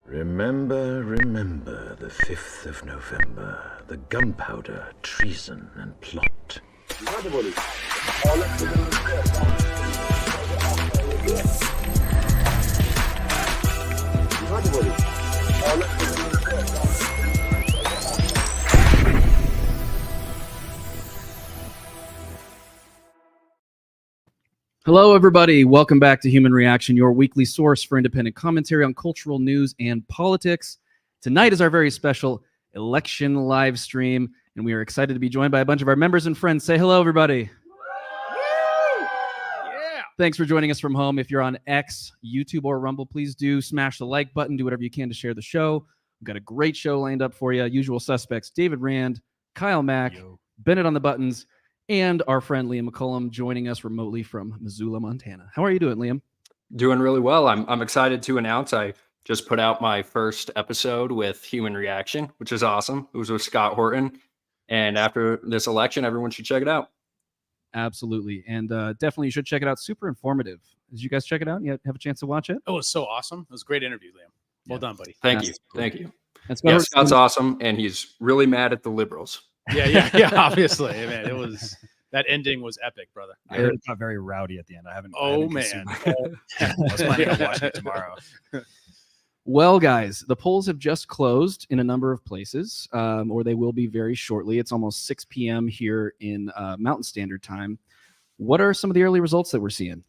Remember the 5th of November, the gunpowder, treason, and plot. Hello, everybody. Welcome back to Human Reaction, your weekly source for independent commentary on cultural news and politics. Tonight is our very special election live stream, and we are excited to be joined by a bunch of our members and friends. Say hello, everybody. Yeah. Thanks for joining us from home. If you're on X, YouTube, or Rumble, please do smash the like button. Do whatever you can to share the show. We've got a great show lined up for you. Usual suspects, David Rand, Kyle Mack, Bennett on the buttons, and our friend Liam McCullum joining us remotely from Missoula, Montana. How are you doing, Liam? Doing really well. I'm excited to announce I just put out my first episode with Human Reaction, which is awesome. It was with Scott Horton. And after this election, everyone should check it out. Absolutely. And definitely you should check it out. Super informative. Did you guys check it out? You have a chance to watch it? Oh, it was so awesome. It was a great interview, Liam. Well done, buddy. Thank you. Thank you. Yeah, Scott's awesome, and he's really mad at the liberals. Yeah. Obviously, man, it was that ending was epic, brother. I heard it got very rowdy at the end. I haven't. Oh, I haven't man. I was planning on watching it tomorrow. Well, guys, the polls have just closed in a number of places, or they will be very shortly. It's almost 6 p.m. here in Mountain Standard Time. What are some of the early results that we're seeing?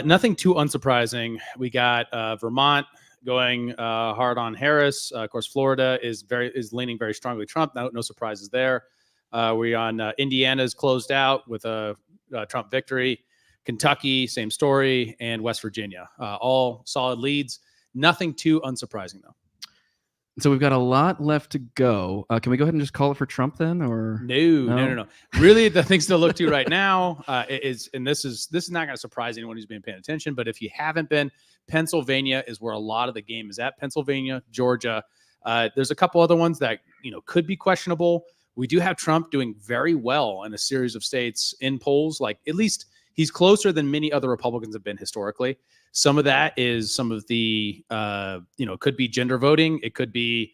Nothing too unsurprising. We got Vermont going hard on Harris. Of course, Florida is leaning very strongly Trump. No surprises there. We're on Indiana's closed out with a Trump victory. Kentucky, same story, and West Virginia, all solid leads. Nothing too unsurprising though. So we've got a lot left to go. Can we go ahead and just call it for Trump then, or no? Really, the things to look to right now is this is not going to surprise anyone who's been paying attention. But if you haven't been, Pennsylvania is where a lot of the game is at. Pennsylvania, Georgia. There's a couple other ones that could be questionable. We do have Trump doing very well in a series of states in polls. Like at least he's closer than many other Republicans have been historically. Some of that is some of the, it could be gender voting. It could be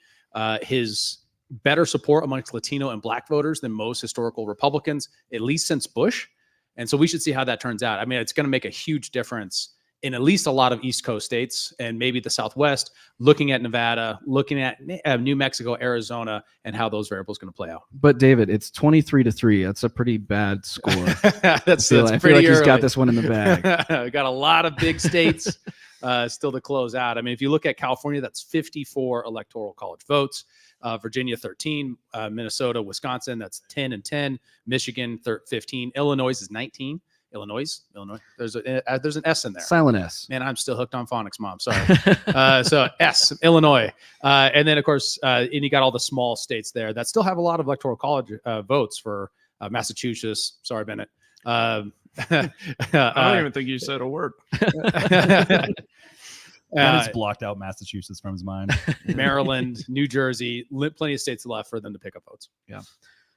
his better support amongst Latino and Black voters than most historical Republicans, at least since Bush. And so we should see how that turns out. I mean, it's going to make a huge difference in at least a lot of East Coast states and maybe the Southwest, looking at Nevada, looking at New Mexico, Arizona, and how those variables going to play out. But David, it's 23-3. That's a pretty bad score. That's I feel like pretty he's early. got this one in the bag. Got a lot of big states still to close out. I mean, if you look at California, that's 54 electoral college votes. Virginia, 13. Minnesota, Wisconsin, that's 10 and 10. Michigan, 15. Illinois is 19. Illinois. There's an S in there. Silent S. Man, I'm still hooked on phonics, Mom. Sorry. So S, Illinois, and then of course, and you got all the small states there that still have a lot of electoral college votes for Massachusetts. Sorry, Bennett. I don't even think you said a word. Bennett's blocked out Massachusetts from his mind. Maryland, New Jersey, plenty of states left for them to pick up votes. Yeah.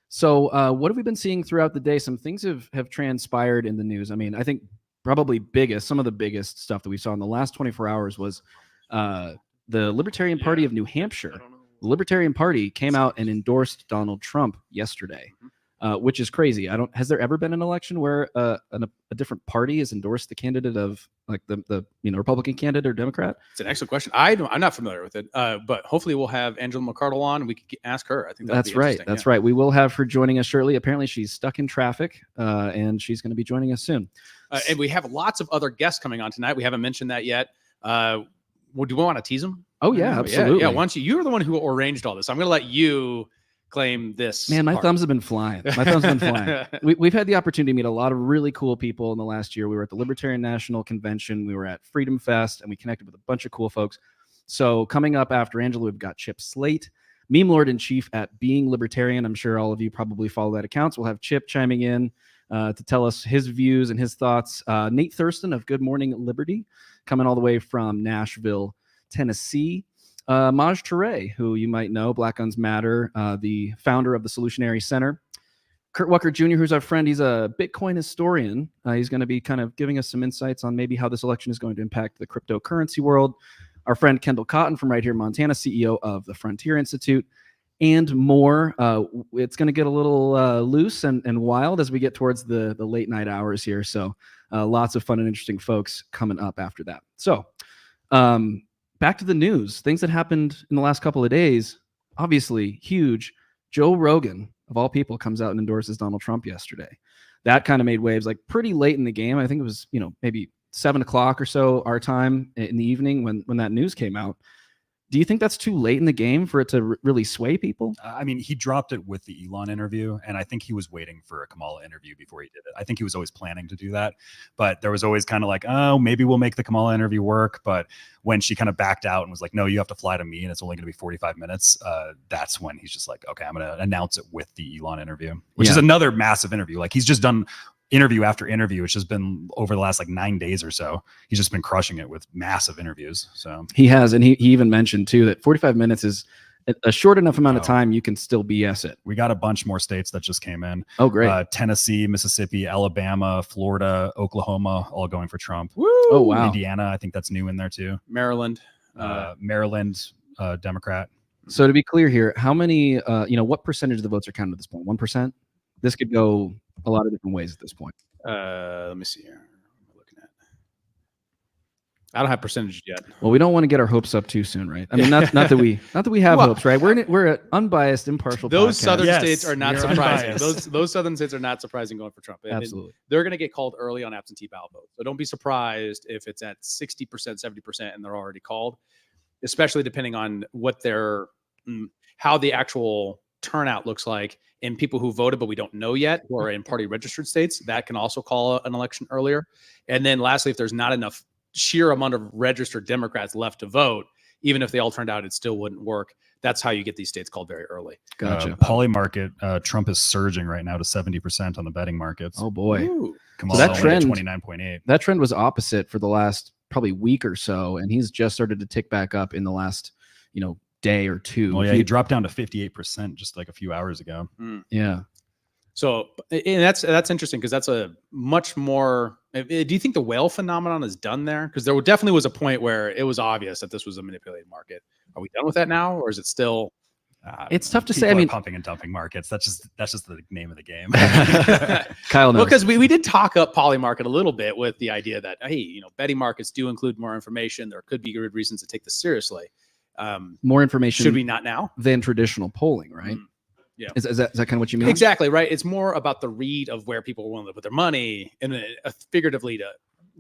So what have we been seeing throughout the day? Some things have transpired in the news. I mean, I think probably some of the biggest stuff that we saw in the last 24 hours was the Libertarian Party of New Hampshire. The Libertarian Party came out and endorsed Donald Trump yesterday, which is crazy. Has there ever been an election where a different party has endorsed the candidate of like the Republican candidate or Democrat? It's an excellent question. I'm not familiar with it, but hopefully we'll have Angela McArdle on and we could ask her. I think that's right. That's right. We will have her joining us shortly. Apparently she's stuck in traffic and she's going to be joining us soon. And we have lots of other guests coming on tonight. We haven't mentioned that yet. Do we want to tease them? Oh yeah, absolutely. Yeah. Why don't you were the one who arranged all this. I'm going to let you claim this. Man, my thumbs have been flying. We've had the opportunity to meet a lot of really cool people in the last year. We were at the Libertarian National Convention. We were at Freedom Fest, and we connected with a bunch of cool folks. So coming up after Angela, we've got Chip Slate, meme lord in chief at Being Libertarian. I'm sure all of you probably follow that account. So we'll have Chip chiming in to tell us his views and his thoughts. Nate Thurston of Good Morning Liberty, coming all the way from Nashville, Tennessee. Maj Tr, who you might know, Black Guns Matter, the founder of the Solutionary Center. Kurt Walker Jr., who's our friend. He's a Bitcoin historian. He's going to be kind of giving us some insights on maybe how this election is going to impact the cryptocurrency world. Our friend Kendall Cotton from right here in Montana, CEO of the Frontier Institute, and more. It's going to get a little loose and wild as we get towards the late night hours here. So lots of fun and interesting folks coming up after that. So back to the news, things that happened in the last couple of days. Obviously huge. Joe Rogan, of all people, comes out and endorses Donald Trump yesterday. That kind of made waves like pretty late in the game. I think it was, maybe 7 o'clock or so our time in the evening when that news came out. Do you think that's too late in the game for it to really sway people? I mean, he dropped it with the Elon interview, and I think he was waiting for a Kamala interview before he did it. I think he was always planning to do that, but there was always kind of like, oh, maybe we'll make the Kamala interview work. But when she kind of backed out and was like, no, you have to fly to me, and it's only going to be 45 minutes, that's when he's just like, okay, I'm going to announce it with the Elon interview, which is another massive interview. Like, he's just done interview after interview, which has been over the last like 9 days or so. He's just been crushing it with massive interviews. So he has, and he even mentioned too that 45 minutes is a short enough amount of time you can still BS it. We got a bunch more states that just came in. Oh, great. Tennessee, Mississippi, Alabama, Florida, Oklahoma, all going for Trump. Woo! Oh, wow. Indiana, I think that's new in there too. Maryland, Democrat. So to be clear here, how many, what percentage of the votes are counted at this point? 1%? This could go a lot of different ways at this point. Let me see here. What am I looking at? I don't have percentages yet. Well, we don't want to get our hopes up too soon, right? I mean, not that we have hopes, right? We're an unbiased, impartial. Those podcast. southern states are not surprising. Unbiased. Those southern states are not surprising going for Trump. Absolutely, they're going to get called early on absentee ballot votes. So don't be surprised if it's at 60%, 70%, and they're already called. Especially depending on what how the actual turnout looks like in people who voted but we don't know yet, who are in party registered states. That can also call an election earlier. And then lastly, if there's not enough sheer amount of registered Democrats left to vote, even if they all turned out, it still wouldn't work. That's how you get these states called very early. Gotcha. Poly market, Trump is surging right now to 70% on the betting markets. Oh boy. Ooh. Kamala So that trend, 29.8. That trend was opposite for the last probably week or so, and he's just started to tick back up in the last, day or two. Well, yeah, he dropped down to 58% just like a few hours ago. Yeah. So, and that's interesting because that's a much more. Do you think the whale phenomenon is done there? Because there definitely was a point where it was obvious that this was a manipulated market. Are we done with that now, or is it still? It's tough to say. People I mean, pumping and dumping markets. That's just the name of the game. Kyle knows. Well, because we did talk up poly market a little bit with the idea that, hey, betting markets do include more information. There could be good reasons to take this seriously. More information. Should we not now? Than traditional polling, right? Yeah. Is that kind of what you mean? Exactly, right. It's more about the read of where people are willing to put their money and figuratively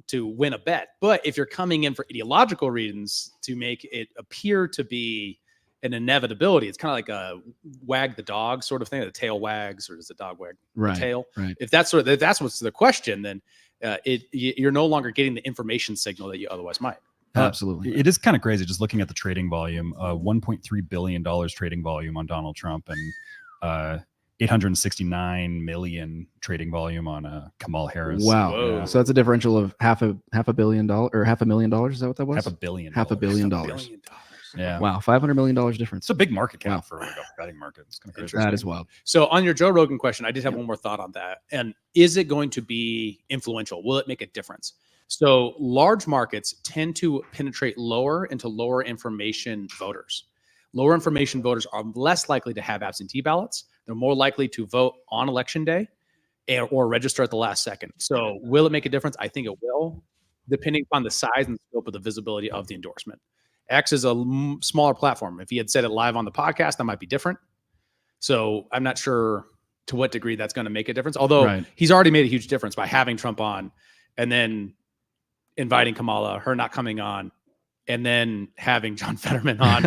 to win a bet. But if you're coming in for ideological reasons to make it appear to be an inevitability, it's kind of like a wag the dog sort of thing. The tail wags, or does the dog wag the tail? Right. If that's what's the question, then you're no longer getting the information signal that you otherwise might. Absolutely. It is kind of crazy just looking at the trading volume, $1.3 billion trading volume on Donald Trump and 869 million trading volume on Kamala Harris. Wow. Whoa. So that's a differential of half a billion dollars or $500,000. Is that what that was? $500 million. $500 million. Yeah. Wow. $500 million difference. It's a big market cap for a betting market. It's kind of crazy. That is wild. So on your Joe Rogan question, I did have one more thought on that. And is it going to be influential? Will it make a difference? So large markets tend to penetrate lower into lower information voters. Lower information voters are less likely to have absentee ballots. They're more likely to vote on election day or register at the last second. So will it make a difference? I think it will, depending upon the size and scope of the visibility of the endorsement. X is a smaller platform. If he had said it live on the podcast, that might be different. So I'm not sure to what degree that's going to make a difference. Although he's already made a huge difference by having Trump on and then inviting Kamala, her not coming on, and then having John Fetterman on.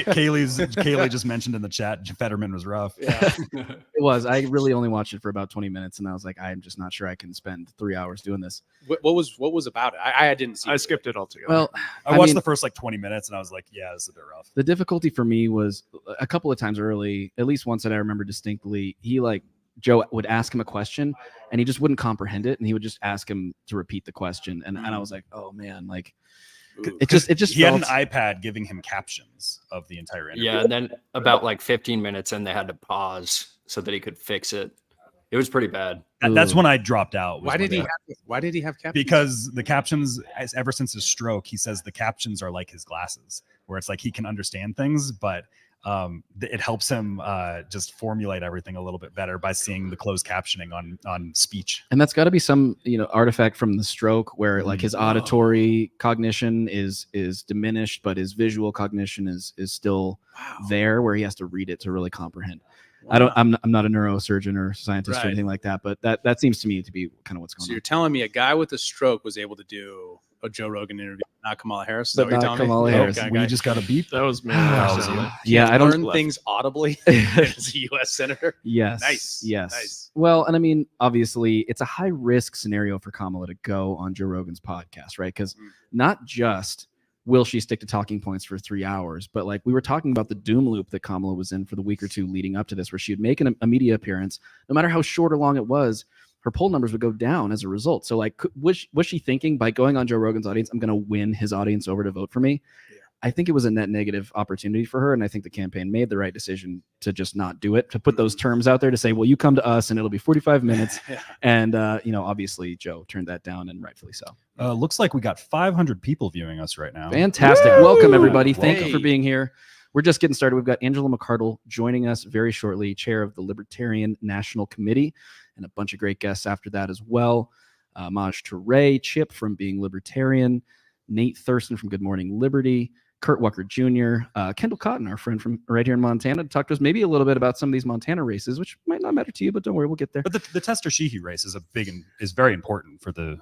Kaylee just mentioned in the chat, Fetterman was rough. Yeah. It was. I really only watched it for about 20 minutes, and I was like, I'm just not sure I can spend 3 hours doing this. What was about it? I didn't see. I skipped it altogether. Well, I watched the first like 20 minutes, and I was like, yeah, this is a bit rough. The difficulty for me was a couple of times early, at least once that I remember distinctly, Joe would ask him a question and he just wouldn't comprehend it. And he would just ask him to repeat the question. And I was like, oh man, like it just he had an iPad giving him captions of the entire interview. Yeah. And then about like 15 minutes in, they had to pause so that he could fix it. It was pretty bad. That's when I dropped out. Why did he have captions? Because the captions, ever since his stroke, he says the captions are like his glasses, where it's like he can understand things, but it helps him just formulate everything a little bit better by seeing the closed captioning on speech. And that's got to be some artifact from the stroke where like his auditory cognition is diminished, but his visual cognition is still there, where he has to read it to really comprehend. Wow. I'm not a neurosurgeon or scientist or anything like that, but that seems to me to be kind of what's going on. So you're telling me a guy with a stroke was able to do a Joe Rogan interview, not Kamala Harris? But not Kamala Harris. We just got a beep. That was me. Yeah, I don't learn things audibly as a U.S. senator. Yes. Nice. Yes. Nice. Well, and I mean, obviously, it's a high risk scenario for Kamala to go on Joe Rogan's podcast, right? Because not just will she stick to talking points for 3 hours, but like we were talking about the doom loop that Kamala was in for the week or two leading up to this, where she would make a media appearance, no matter how short or long it was, her poll numbers would go down as a result. So like, was she thinking by going on Joe Rogan's audience, I'm going to win his audience over to vote for me? Yeah. I think it was a net negative opportunity for her. And I think the campaign made the right decision to just not do it, to put those terms out there to say, well, you come to us and it'll be 45 minutes. And, obviously Joe turned that down, and rightfully so. Looks like we got 500 people viewing us right now. Fantastic. Woo! Welcome, everybody. Thank you for being here. We're just getting started. We've got Angela McArdle joining us very shortly, chair of the Libertarian National Committee, and a bunch of great guests after that as well. Maj Tr, Chip from Being Libertarian, Nate Thurston from Good Morning Liberty, Kurt Walker Jr., Kendall Cotton, our friend from right here in Montana, to talk to us maybe a little bit about some of these Montana races, which might not matter to you, but don't worry, we'll get there. But the Tester Sheehy race is very important for the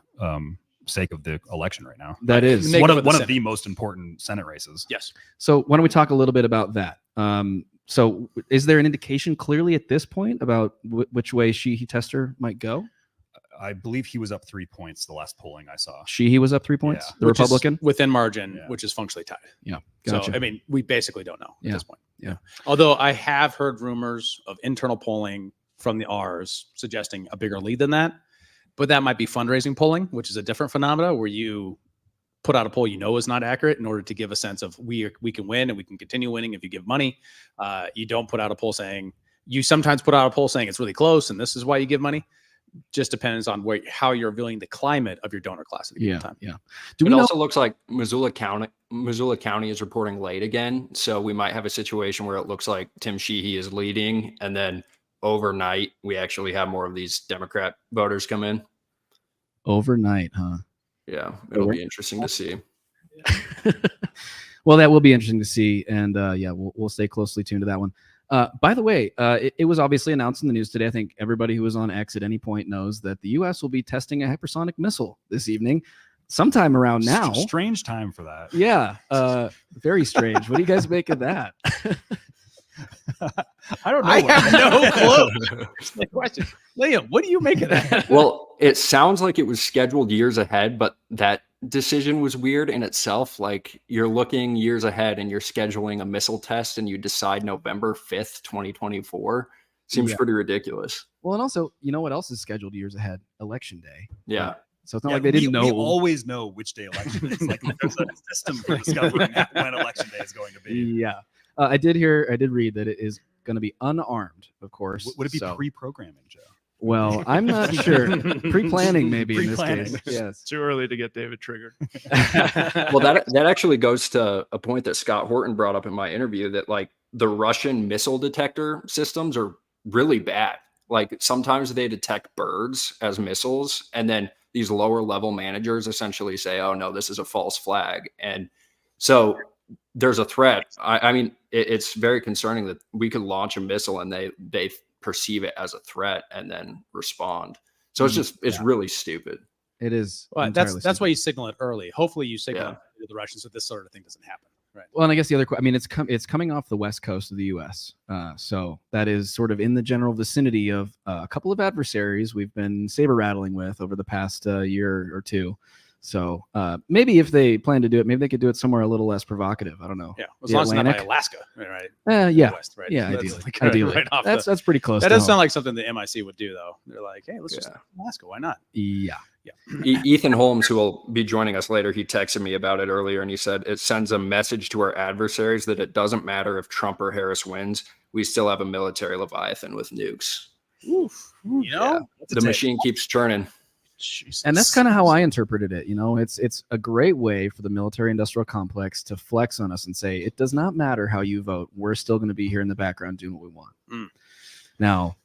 sake of the election right now. That is one of the most important Senate races. Yes. So why don't we talk a little bit about that? So is there an indication clearly at this point about which way Sheehy Tester might go? I believe he was up 3 points the last polling I saw. Sheehy was up 3 points? Yeah. The Republican? Within margin, which is functionally tied. Yeah. Gotcha. So, I mean, we basically don't know at this point. Yeah. Although I have heard rumors of internal polling from the R's suggesting a bigger lead than that. But that might be fundraising polling, which is a different phenomena where you put out a poll is not accurate in order to give a sense of we can win and we can continue winning if you give money. You don't put out a poll saying, you sometimes put out a poll saying it's really close and this is why you give money. Just depends on how you're viewing the climate of your donor class at the given time. Yeah. It also looks like Missoula County is reporting late again. So we might have a situation where it looks like Tim Sheehy is leading, and then overnight we actually have more of these Democrat voters come in. Overnight, huh? Yeah, it'll be interesting to see. Well, that will be interesting to see, and we'll stay closely tuned to that one. By the way, it was obviously announced in the news today. I think everybody who was on X at any point knows that the U.S. will be testing a hypersonic missile this evening, sometime around now. Strange time for that. Yeah, very strange. What do you guys make of that? I don't know. I have no clue. The question, Liam, what do you make of that? Well, it sounds like it was scheduled years ahead, but that decision was weird in itself. Like, you're looking years ahead and you're scheduling a missile test and you decide November 5th, 2024. Seems pretty ridiculous. Well, and also, you know what else is scheduled years ahead? Election day. Yeah. So it's not like they didn't know. We always know which day election is. Like, there's a system for discovering when election day is going to be. Yeah. I did read that it is going to be unarmed, of course. Would it be pre-programming, Joe? Well, I'm not sure. Pre-planning, maybe in this case. Yes. Too early to get David triggered. Well, that actually goes to a point that Scott Horton brought up in my interview, that like the Russian missile detector systems are really bad. Like, sometimes they detect birds as missiles, and then these lower level managers essentially say, "Oh no, this is a false flag," and so there's a threat. I mean, it's very concerning that we could launch a missile and they perceive it as a threat and then respond. So it's really stupid. It is. Well, that's why you signal it early. Hopefully you signal it to the Russians that this sort of thing doesn't happen. Right. Well, and I guess it's coming off the west coast of the U.S. So that is sort of in the general vicinity of a couple of adversaries we've been saber rattling with over the past year or two. So maybe if they plan to do it, maybe they could do it somewhere a little less provocative. I don't know. Yeah, as long as it's not by Alaska, right? Yeah, West, right? Yeah, So ideally. Right off that's pretty close. That does sound like something the MIC would do, though. They're like, hey, let's just Alaska. Why not? Yeah. Ethan Holmes, who will be joining us later, he texted me about it earlier, and he said it sends a message to our adversaries that it doesn't matter if Trump or Harris wins. we still have a military Leviathan with nukes. Oof. You know, The machine keeps churning. Jesus. And that's kind of how I interpreted it. You know, it's a great way for the military industrial complex to flex on us and say, it does not matter how you vote. We're still going to be here in the background doing what we want. Now,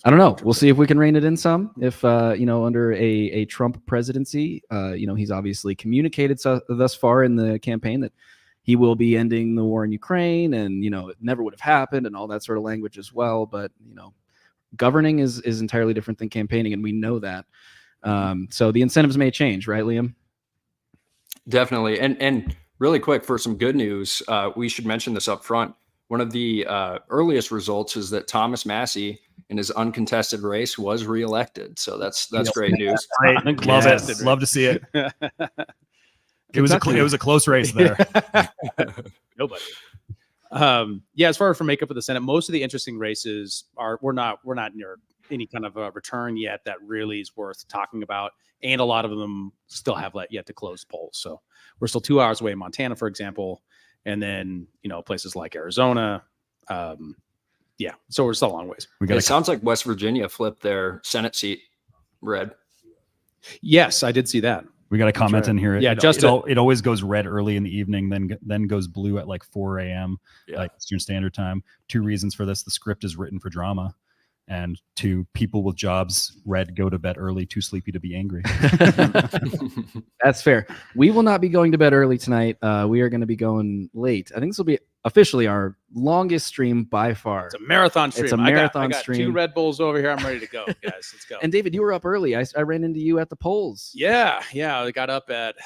I don't know. We'll see if we can rein it in some. If, under a Trump presidency, he's obviously communicated thus far in the campaign that he will be ending the war in Ukraine and, it never would have happened and all that sort of language as well. But, governing is entirely different than campaigning, and we know that. So the incentives may change, right, Liam? Definitely. And really quick, for some good news, we should mention this up front. One of the earliest results is that Thomas Massie in his uncontested race was reelected. So that's great news. Love it. Love to see it. It was a close race there. Nobody. As far as for makeup of the Senate, most of the interesting races we're not near any kind of a return yet that really is worth talking about, and a lot of them still have yet to close polls. So we're still 2 hours away in Montana, for example, and then places like Arizona. So we're still a long ways. It sounds like West Virginia flipped their Senate seat red. Yes, I did see that. We got a comment in here. Yeah, it always goes red early in the evening, then goes blue at 4 a.m. Eastern Standard Time. 2 reasons for this: the script is written for drama, and 2, people with jobs, red, go to bed early, too sleepy to be angry. That's fair. We will not be going to bed early tonight. We are going to be going late. I think this will be officially our longest stream by far. It's a marathon stream. It's a marathon I got stream. 2 Red Bulls over here. I'm ready to go, guys. Let's go. And David, you were up early. I ran into you at the polls. Yeah. I got up at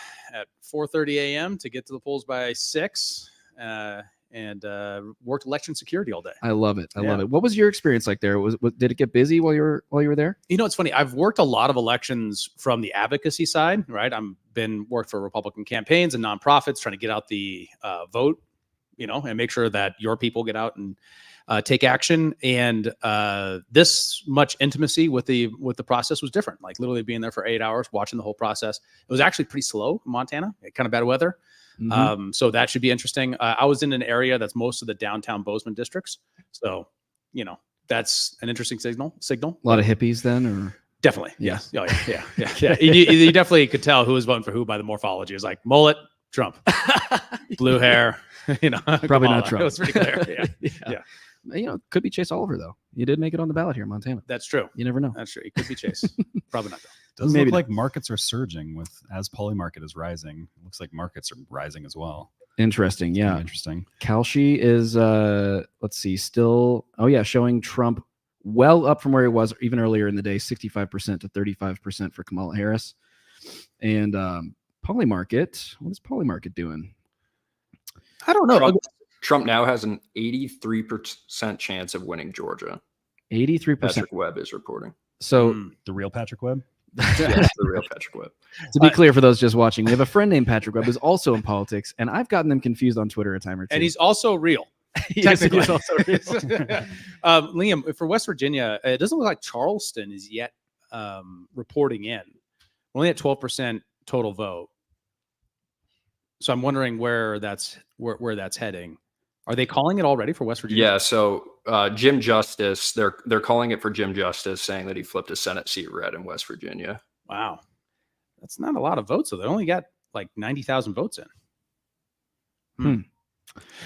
4:30 a.m. to get to the polls by 6. And worked election security all day. I love it. I love it. What was your experience like there? Did it get busy while you were there? It's funny. I've worked a lot of elections from the advocacy side, right? Worked for Republican campaigns and nonprofits trying to get out the vote, and make sure that your people get out and take action. And this much intimacy with the process was different. Like literally being there for 8 hours, watching the whole process. It was actually pretty slow in Montana, kind of bad weather. Mm-hmm. So that should be interesting. I was in an area that's most of the downtown Bozeman districts. So, that's an interesting signal. A lot of hippies then, or definitely. Yeah. Oh yeah. You definitely could tell who was voting for who by the morphology. It was like mullet, Trump, blue hair, probably not Trump. It was pretty clear. Yeah. Could be Chase Oliver though. You did make it on the ballot here in Montana. That's true. You never know. That's true. It could be Chase. Probably not though. Does look like markets are surging as poly market is rising. It looks like markets are rising as well. Interesting. Yeah. Interesting. Kalshi is still showing Trump well up from where he was even earlier in the day, 65% to 35% for Kamala Harris. And poly market, what is poly market doing? I don't know. Trump now has an 83% chance of winning Georgia. 83%. Patrick Webb is reporting. So the real Patrick Webb? Yes, the real Patrick Webb. To be clear for those just watching, we have a friend named Patrick Webb who's also in politics, and I've gotten them confused on Twitter a time or two. And he's also real. Technically, he's also real. Liam, for West Virginia, it doesn't look like Charleston is yet reporting in. We're only at 12% total vote. So I'm wondering where that's heading. Are they calling it already for West Virginia? Yeah. So Jim Justice, they're calling it for Jim Justice, saying that he flipped a Senate seat red in West Virginia. Wow, that's not a lot of votes. So they only got like 90,000 votes in.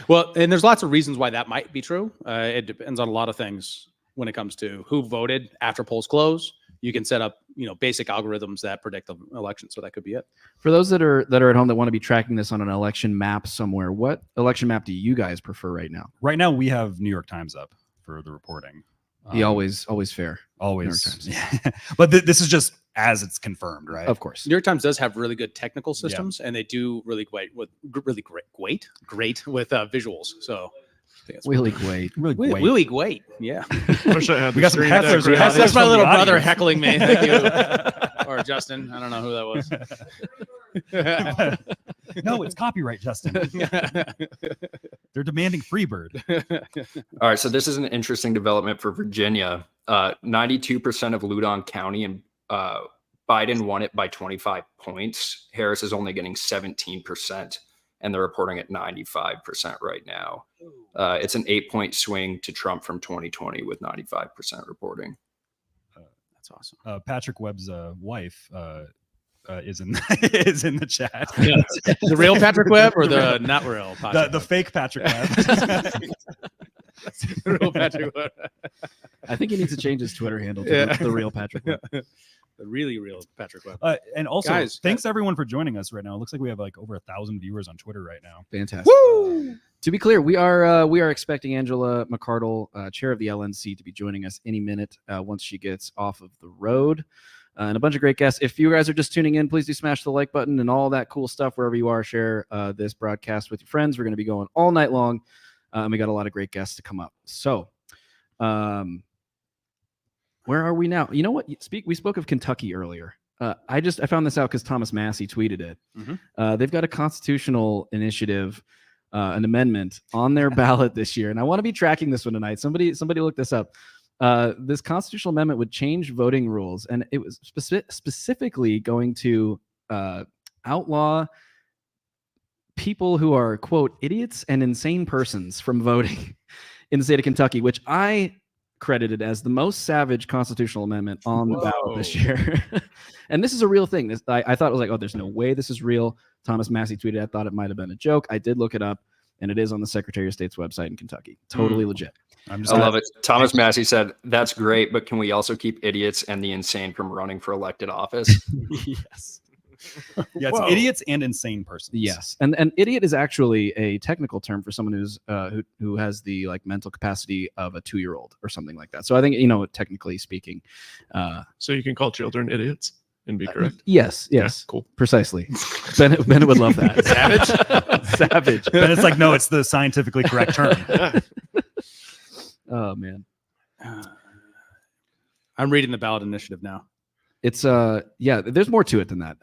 Well, and there's lots of reasons why that might be true. It depends on a lot of things when it comes to who voted after polls close. You can set up, basic algorithms that predict the election. So that could be it. For those that are at home that want to be tracking this on an election map somewhere, what election map do you guys prefer right now? Right now, we have New York Times up for the reporting. Always fair. Always. But this is just as it's confirmed, right? Of course. New York Times does have really good technical systems, and they do really great with visuals. So. Really great. Yeah. Wish I had. We got some hecklers. That's my little brother heckling me. Thank you. Or Justin. I don't know who that was. No, it's copyright, Justin. They're demanding Freebird. All right. So this is an interesting development for Virginia. 92% of Loudoun County and Biden won it by 25 points. Harris is only getting 17%, and they're reporting at 95% right now. It's an 8-point swing to Trump from 2020 with 95% reporting. That's awesome. Patrick Webb's wife is in is in the chat. Yeah. The real Patrick Webb or the not real? The fake Patrick Webb. The real Patrick Webb. I think he needs to change his Twitter handle to the real Patrick Webb. The really real Patrick Webb. And also, Guys, thanks everyone for joining us right now. It looks like we have like over 1,000 viewers on Twitter right now. Fantastic. Woo! To be clear, we are expecting Angela McArdle, chair of the LNC, to be joining us any minute once she gets off of the road. And a bunch of great guests. If you guys are just tuning in, please do smash the like button and all that cool stuff wherever you are. Share this broadcast with your friends. We're going to be going all night long. And we got a lot of great guests to come up. So, where are we now? You know what? We spoke of Kentucky earlier. I found this out because Thomas Massey tweeted it. Mm-hmm. They've got a constitutional initiative, an amendment on their ballot this year, and I want to be tracking this one tonight. Somebody look this up. This constitutional amendment would change voting rules, and it was specifically going to outlaw people who are, quote, idiots and insane persons from voting in the state of Kentucky, which I credited as the most savage constitutional amendment on the ballot this year. And this is a real thing. I thought it was like, oh, there's no way this is real. Thomas Massey tweeted, I thought it might have been a joke. I did look it up, and it is on the Secretary of State's website in Kentucky. Totally legit. I love it. Thomas Massey said, that's great, but can we also keep idiots and the insane from running for elected office? Yes. Yeah, it's idiots and insane persons. Yes, and idiot is actually a technical term for someone who's who has the like mental capacity of a 2-year-old or something like that. So I think, technically speaking, So you can call children idiots and be correct. Yes, Yeah, cool, precisely. Bennett would love that. Savage. But it's like, no, it's the scientifically correct term. Oh man, I'm reading the ballot initiative now. it's there's more to it than that,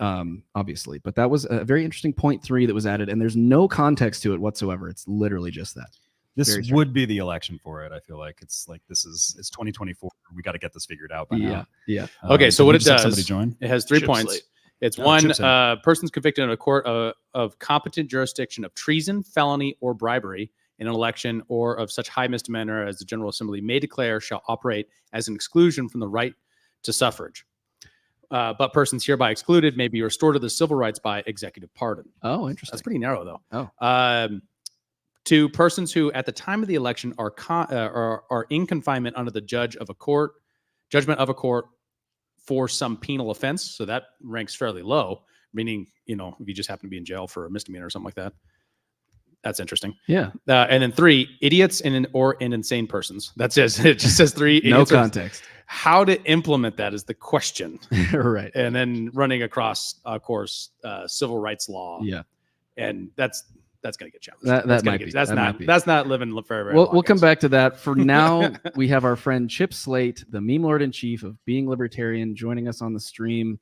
obviously, but that was a very interesting point 3 that was added, and there's no context to it whatsoever. It's literally just that. This would be the election for it. I feel like it's 2024. We got to get this figured out by now. Yeah. Okay, so what it does, somebody join? it has 3 Chip points. slate. It's Oh, one, chip's in. persons convicted in a court of competent jurisdiction of treason, felony, or bribery in an election or of such high misdemeanor as the General Assembly may declare shall operate as an exclusion from the right to suffrage. But persons hereby excluded may be restored to the civil rights by executive pardon. Oh, interesting. That's pretty narrow, though. Oh. To persons who, at the time of the election, are in confinement under the judgment of a court for some penal offense. So that ranks fairly low, meaning, if you just happen to be in jail for a misdemeanor or something like that. That's interesting. Yeah. And then 3, idiots and insane persons. That's it. It just says 3. No idiots. context. How to implement that is the question. Right. And then running across, of course, civil rights law. Yeah. And that's going to get challenged. That might be. That's not living very We'll long, come guys. back to that. For now, we have our friend Chip Slate, the meme lord in chief of Being Libertarian, joining us on the stream.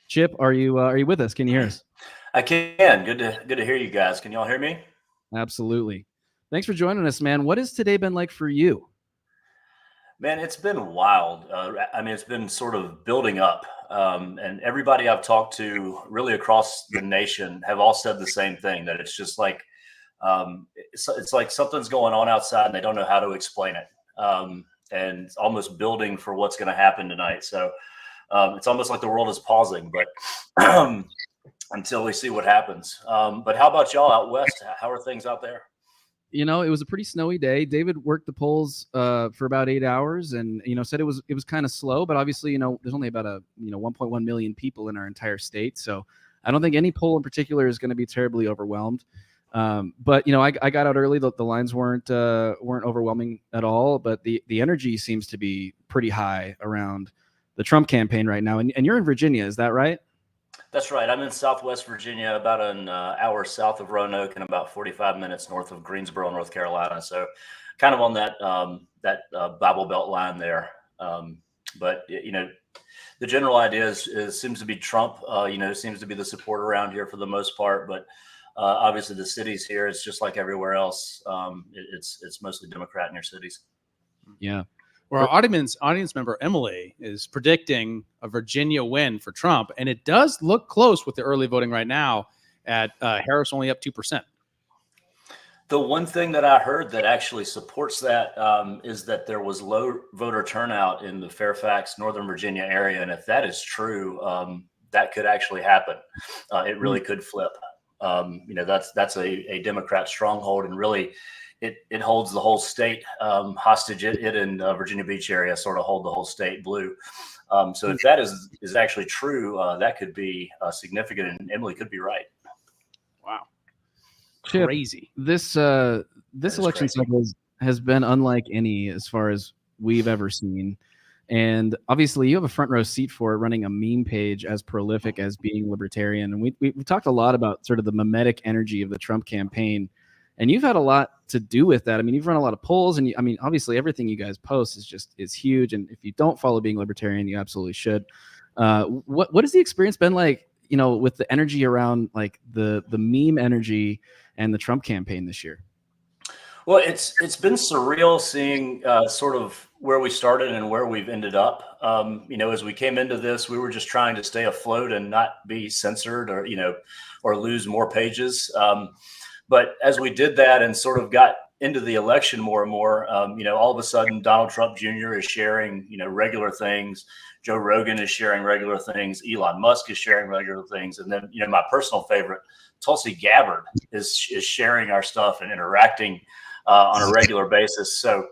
Chip, are you with us? Can you hear us? I can. Good to hear you guys. Can y'all hear me? Absolutely. Thanks for joining us, man. What has today been like for you? Man, it's been wild. It's been sort of building up. And everybody I've talked to really across the nation have all said the same thing, that it's just like, it's like something's going on outside and they don't know how to explain it. And it's almost building for what's going to happen tonight. So it's almost like the world is pausing, but until we see what happens. But how about y'all out west? How are things out there? It was a pretty snowy day. David worked the polls for about 8 hours, and said it was kind of slow. But obviously, there's only about 1.1 million people in our entire state, so I don't think any poll in particular is going to be terribly overwhelmed. But I got out early. The lines weren't overwhelming at all, but the energy seems to be pretty high around the Trump campaign right now. And you're in Virginia, is that right? That's right. I'm in Southwest Virginia, about an hour south of Roanoke and about 45 minutes north of Greensboro, North Carolina. So kind of on that Bible Belt line there. But the general idea is seems to be Trump, seems to be the support around here for the most part. But obviously the cities here, it's just like everywhere else. It's mostly Democrat in your cities. Yeah. Well, our audience member Emily is predicting a Virginia win for Trump, and it does look close with the early voting right now at Harris only up 2%. The one thing that I heard that actually supports that is that there was low voter turnout in the Fairfax, Northern Virginia area. And if that is true, that could actually happen. It really could flip. That's a Democrat stronghold, and really it holds the whole state hostage. It and Virginia Beach area sort of hold the whole state blue. So if that is actually true, that could be significant, and Emily could be right. Wow. Chip, Crazy. This election crazy. cycle has been unlike any as far as we've ever seen. And obviously you have a front row seat for it, running a meme page as prolific as being libertarian. And we talked a lot about sort of the mimetic energy of the Trump campaign. And you've had a lot to do with that. I mean, you've run a lot of polls, and obviously everything you guys post is huge. And if you don't follow Being Libertarian, you absolutely should. What has the experience been like, with the energy around like the meme energy and the Trump campaign this year? Well, it's been surreal seeing sort of where we started and where we've ended up. As we came into this, we were just trying to stay afloat and not be censored or lose more pages. But as we did that and sort of got into the election more and more, all of a sudden Donald Trump Jr. is sharing, regular things. Joe Rogan is sharing regular things. Elon Musk is sharing regular things. And then, my personal favorite, Tulsi Gabbard is sharing our stuff and interacting on a regular basis. So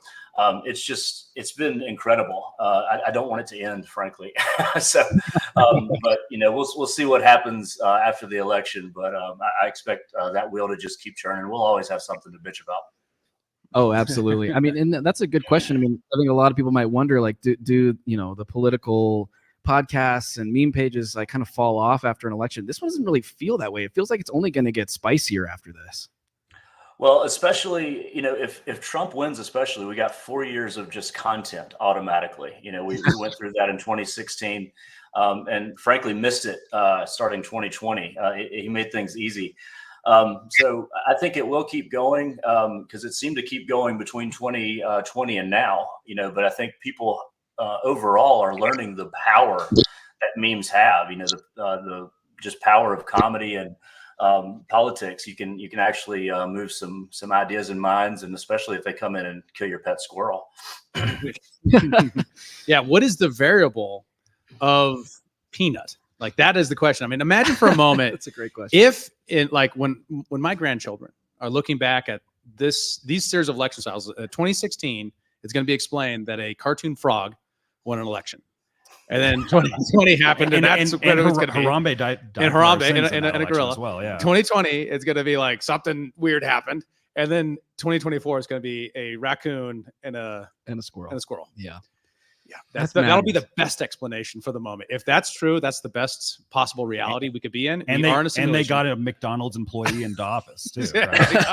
it's been incredible. I don't want it to end, frankly. But we'll see what happens after the election. But I expect that wheel to just keep churning. We'll always have something to bitch about. Oh, absolutely. And that's a good question. I think a lot of people might wonder, like, do the political podcasts and meme pages like kind of fall off after an election? This one doesn't really feel that way. It feels like it's only going to get spicier after this. Well, especially, if Trump wins, especially, we got 4 years of just content automatically. We went through that in 2016 and frankly missed it starting 2020. He made things easy. So I think it will keep going because it seemed to keep going between 2020 and now, but I think people overall are learning the power that memes have, the just power of comedy and politics. You can actually move some ideas and minds, and especially if they come in and kill your pet squirrel. Yeah. What is the variable of peanut? Like, that is the question. Imagine for a moment. That's a great question. If when my grandchildren are looking back at these series of election styles, 2016, it's going to be explained that a cartoon frog won an election. And then 2020 happened, and that's what it was going to be. Harambe died. And Harambe and a gorilla. As well, yeah. 2020, it's going to be like something weird happened. And then 2024 is going to be a raccoon and a squirrel. Yeah. Yeah, that'll be the best explanation for the moment. If that's true, that's the best possible reality we could be in. And they got a McDonald's employee into office too. Right?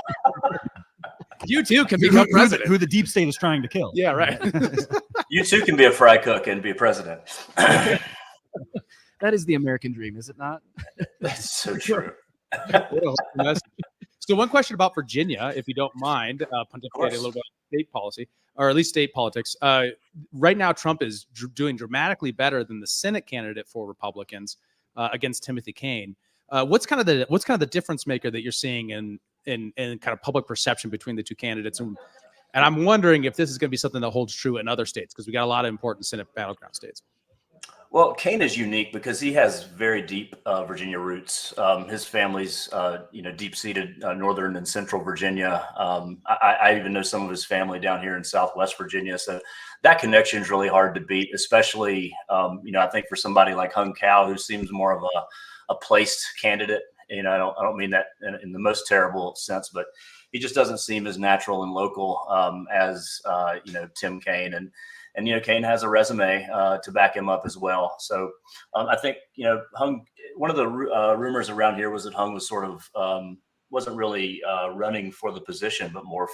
You too can become president. Who the deep state is trying to kill. Yeah, right. You too can be a fry cook and be a president. That is the American dream, is it not? That's so true. So one question about Virginia, if you don't mind, pontificating a little bit on state policy, or at least state politics. Right now, Trump is doing dramatically better than the Senate candidate for Republicans against Timothy Kaine. What's kind of the difference maker that you're seeing in kind of public perception between the two candidates? And I'm wondering if this is going to be something that holds true in other states, because we got a lot of important Senate battleground states. Well, Kaine is unique because he has very deep Virginia roots. His family's, deep-seated Northern and Central Virginia. I even know some of his family down here in Southwest Virginia. So that connection is really hard to beat, especially, I think for somebody like Hung Cao, who seems more of a placed candidate. I don't mean that in the most terrible sense, but he just doesn't seem as natural and local as Tim Kaine. And Kaine has a resume to back him up as well. So I think, Hung, one of the rumors around here was that Hung was sort of wasn't really running for the position, but more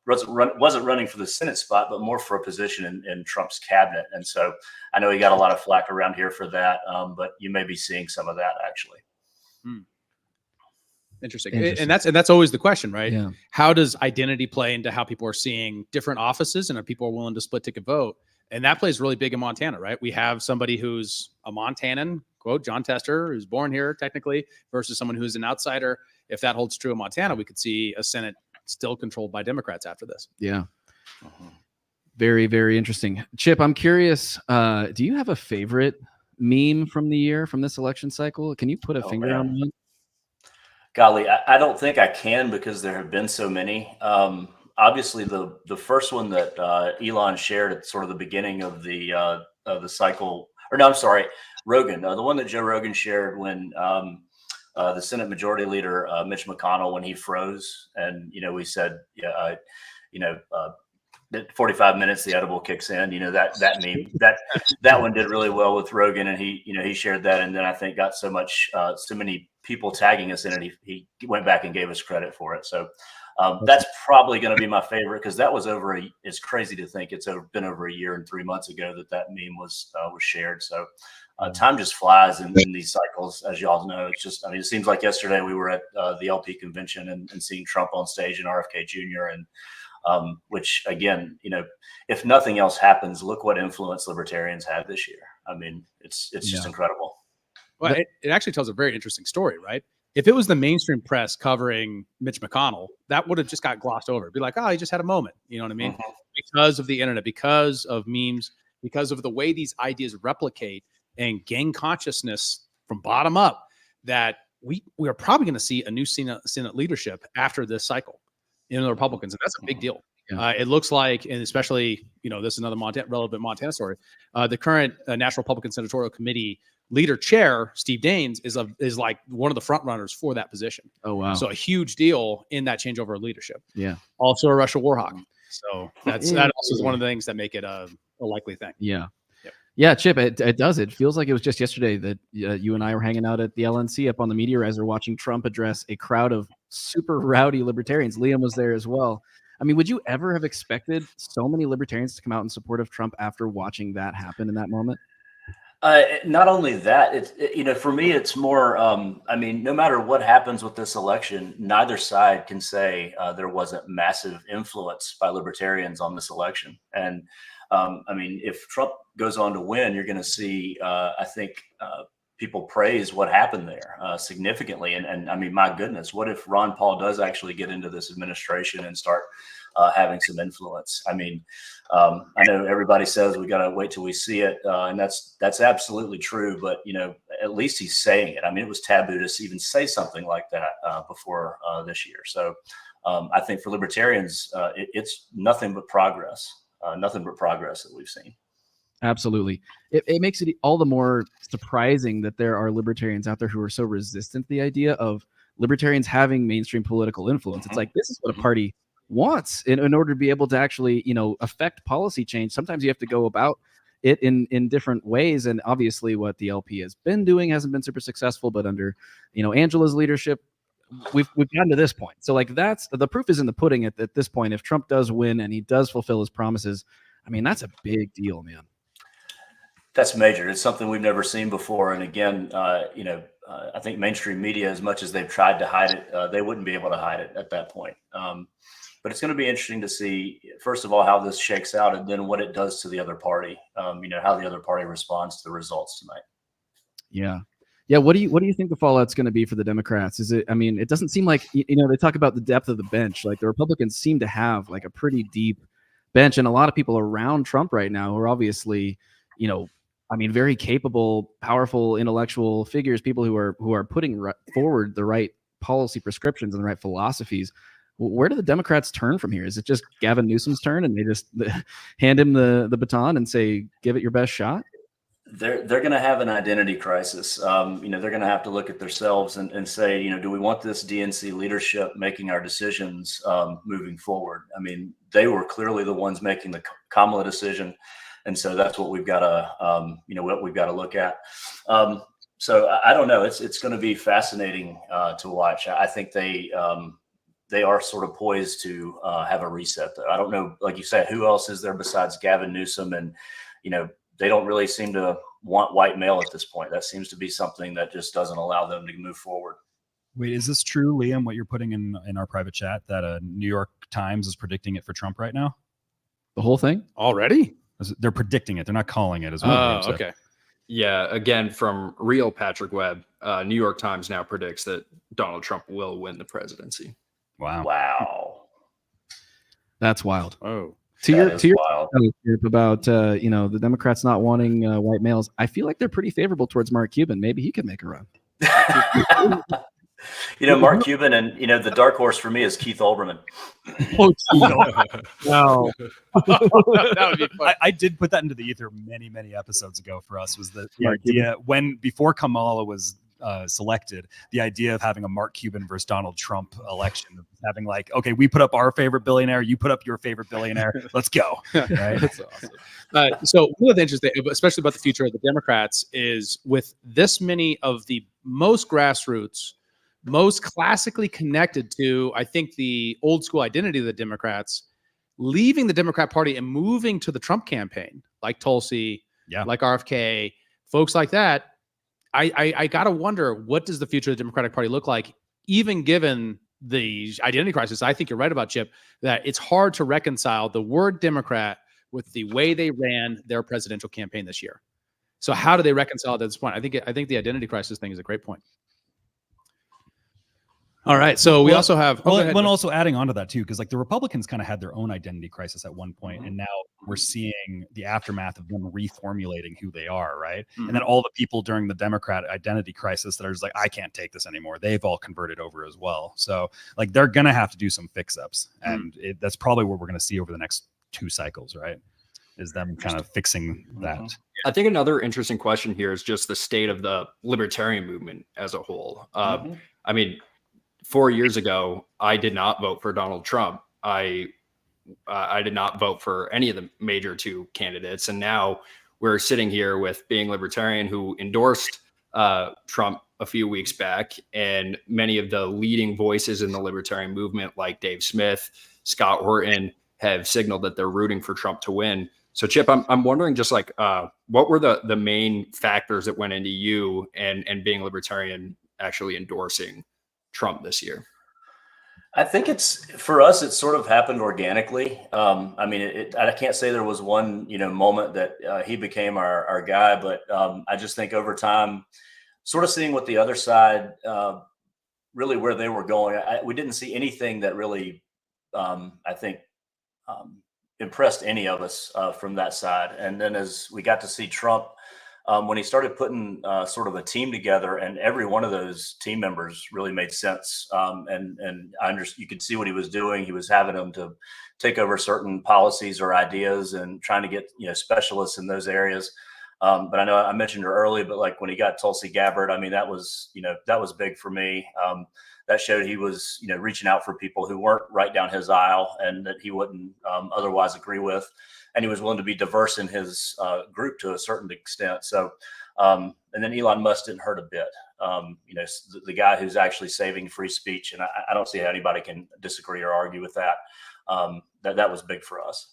wasn't running for the Senate spot, but more for a position in Trump's cabinet. And so I know he got a lot of flack around here for that, but you may be seeing some of that actually. Interesting. And that's always the question, right? Yeah. How does identity play into how people are seeing different offices, and are people willing to split ticket vote? And that plays really big in Montana, right? We have somebody who's a Montanan quote, John Tester, who's born here technically, versus someone who's an outsider. If that holds true in Montana, we could see a Senate still controlled by Democrats after this. Yeah. Very, very interesting. Chip, I'm curious, do you have a favorite meme from the year, from this election cycle? Can you put a finger on one? Golly, I don't think I can, because there have been so many. Obviously, the first one that Elon shared at sort of the beginning of the cycle, or no, I'm sorry, Rogan, the one that Joe Rogan shared when the Senate Majority Leader Mitch McConnell, when he froze, and we said, that 45 minutes the edible kicks in. That meme, that one did really well with Rogan, and he shared that, and then I think got so many people tagging us in it, he went back and gave us credit for it. So that's probably going to be my favorite, because that was it's crazy to think it's been over a year and 3 months ago that meme was shared. So time just flies in these cycles, as y'all know. It's just, it seems like yesterday we were at the LP convention and seeing Trump on stage and RFK Jr. and which again, if nothing else happens, look what influence libertarians had this year. It's just incredible. Well, it actually tells a very interesting story, right? If it was the mainstream press covering Mitch McConnell, that would have just got glossed over. It'd be like, oh, he just had a moment. You know what I mean? Because of the internet, because of memes, because of the way these ideas replicate and gain consciousness from bottom up, that we are probably going to see a new Senate leadership after this cycle in the Republicans. And that's a big deal. Yeah. It looks like, and especially, this is another relevant Montana story. The current National Republican Senatorial Committee chair, Steve Daines, is like one of the front runners for that position. Oh, wow. So a huge deal in that changeover of leadership. Yeah. Also a Russia war hawk. So that also is one of the things that make it a likely thing. Yeah. Yeah, Chip, it does. It feels like it was just yesterday that you and I were hanging out at the LNC up on the Media Riser watching Trump address a crowd of super rowdy libertarians. Liam was there as well. Would you ever have expected so many libertarians to come out in support of Trump after watching that happen in that moment? Not only that, for me, it's more, no matter what happens with this election, neither side can say there wasn't massive influence by libertarians on this election. And if Trump goes on to win, you're going to see, I think, people praise what happened there significantly. And my goodness, what if Ron Paul does actually get into this administration and start having some influence? I know everybody says we got to wait till we see it, and that's absolutely true. But at least he's saying it. It was taboo to even say something like that before this year. So I think for libertarians, it's nothing but progress. Nothing but progress that we've seen. Absolutely. It makes it all the more surprising that there are libertarians out there who are so resistant to the idea of libertarians having mainstream political influence. It's like, this is what a party wants in order to be able to actually, affect policy change. Sometimes you have to go about it in different ways. And obviously what the LP has been doing hasn't been super successful, but under, Angela's leadership, we've gotten to this point. So that's the proof is in the pudding at this point. If Trump does win and he does fulfill his promises, that's a big deal, man. That's major. It's something we've never seen before. And again, I think mainstream media, as much as they've tried to hide it, they wouldn't be able to hide it at that point. But it's going to be interesting to see, first of all, how this shakes out, and then what it does to the other party. How the other party responds to the results tonight. Yeah. Yeah. What do you think the fallout's going to be for the Democrats? Is it? It doesn't seem like they talk about the depth of the bench. Like the Republicans seem to have like a pretty deep bench, and a lot of people around Trump right now who are obviously, very capable, powerful, intellectual figures. People who are putting forward the right policy prescriptions and the right philosophies. Where do the Democrats turn from here? Is it just Gavin Newsom's turn, and they just hand him the baton and say, "Give it your best shot"? They're going to have an identity crisis. They're going to have to look at themselves and say, do we want this DNC leadership making our decisions moving forward? They were clearly the ones making the Kamala decision, and so that's what we've got to look at. So I don't know. It's going to be fascinating to watch. I think they are sort of poised to have a reset, though. I don't know, like you said, who else is there besides Gavin Newsom, and they don't really seem to want white male at this point. That seems to be something that just doesn't allow them to move forward. Wait, is this true, Liam, what you're putting in our private chat, that New York Times is predicting it for Trump right now? The whole thing? Already? They're predicting it. They're not calling it as well. Okay. Yeah, again, from real Patrick Webb, New York Times now predicts that Donald Trump will win the presidency. Wow. That's wild. Oh, To That your is wild. point about the Democrats not wanting white males, I feel like they're pretty favorable towards Mark Cuban. Maybe he could make a run. Mark Cuban, and the dark horse for me is Keith Olbermann. Oh, no. That would be fun. I did put that into the ether many, many episodes ago for us, was the Mark idea before Kamala was selected, the idea of having a Mark Cuban versus Donald Trump election, having like, okay, we put up our favorite billionaire, you put up your favorite billionaire, let's go. Right? That's awesome. So one of the interesting, especially about the future of the Democrats, is with this many of the most grassroots, most classically connected to, I think, the old school identity of the Democrats, leaving the Democrat Party and moving to the Trump campaign, like Tulsi, like RFK, folks like that. I gotta wonder, what does the future of the Democratic Party look like, even given the identity crisis? I think you're right about, Chip, that it's hard to reconcile the word Democrat with the way they ran their presidential campaign this year. So how do they reconcile it at this point? I think the identity crisis thing is a great point. All right, so we also have. Also adding on to that too, because like the Republicans kind of had their own identity crisis at one point, and now we're seeing the aftermath of them reformulating who they are, right? And then all the people during the Democrat identity crisis that are just like, I can't take this anymore, they've all converted over as well. So like they're gonna have to do some fix-ups, and that's probably what we're gonna see over the next 2 cycles, right? Is them kind of fixing that. I think another interesting question here is just the state of the libertarian movement as a whole. I mean, 4 years ago, I did not vote for Donald Trump. I did not vote for any of the major 2 candidates. And now we're sitting here with Being Libertarian, who endorsed Trump a few weeks back. And many of the leading voices in the libertarian movement, like Dave Smith, Scott Horton, have signaled that they're rooting for Trump to win. So, Chip, I'm wondering just like, what were the main factors that went into you and Being Libertarian actually endorsing Trump this year? I think for us, it sort of happened organically. I mean, I can't say there was one, moment that he became our guy, but I just think over time, sort of seeing what the other side, really where they were going, we didn't see anything that really, I think, impressed any of us from that side. And then as we got to see Trump, when he started putting sort of a team together, and every one of those team members really made sense. And you could see what he was doing. He was having them to take over certain policies or ideas and trying to get, specialists in those areas. But I know I mentioned her earlier, but like when he got Tulsi Gabbard, I mean, that was big for me. That showed he was, reaching out for people who weren't right down his aisle and that he wouldn't otherwise agree with. And he was willing to be diverse in his group to a certain extent. So, and then Elon Musk didn't hurt a bit. The guy who's actually saving free speech, and I don't see how anybody can disagree or argue with that. That was big for us.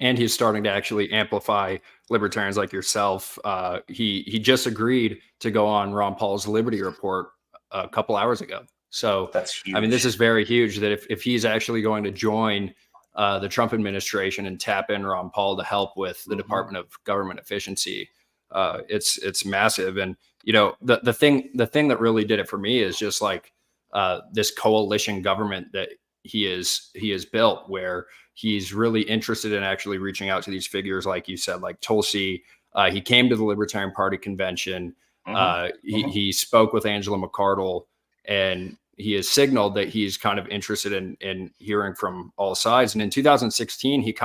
And he's starting to actually amplify libertarians like yourself. He just agreed to go on Ron Paul's Liberty Report a couple hours ago. So that's huge. I mean, this is very huge that if he's actually going to join the Trump administration and tap in Ron Paul to help with the Department of Government Efficiency, it's massive. And the thing that really did it for me is just like this coalition government that he has built, where he's really interested in actually reaching out to these figures, like you said, like Tulsi. He came to the Libertarian Party convention. He spoke with Angela McArdle, and he has signaled that he's kind of interested in hearing from all sides. And in 2016, he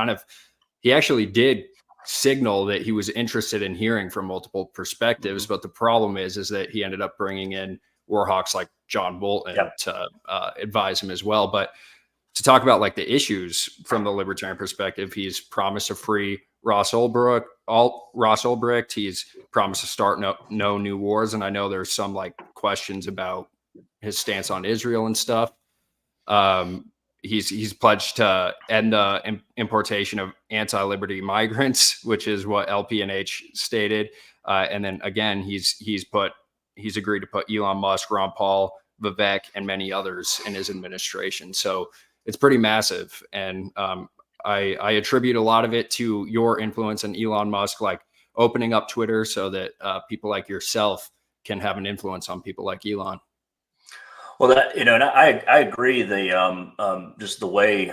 actually did signal that he was interested in hearing from multiple perspectives. But the problem is that he ended up bringing in warhawks like John Bolton to advise him as well. But to talk about like the issues from the libertarian perspective, he's promised to free Ross Ulbricht. He's promised to start no new wars. And I know there's some like questions about his stance on Israel and stuff. He's pledged to end the importation of anti-liberty migrants, which is what LPNH stated. And then again, he's agreed to put Elon Musk, Ron Paul, Vivek, and many others in his administration. So it's pretty massive. And I attribute a lot of it to your influence on Elon Musk. Like opening up Twitter so that people like yourself can have an influence on people like Elon. Well, that, and I agree. Just the way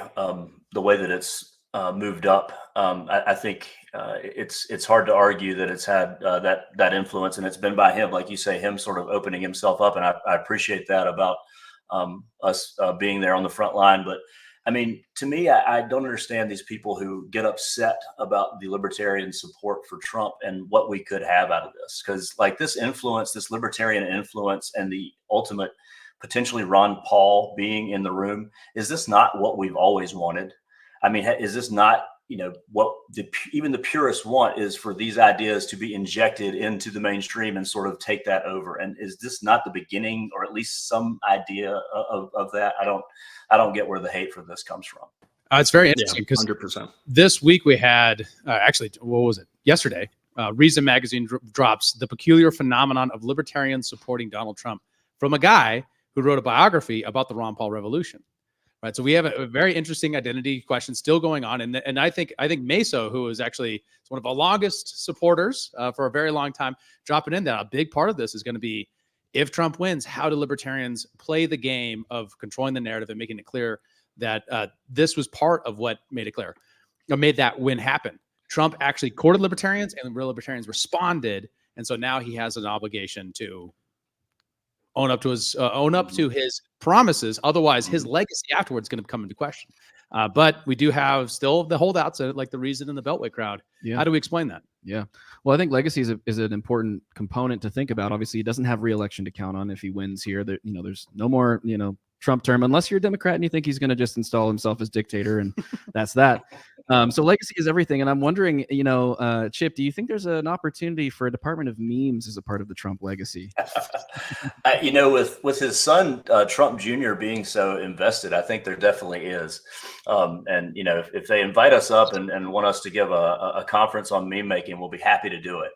that it's moved up, I think it's hard to argue that it's had that influence, and it's been by him, like you say, him sort of opening himself up, and I appreciate that about us being there on the front line. But I mean, to me, I don't understand these people who get upset about the libertarian support for Trump and what we could have out of this, because like this influence, this libertarian influence, and the ultimate potentially Ron Paul being in the room, is this not what we've always wanted? I mean, is this not, what even the purists want, is for these ideas to be injected into the mainstream and sort of take that over? And is this not the beginning, or at least some idea of that? I don't get where the hate for this comes from. It's very interesting because 100%. This week we had actually, what was it? Yesterday, Reason Magazine drops the peculiar phenomenon of libertarians supporting Donald Trump from a guy who wrote a biography about the Ron Paul Revolution, right? So we have a very interesting identity question still going on, and I think Meso, who is actually one of our longest supporters for a very long time, dropping in that a big part of this is going to be, if Trump wins, how do libertarians play the game of controlling the narrative and making it clear that this was part of what made it clear, made that win happen. Trump actually courted libertarians, and real libertarians responded, and so now he has an obligation to own up to his promises. Otherwise, his legacy afterwards is going to come into question. But we do have still the holdouts, like the Reason and the Beltway crowd. Yeah. How do we explain that? Yeah. Well, I think legacy is an important component to think about. Obviously, he doesn't have re-election to count on if he wins here. There's no more, Trump term, unless you're a Democrat and you think he's going to just install himself as dictator, and that's that. So legacy is everything. And I'm wondering, Chip, do you think there's an opportunity for a department of memes as a part of the Trump legacy? With his son, Trump Jr. being so invested, I think there definitely is. And, if they invite us up and want us to give a conference on meme making, we'll be happy to do it.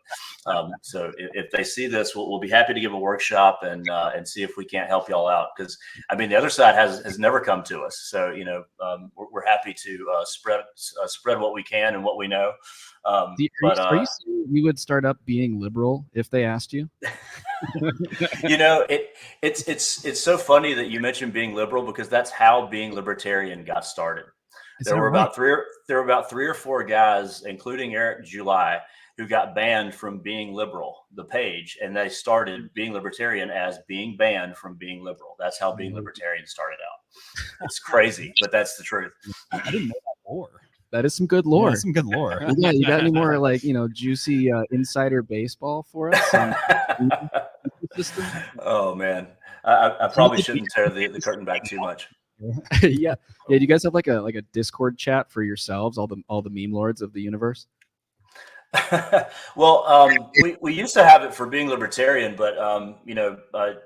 So if they see this, we'll be happy to give a workshop and see if we can't help y'all out. Because, I mean, the other side has never come to us. So, we're happy to spread what we can and what we know. Are you saying you would start up being liberal if they asked you? It's so funny that you mentioned being liberal, because that's how being libertarian got started. There were about three or four guys, including Eric July, who got banned from being liberal, the page, and they started being libertarian as being banned from being liberal. That's how being libertarian started out. It's crazy, but that's the truth. I didn't know that lore. That is some good lore. Yeah, some good lore. Yeah, you got any more juicy insider basebal for us? Oh man, I probably shouldn't tear the curtain back too much. Yeah. Do you guys have like a Discord chat for yourselves, all the meme lords of the universe? Well, we used to have it for being libertarian, but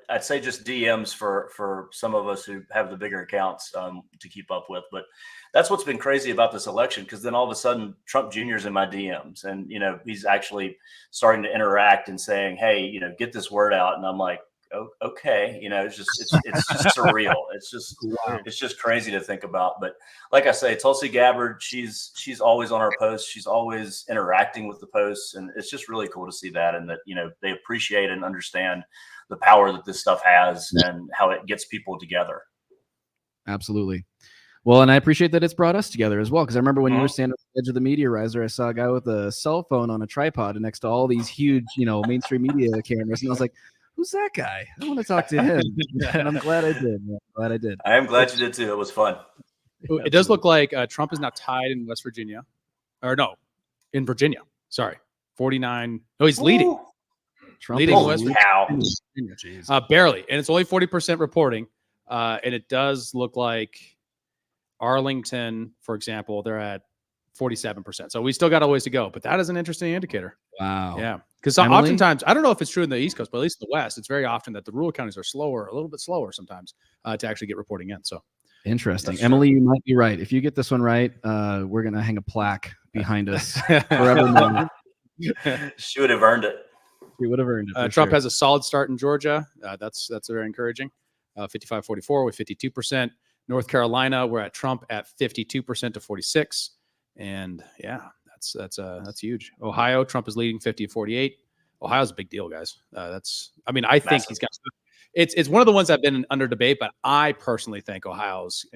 I'd say just DMs for some of us who have the bigger accounts to keep up with. But that's what's been crazy about this election, because then all of a sudden Trump Jr.'s in my DMs, and he's actually starting to interact and saying, "Hey, get this word out," and I'm like, oh, okay, it's just surreal. It's just crazy to think about. But like I say, Tulsi Gabbard, she's always on our posts. She's always interacting with the posts, and it's just really cool to see that, and that they appreciate and understand the power that this stuff has and how it gets people together. Absolutely. Well, and I appreciate that it's brought us together as well, because I remember when you were standing at the edge of the meteorizer, I saw a guy with a cell phone on a tripod next to all these huge, mainstream media cameras, and I was like, who's that guy? I want to talk to him. And I'm glad I did. I am glad you did too. It was fun. It does look like Trump is now tied in West Virginia. Or no, in Virginia. Sorry. 49. No, he's leading. Trump leading West Virginia. Barely. And it's only 40% reporting. And it does look like Arlington, for example, they're at 47%. So we still got a ways to go. But that is an interesting indicator. Wow. Yeah. Because oftentimes, I don't know if it's true in the East Coast, but at least in the West, it's very often that the rural counties are slower, a little bit slower sometimes to actually get reporting in. So interesting. Emily, you might be right. If you get this one right, we're going to hang a plaque behind us forever. She would have earned it. She would have earned it. Trump has a solid start in Georgia. That's very encouraging. 55-44 with 52%. North Carolina, we're at Trump at 52% to 46%. And yeah, That's huge. Ohio, Trump is leading 50-48. Ohio's a big deal, guys. I think Massive. he's got. It's one of the ones that have been under debate, but I personally think Ohio's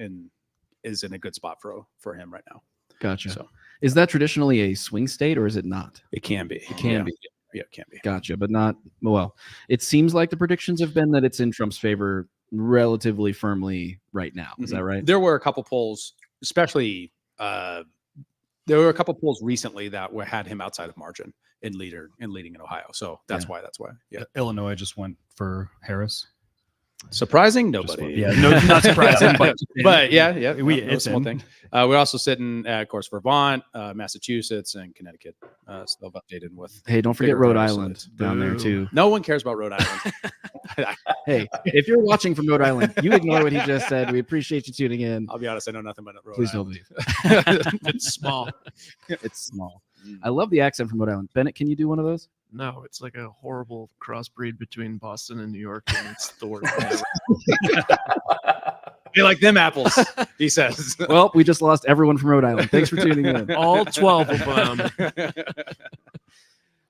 is in a good spot for him right now. Gotcha. So Is that traditionally a swing state or is it not? it can be. It can be. Yeah, it can be. Gotcha, but not well. It seems like the predictions have been that it's in Trump's favor relatively firmly right now. Is that right? There were a couple polls, especially there were a couple polls recently that had him outside of margin in leading in Ohio. So that's why. Yeah. Illinois just went for Harris. Surprising? Nobody. Yeah, no, not surprising, but yeah, it's one thing. We're also sitting, of course, Vermont, Massachusetts, and Connecticut. So they've updated with. Hey, don't forget bigger Rhode numbers. Island down there too. No one cares about Rhode Island. Hey, if you're watching from Rhode Island, you ignore what he just said. We appreciate you tuning in. I'll be honest, I know nothing about Rhode Please Island. don't leave. It's small. It's small. I love the accent from Rhode Island. Bennett, can you do one of those? No, it's like a horrible crossbreed between Boston and New York, and it's the worst. You like them apples, he says. Well, we just lost everyone from Rhode Island. Thanks for tuning in. All 12 of them.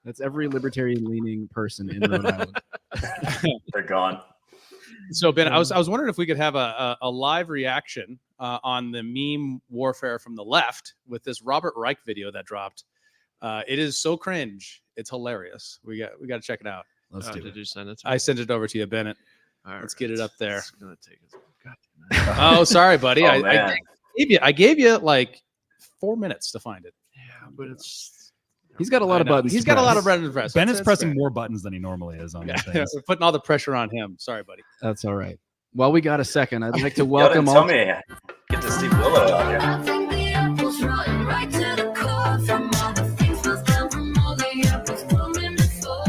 That's every libertarian-leaning person in Rhode Island. They're gone. So Ben, I was wondering if we could have a live reaction on the meme warfare from the left with this Robert Reich video that dropped. It is so cringe. It's hilarious. We got to check it out. Let's do Did it. you send it to me? I sent it over to you, Bennett. All Let's get it up there. It's gonna take us. God damn it. Oh, sorry, buddy. Oh, I man. gave you like 4 minutes to find it. Yeah, but it's. He's got a lot of buttons. He's to got a lot press. of buttons to press. Bennett's That's pressing fair. more buttons than he normally is on these Yeah, things. we're putting all the pressure on him. Sorry, buddy. That's all right. While we got a second, I'd like to Y'all welcome didn't all. tell me. Get to Steve Willow out here. I think the apple's rotten right to the core. From all the things was down, from all the apples falling before.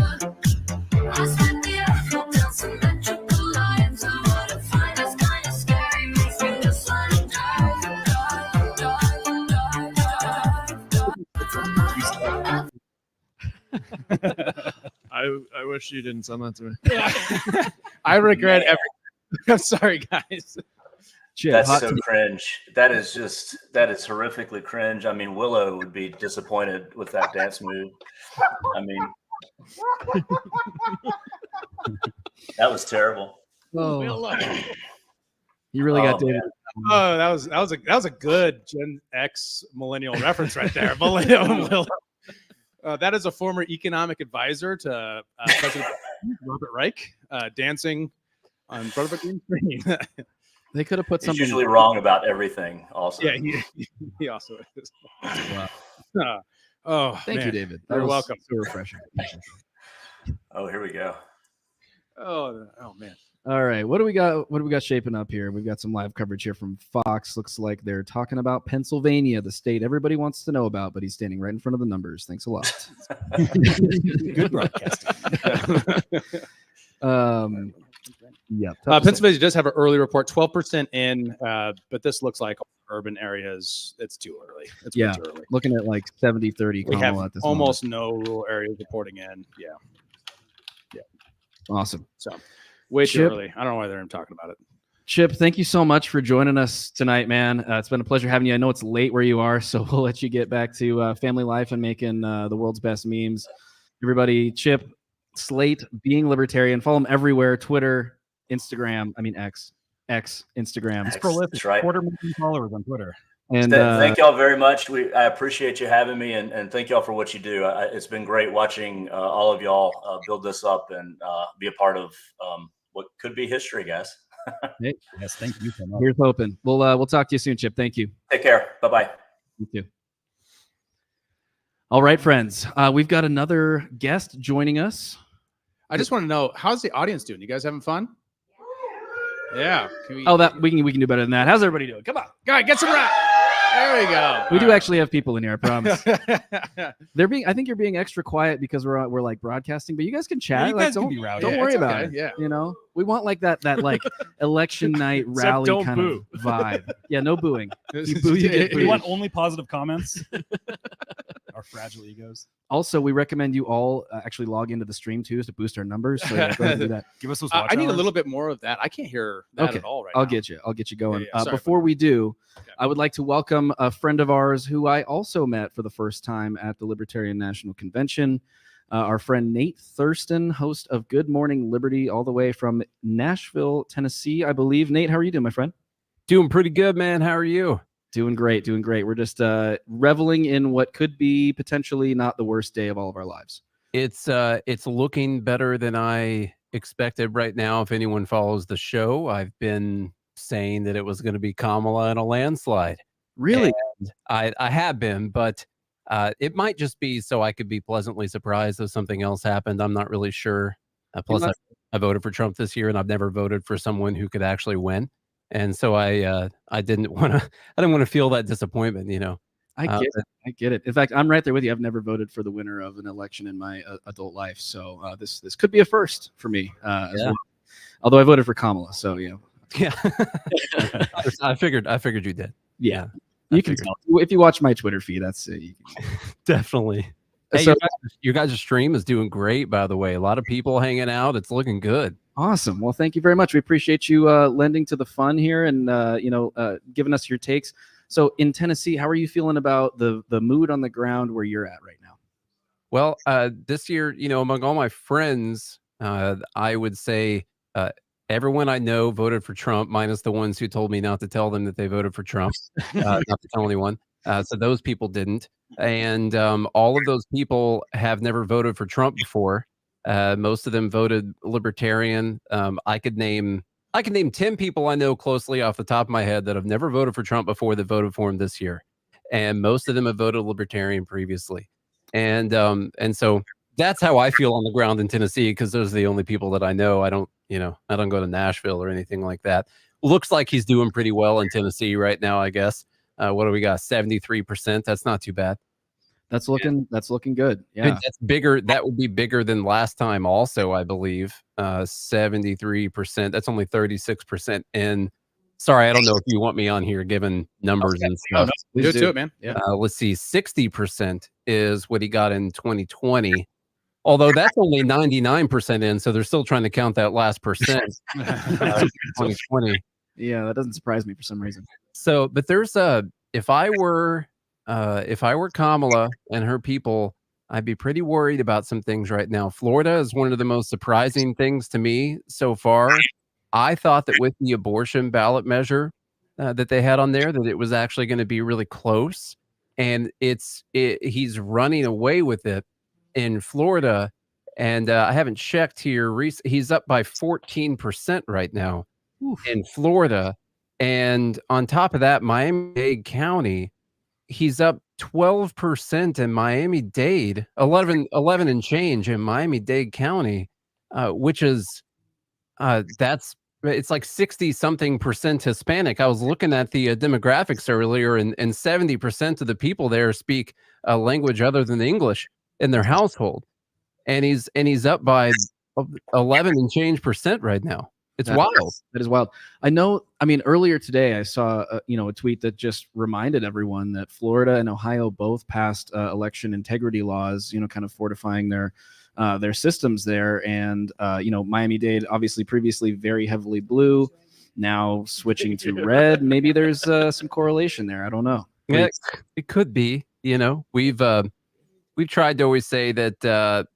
I spent the apple down symmetrical lines. I wanna find us kind of scary. Makes me just wanna I wish you didn't send that to me. I regret everything. I'm sorry, guys. Chip, That's hot so take. cringe. That is horrifically cringe. I mean, Willow would be disappointed with that dance move. I mean, that was terrible. Oh, you really got Oh, David. man. Oh, that was a good Gen X millennial reference right there. Millennial Willow. That is a former economic advisor to President Robert Reich, dancing on front of a green screen. They could have put He's something. usually wrong about everything. Also, Yeah, he also is. Wow. Oh, Thank you, man. David. You're was welcome. So refreshing. Oh, here we go. Oh man. All right, what do we got? What do we got shaping up here? We've got some live coverage here from Fox. Looks like they're talking about Pennsylvania, the state everybody wants to know about, but he's standing right in front of the numbers. Thanks a lot. Good broadcasting. Yeah, Pennsylvania does have an early report, 12% in, but this looks like urban areas. It's too early. It's way Yeah. too early. looking at like 70-30 We have Kamala at this almost no rural areas reporting in. Yeah. moment. Awesome. So way too Chip? early. I don't know why they're even talking about it. Chip, thank you so much for joining us tonight, man. It's been a pleasure having you. I know it's late where you are, so we'll let you get back to family life and making the world's best memes. Everybody, Chip, Slate, Being Libertarian, follow him everywhere, Twitter, Instagram, X, Instagram. That's prolific. That's right. 250,000 followers on Twitter. And Thank y'all very much. I appreciate you having me, and thank y'all for what you do. It's been great watching all of y'all build this up and be a part of what could be history, guys. Yes, thank you so much. here's hoping. We'll talk to you soon, Chip. Thank you. Take care. Bye-bye. You too. All right, friends. We've got another guest joining us. I just want to know, how's the audience doing? You guys having fun? Yeah. Can we, Oh, that we can do better than that. How's everybody doing? Come on. All right, get some rap. There we go. We do actually have people in here, I promise. actually. I think you're being extra quiet because we're like broadcasting, but you guys can chat. you Like, guys can don't be rowdy. don't Yeah, worry it's about okay, it. yeah. You know, we want like that like election night Except rally don't kind boo. of vibe. Yeah, no booing. You boo, you get We booed. want only positive comments. Our fragile egos. Also, we recommend you all actually log into the stream too to boost our numbers. So yeah, go ahead and do that. Give us those watch I need a hours. little bit more of that. I can't hear that Okay, at all I'll now. get you. I'll get you going. Yeah, sorry, Before we do, Okay. I would like to welcome a friend of ours who I also met for the first time at the Libertarian National Convention. Our friend Nate Thurston, host of Good Morning Liberty, all the way from Nashville, Tennessee, I believe. Nate, how are you doing, my friend? Doing pretty good, man. How are you? Doing great, doing great. We're just reveling in what could be potentially not the worst day of all of our lives. It's looking better than I expected right now. If anyone follows the show, I've been saying that it was going to be Kamala in a landslide. Really? And I have been, but it might just be so I could be pleasantly surprised if something else happened. I'm not really sure. Plus, I voted for Trump this year, and I've never voted for someone who could actually win. And so I didn't want to feel that disappointment, you know. I get it. In fact, I'm right there with you. I've never voted for the winner of an election in my adult life, so this could be a first for me as well. Although I voted for Kamala, so yeah. Yeah, I figured you did. Yeah, you can tell if you watch my Twitter feed. That's you can... Definitely. Hey, So- your guys' stream is doing great, by the way. A lot of people hanging out. It's looking good. Awesome. Well, thank you very much. We appreciate you lending to the fun here and giving us your takes. So in Tennessee, how are you feeling about the mood on the ground where you're at right now? Well, this year, you know, among all my friends, I would say everyone I know voted for Trump, minus the ones who told me not to tell them that they voted for Trump, not to tell anyone. So those people didn't. And all of those people have never voted for Trump before. Most of them voted Libertarian. I could name 10 people I know closely off the top of my head that have never voted for Trump before that voted for him this year. And most of them have voted Libertarian previously. And so that's how I feel on the ground in Tennessee, because those are the only people that I know. I don't go to Nashville or anything like that. Looks like he's doing pretty well in Tennessee right now, I guess. What do we got? 73%. That's not too bad. That's looking good. Yeah. That's bigger. That would be bigger than last time also, I believe. 73%. That's only 36%. And sorry, I don't know if you want me on here giving numbers and stuff. Do it to it, man. Yeah. Let's see. 60% is what he got in 2020. Although that's only 99% in, so they're still trying to count that last percent. 2020. Yeah, that doesn't surprise me for some reason. So, but there's if I were Kamala and her people, I'd be pretty worried about some things right now. Florida is one of the most surprising things to me so far. I thought that with the abortion ballot measure that they had on there, that it was actually going to be really close, and he's running away with it in Florida. And I haven't checked here. He's up by 14% right now in Florida. And on top of that, Miami-Dade County, he's up 12% in Miami-Dade, 11 and change in Miami-Dade County, which is it's like 60 something percent Hispanic. I was looking at the demographics earlier, and 70% of the people there speak a language other than English in their household. And he's up by 11 and change percent right now. It's wild. That is wild. I know. I mean, earlier today, I saw a tweet that just reminded everyone that Florida and Ohio both passed election integrity laws. Kind of fortifying their systems there. And Miami-Dade, obviously previously very heavily blue, now switching to red. Maybe there's some correlation there. I don't know. Yeah, it could be. We've tried to always say that.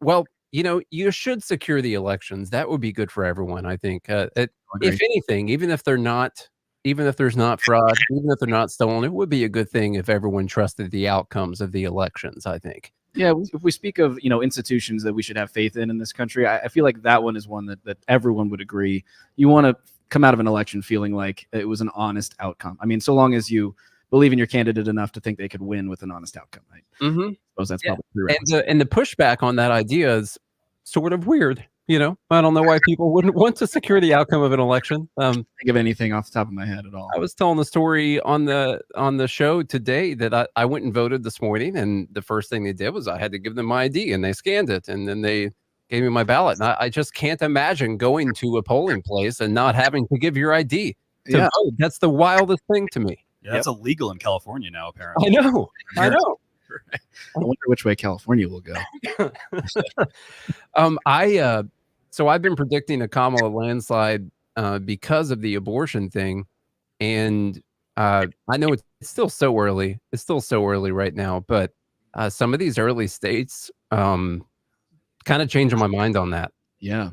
You should secure the elections. That would be good for everyone, I think. If anything, even if there's not fraud, even if they're not stolen, it would be a good thing if everyone trusted the outcomes of the elections, I think. Yeah, if we speak of institutions that we should have faith in this country, I feel like that one is one that everyone would agree. You want to come out of an election feeling like it was an honest outcome. I mean, so long as you believe in your candidate enough to think they could win with an honest outcome. Right? Mm-hmm. I suppose that's probably true. Right? And the pushback on that idea is sort of weird. I don't know why people wouldn't want to secure the outcome of an election. Think of anything off the top of my head at all. I was telling the story on the show today that I went and voted this morning, and the first thing they did was I had to give them my ID, and they scanned it, and then they gave me my ballot. And I just can't imagine going to a polling place and not having to give your ID to vote. That's the wildest thing to me. Yeah, that's illegal in California now, apparently. I know. Right. I wonder which way California will go. So I've been predicting a Kamala landslide because of the abortion thing, and I know it's still so early. It's still so early right now, but some of these early states kind of changing my mind on that. Yeah.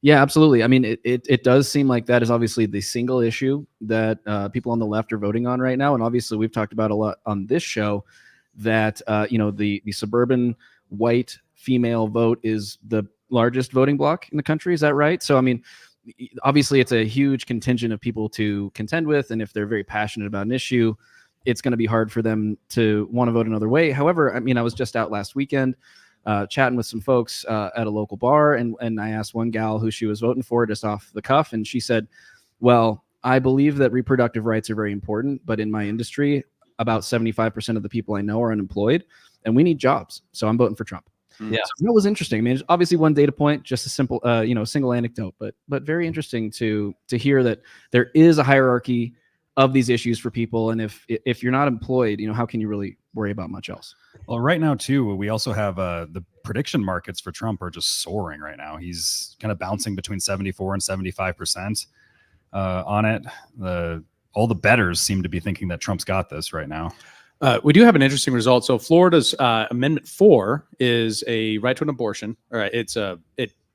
Yeah, absolutely. I mean, it does seem like that is obviously the single issue that people on the left are voting on right now. And obviously we've talked about a lot on this show that, the suburban white female vote is the largest voting bloc in the country. Is that right? So, I mean, obviously it's a huge contingent of people to contend with. And if they're very passionate about an issue, it's going to be hard for them to want to vote another way. However, I mean, I was just out last weekend chatting with some folks at a local bar, and I asked one gal who she was voting for just off the cuff, and she said, well, I believe that reproductive rights are very important, but in my industry, about 75% of the people I know are unemployed, and we need jobs, so I'm voting for Trump. Yeah, so that was interesting. I mean, it's obviously one data point, just a simple, single anecdote, but very interesting to hear that there is a hierarchy of these issues for people, and if you're not employed, how can you really worry about much else? Well, right now too, we also have the prediction markets for Trump are just soaring right now. He's kind of bouncing between 74 and 75% on it. All the bettors seem to be thinking that Trump's got this right now. We do have an interesting result. So Florida's Amendment 4 is a right to an abortion. All right,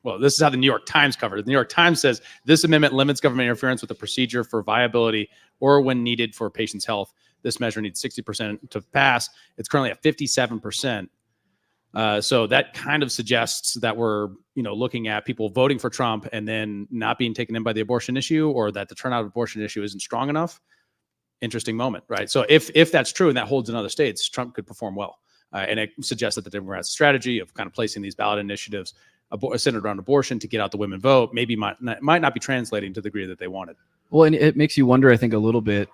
well, this is how the New York Times covered it. The New York Times says this amendment limits government interference with the procedure for viability or when needed for a patient's health. This measure needs 60% to pass. It's currently at 57%. So that kind of suggests that we're, looking at people voting for Trump and then not being taken in by the abortion issue, or that the turnout of abortion issue isn't strong enough. Interesting moment, right? So if that's true and that holds in other states, Trump could perform well. And it suggests that the Democrats' strategy of kind of placing these ballot initiatives centered around abortion to get out the women vote maybe might not be translating to the degree that they wanted. Well, and it makes you wonder, I think, a little bit,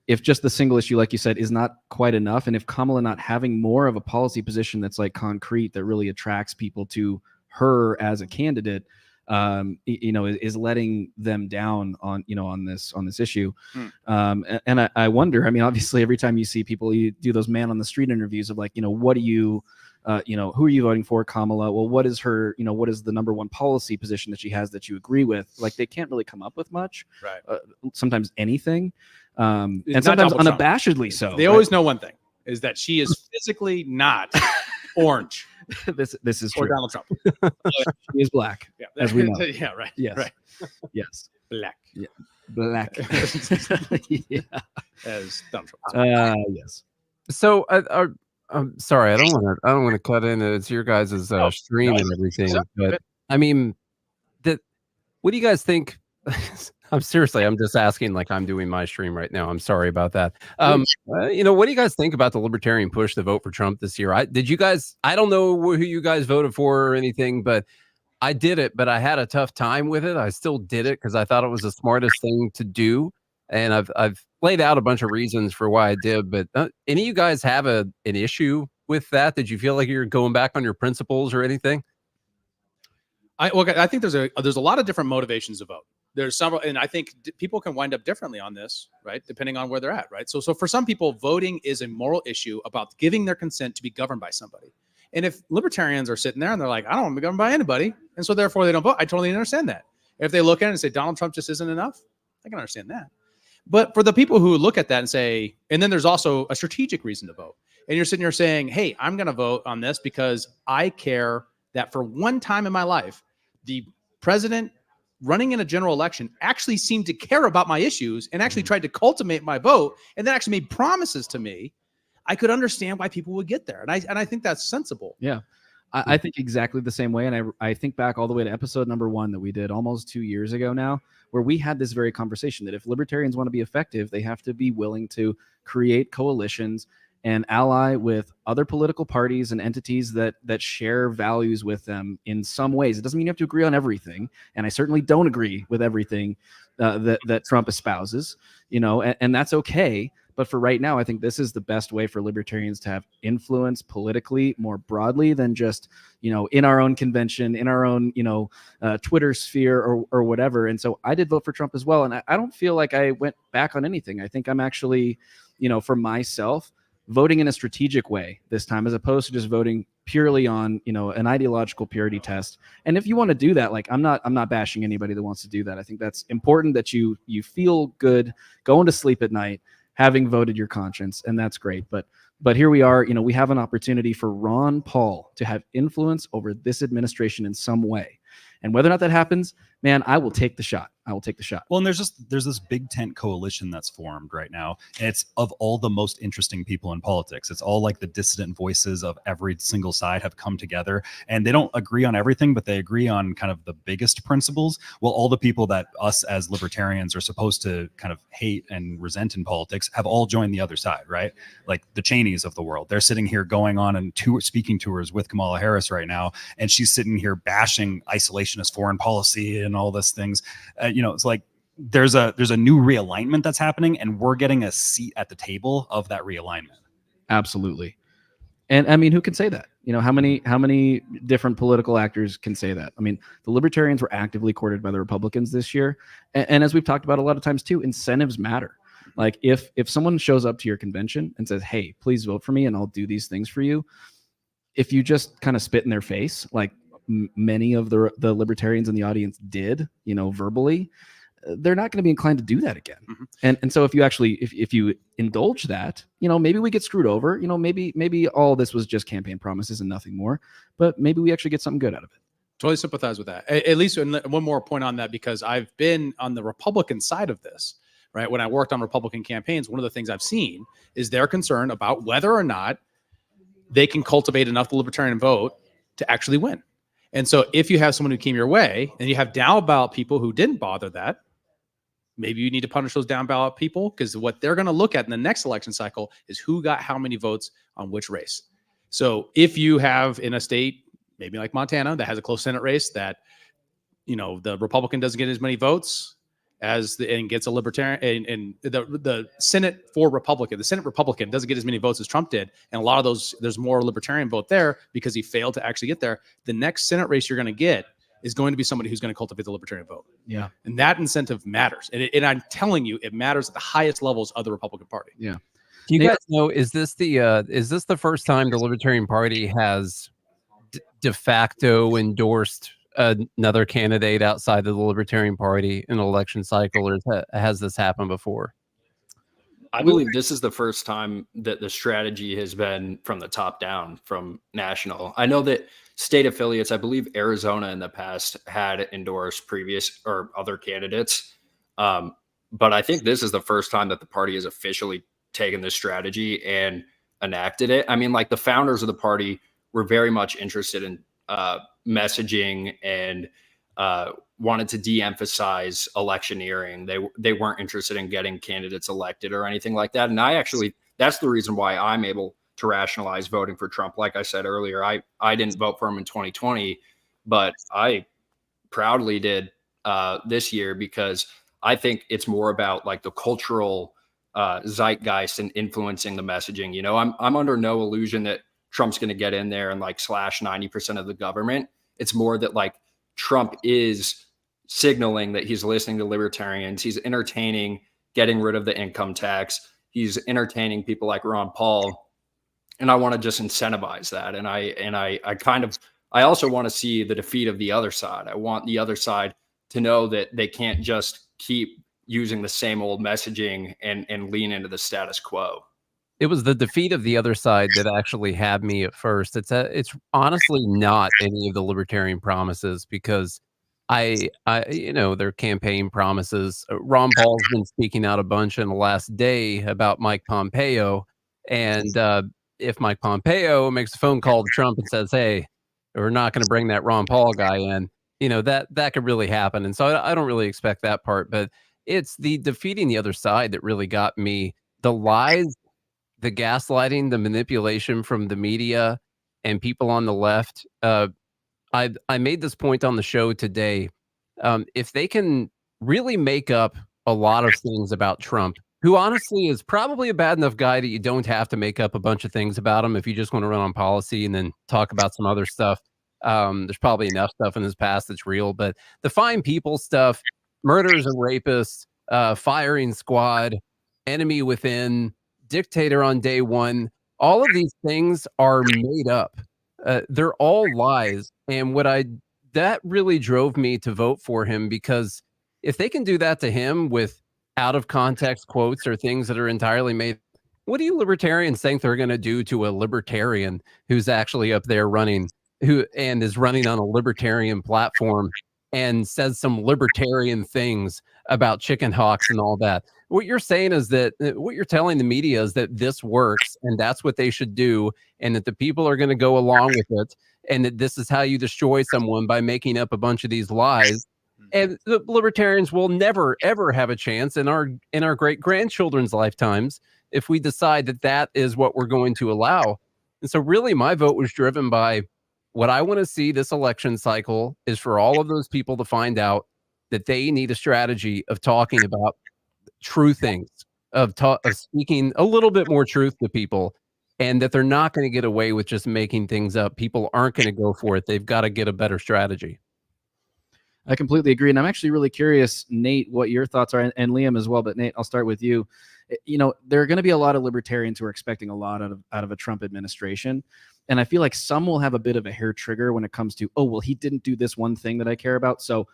if just the single issue, like you said, is not quite enough, and if Kamala not having more of a policy position that's like concrete, that really attracts people to her as a candidate, is letting them down on this issue. And I wonder, I mean, obviously every time you see people, you do those man on the street interviews of like, what do you, who are you voting for, Kamala? Well, what is her, what is the number one policy position that she has that you agree with? Like, they can't really come up with much, right? Sometimes anything. And sometimes unabashedly so. They always know one thing, is that she is physically not orange. This is or true. Donald Trump. She is black, as we know. Yeah, right. Yes. Right. Yes. Black. Yeah. Black. Yeah. As Donald Trump. Yes. So I'm sorry, I don't want to cut in. It's your guys' stream and everything, but I mean, what do you guys think? I'm just asking like I'm doing my stream right now. I'm sorry about that. What do you guys think about the libertarian push to vote for Trump this year? I don't know who you guys voted for or anything, but I did it, but I had a tough time with it. I still did it because I thought it was the smartest thing to do. And I've laid out a bunch of reasons for why I did, but any of you guys have an issue with that? Did you feel like you're going back on your principles or anything? I think there's a lot of different motivations to vote. There's several, and I think people can wind up differently on this, right? Depending on where they're at, right? So for some people, voting is a moral issue about giving their consent to be governed by somebody. And if libertarians are sitting there and they're like, I don't want to be governed by anybody, and so therefore they don't vote, I totally understand that. If they look at it and say Donald Trump just isn't enough, I can understand that. But for the people who look at that and say, and then there's also a strategic reason to vote, and you're sitting here saying, hey, I'm going to vote on this because I care that for one time in my life, the president running in a general election actually seemed to care about my issues and actually tried to cultivate my vote and then actually made promises to me. I could understand why people would get there. And I think that's sensible. Yeah. I think exactly the same way. And I think back all the way to episode number 1 that we did almost 2 years ago now, where we had this very conversation that if libertarians want to be effective, they have to be willing to create coalitions and ally with other political parties and entities that share values with them in some ways. It doesn't mean you have to agree on everything, and I certainly don't agree with everything that Trump espouses, and that's okay. But for right now, I think this is the best way for libertarians to have influence politically more broadly than just, in our own convention, in our own, Twitter sphere or whatever. And so I did vote for Trump as well. And I don't feel like I went back on anything. I think I'm actually, for myself, voting in a strategic way this time, as opposed to just voting purely on, you know, an ideological purity test. And if you want to do that, like I'm not bashing anybody that wants to do that. I think that's important that you feel good going to sleep at night, having voted your conscience, and that's great. But here we are, you know, we have an opportunity for Ron Paul to have influence over this administration in some way. And whether or not that happens, man, I will take the shot. I will take the shot. Well, and there's this big tent coalition that's formed right now. And it's of all the most interesting people in politics. It's all like the dissident voices of every single side have come together, and they don't agree on everything, but they agree on kind of the biggest principles. Well, all the people that us as libertarians are supposed to kind of hate and resent in politics have all joined the other side, right? Like the Cheneys of the world. They're sitting here going on and speaking tours with Kamala Harris right now, and she's sitting here bashing isolationist foreign policy and all these things. You know, it's like there's a new realignment that's happening, and we're getting a seat at the table of that realignment. Absolutely. And I mean, who can say that? You know, how many different political actors can say that? I mean, the Libertarians were actively courted by the Republicans this year. And as we've talked about a lot of times too, incentives matter. Like if someone shows up to your convention and says, hey, please vote for me and I'll do these things for you, if you just kind of spit in their face, like many of the libertarians in the audience did, you know, verbally, they're not going to be inclined to do that again. Mm-hmm. And so if you actually, if you indulge that, you know, maybe we get screwed over, you know, maybe all this was just campaign promises and nothing more, but maybe we actually get something good out of it. Totally sympathize with that. At least one more point on that, because I've been on the Republican side of this, right? When I worked on Republican campaigns, one of the things I've seen is their concern about whether or not they can cultivate enough the libertarian vote to actually win. And so if you have someone who came your way and you have down ballot people who didn't bother that, maybe you need to punish those down ballot people, because what they're going to look at in the next election cycle is who got how many votes on which race. So if you have in a state, maybe like Montana, that has a close Senate race that, you know, the Republican doesn't get as many votes and gets a libertarian, and the Senate Republican doesn't get as many votes as Trump did. And a lot of those, there's more libertarian vote there because he failed to actually get there. The next Senate race you're going to get is going to be somebody who's going to cultivate the libertarian vote. Yeah. And that incentive matters. And I'm telling you, it matters at the highest levels of the Republican Party. Yeah. Do you guys know, is this the first time the Libertarian Party has de facto endorsed another candidate outside of the Libertarian Party in an election cycle, or has this happened before? I believe this is the first time that the strategy has been from the top down, from national. I know that state affiliates, I believe Arizona in the past had endorsed previous or other candidates. But I think this is the first time that the party has officially taken this strategy and enacted it. I mean, like the founders of the party were very much interested in messaging and wanted to de-emphasize electioneering. They weren't interested in getting candidates elected or anything like that. And that's the reason why I'm able to rationalize voting for Trump. Like I said earlier, I didn't vote for him in 2020, but I proudly did this year, because I think it's more about like the cultural zeitgeist and influencing the messaging. You know, I'm under no illusion that Trump's going to get in there and like slash 90% of the government. It's more that like Trump is signaling that he's listening to libertarians. He's entertaining getting rid of the income tax. He's entertaining people like Ron Paul. And I want to just incentivize that. And I also want to see the defeat of the other side. I want the other side to know that they can't just keep using the same old messaging and lean into the status quo. It was the defeat of the other side that actually had me at first. It's honestly not any of the libertarian promises, because I you know, their campaign promises. Ron Paul's been speaking out a bunch in the last day about Mike Pompeo, and if Mike Pompeo makes a phone call to Trump and says, "Hey, we're not going to bring that Ron Paul guy in," you know, that could really happen. And so I don't really expect that part, but it's the defeating the other side that really got me. The lies, the gaslighting, the manipulation from the media and people on the left. I made this point on the show today. If they can really make up a lot of things about Trump, who honestly is probably a bad enough guy that you don't have to make up a bunch of things about him if you just want to run on policy and then talk about some other stuff. There's probably enough stuff in his past that's real, but the fine people stuff, murders and rapists, firing squad, enemy within, dictator on day one, all of these things are made up. They're all lies. And that really drove me to vote for him, because if they can do that to him with out of context quotes or things that are entirely made, what do you libertarians think they're going to do to a libertarian who's actually up there running, and is running on a libertarian platform and says some libertarian things about chicken hawks and all that? What you're saying is that what you're telling the media is that this works and that's what they should do, and that the people are going to go along with it, and that this is how you destroy someone, by making up a bunch of these lies. And the libertarians will never ever have a chance in our great grandchildren's lifetimes if we decide that that is what we're going to allow. And so really my vote was driven by what I want to see this election cycle is for all of those people to find out that they need a strategy of talking about true things, of speaking a little bit more truth to people, and that they're not going to get away with just making things up. People aren't going to go for it. They've got to get a better strategy. I completely agree. And I'm actually really curious, Nate, what your thoughts are, and Liam as well. But Nate, I'll start with you. You know, there are going to be a lot of libertarians who are expecting a lot out of a Trump administration. And I feel like some will have a bit of a hair trigger when it comes to, oh, well, he didn't do this one thing that I care about, so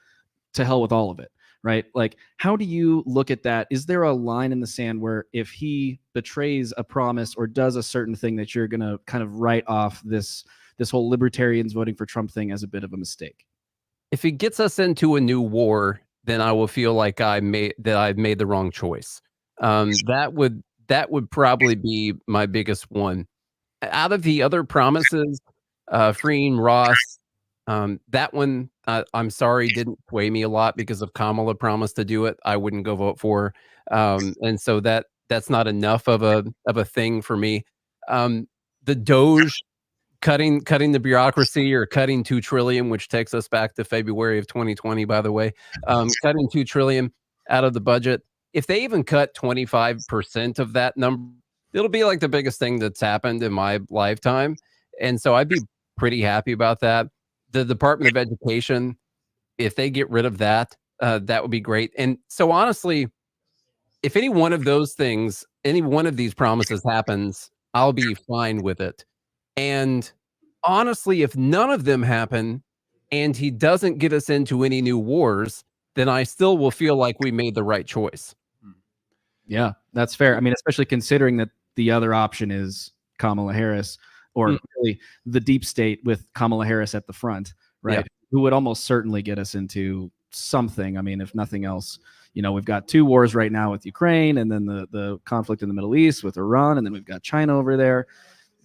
to hell with all of it, right? Like, how do you look at that? Is there a line in the sand where if he betrays a promise or does a certain thing that you're going to kind of write off this whole libertarians voting for Trump thing as a bit of a mistake? If he gets us into a new war, then I will feel like I've made the wrong choice. That would probably be my biggest one. Out of the other promises, freeing Ross, that one, I'm sorry, didn't sway me a lot, because if Kamala promised to do it, I wouldn't go vote for her. And so that's not enough of a thing for me. The Doge, cutting the bureaucracy, or cutting $2 trillion, which takes us back to February of 2020, by the way, cutting $2 trillion out of the budget. If they even cut 25% of that number, it'll be like the biggest thing that's happened in my lifetime. And so I'd be pretty happy about that. The Department of Education, if they get rid of that, that would be great. And so honestly, if any one of those things, any one of these promises happens, I'll be fine with it. And honestly, if none of them happen and he doesn't get us into any new wars, then I still will feel like we made the right choice. Yeah, that's fair. I mean, especially considering that the other option is Kamala Harris, or really the deep state with Kamala Harris at the front, right? Yeah. Who would almost certainly get us into something. I mean, if nothing else, you know, we've got two wars right now with Ukraine, and then the conflict in the Middle East with Iran, and then we've got China over there.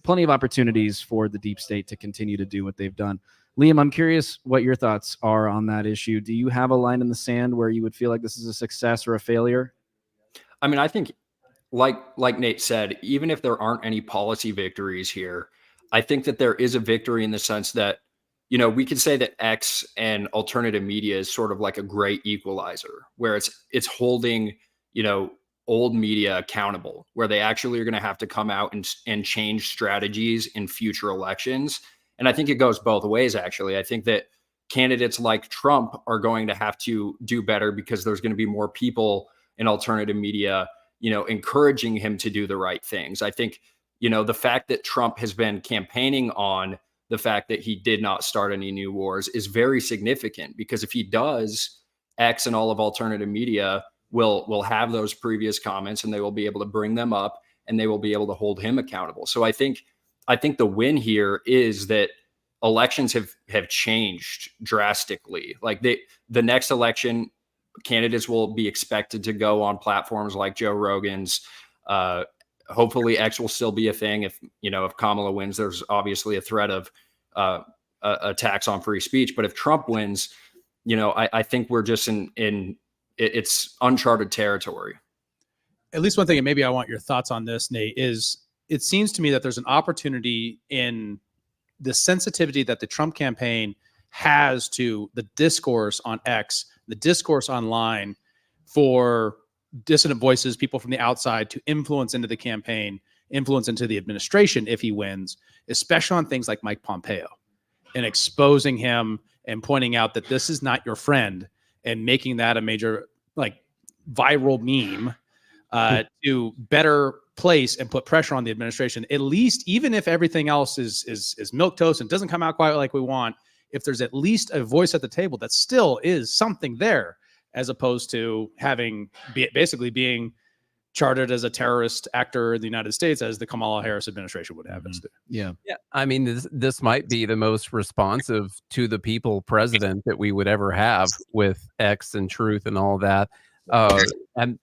Plenty of opportunities for the deep state to continue to do what they've done. Liam, I'm curious what your thoughts are on that issue. Do you have a line in the sand where you would feel like this is a success or a failure? I mean, I think like Nate said, even if there aren't any policy victories here, I think that there is a victory in the sense that, you know, we could say that X and alternative media is sort of like a great equalizer, where it's holding, you know, old media accountable, where they actually are going to have to come out and change strategies in future elections. And I think it goes both ways, actually. I think that candidates like Trump are going to have to do better, because there's going to be more people in alternative media, you know, encouraging him to do the right things. I think, you know, the fact that Trump has been campaigning on the fact that he did not start any new wars is very significant, because if he does, X and all of alternative media will have those previous comments, and they will be able to bring them up, and they will be able to hold him accountable. So I think the win here is that elections have changed drastically. Like the next election, candidates will be expected to go on platforms like Joe Rogan's. Hopefully X will still be a thing. If Kamala wins, there's obviously a threat of attacks on free speech. But if Trump wins, you know, I think we're just in it's uncharted territory. At least one thing, and maybe I want your thoughts on this, Nate, is it seems to me that there's an opportunity in the sensitivity that the Trump campaign has to the discourse on X, the discourse online, for dissident voices, people from the outside, to influence into the campaign, influence into the administration if he wins, especially on things like Mike Pompeo, and exposing him and pointing out that this is not your friend, and making that a major, like, viral meme. to better place and put pressure on the administration. At least, even if everything else is milquetoast and doesn't come out quite like we want, if there's at least a voice at the table that still is something there, as opposed to having basically being chartered as a terrorist actor in the United States, as the Kamala Harris administration would have us do. Yeah. Yeah, I mean, this might be the most responsive to the people president that we would ever have, with X and Truth and all that. And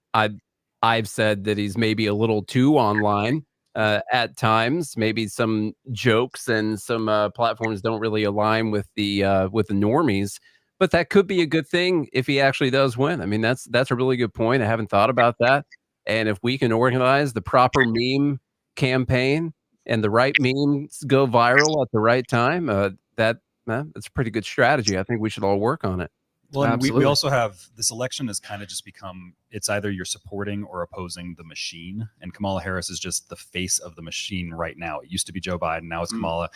I've said that he's maybe a little too online at times. Maybe some jokes and some platforms don't really align with the normies. But that could be a good thing if he actually does win. I mean, that's a really good point. I haven't thought about that. And if we can organize the proper meme campaign and the right memes go viral at the right time, that's a pretty good strategy. I think we should all work on it. Well, and we also have, this election has kind of just become, it's either you're supporting or opposing the machine. And Kamala Harris is just the face of the machine right now. It used to be Joe Biden. Now it's Kamala.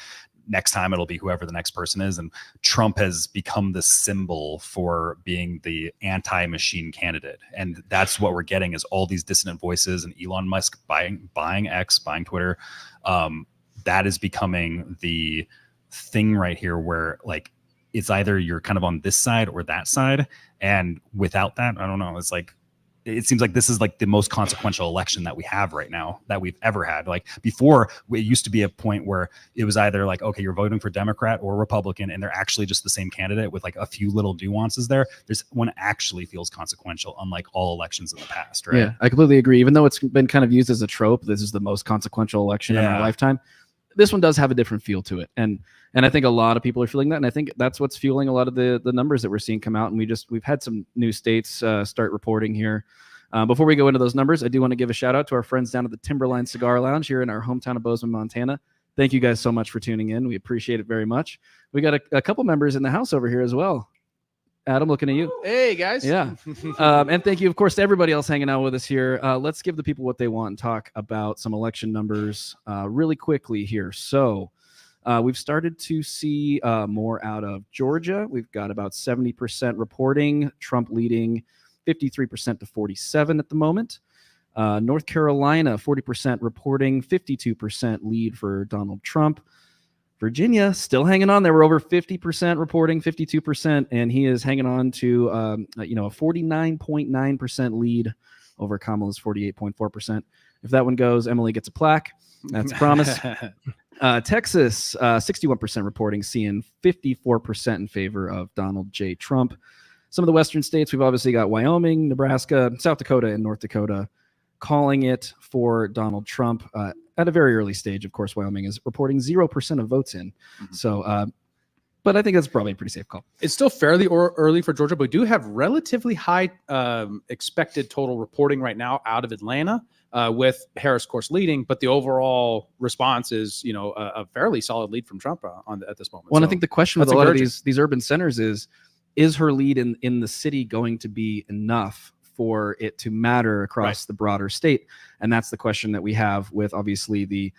Next time it'll be whoever the next person is. And Trump has become the symbol for being the anti-machine candidate. And that's what we're getting, is all these dissonant voices, and Elon Musk buying X, buying Twitter. That is becoming the thing right here, where like, it's either you're kind of on this side or that side. And without that, I don't know. It's like, it seems like this is like the most consequential election that we have right now, that we've ever had. Like before, it used to be a point where it was either like, okay, you're voting for Democrat or Republican, and they're actually just the same candidate with like a few little nuances there. This one actually feels consequential, unlike all elections in the past, right? Yeah, I completely agree. Even though it's been kind of used as a trope, this is the most consequential election in our lifetime. This one does have a different feel to it. And I think a lot of people are feeling that. And I think that's what's fueling a lot of the numbers that we're seeing come out. And we've had some new states start reporting here. Before we go into those numbers, I do want to give a shout out to our friends down at the Timberline Cigar Lounge here in our hometown of Bozeman, Montana. Thank you guys so much for tuning in. We appreciate it very much. We got a couple members in the house over here as well. Adam, looking at you. Hey, guys. Yeah. And thank you, of course, to everybody else hanging out with us here. Let's give the people what they want and talk about some election numbers really quickly here. So we've started to see more out of Georgia. We've got about 70% reporting, Trump leading 53% to 47% at the moment. North Carolina, 40% reporting, 52% lead for Donald Trump. Virginia still hanging on there. We're over 50% reporting, 52%, and he is hanging on to a 49.9% lead over Kamala's 48.4%. If that one goes, Emily gets a plaque. That's a promise. Texas, 61% reporting, seeing 54% in favor of Donald J. Trump. Some of the western states, we've obviously got Wyoming, Nebraska, South Dakota, and North Dakota calling it for Donald Trump. At a very early stage, of course, Wyoming is reporting 0% of votes in. So, but I think that's probably a pretty safe call. It's still fairly early for Georgia, but we do have relatively high expected total reporting right now out of Atlanta, with Harris, of course, leading. But the overall response is, a fairly solid lead from Trump at this moment. Well, I think the question with a lot of these urban centers is her lead in the city going to be enough for it to matter across the broader state? And that's the question that we have with obviously the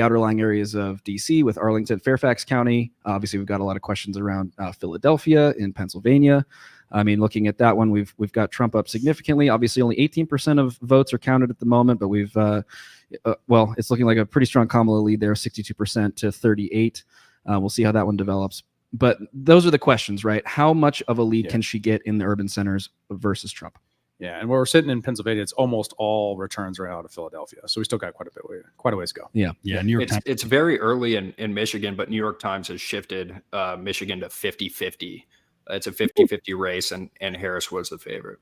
outlying areas of DC, with Arlington, Fairfax County. Obviously, we've got a lot of questions around Philadelphia, in Pennsylvania. I mean, looking at that one, we've got Trump up significantly. Obviously, only 18% of votes are counted at the moment, but we've it's looking like a pretty strong Kamala lead there, 62% to 38%. We'll see how that one develops. But those are the questions, right? How much of a lead can she get in the urban centers versus Trump? Yeah, and where we're sitting in Pennsylvania, it's almost all returns are out of Philadelphia, so we still got quite a ways to go. Yeah. New York Times. It's very early in Michigan, but New York Times has shifted Michigan to 50-50. It's a 50-50 race, and Harris was the favorite.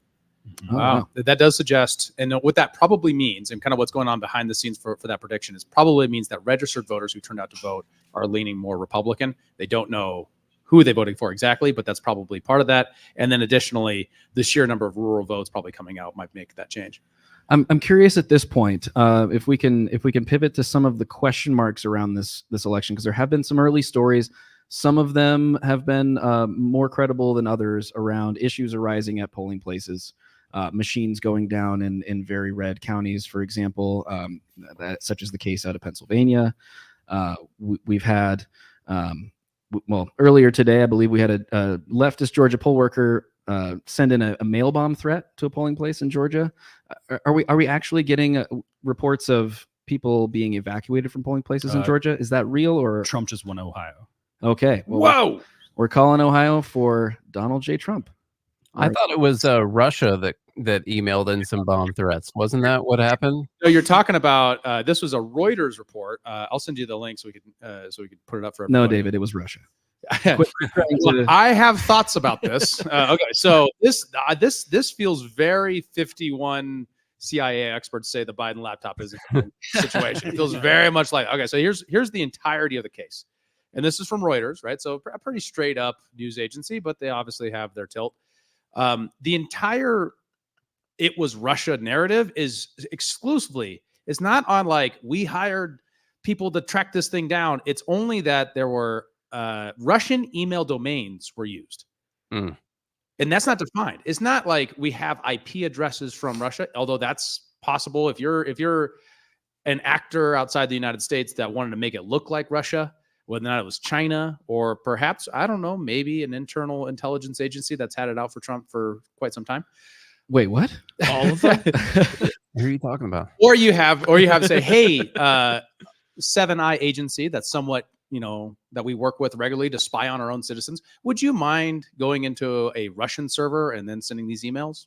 Wow, that does suggest, and what that probably means, and kind of what's going on behind the scenes for that prediction, is probably means that registered voters who turned out to vote are leaning more Republican. They don't know who they're voting for exactly, but that's probably part of that. And then additionally, the sheer number of rural votes probably coming out might make that change. I'm curious at this point if we can pivot to some of the question marks around this election, because there have been some early stories. Some of them have been more credible than others around issues arising at polling places, machines going down in very red counties, for example, such as the case out of Pennsylvania. We've had. Earlier today, I believe we had a leftist Georgia poll worker send in a mail bomb threat to a polling place in Georgia. Are we actually getting reports of people being evacuated from polling places in Georgia? Is that real, or Trump just won Ohio. Okay. Well, Whoa! We're calling Ohio for Donald J. Trump. I thought it was Russia that emailed in some bomb threats. Wasn't that what happened? No, you're talking about this was a Reuters report. I'll send you the link so we could put it up for everybody. No, David, it was Russia. Well, I have thoughts about this. Okay, so this feels very 51 CIA experts say the Biden laptop is a situation. It feels very much like, okay, so here's the entirety of the case. And this is from Reuters, right? So a pretty straight up news agency, but they obviously have their tilt. The entire "it was Russia" narrative is exclusively, it's not on like we hired people to track this thing down. It's only that there were Russian email domains were used. Mm. And that's not defined. It's not like we have IP addresses from Russia, although that's possible. If you're an actor outside the United States that wanted to make it look like Russia, whether or not it was China or perhaps, I don't know, maybe an internal intelligence agency that's had it out for Trump for quite some time. Wait, what? All of them? Who are you talking about? Or you have say, hey, Seven Eye agency that's somewhat, that we work with regularly to spy on our own citizens. Would you mind going into a Russian server and then sending these emails?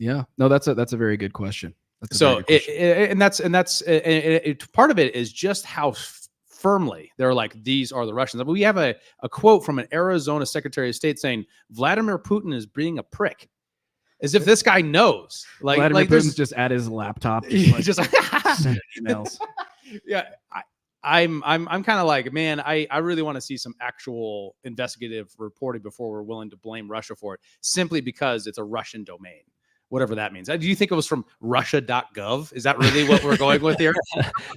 Yeah. No, that's a very good question. So part of it is just how firmly they're like, these are the Russians. We have a quote from an Arizona Secretary of State saying Vladimir Putin is being a prick, as if this guy knows. Vladimir Putin's just at his laptop, just sending emails. Yeah, I'm kind of like, man, I really want to see some actual investigative reporting before we're willing to blame Russia for it, simply because it's a Russian domain. Whatever that means. Do you think it was from Russia.gov? Is that really what we're going with here?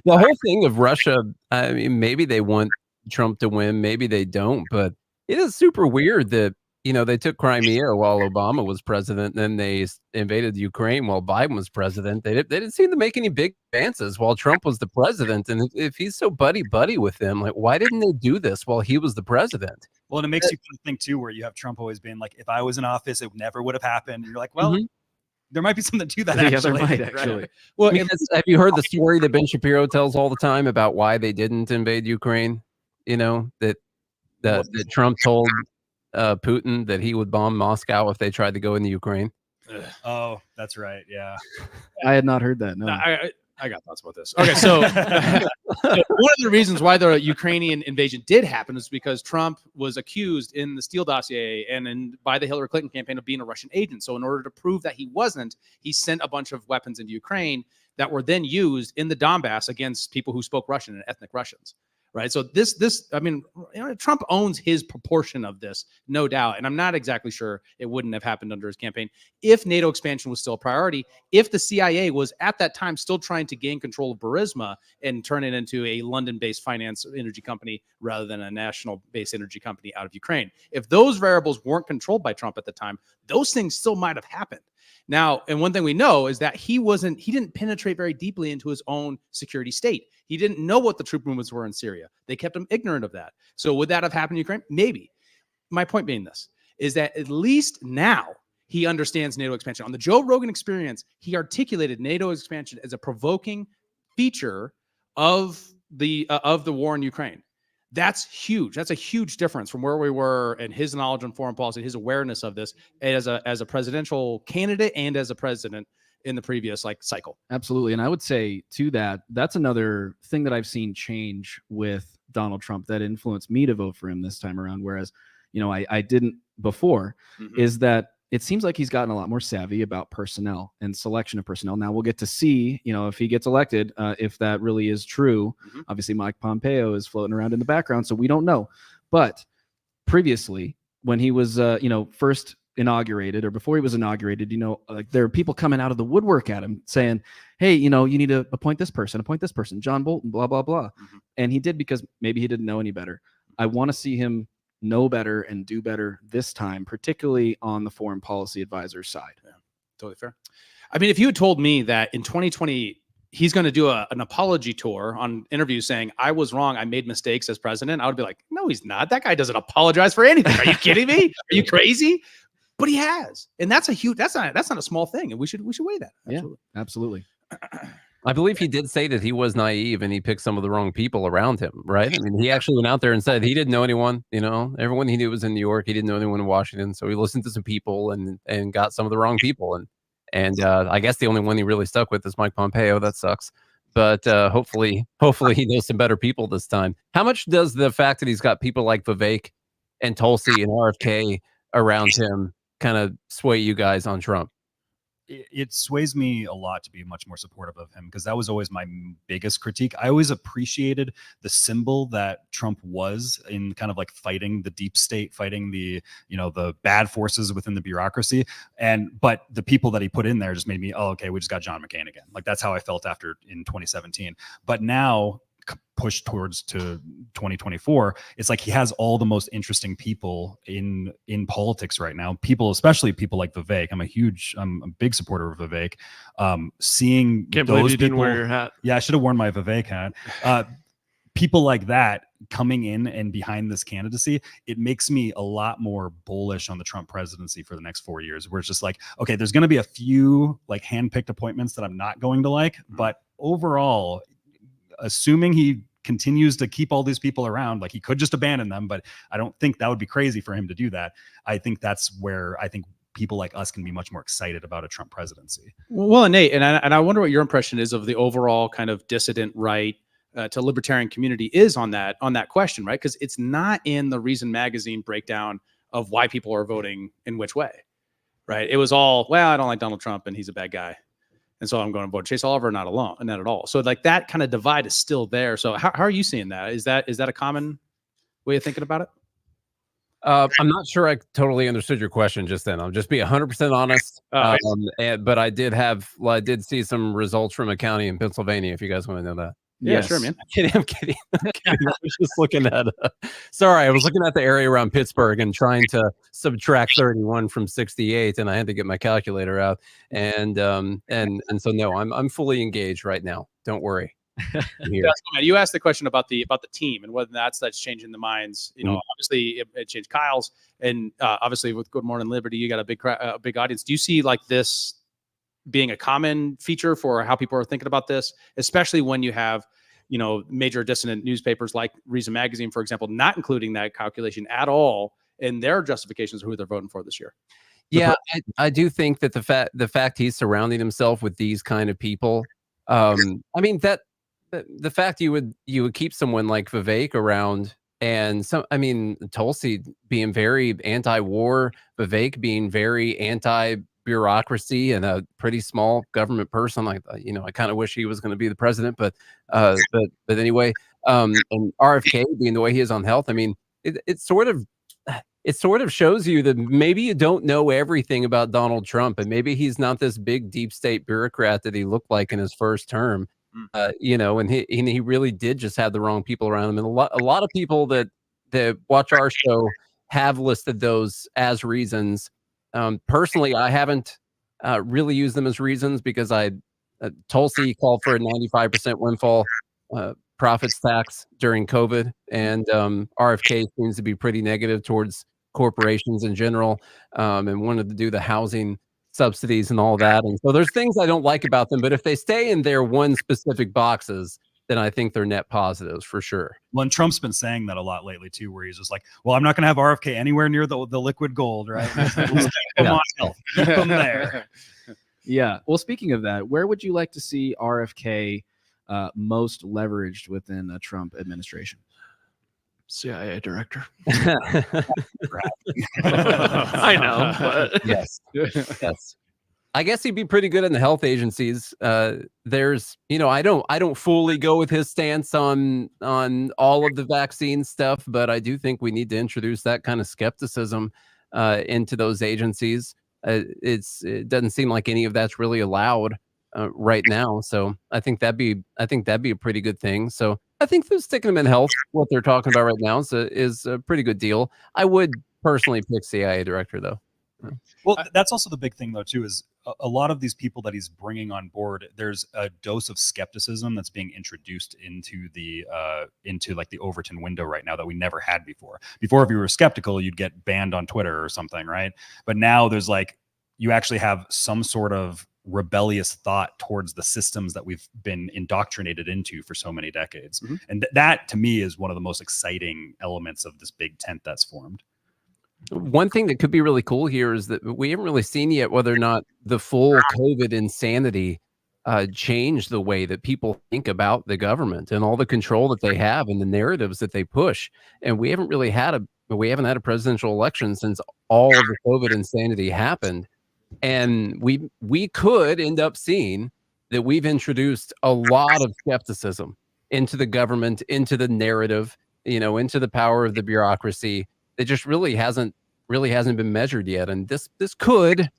The whole thing of Russia, I mean, maybe they want Trump to win, maybe they don't, but it is super weird that, they took Crimea while Obama was president, and then they invaded Ukraine while Biden was president. They didn't seem to make any big advances while Trump was the president. And if he's so buddy-buddy with them, like, why didn't they do this while he was the president? Well, and it makes you kind of think, too, where you have Trump always being like, if I was in office, it never would have happened. And you're like, well, there might be something to that, actually. Yeah, there might, actually. Right. Well, have you heard the story that Ben Shapiro tells all the time about why they didn't invade Ukraine? That Trump told Putin that he would bomb Moscow if they tried to go into Ukraine. Oh, that's right. Yeah. I had not heard that. No. I got thoughts about this. Okay, so, one of the reasons why the Ukrainian invasion did happen is because Trump was accused in the Steele dossier and by the Hillary Clinton campaign of being a Russian agent. So in order to prove that he wasn't, he sent a bunch of weapons into Ukraine that were then used in the Donbass against people who spoke Russian and ethnic Russians. Right. So Trump owns his proportion of this, no doubt. And I'm not exactly sure it wouldn't have happened under his campaign if NATO expansion was still a priority, if the CIA was at that time still trying to gain control of Burisma and turn it into a London-based finance energy company rather than a national-based energy company out of Ukraine. If those variables weren't controlled by Trump at the time, those things still might have happened. Now, and one thing we know is that he didn't penetrate very deeply into his own security state. He didn't know what the troop movements were in Syria. They kept him ignorant of that. So would that have happened in Ukraine? Maybe. My point being this, is that at least now he understands NATO expansion. On the Joe Rogan Experience, he articulated NATO expansion as a provoking feature of the war in Ukraine. That's huge. That's a huge difference from where we were and his knowledge on foreign policy, his awareness of this as a presidential candidate and as a president in the previous cycle. Absolutely. And I would say to that's another thing that I've seen change with Donald Trump that influenced me to vote for him this time around. Whereas, I didn't before, is that it seems like he's gotten a lot more savvy about personnel and selection of personnel. Now we'll get to see, if he gets elected, if that really is true. Obviously, Mike Pompeo is floating around in the background, so we don't know. But previously, when he was, first inaugurated or before he was inaugurated, there are people coming out of the woodwork at him saying, hey, you need to appoint this person, John Bolton, blah, blah, blah. And he did because maybe he didn't know any better. I want to see him know better and do better this time, particularly on the foreign policy advisor side. Yeah, totally fair. I mean, if you had told me that in 2020, he's going to do an apology tour on interviews saying, I was wrong, I made mistakes as president, I would be like, no, he's not. That guy doesn't apologize for anything. Are you kidding me? Are you crazy? But he has. And that's not a small thing. And we should weigh that. Absolutely. Yeah, absolutely. I believe he did say that he was naive and he picked some of the wrong people around him, right? I mean, he actually went out there and said he didn't know anyone, everyone he knew was in New York. He didn't know anyone in Washington. So he listened to some people and got some of the wrong people. And I guess the only one he really stuck with is Mike Pompeo. That sucks. But hopefully he knows some better people this time. How much does the fact that he's got people like Vivek and Tulsi and RFK around him kind of sway you guys on Trump? It sways me a lot to be much more supportive of him, because that was always my biggest critique. I always appreciated the symbol that Trump was in kind of like fighting the deep state, fighting the bad forces within the bureaucracy. But the people that he put in there just made me, okay, we just got John McCain again. Like, that's how I felt after in 2017. But now, push towards to 2024, it's like he has all the most interesting people in politics right now. Especially people like Vivek. I'm a big supporter of Vivek. Seeing Can't those believe you didn't people, wear your hat. Yeah, I should have worn my Vivek hat. People like that coming in and behind this candidacy, it makes me a lot more bullish on the Trump presidency for the next 4 years, where it's just like, okay, there's going to be a few like handpicked appointments that I'm not going to like, but overall, assuming he continues to keep all these people around, like, he could just abandon them, but I don't think that would be crazy for him to do that. I think that's where I think people like us can be much more excited about a Trump presidency. Well, Nate, and I wonder what your impression is of the overall kind of dissident right to libertarian community is on that question, right? Because it's not in the Reason Magazine breakdown of why people are voting in which way, right? It was all, well, I don't like Donald Trump and he's a bad guy, and so I'm going to vote Chase Oliver, not at all. So like that kind of divide is still there. So how are you seeing that? Is that a common way of thinking about it? I'm not sure I totally understood your question just then. I'll just be 100% honest. But I did see some results from a county in Pennsylvania, if you guys want to know that. Yeah, sure, man. I'm kidding. I was just looking at sorry, I was looking at the area around Pittsburgh and trying to subtract 31 from 68, and I had to get my calculator out. And so no, I'm fully engaged right now. Don't worry. You asked the question about the team and whether that's changing the minds. Obviously it changed Kyle's, and obviously with Good Morning Liberty, you got a big audience. Do you see like this being a common feature for how people are thinking about this, especially when you have, major dissident newspapers like Reason Magazine, for example, not including that calculation at all in their justifications of who they're voting for this year? Yeah, I do think that the fact he's surrounding himself with these kind of people, I mean, that the fact you would keep someone like Vivek around, and Tulsi being very anti-war, Vivek being very anti-bureaucracy and a pretty small government person. I kind of wish he was going to be the president, but anyway, and RFK being the way he is on health. I mean, it sort of shows you that maybe you don't know everything about Donald Trump, and maybe he's not this big deep state bureaucrat that he looked like in his first term. And he really did just have the wrong people around him. And a lot of people that watch our show have listed those as reasons. Personally, I haven't really used them as reasons, because Tulsi called for a 95% windfall profits tax during COVID, and RFK seems to be pretty negative towards corporations in general, and wanted to do the housing subsidies and all that. And so there's things I don't like about them, but if they stay in their one specific boxes, then I think they're net positives for sure. Well, and Trump's been saying that a lot lately too, where he's just like, well, I'm not going to have RFK anywhere near the liquid gold, right? Keep them there. Yeah. Well, speaking of that, where would you like to see RFK most leveraged within a Trump administration? CIA director. I know, but yes. I guess he'd be pretty good in the health agencies. There's, I don't fully go with his stance on all of the vaccine stuff, but I do think we need to introduce that kind of skepticism into those agencies. It doesn't seem like any of that's really allowed right now. So I think that'd be a pretty good thing. So I think sticking them in health, what they're talking about right now, is a pretty good deal. I would personally pick CIA director though. Well, that's also the big thing, though, too, is a lot of these people that he's bringing on board. There's a dose of skepticism that's being introduced into the like the Overton window right now that we never had before. Before, if you were skeptical, you'd get banned on Twitter or something, right? But now there's like you actually have some sort of rebellious thought towards the systems that we've been indoctrinated into for so many decades, and that to me is one of the most exciting elements of this big tent that's formed. One thing that could be really cool here is that we haven't really seen yet whether or not the full COVID insanity changed the way that people think about the government and all the control that they have and the narratives that they push. And we haven't really had a presidential election since all of the COVID insanity happened. And we could end up seeing that we've introduced a lot of skepticism into the government, into the narrative, into the power of the bureaucracy. It just really hasn't been measured yet, and this could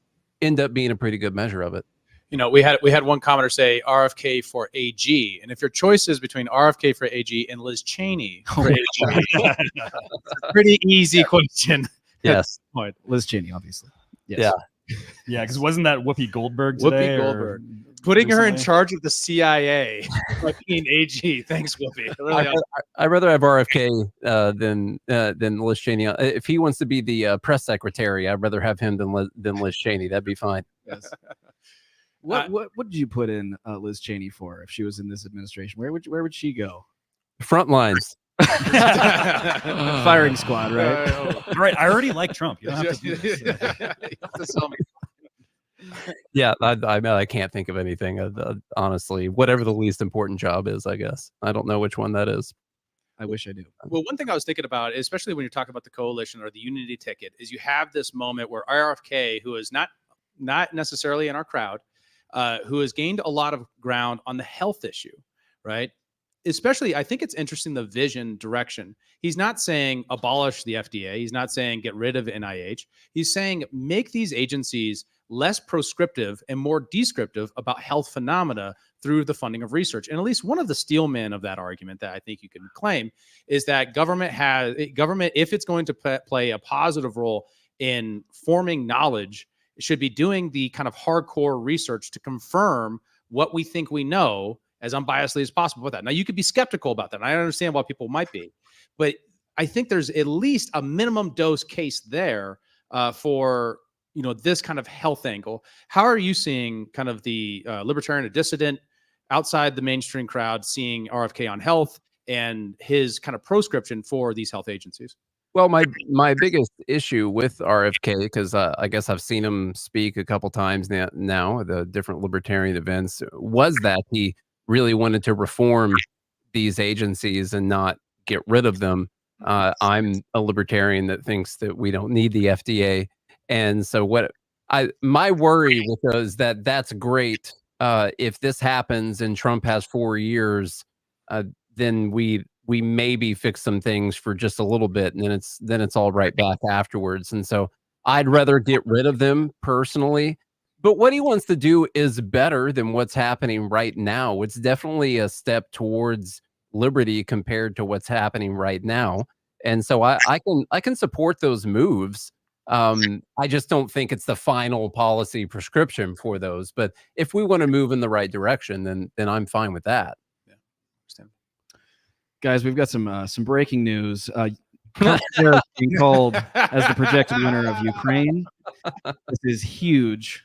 end up being a pretty good measure of it. We had one commenter say RFK for AG, and if your choice is between RFK for AG and Liz Cheney for AG, it's a pretty easy question. Yes, Liz Cheney, obviously. Yes. Yeah, because wasn't that Whoopi Goldberg today? Whoopi Goldberg. Putting her in charge of the CIA, like being AG. Thanks, Whoopi. Really I'd rather have RFK than Liz Cheney. If he wants to be the press secretary, I'd rather have him than Liz Cheney. That'd be fine. Yes. What did you put in Liz Cheney for if she was in this administration? Where would she go? Front lines. Firing squad, right? Right. I already like Trump. You don't have to do this. You have to sell me. Yeah, I can't think of anything. Honestly, whatever the least important job is, I guess. I don't know which one that is. I wish I knew. Well, one thing I was thinking about, especially when you're talking about the coalition or the unity ticket, is you have this moment where RFK, who is not necessarily in our crowd, who has gained a lot of ground on the health issue, right? Especially, I think it's interesting the vision direction. He's not saying abolish the FDA. He's not saying get rid of NIH. He's saying make these agencies less prescriptive and more descriptive about health phenomena through the funding of research. And at least one of the steelmen of that argument that I think you can claim is that government, if it's going to play a positive role in forming knowledge, it should be doing the kind of hardcore research to confirm what we think we know as unbiasedly as possible with that. Now, you could be skeptical about that. And I understand why people might be, but I think there's at least a minimum dose case there for this kind of health angle. How are you seeing kind of the libertarian or dissident outside the mainstream crowd seeing RFK on health and his kind of proscription for these health agencies? Well, my biggest issue with RFK, because I guess I've seen him speak a couple times now at the different libertarian events, was that he really wanted to reform these agencies and not get rid of them. I'm a libertarian that thinks that we don't need the FDA. And so my worry with those is that that's great. If this happens and Trump has 4 years, then we maybe fix some things for just a little bit, and then it's all right back afterwards. And so I'd rather get rid of them personally. But what he wants to do is better than what's happening right now. It's definitely a step towards liberty compared to what's happening right now. And so I can support those moves. I just don't think it's the final policy prescription for those. But if we want to move in the right direction, then I'm fine with that. Yeah, understand. Guys, we've got some breaking news. Kamala Harris being called as the projected winner of Ukraine. This is huge.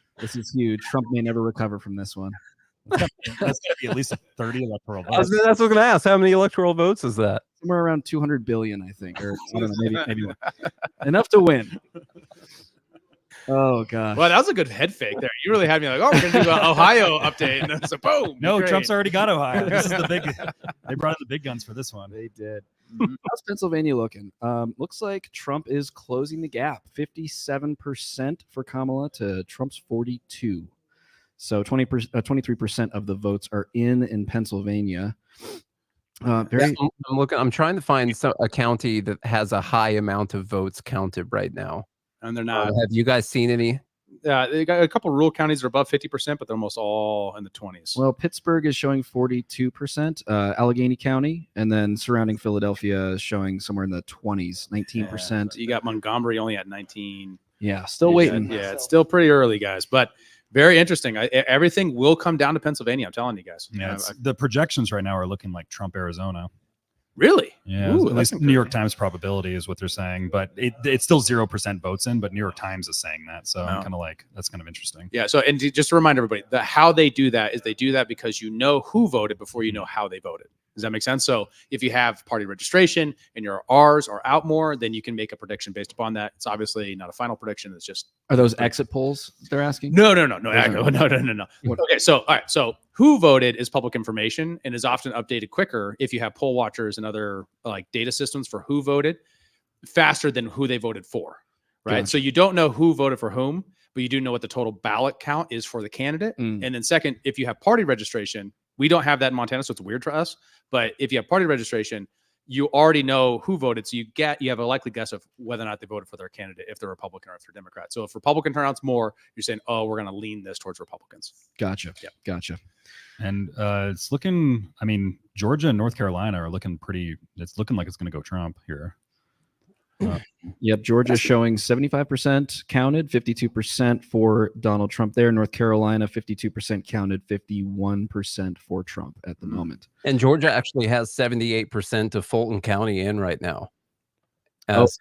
Trump may never recover from this one. That's going to be at least 30 electoral votes. That's what I was going to ask. How many electoral votes is that? Somewhere around 200 billion, I think, or I don't know, maybe enough to win. Oh gosh. Well, that was a good head fake there. You really had me like, oh, we're gonna do an Ohio update, and then it's a boom. No, Trump's already got Ohio. This is the big. They brought in the big guns for this one. They did. How's Pennsylvania looking? Looks like Trump is closing the gap. 57% for Kamala to Trump's 42%. So 23% of the votes are in Pennsylvania. I'm looking. I'm trying to find a county that has a high amount of votes counted right now. And they're not. Have you guys seen any? They got a couple of rural counties that are above 50%, but they're almost all in the 20s. Well, Pittsburgh is showing 42%, Allegheny County, and then surrounding Philadelphia is showing somewhere in the 20s, 19%. You got Montgomery only at 19. Yeah, still waiting. Yeah, it's still pretty early, guys, but very interesting. Everything will come down to Pennsylvania. I'm telling you guys. Yeah, the projections right now are looking like Trump, Arizona. Really? Yeah, Ooh, at least New York Times probability is what they're saying, but it's still 0% votes in. But New York Times is saying that, so I'm kind of like, that's kind of interesting. Yeah. So, and just to remind everybody, how they do that is they do that because you know who voted before you know how they voted. Does that make sense? So if you have party registration and your R's are out more, then you can make a prediction based upon that. It's obviously not a final prediction. It's just. Are those exit polls they're asking? No. Okay. So, all right. So who voted is public information and is often updated quicker if you have poll watchers and other like data systems for who voted faster than who they voted for. Right. Gotcha. So you don't know who voted for whom, but you do know what the total ballot count is for the candidate. And then second, if you have party registration, we don't have that in Montana, so it's weird to us. But if you have party registration, you already know who voted. So you have a likely guess of whether or not they voted for their candidate, if they're Republican or if they're Democrat. So if Republican turnout's more, you're saying, oh, we're going to lean this towards Republicans. Gotcha. Yeah. Gotcha. And it's looking, I mean, Georgia and North Carolina are looking it's looking like it's going to go Trump here. Yep. Georgia showing 75% counted, 52% for Donald Trump there. North Carolina, 52% counted, 51% for Trump at the moment. And Georgia actually has 78% of Fulton County in right now. That's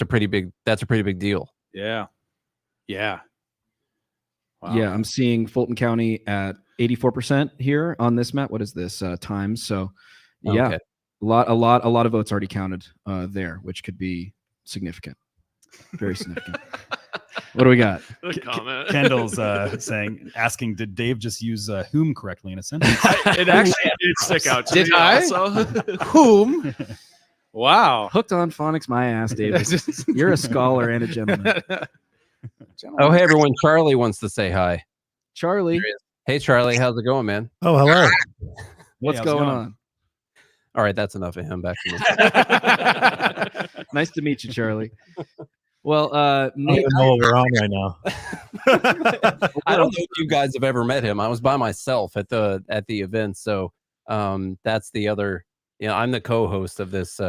a pretty big deal. Yeah. Yeah. Wow. Yeah. I'm seeing Fulton County at 84% here on this map. What is this times? So yeah. Okay. A lot of votes already counted there, which could be significant, very significant. What do we got? Good comment. Kendall's asking, did Dave just use whom correctly in a sentence? It actually did stick out to Did me I? also. Whom? Wow. Hooked on phonics, my ass, David. You're a scholar and a gentleman. Oh, hey everyone! Charlie wants to say hi. Charlie, Hey Charlie, how's it going, man? Oh, hello. what's how's it going going? on? All right, that's enough of him. Back to me. Nice to meet you, Charlie. Well, I Nate, don't know what we're on right now. I don't know if you guys have ever met him. I was by myself at the event, so that's the other. I'm the co-host of this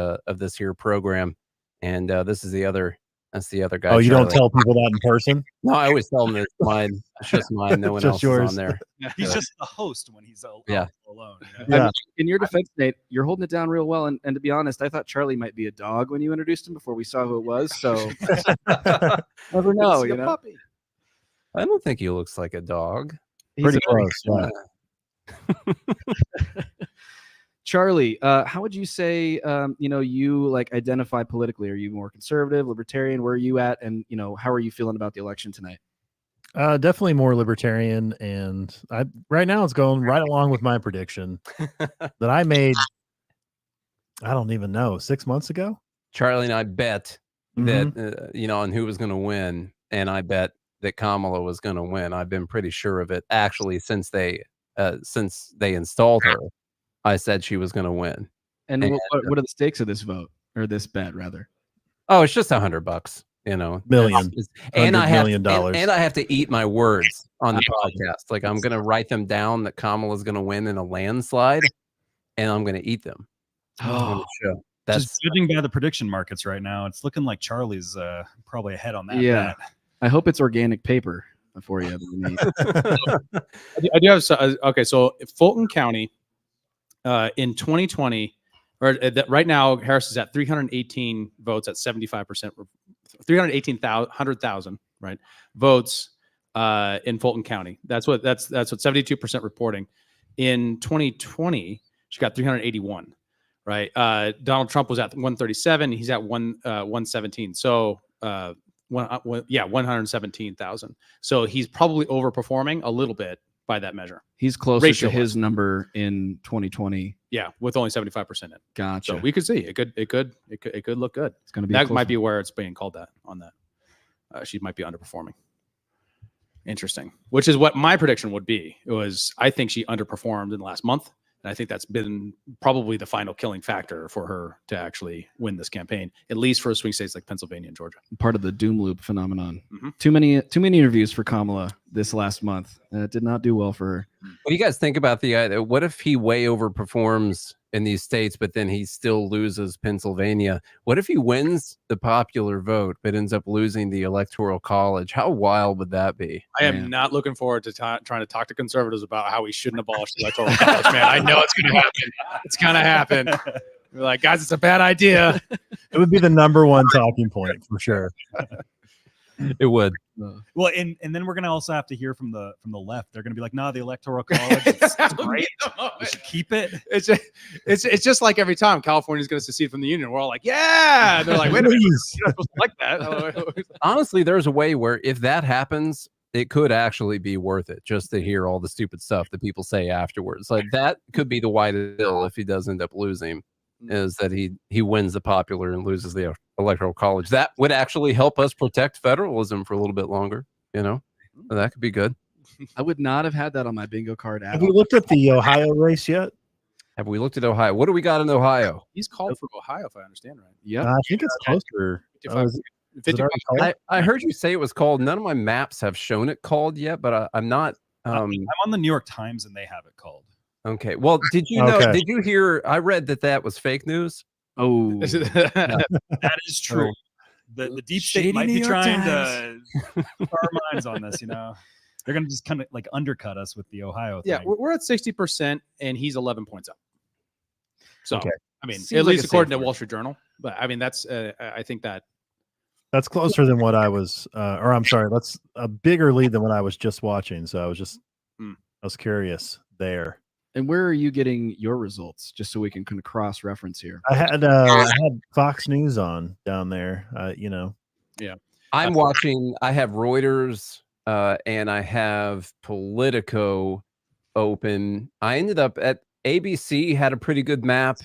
here program, and this is the other. That's the other guy. Oh, you Charlie. don't tell people that in person? No, I always tell them it's mine. It's just mine. No one Just else yours. is on there. He's just the host when he's alone. Yeah. I mean, in your defense, Nate, you're holding it down real well. And to be honest, I thought Charlie might be a dog when you introduced him before we saw who it was. So never know, you know. Puppy. I don't think he looks like a dog. Pretty close. Yeah. Charlie, how would you say, you like identify politically? Are you more conservative, libertarian? Where are you at? And, how are you feeling about the election tonight? Definitely more libertarian. And right now it's going right along with my prediction that I made, I don't even know, 6 months ago. Charlie and I bet that, on who was going to win. And I bet that Kamala was going to win. I've been pretty sure of it, actually, since they installed her. I said she was going to win. And what are the stakes of this vote, or this bet rather? Oh, it's just $100, Million. And I have $100 and I have to eat my words on the podcast. Like I'm going to write them down that Kamala's going to win in a landslide, and I'm going to eat them. On the show. That's Just judging by the prediction markets right now, it's looking like Charlie's probably ahead on that. Yeah. bet. I hope it's organic paper for you. I do have okay. So Fulton County in 2020, right now, Harris is at 318 votes at 75%, 318,000 right votes in Fulton County. That's what 72% reporting. In 2020, she got 381. Right. Donald Trump was at 137. He's at 117. So 117,000. So he's probably overperforming a little bit by that measure. He's closer to his number in 2020. Yeah, with only 75% in. Gotcha. So we could see it could look good. It's going to be that might be where it's being called that on that. She might be underperforming. Interesting. Which is what my prediction would be. I think she underperformed in the last month. And I think that's been probably the final killing factor for her to actually win this campaign, at least for swing states like Pennsylvania and Georgia. Part of the doom loop phenomenon. Too many interviews for Kamala this last month. It did not do well for her. What do you guys think about what if he way overperforms in these states, but then he still loses Pennsylvania. What if he wins the popular vote but ends up losing the electoral college? How wild would that be? I am not looking forward to trying to talk to conservatives about how we shouldn't abolish the electoral college, man. I know it's going to happen. It's going to happen. We're like, guys, it's a bad idea. It would be the #1 talking point for sure. It would. Well, and then we're gonna also have to hear from the left. They're gonna be like, "No, the electoral college, it's great. We should keep it." It's just like every time California's going to secede from the union, we're all like, "Yeah!" And they're like, "Wait a minute, you're not supposed to like that." Honestly, there's a way where if that happens, it could actually be worth it just to hear all the stupid stuff that people say afterwards. Like that could be the white bill if he does end up losing, is that he wins the popular and loses the electoral college. That would actually help us protect federalism for a little bit longer. So that could be good. I would not have had that on my bingo card. Have we looked at the Ohio race yet? Have we looked at Ohio? What do we got in Ohio? He's called for Ohio, if I understand right. Yeah, I think it's closer. 55. I heard you say it was called. None of my maps have shown it called yet, but I'm not. I'm on the New York Times and they have it called. Okay. Well, did you know? Did you hear? I read that was fake news. Oh, that is true. The deep state might be trying to keep our minds on this. They're going to just kind of like undercut us with the Ohio thing. Yeah, we're at 60%, and he's 11 points up. So, Okay. I mean, Seems at like least a according safe to Wall Street Journal. But I mean, that's I think That's closer than what I was, or I'm sorry, that's a bigger lead than what I was just watching. So I was curious there. and where are you getting your results? Just so we can kind of cross reference here. I had Fox News on down there. I'm watching. I have Reuters and I have Politico open. I ended up at ABC had a pretty good map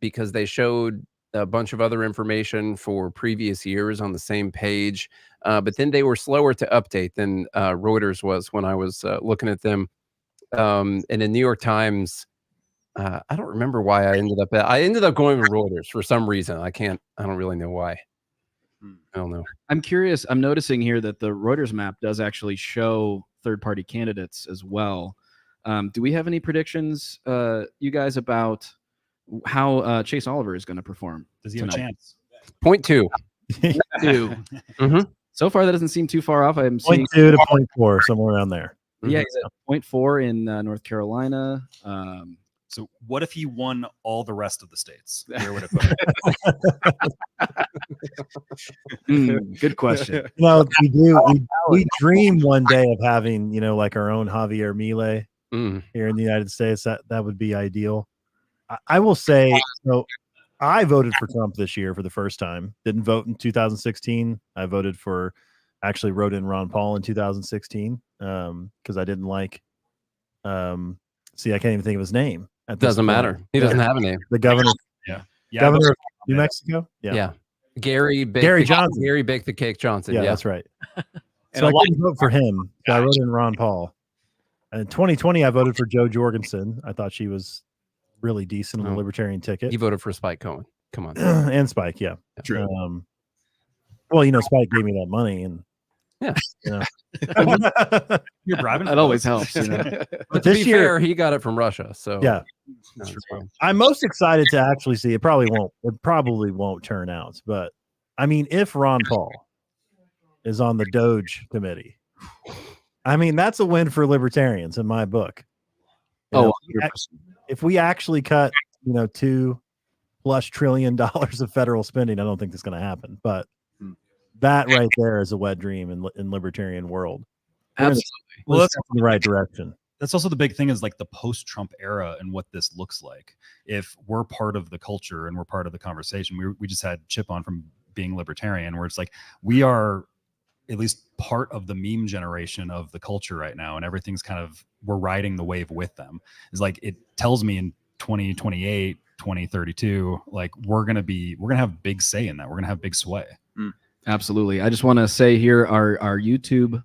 because they showed a bunch of other information for previous years on the same page. But then they were slower to update than Reuters was when I was looking at them. And the New York Times, I don't remember why I ended up going with Reuters for some reason. I don't really know why. I don't know. I'm curious. I'm noticing here that the Reuters map does actually show third-party candidates as well. Do we have any predictions, you guys, about how Chase Oliver is going to perform? Does he have a chance? 0.2. 2. So far, that doesn't seem too far off. I'm seeing 0.2 to 0.4, somewhere around there. Yeah, he's at 0.4 in North Carolina. So what if he won all the rest of the states? Where would it put him? Good question. We dream one day of having, like our own Javier Milei here in the United States. That would be ideal. I will say, I voted for Trump this year for the first time. Didn't vote in 2016. I actually wrote in Ron Paul in 2016 because I didn't like. I can't even think of his name. Doesn't matter. He doesn't have a name. The governor. Governor of New Mexico. Yeah. Gary Johnson. Gary Bake the Cake Johnson. Yeah, that's right. So I didn't vote for him. So I wrote in Ron Paul. And in 2020, I voted for Jo Jorgensen. I thought she was really decent on the Libertarian ticket. You voted for Spike Cohen. Come on. And Spike, yeah. True. Well, Spike gave me that money, and you're bribing. That always helps. But to be fair, he got it from Russia. So yeah, I'm most excited to actually see. It probably won't turn out, but I mean, if Ron Paul is on the Doge committee, I mean, that's a win for libertarians in my book. If we actually cut, $2+ trillion of federal spending, I don't think that's going to happen. But that right there is a wet dream in libertarian world. Absolutely. Well, that's in the right direction. That's also the big thing is like the post-Trump era and what this looks like. If we're part of the culture and we're part of the conversation, we just had Chip on from being libertarian, where it's like we are at least part of the meme generation of the culture right now, and everything's we're riding the wave with them. It's like it tells me in 2028, 2032, like we're gonna have big say in that. We're gonna have big sway. Absolutely. I just want to say here, our YouTube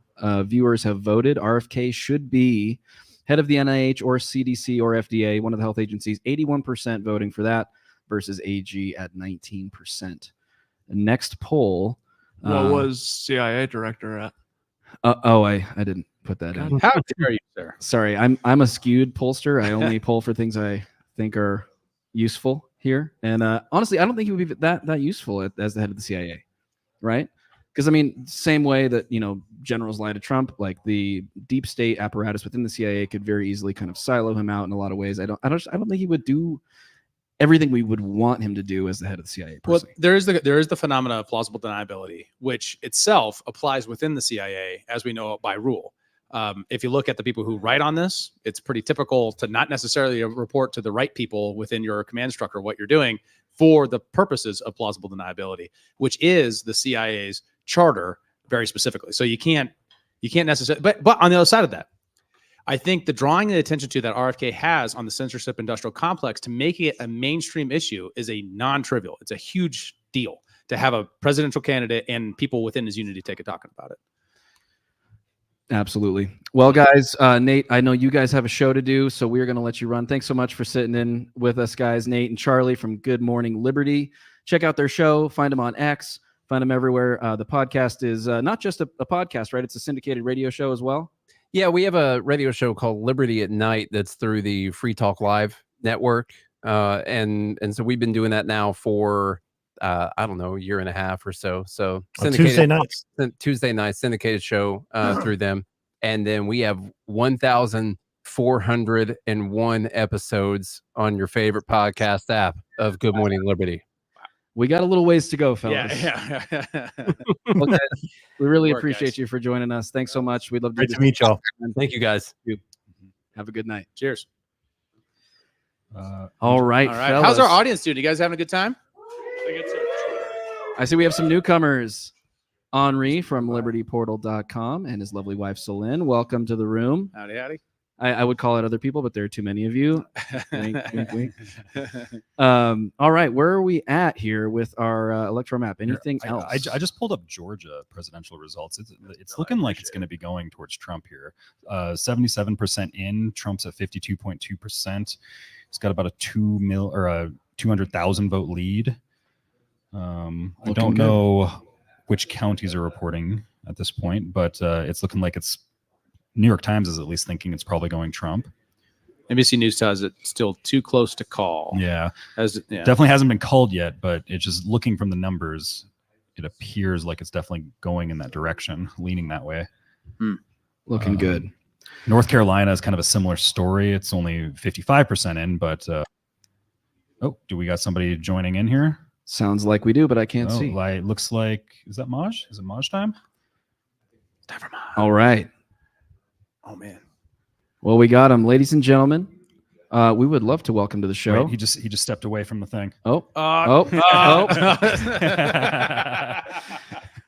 viewers have voted. RFK should be head of the NIH or CDC or FDA, one of the health agencies. 81% voting for that versus AG at 19%. The next poll. What was CIA director at? I didn't put that in. How dare you, sir? Sorry, I'm a skewed pollster. I only poll for things I think are useful here. And honestly, I don't think he would be that useful as the head of the CIA, right? Because I mean, same way that generals lie to Trump, like the deep state apparatus within the CIA could very easily kind of silo him out in a lot of ways. I don't think he would do everything we would want him to do as the head of the CIA. Well, there is the phenomena of plausible deniability, which itself applies within the CIA, as we know by rule. If you look at the people who write on this, it's pretty typical to not necessarily report to the right people within your command structure what you're doing for the purposes of plausible deniability, which is the CIA's charter very specifically. So you can't necessarily, but on the other side of that, I think the drawing the attention to that RFK has on the censorship industrial complex to make it a mainstream issue is a non-trivial. It's a huge deal to have a presidential candidate and people within his unity take a talking about it. Absolutely. Well, guys, Nate, I know you guys have a show to do, so we're going to let you run. Thanks so much for sitting in with us, guys. Nate and Charlie from Good Morning Liberty. Check out their show. Find them on X. Find them everywhere. The podcast is not just a podcast, right? It's a syndicated radio show as well. Yeah, we have a radio show called Liberty at Night that's through the Free Talk Live network. And so we've been doing that now for, I don't know, a year and a half or so. So Tuesday nights, syndicated show through them. And then we have 1,401 episodes on your favorite podcast app of Good Morning Liberty. We got a little ways to go, fellas. Yeah. Well, guys, we really Work, appreciate guys. you for joining us. Thanks so much. We'd love Great to meet y'all. Thank you, guys. Have a good night. Cheers. All right, fellas. How's our audience doing? You guys having a good time? I see we have some newcomers. Henri from libertyportal.com and his lovely wife, Celine. Welcome to the room. Howdy. I would call it other people, but there are too many of you. Wink, wink, wink. All right, where are we at here with our electoral map? Anything else? I just pulled up Georgia presidential results. It's looking like it's going to be going towards Trump here. 77% in. Trump's at 52.2%. He's got about a 200,000 vote lead. I don't know which counties are reporting at this point, but it's looking like it's New York Times is at least thinking it's probably going Trump. NBC News tells it still too close to call. Yeah. Definitely hasn't been called yet, but it's just looking from the numbers, it appears like it's definitely going in that direction, leaning that way. Looking good. North Carolina is kind of a similar story. It's only 55% in, but do we got somebody joining in here? Sounds like we do, but I can't see. Looks like, is that Maj? Is it Maj time? Never mind. All right. Oh, man. Well, we got him. Ladies and gentlemen, we would love to welcome to the show. Wait, he just stepped away from the thing.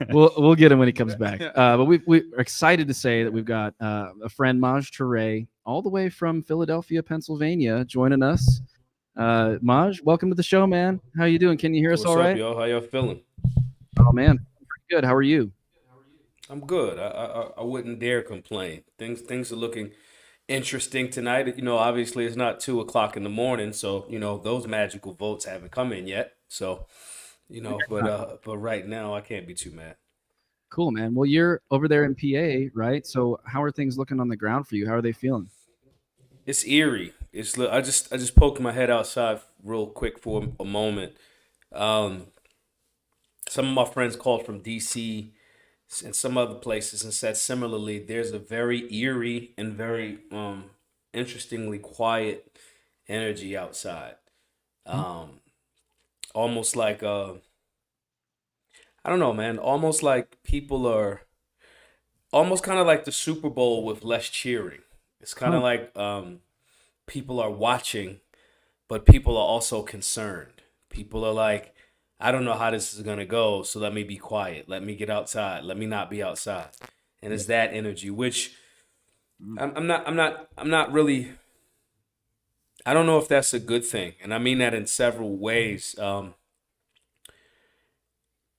We'll get him when he comes back. But we're excited to say that we've got a friend, Maj Tr, all the way from Philadelphia, Pennsylvania, joining us. Maj, welcome to the show, man. How you doing? Can you hear us all right? What's up, y'all? How y'all feeling? Oh, man. Pretty good. How are you? I'm good. I wouldn't dare complain. Things are looking interesting tonight. Obviously it's not 2:00 in the morning, so those magical votes haven't come in yet. So, but right now I can't be too mad. Cool, man. Well, you're over there in PA, right? So how are things looking on the ground for you? How are they feeling? It's eerie. I just poked my head outside real quick for a moment. Some of my friends called from DC and some other places and said similarly, there's a very eerie and very interestingly quiet energy outside. Almost like I don't know, man, almost like people are almost kind of like the Super Bowl with less cheering. It's kind of like people are watching, but people are also concerned. People are like, I don't know how this is going to go, so let me be quiet. Let me get outside. Let me not be outside. And it's that energy, which I'm not really, I don't know if that's a good thing. And I mean that in several ways.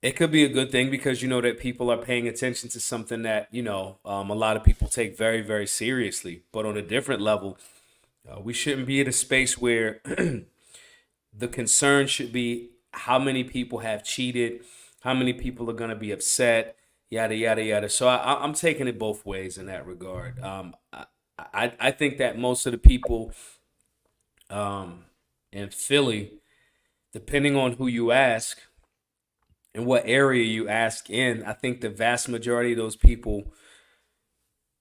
It could be a good thing because that people are paying attention to something that, a lot of people take very, very seriously. But on a different level, we shouldn't be in a space where the concern should be how many people have cheated, how many people are going to be upset, yada, yada, yada. So I'm taking it both ways in that regard. I think that most of the people And Philly, depending on who you ask and what area you ask in, I think the vast majority of those people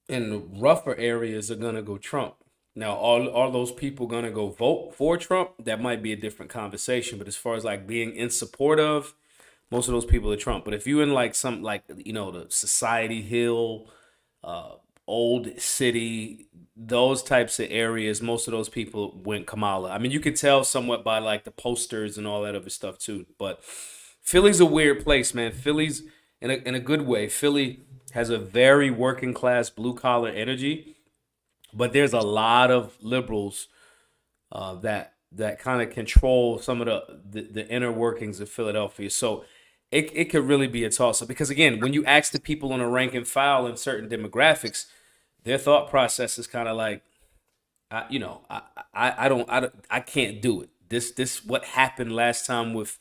in the rougher areas are gonna go Trump. Now, are those people gonna go vote for Trump? That might be a different conversation. But as far as like being in support of, most of those people are Trump. But if you in like some like the Society Hill, Old City, those types of areas, most of those people went Kamala. I mean, you could tell somewhat by like the posters and all that other stuff too. But Philly's a weird place, man. Philly's in a good way. Philly has a very working class, blue collar energy, but there's a lot of liberals that kind of control some of the inner workings of Philadelphia. So it could really be a toss up because again, when you ask the people on a rank and file in certain demographics, their thought process is kind of like, I can't do it. This what happened last time with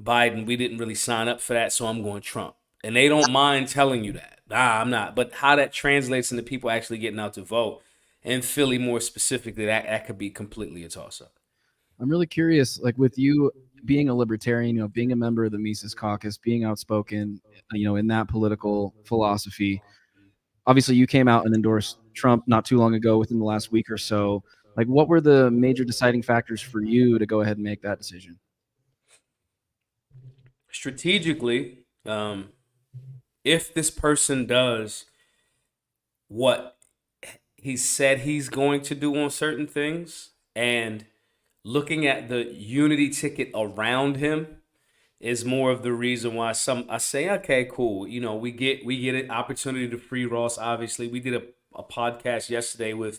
Biden. We didn't really sign up for that, so I'm going Trump. And they don't mind telling you that. Nah, I'm not. But how that translates into people actually getting out to vote, and Philly more specifically, that could be completely a toss-up. I'm really curious, like with you being a libertarian, being a member of the Mises Caucus, being outspoken, in that political philosophy. Obviously, you came out and endorsed Trump not too long ago, within the last week or so. Like, what were the major deciding factors for you to go ahead and make that decision? Strategically, if this person does what he said he's going to do on certain things, and looking at the unity ticket around him is more of the reason why I say, okay, cool. We get an opportunity to free Ross. Obviously, we did a podcast yesterday with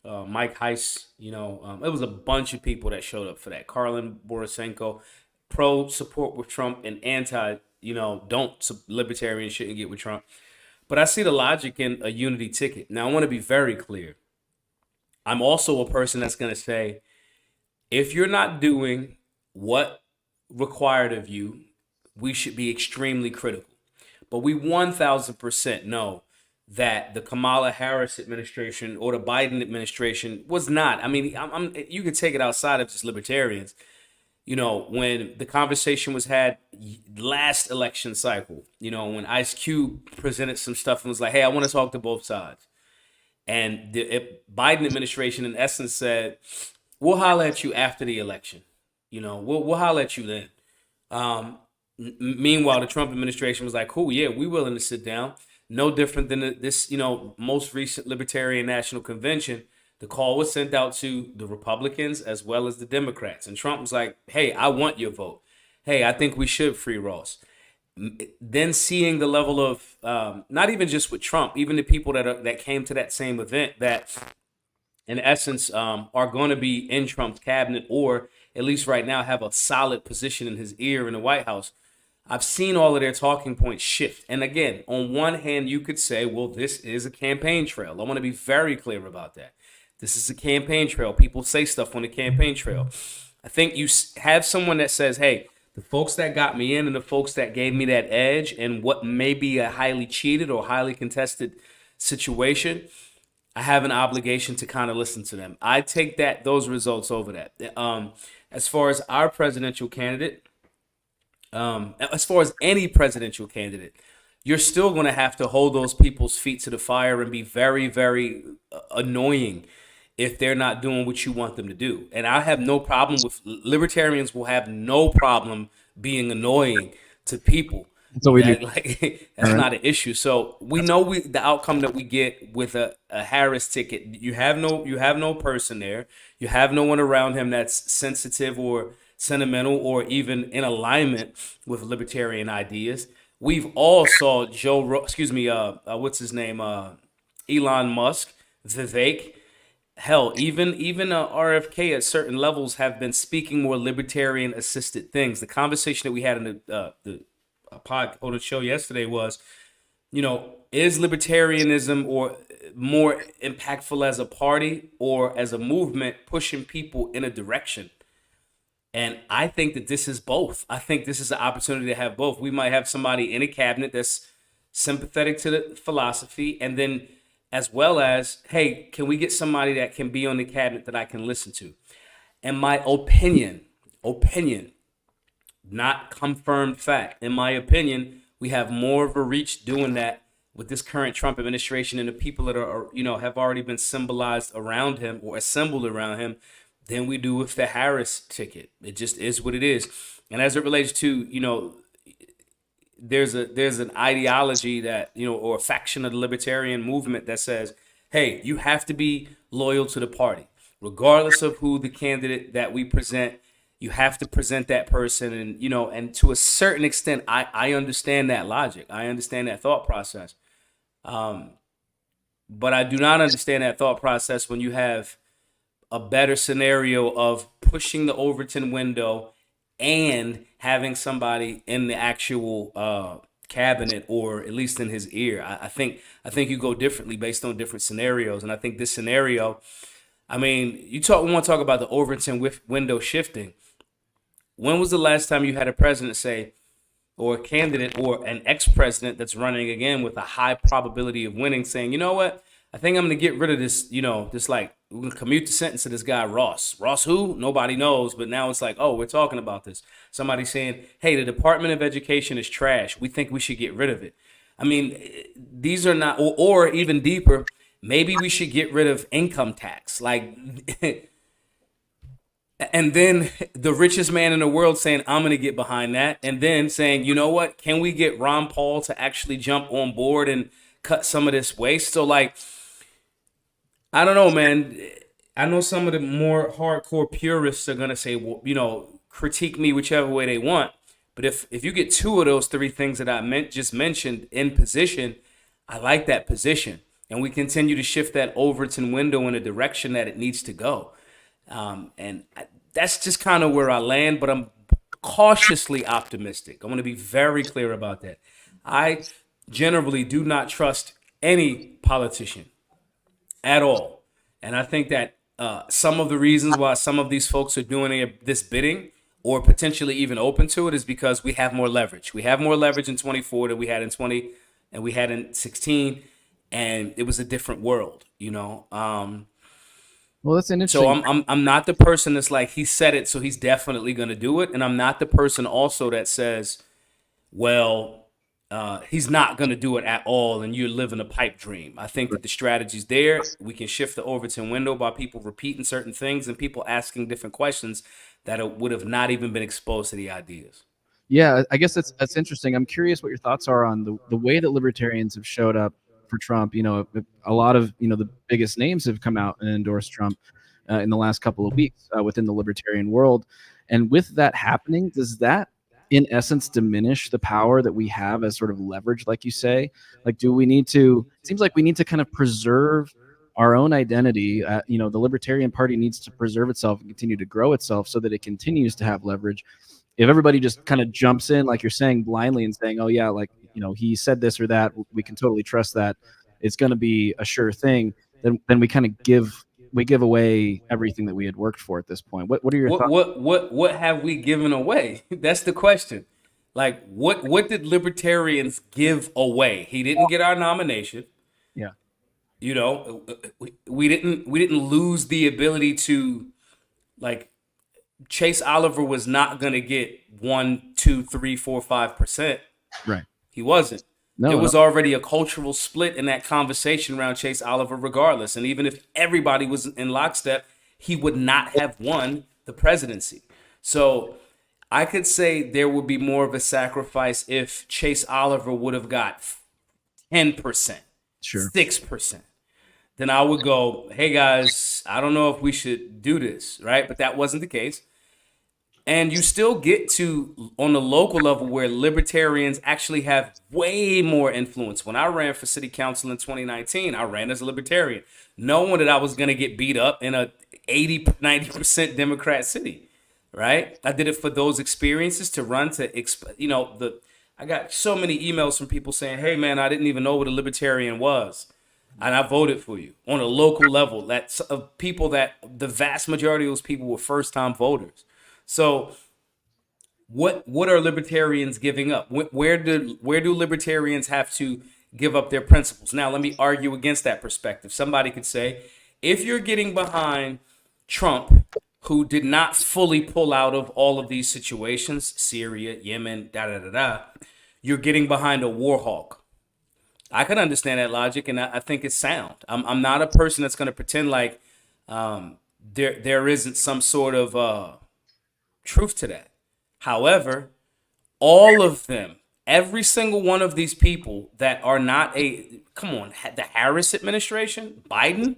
Mike Heiss. It was a bunch of people that showed up for that. Karlin Borisenko, pro support with Trump and anti, libertarian shouldn't get with Trump. But I see the logic in a unity ticket. Now, I want to be very clear. I'm also a person that's going to say, if you're not doing what required of you, we should be extremely critical. But we 1000% know that the Kamala Harris administration or the Biden administration was not. I mean, you can take it outside of just libertarians. When the conversation was had last election cycle, when Ice Cube presented some stuff and was like, hey, I want to talk to both sides. And the Biden administration, in essence, said, we'll holler at you after the election. We'll holler at you then. Meanwhile, the Trump administration was like, cool, yeah, we're willing to sit down. No different than this, most recent Libertarian National Convention. The call was sent out to the Republicans as well as the Democrats. And Trump was like, hey, I want your vote. Hey, I think we should free Ross. Then seeing the level of, not even just with Trump, even the people that came to that same event that, in essence, are going to be in Trump's cabinet, or at least right now have a solid position in his ear in the White House. I've seen all of their talking points shift. And again, on one hand, you could say, well, this is a campaign trail. I want to be very clear about that. This is a campaign trail. People say stuff on the campaign trail. I think you have someone that says, hey, the folks that got me in and the folks that gave me that edge and what may be a highly cheated or highly contested situation, I have an obligation to kind of listen to them. I take those results over that. As far as our presidential candidate, as far as any presidential candidate, you're still going to have to hold those people's feet to the fire and be very, very annoying if they're not doing what you want them to do. And I have no problem with libertarians will have no problem being annoying to people. So we do. That's not an issue. So we know the outcome that we get with a Harris ticket. You have no person there. You have no one around him that's sensitive or sentimental or even in alignment with libertarian ideas. We've all saw what's his name? Elon Musk, Vivek. Hell, even RFK at certain levels have been speaking more libertarian assisted things. The conversation that we had in the pod on the show yesterday was, is libertarianism or more impactful as a party or as a movement pushing people in a direction? And I think that this is both. I think this is an opportunity to have both. We might have somebody in a cabinet that's sympathetic to the philosophy, and then as well as, hey, can we get somebody that can be on the cabinet that I can listen to? in my opinion, not confirmed fact, in my opinion, we have more of a reach doing that with this current Trump administration and the people that are, have already been symbolized around him or assembled around him than we do with the Harris ticket. It just is what it is. And as it relates to, there's an ideology that, or a faction of the libertarian movement that says, hey, you have to be loyal to the party, regardless of who the candidate that we present. You have to present that person. And, and to a certain extent, I understand that logic. I understand that thought process. But I do not understand that thought process when you have a better scenario of pushing the Overton window and having somebody in the actual cabinet, or at least in his ear. I think you go differently based on different scenarios. And I think this scenario, I mean, we want to talk about the Overton window shifting. When was the last time you had a president say, or a candidate or an ex-president that's running again with a high probability of winning saying, you know what, I think I'm going to get rid of this, this like, we're going to commute the sentence to this guy, Ross. Ross who? Nobody knows. But now it's like, oh, we're talking about this. Somebody saying, hey, the Department of Education is trash. We think we should get rid of it. I mean, these are not, or even deeper, maybe we should get rid of income tax. Like, and then the richest man in the world saying, I'm going to get behind that. And then saying, you know what, can we get Ron Paul to actually jump on board and cut some of this waste? So like, I don't know, man. I know some of the more hardcore purists are going to say, well, critique me whichever way they want. But if you get two of those three things that I just mentioned in position, I like that position. And we continue to shift that Overton window in a direction that it needs to go. And that's just kind of where I land, but I'm cautiously optimistic. I want to be very clear about that. I generally do not trust any politician at all. And I think that some of the reasons why some of these folks are doing this bidding or potentially even open to it is because we have more leverage. We have more leverage in 24 than we had in 20 and we had in 16. And it was a different world, Well, that's an interesting. So I'm not the person that's like, he said it, so he's definitely going to do it. And I'm not the person also that says, well, he's not going to do it at all and you're living a pipe dream. I think that the strategy's there. We can shift the Overton window by people repeating certain things and people asking different questions that would have not even been exposed to the ideas. Yeah, I guess that's interesting. I'm curious what your thoughts are on the way that libertarians have showed up for Trump. A lot of the biggest names have come out and endorsed Trump in the last couple of weeks within the libertarian world. And with that happening, does that in essence diminish the power that we have as sort of leverage, like you say? Like, do we need to, it seems like we need to kind of preserve our own identity. The Libertarian Party needs to preserve itself and continue to grow itself so that it continues to have leverage. If everybody just kind of jumps in, like you're saying, blindly and saying, oh yeah, like, he said this or that, we can totally trust that it's going to be a sure thing, then we kind of give away everything that we had worked for at this point. What are your thoughts? What have we given away? That's the question. Like, what did libertarians give away? He didn't get our nomination. Yeah. We didn't lose the ability to, like, Chase Oliver was not going to get 1, 2, 3, 4, 5%. Right. He wasn't. No, there was already a cultural split in that conversation around Chase Oliver regardless. And even if everybody was in lockstep, he would not have won the presidency. So I could say there would be more of a sacrifice if Chase Oliver would have got 10%, sure, 6%. Then I would go, hey guys, I don't know if we should do this, right? But that wasn't the case. And you still get to, on the local level, where libertarians actually have way more influence. When I ran for city council in 2019, I ran as a libertarian, knowing that I was going to get beat up in a 80-90% Democrat city, right? I did it for those experiences to run to, I got so many emails from people saying, hey man, I didn't even know what a libertarian was. And I voted for you on a local level. That's of people that the vast majority of those people were first-time voters. So what are libertarians giving up? Where do libertarians have to give up their principles? Now, let me argue against that perspective. Somebody could say, if you're getting behind Trump, who did not fully pull out of all of these situations, Syria, Yemen, you're getting behind a war hawk. I can understand that logic, and I think it's sound. I'm not a person that's going to pretend like there isn't some sort of truth to that. However, all of them, every single one of these people that are not the Harris administration, Biden,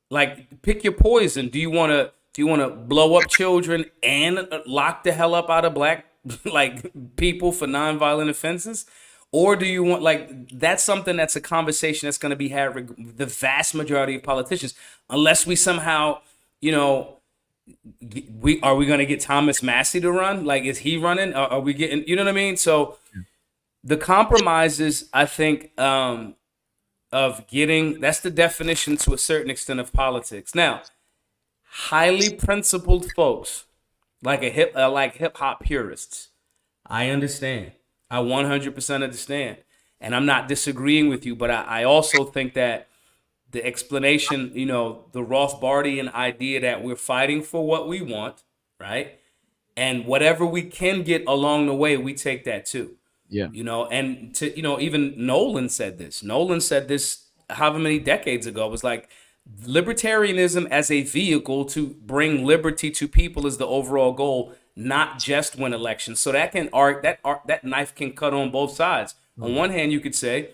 like, pick your poison. Do you want to blow up children and lock the hell up out of black like people for nonviolent offenses? Or do you want, like, that's something that's a conversation that's going to be had with the vast majority of politicians, unless we somehow, are we going to get Thomas Massey to run? Like, is he running? Are we getting, you know what I mean? So the compromises, I think, of getting, that's the definition to a certain extent of politics. Now, highly principled folks like hip hop purists, I understand. I 100% understand. And I'm not disagreeing with you, but I also think that the explanation, the Rothbardian idea that we're fighting for what we want, right? And whatever we can get along the way, we take that too. Yeah. And even Nolan said this. Nolan said this however many decades ago. It was like, libertarianism as a vehicle to bring liberty to people is the overall goal, not just win elections. So that knife can cut on both sides. On one hand, you could say,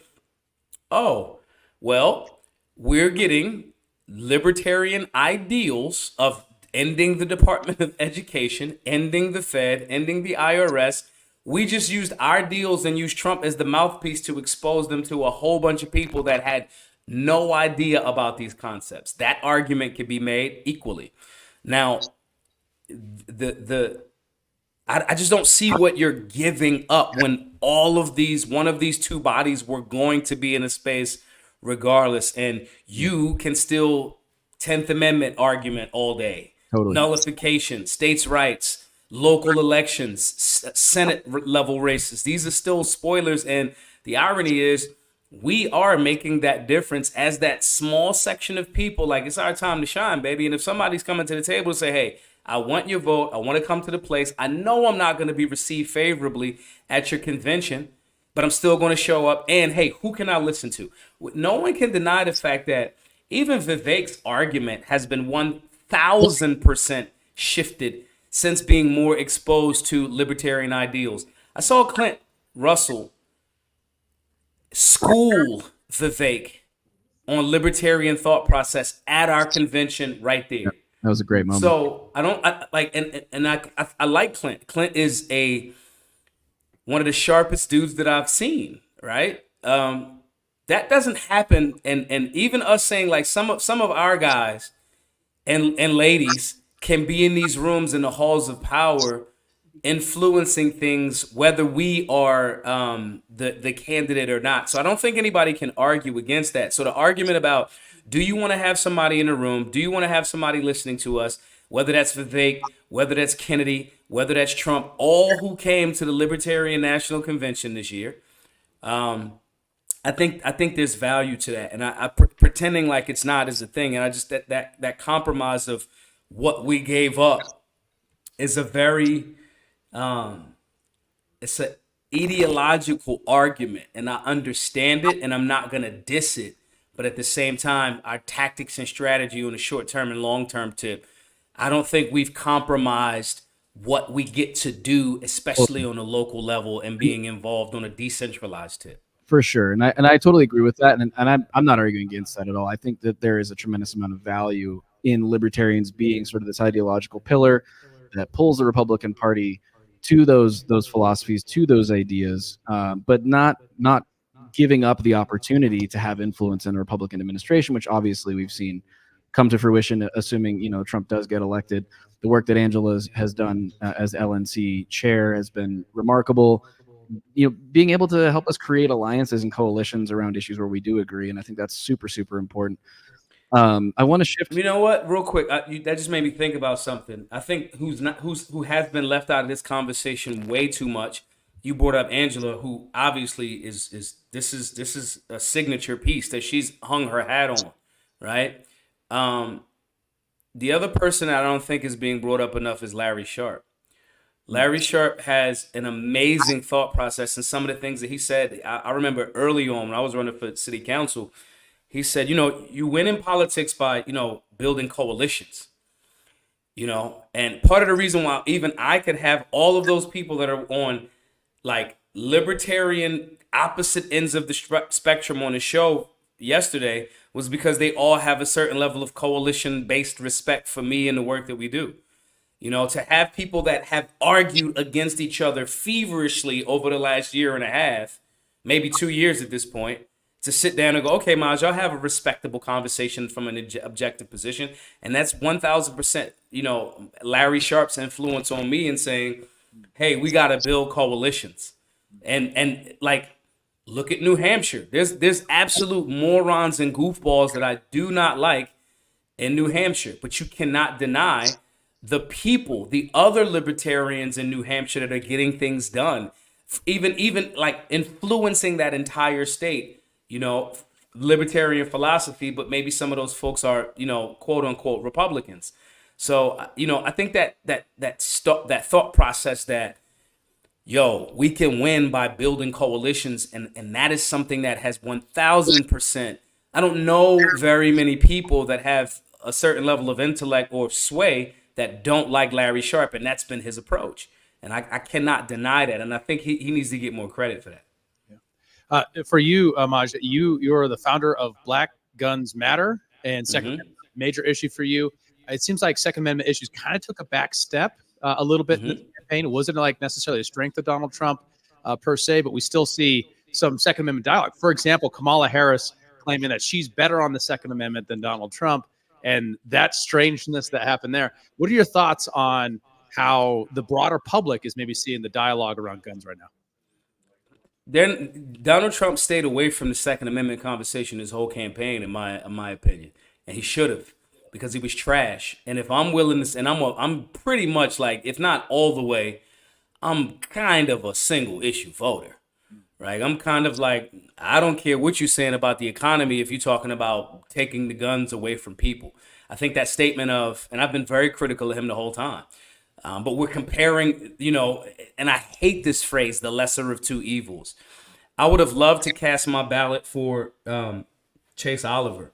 oh, well, we're getting libertarian ideals of ending the Department of Education, ending the Fed, ending the IRS. We just used our deals and used Trump as the mouthpiece to expose them to a whole bunch of people that had no idea about these concepts. That argument can be made equally. Now, I just don't see what you're giving up when one of these two bodies were going to be in a space regardless, and you can still 10th Amendment argument all day. Totally. Nullification, states' rights, local elections, Senate level races. These are still spoilers, and the irony is we are making that difference as that small section of people. Like, it's our time to shine, baby. And if somebody's coming to the table and say, hey, I want your vote, I want to come to the place, I know I'm not going to be received favorably at your convention, but I'm still going to show up. And hey, who can I listen to? No one can deny the fact that even Vivek's argument has been 1,000% shifted since being more exposed to libertarian ideals. I saw Clint Russell school Vivek on libertarian thought process at our convention right there. That was a great moment. So I like Clint. Clint is one of the sharpest dudes that I've seen, right? That doesn't happen, and even us saying, like, some of our guys and ladies can be in these rooms in the halls of power influencing things, whether we are the candidate or not. So I don't think anybody can argue against that. So the argument about, do you want to have somebody in the room? Do you want to have somebody listening to us? Whether that's Vivek, whether that's Kennedy, whether that's Trump, all who came to the Libertarian National Convention this year. I think there's value to that, and I pretending like it's not is a thing. And I just that compromise of what we gave up is a very it's an ideological argument, and I understand it, and I'm not gonna diss it. But at the same time, our tactics and strategy on the short term and long term tip, I don't think we've compromised what we get to do, especially on a local level and being involved on a decentralized tip. For sure. And I totally agree with that. And I'm not arguing against that at all. I think that there is a tremendous amount of value in libertarians being sort of this ideological pillar that pulls the Republican Party to those philosophies, to those ideas, but not giving up the opportunity to have influence in a Republican administration, which obviously we've seen come to fruition, assuming, Trump does get elected. The work that Angela has done as LNC chair has been remarkable. Being able to help us create alliances and coalitions around issues where we do agree, and I think that's super, super important. I want to shift. You know what? Real quick, that just made me think about something. I think who has been left out of this conversation way too much. You brought up Angela, who obviously is this is a signature piece that she's hung her hat on, right? the other person I don't think is being brought up enough is Larry Sharp. Larry Sharp has an amazing thought process, and some of the things that he said, I remember early on when I was running for city council, he said, you win in politics by, building coalitions, and part of the reason why even I could have all of those people that are on like libertarian opposite ends of the spectrum on the show yesterday was because they all have a certain level of coalition-based respect for me and the work that we do. To have people that have argued against each other feverishly over the last year and a half, maybe 2 years at this point, to sit down and go, okay, Maj, y'all have a respectable conversation from an objective position. And that's 1,000%, Larry Sharp's influence on me in saying, hey, we got to build coalitions. And like, look at New Hampshire. There's absolute morons and goofballs that I do not like in New Hampshire, but you cannot deny the people, the other libertarians in New Hampshire that are getting things done, even like influencing that entire state, libertarian philosophy, but maybe some of those folks are, quote unquote Republicans. So, I think that thought process that, we can win by building coalitions, and that is something that has 1,000%. I don't know very many people that have a certain level of intellect or sway that don't like Larry Sharp, and that's been his approach. And I cannot deny that, and I think he needs to get more credit for that. For you, Maj, you're the founder of Black Guns Matter, and Second Amendment, major issue for you. It seems like Second Amendment issues kind of took a back step a little bit in the campaign. It wasn't like necessarily a strength of Donald Trump per se, but we still see some Second Amendment dialogue. For example, Kamala Harris claiming that she's better on the Second Amendment than Donald Trump, and that strangeness that happened there. What are your thoughts on how the broader public is maybe seeing the dialogue around guns right now? Donald Trump stayed away from the Second Amendment conversation his whole campaign, in my opinion, and he should have, because he was trash. And if I'm willing to, and I'm pretty much like, if not all the way, I'm kind of a single issue voter, right? I'm kind of like, I don't care what you're saying about the economy if you're talking about taking the guns away from people. I think that statement of, and I've been very critical of him the whole time, but we're comparing, and I hate this phrase, the lesser of two evils. I would have loved to cast my ballot for Chase Oliver.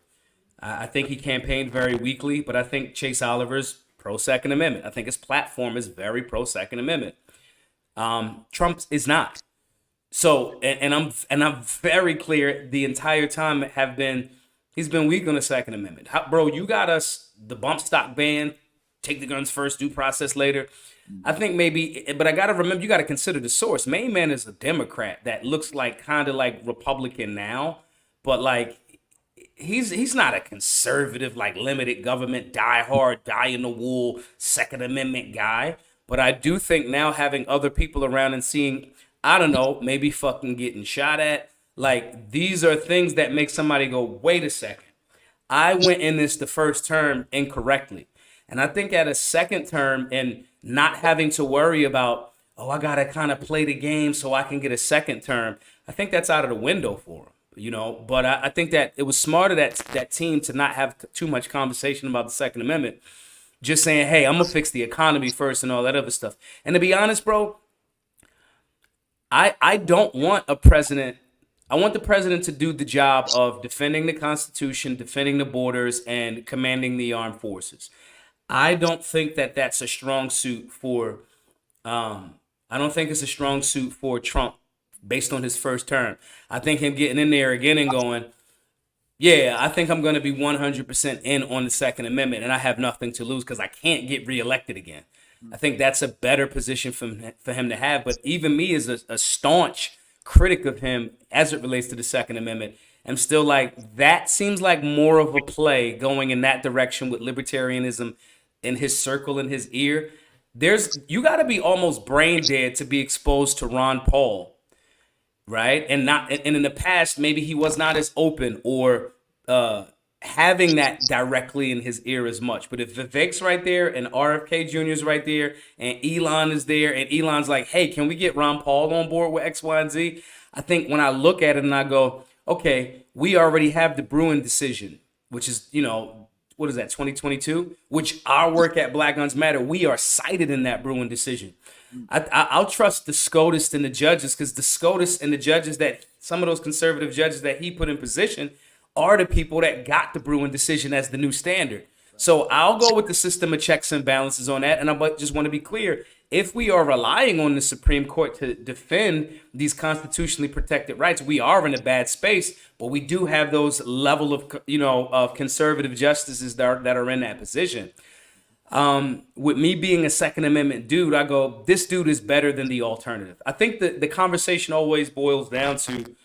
I think he campaigned very weakly, but I think Chase Oliver's pro-Second Amendment. I think his platform is very pro-Second Amendment. Trump is not. So, and I'm very clear the entire time he's been weak on the Second Amendment. Bro, you got us the bump stock ban, take the guns first, due process later. I think maybe, but I got to remember, you got to consider the source. Main Man is a Democrat that looks like kind of like Republican now, but like he's not a conservative, like limited government, die hard, die in the wool, Second Amendment guy. But I do think now having other people around and seeing, I don't know, maybe fucking getting shot at, like these are things that make somebody go, wait a second. I went in this the first term incorrectly. And I think at a second term and not having to worry about, I got to kind of play the game so I can get a second term, I think that's out of the window for him, But I think that it was smart of that team to not have too much conversation about the Second Amendment. Just saying, hey, I'm going to fix the economy first and all that other stuff. And to be honest, bro, I don't want a president. I want the president to do the job of defending the Constitution, defending the borders, and commanding the armed forces. I don't think that that's a strong suit for. I don't think it's a strong suit for Trump based on his first term. I think him getting in there again and going, yeah, I think I'm going to be 100% in on the Second Amendment, and I have nothing to lose because I can't get reelected again. I think that's a better position for him to have. But even me as a staunch critic of him as it relates to the Second Amendment, I'm still like, that seems like more of a play going in that direction with libertarianism in his circle, in his ear. You got to be almost brain dead to be exposed to Ron Paul, right? And in the past, maybe he was not as open or having that directly in his ear as much. But if Vivek's right there and RFK Jr. is right there and Elon is there and Elon's like, hey, can we get Ron Paul on board with X, Y, and Z? I think when I look at it and I go, okay, we already have the Bruin decision, which is, what is that, 2022, which our work at Black Guns Matter, we are cited in that Bruin decision. I'll trust the SCOTUS and the judges, because the SCOTUS and the judges, that some of those conservative judges that he put in position are the people that got the Bruin decision as the new standard. So I'll go with the system of checks and balances on that. And I just want to be clear, if we are relying on the Supreme Court to defend these constitutionally protected rights, we are in a bad space. But we do have those level of, of conservative justices that are in that position. With me being a Second Amendment dude, I go, this dude is better than the alternative. I think that the conversation always boils down to,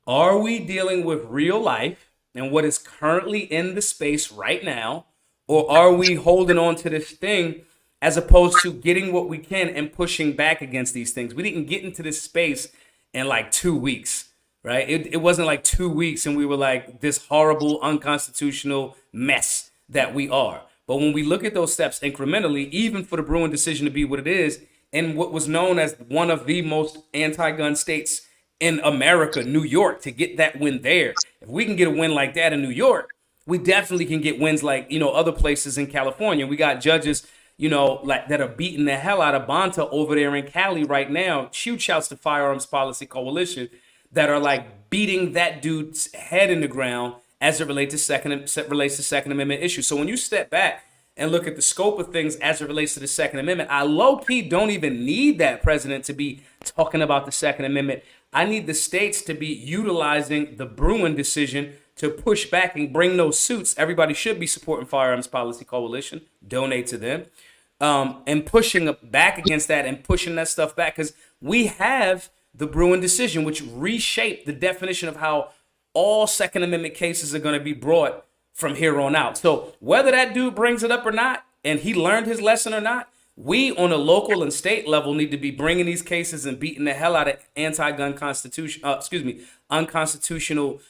are we dealing with real life and what is currently in the space right now? Or are we holding on to this thing as opposed to getting what we can and pushing back against these things? We didn't get into this space in like 2 weeks, right? It wasn't like 2 weeks and we were like this horrible, unconstitutional mess that we are. But when we look at those steps incrementally, even for the Bruin decision to be what it is, and what was known as one of the most anti-gun states in America, New York, to get that win there. If we can get a win like that in New York, we definitely can get wins like, other places in California. We got judges, like that are beating the hell out of Bonta over there in Cali right now. Huge shouts to Firearms Policy Coalition that are like beating that dude's head in the ground as it relates to Second Amendment issues. So when you step back and look at the scope of things as it relates to the Second Amendment, I low-key don't even need that president to be talking about the Second Amendment. I need the states to be utilizing the Bruin decision to push back and bring those suits. Everybody should be supporting Firearms Policy Coalition. Donate to them. And pushing back against that and pushing that stuff back, because we have the Bruin decision, which reshaped the definition of how all Second Amendment cases are going to be brought from here on out. So whether that dude brings it up or not, and he learned his lesson or not, we on a local and state level need to be bringing these cases and beating the hell out of unconstitutional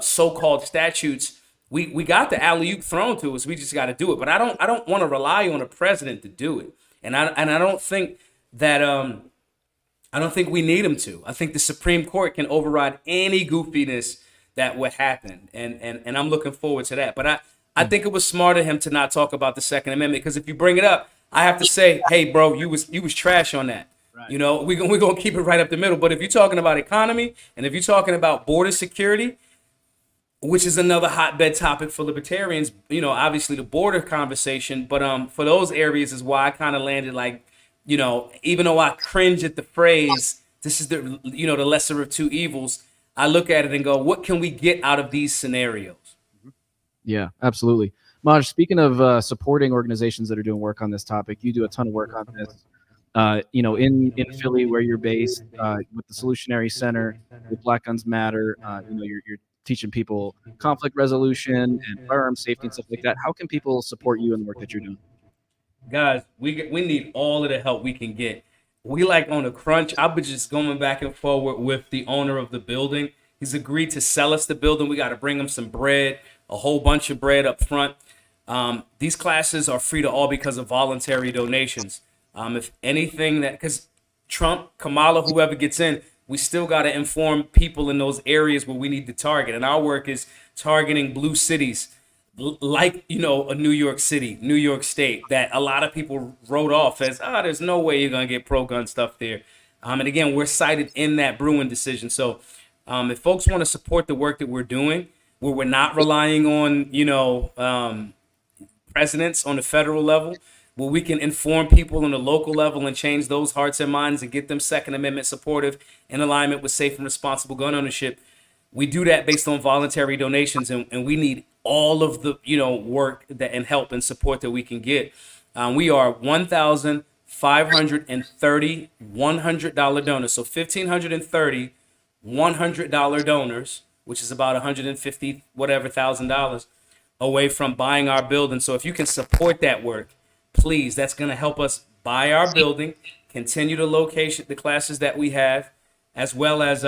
so-called statutes. We got the alley-oop thrown to us. We just got to do it. But I don't want to rely on a president to do it. And I don't think that I don't think we need him to. I think the Supreme Court can override any goofiness that would happen. And I'm looking forward to that. But I think it was smart of him to not talk about the Second Amendment, because if you bring it up, I have to say, hey, bro, you was trash on that. Right. We're going to keep it right up the middle. But if you're talking about economy, and if you're talking about border security, which is another hotbed topic for libertarians, obviously the border conversation. But for those areas is why I kind of landed like, even though I cringe at the phrase, this is the lesser of two evils, I look at it and go, what can we get out of these scenarios? Yeah, absolutely. Maj, speaking of supporting organizations that are doing work on this topic, you do a ton of work on this. In Philly, where you're based, with the Solutionary Center, with Black Guns Matter, you're teaching people conflict resolution and firearm safety and stuff like that. How can people support you in the work that you're doing? Guys, we need all of the help we can get. We like on a crunch. I've been just going back and forward with the owner of the building. He's agreed to sell us the building. We got to bring him some bread, a whole bunch of bread up front. These classes are free to all because of voluntary donations. If anything because Trump, Kamala, whoever gets in, we still got to inform people in those areas where we need to target. And our work is targeting blue cities like, a New York City, New York State, that a lot of people wrote off as, there's no way you're going to get pro-gun stuff there. And again, we're cited in that Bruin decision. So if folks want to support the work that we're doing, where we're not relying on, presidents on the federal level, where we can inform people on the local level and change those hearts and minds and get them Second Amendment supportive in alignment with safe and responsible gun ownership. We do that based on voluntary donations, and we need all of the work and help and support that we can get. We are 1,530 $100 donors, so 1,530 $100 donors, which is about $150,000 away from buying our building. So if you can support that work, please, that's going to help us buy our building, continue the classes that we have, as well as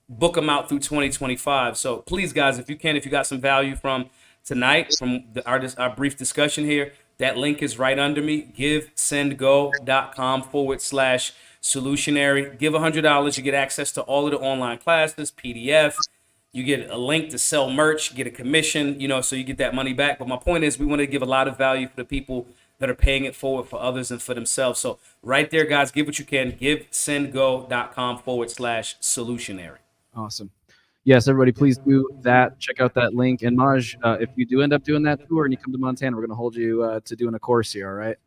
book them out through 2025. So please, guys, if you got some value from tonight, from our brief discussion here, that link is right under me, givesendgo.com/solutionary. Give $100, you get access to all of the online classes, PDF, You get a link to sell merch, get a commission, so you get that money back. But my point is, we want to give a lot of value for the people that are paying it forward for others and for themselves. So right there, guys, give what you can. GiveSendGo.com/solutionary. Awesome. Yes, everybody, please do that. Check out that link. And Maj, if you do end up doing that tour and you come to Montana, we're going to hold you to doing a course here, all right?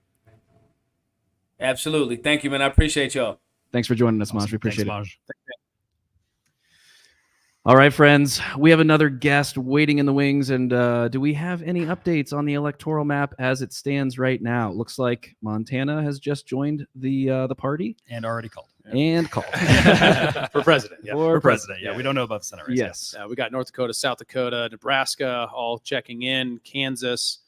Absolutely. Thank you, man. I appreciate y'all. Thanks for joining us, Maj. We appreciate Thanks, it. Maj. All right, friends, we have another guest waiting in the wings. And do we have any updates on the electoral map as it stands right now? Looks like Montana has just joined the party. And already called. And called. For president. Yeah. For president. Yeah, we don't know about the Senate race. Yes. We got North Dakota, South Dakota, Nebraska, all checking in. Kansas,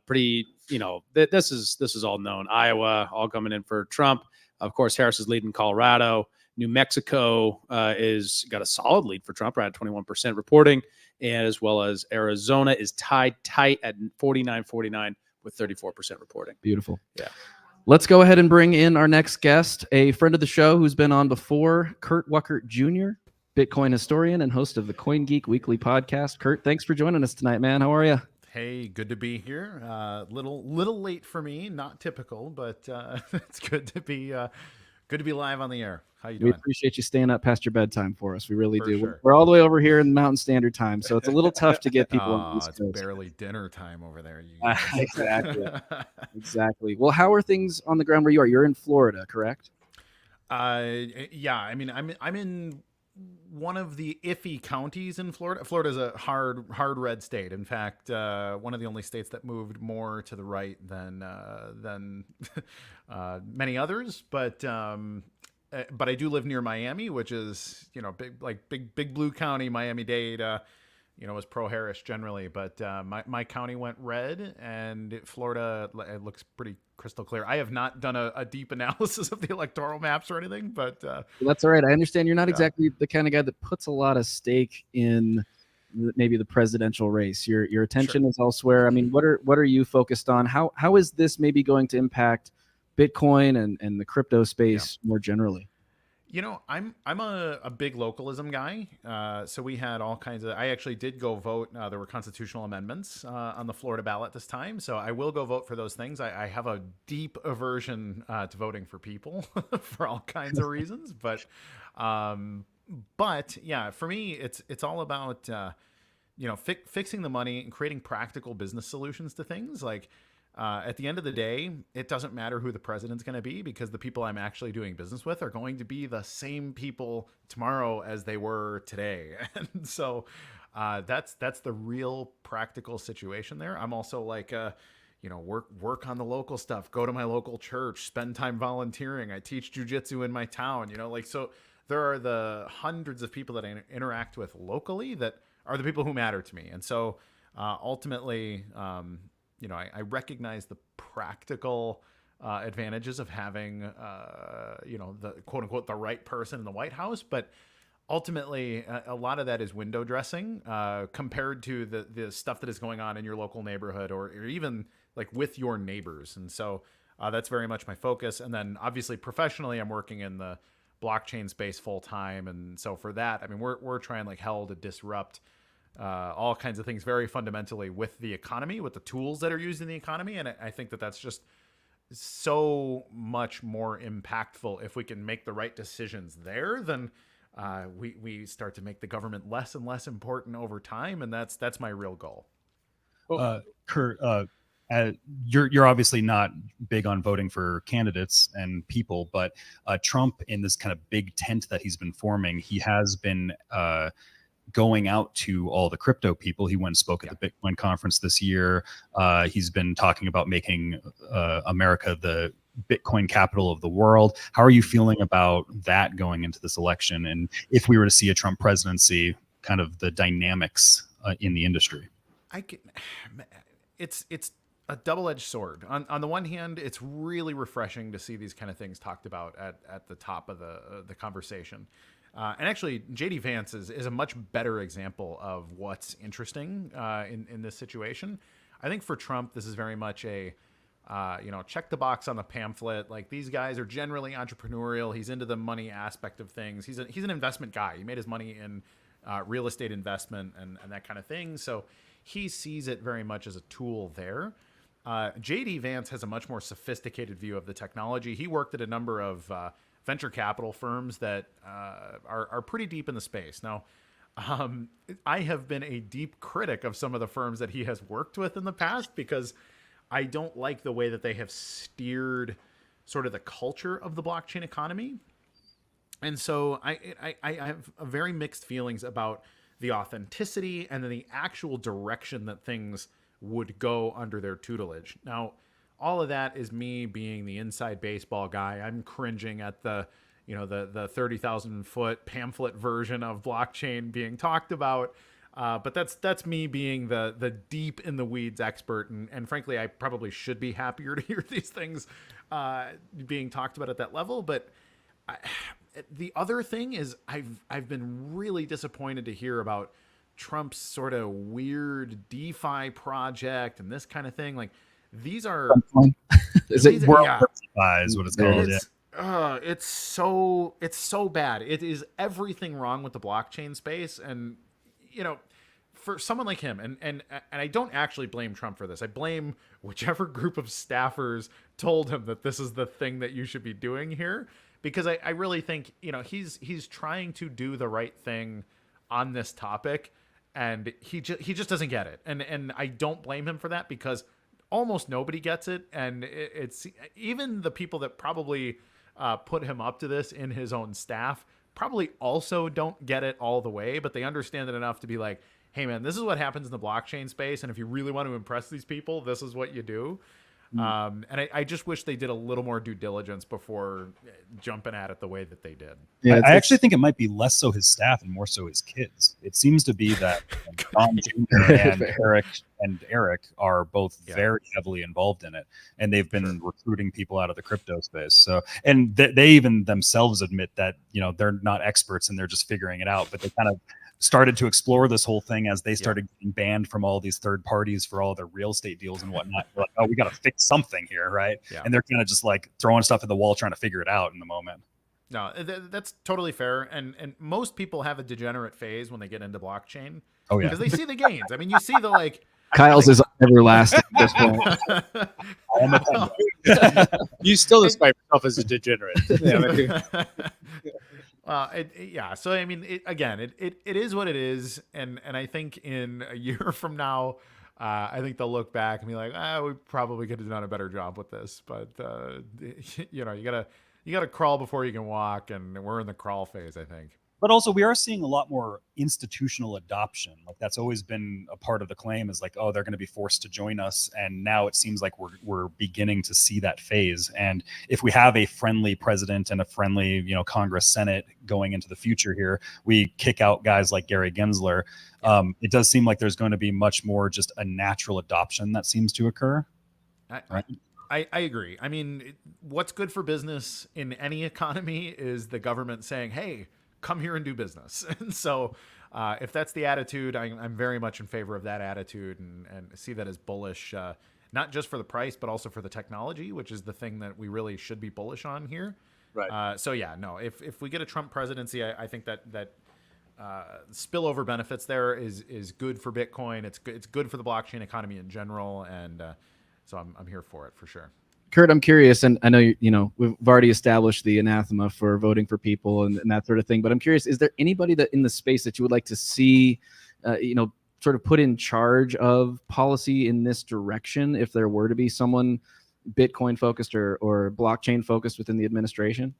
pretty. This is all known. Iowa, all coming in for Trump. Of course, Harris is leading Colorado. New Mexico is got a solid lead for Trump, right at 21% reporting, and as well as Arizona is tied tight at 49-49 with 34% reporting. Beautiful. Yeah. Let's go ahead and bring in our next guest, a friend of the show who's been on before, Kurt Wuckert Jr., Bitcoin historian and host of the Coin Geek Weekly podcast. Kurt, thanks for joining us tonight, man. How are you? Hey, good to be here. Little late for me, not typical, but it's good to be live on the air. How you doing? We appreciate you staying up past your bedtime for us. We really do. Sure. We're all the way over here in Mountain Standard Time, so it's a little tough to get people on the East It's Coast. barely dinner time over there. Exactly. Exactly. Well, how are things on the ground where you are? You're in Florida, correct? Yeah. I mean, I'm in one of the iffy counties in Florida. Florida's a hard red state. In fact, one of the only states that moved more to the right than many others. But I do live near Miami, which is big blue county. Miami-Dade, was pro-Harris generally. But my county went red, and Florida, it looks pretty crystal clear. I have not done a deep analysis of the electoral maps or anything, but that's all right. I understand you're not exactly the kind of guy that puts a lot of stake in maybe the presidential race. Your attention is elsewhere. I mean, what are you focused on? How is this maybe going to impact Bitcoin and the crypto space more generally? I'm a big localism guy. So we had all kinds of. I actually did go vote. There were constitutional amendments on the Florida ballot this time, so I will go vote for those things. I have a deep aversion to voting for people for all kinds of reasons, but yeah, for me, it's all about fixing the money and creating practical business solutions to things. Like at the end of the day, it doesn't matter who the president's going to be, because the people I'm actually doing business with are going to be the same people tomorrow as they were today. And so that's the real practical situation there. I'm also like, work on the local stuff, go to my local church, spend time volunteering. I teach jujitsu in my town, so there are the hundreds of people that I interact with locally that are the people who matter to me. And so ultimately, I recognize the practical advantages of having, the quote unquote, the right person in the White House. But ultimately, a lot of that is window dressing compared to the stuff that is going on in your local neighborhood or even like with your neighbors. And so that's very much my focus. And then obviously professionally, I'm working in the blockchain space full time. And so for that, I mean, we're trying like hell to disrupt all kinds of things very fundamentally with the economy, with the tools that are used in the economy. And I think that that's just so much more impactful if we can make the right decisions there than we start to make the government less and less important over time. And that's my real goal. Kurt, you're obviously not big on voting for candidates and people, but Trump, in this kind of big tent that he's been forming, he has been going out to all the crypto people. He went and spoke at the Bitcoin conference this year. He's been talking about making America the Bitcoin capital of the world. How are you feeling about that going into this election? And if we were to see a Trump presidency, kind of the dynamics in the industry? It's a double-edged sword. On the one hand, it's really refreshing to see these kind of things talked about at the top of the conversation. And actually, JD Vance is a much better example of what's interesting in this situation. I think for Trump, this is very much a check the box on the pamphlet. Like, these guys are generally entrepreneurial. He's into the money aspect of things. He's an investment guy. He made his money in real estate investment and that kind of thing. So he sees it very much as a tool there. JD Vance has a much more sophisticated view of the technology. He worked at a number of venture capital firms that are pretty deep in the space. Now, I have been a deep critic of some of the firms that he has worked with in the past because I don't like the way that they have steered sort of the culture of the blockchain economy. And so I have very mixed feelings about the authenticity and then the actual direction that things would go under their tutelage. Now, all of that is me being the inside baseball guy. I'm cringing at the 30,000 foot pamphlet version of blockchain being talked about. But that's me being the deep in the weeds expert. And frankly, I probably should be happier to hear these things being talked about at that level. But the other thing is I've been really disappointed to hear about Trump's sort of weird DeFi project and this kind of thing. Like these are is it world DeFi is what it's called? It's so bad. It is everything wrong with the blockchain space. And for someone like him, and I don't actually blame Trump for this. I blame whichever group of staffers told him that this is the thing that you should be doing here. Because I really think, he's trying to do the right thing on this topic, and he just doesn't get it. And I don't blame him for that because almost nobody gets it. And it's even the people that probably put him up to this in his own staff probably also don't get it all the way, but they understand it enough to be like, hey man, this is what happens in the blockchain space. And if you really want to impress these people, this is what you do. And I just wish they did a little more due diligence before jumping at it the way that they did. Yeah, I actually think it might be less so his staff and more so his kids. It seems to be that Tom Jr. and Eric are both very heavily involved in it, and they've been recruiting people out of the crypto space. So, and they even themselves admit that they're not experts and they're just figuring it out, but they kind of started to explore this whole thing as they started getting banned from all these third parties for all their real estate deals and whatnot. They're like, oh, we got to fix something here, right? Yeah. And they're kind of just like throwing stuff at the wall, trying to figure it out in the moment. No, that's totally fair. And most people have a degenerate phase when they get into blockchain. Oh yeah, because they see the gains. I mean, you see the like. Kyle's is everlasting at this point. You still describe yourself as a degenerate. So I mean, it is what it is, and I think in a year from now, I think they'll look back and be like, we probably could have done a better job with this. But you gotta crawl before you can walk, and we're in the crawl phase, I think. But also, we are seeing a lot more institutional adoption. Like that's always been a part of the claim is like, oh, they're going to be forced to join us. And now it seems like we're beginning to see that phase. And if we have a friendly president and a friendly, Congress, Senate going into the future here, we kick out guys like Gary Gensler. It does seem like there's going to be much more just a natural adoption that seems to occur. I agree. I mean, what's good for business in any economy is the government saying, hey, come here and do business. And so if that's the attitude, I'm very much in favor of that attitude and see that as bullish, not just for the price, but also for the technology, which is the thing that we really should be bullish on here. Right. If we get a Trump presidency, I think that spillover benefits there is good for Bitcoin. It's good for the blockchain economy in general. And so I'm here for it for sure. Kurt, I'm curious, and I know we've already established the anathema for voting for people and that sort of thing, but I'm curious, is there anybody that in the space that you would like to see, sort of put in charge of policy in this direction if there were to be someone Bitcoin focused or blockchain focused within the administration?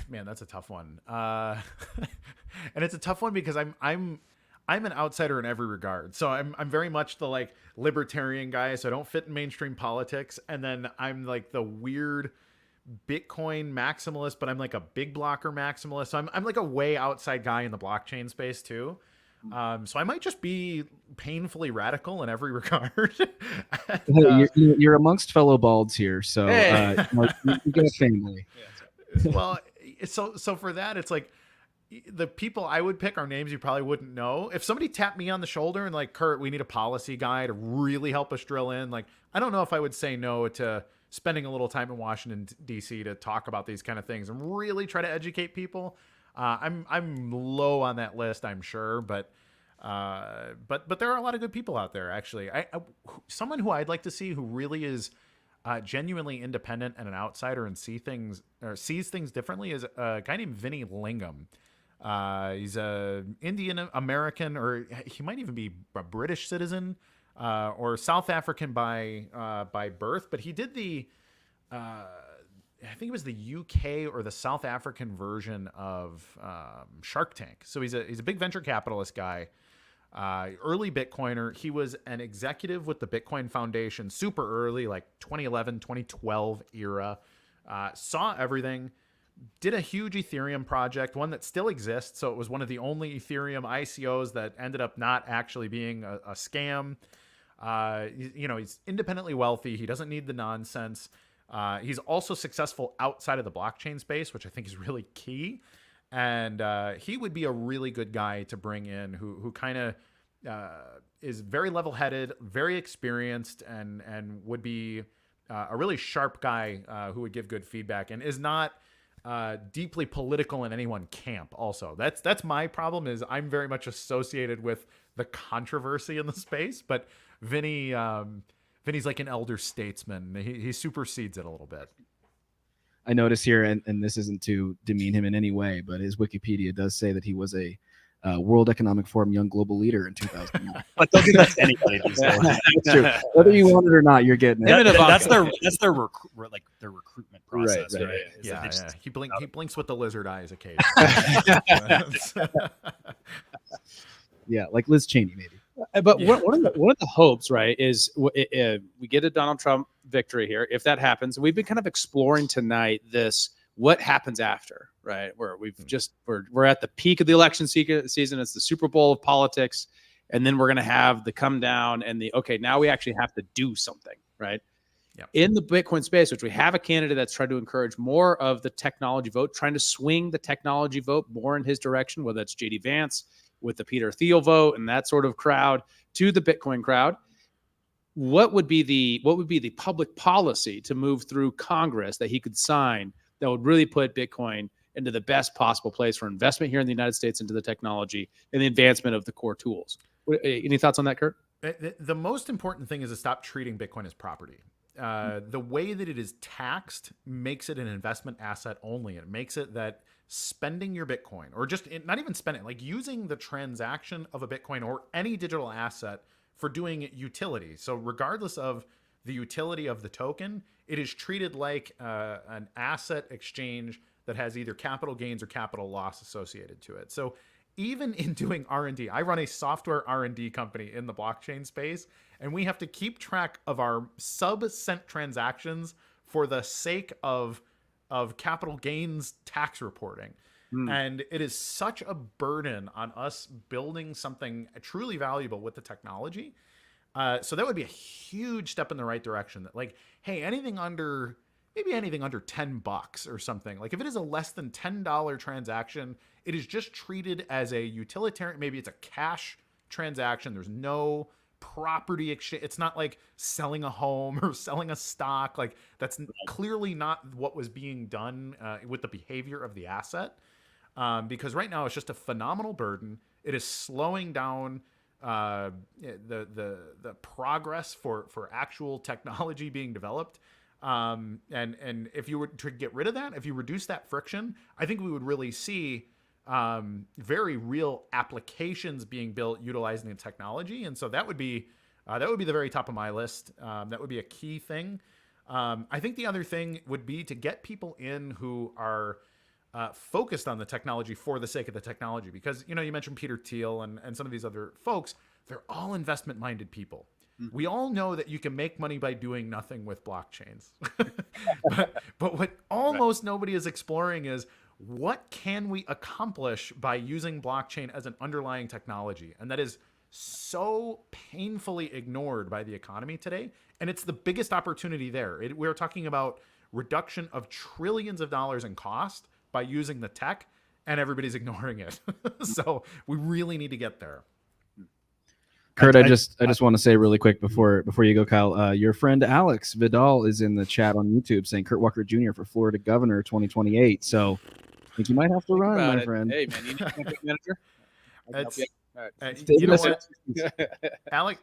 Man, that's a tough one. And it's a tough one because I'm an outsider in every regard. So I'm very much the libertarian guy. So I don't fit in mainstream politics. And then I'm like the weird Bitcoin maximalist, but I'm like a big blocker maximalist. So I'm like a way outside guy in the blockchain space too. So I might just be painfully radical in every regard. And, you're amongst fellow balds here. So you get a family. Well, so for that, it's like, the people I would pick are names you probably wouldn't know. If somebody tapped me on the shoulder and like, Kurt, we need a policy guy to really help us drill in. Like, I don't know if I would say no to spending a little time in Washington, D.C. to talk about these kind of things and really try to educate people. I'm low on that list, I'm sure, but there are a lot of good people out there. Actually, someone who I'd like to see who really is genuinely independent and an outsider and sees things differently is a guy named Vinny Lingham. He's a Indian American, or he might even be a British citizen, or South African by birth. But he did I think it was the UK or the South African version of Shark Tank. So he's a big venture capitalist guy, early Bitcoiner. He was an executive with the Bitcoin Foundation, super early, like 2011, 2012 era. Saw everything. Did a huge Ethereum project, one that still exists. So it was one of the only Ethereum ICOs that ended up not actually being a scam. He's independently wealthy. He doesn't need the nonsense. He's also successful outside of the blockchain space, which I think is really key. And he would be a really good guy to bring in who kind of is very level-headed, very experienced, and would be a really sharp guy who would give good feedback and is not deeply political in any one camp. Also, that's my problem, is I'm very much associated with the controversy in the space, but Vinny's like an elder statesman. He supersedes it a little bit. I notice here, and this isn't to demean him in any way, but his Wikipedia does say that he was a World Economic Forum Young Global Leader in 2009. But they'll give that to anybody these days. That's true. Whether you want it or not, you're getting it. That's their recruitment process, right? Yeah. He blinks with the lizard eyes occasionally. Yeah, like Liz Cheney, maybe. But one of the hopes, right, is we get a Donald Trump victory here. If that happens, we've been kind of exploring tonight what happens after, right? Where we're at the peak of the election season. It's the Super Bowl of politics, and then we're going to have the come down and now we actually have to do something, right? Yep. In the Bitcoin space, which we have a candidate that's trying to encourage more of the technology vote, trying to swing the technology vote more in his direction, whether that's JD Vance with the Peter Thiel vote and that sort of crowd to the Bitcoin crowd. What would be the public policy to move through Congress that he could sign that would really put Bitcoin into the best possible place for investment here in the United States into the technology and the advancement of the core tools? Any thoughts on that, Kurt? The most important thing is to stop treating Bitcoin as property. The way that it is taxed makes it an investment asset only. It makes it that spending your Bitcoin, or just not even spending, like using the transaction of a Bitcoin or any digital asset for doing utility. So regardless of the utility of the token, it is treated like an asset exchange that has either capital gains or capital loss associated to it. So even in doing R&D, I run a software R&D company in the blockchain space, and we have to keep track of our sub-cent transactions for the sake of capital gains tax reporting. And it is such a burden on us building something truly valuable with the technology. So that would be a huge step in the right direction. That, like, hey, anything under $10 or something, like if it is a less than $10 transaction, it is just treated as a utilitarian. Maybe it's a cash transaction. There's no property exchange. It's not like selling a home or selling a stock. Like, that's clearly not what was being done with the behavior of the asset. Because right now it's just a phenomenal burden. It is slowing down the progress for actual technology being developed. And if you were to get rid of that, if you reduce that friction, I think we would really see very real applications being built utilizing the technology. And so that would be the very top of my list. That would be a key thing. I think the other thing would be to get people in who are focused on the technology for the sake of the technology, because, you mentioned Peter Thiel and some of these other folks. They're all investment minded people. We all know that you can make money by doing nothing with blockchains. but what almost nobody is exploring is, what can we accomplish by using blockchain as an underlying technology? And that is so painfully ignored by the economy today. And it's the biggest opportunity there. We're talking about reduction of trillions of dollars in cost by using the tech, and everybody's ignoring it. So we really need to get there. Kurt, I just want to say really quick before you go, Kyle, your friend Alex Vidal is in the chat on YouTube saying Kurt Walker Jr. for Florida governor 2028. So think you might have to Think run, about my it. friend. Hey, man, you need a campaign manager? I can help you. All right. You know what?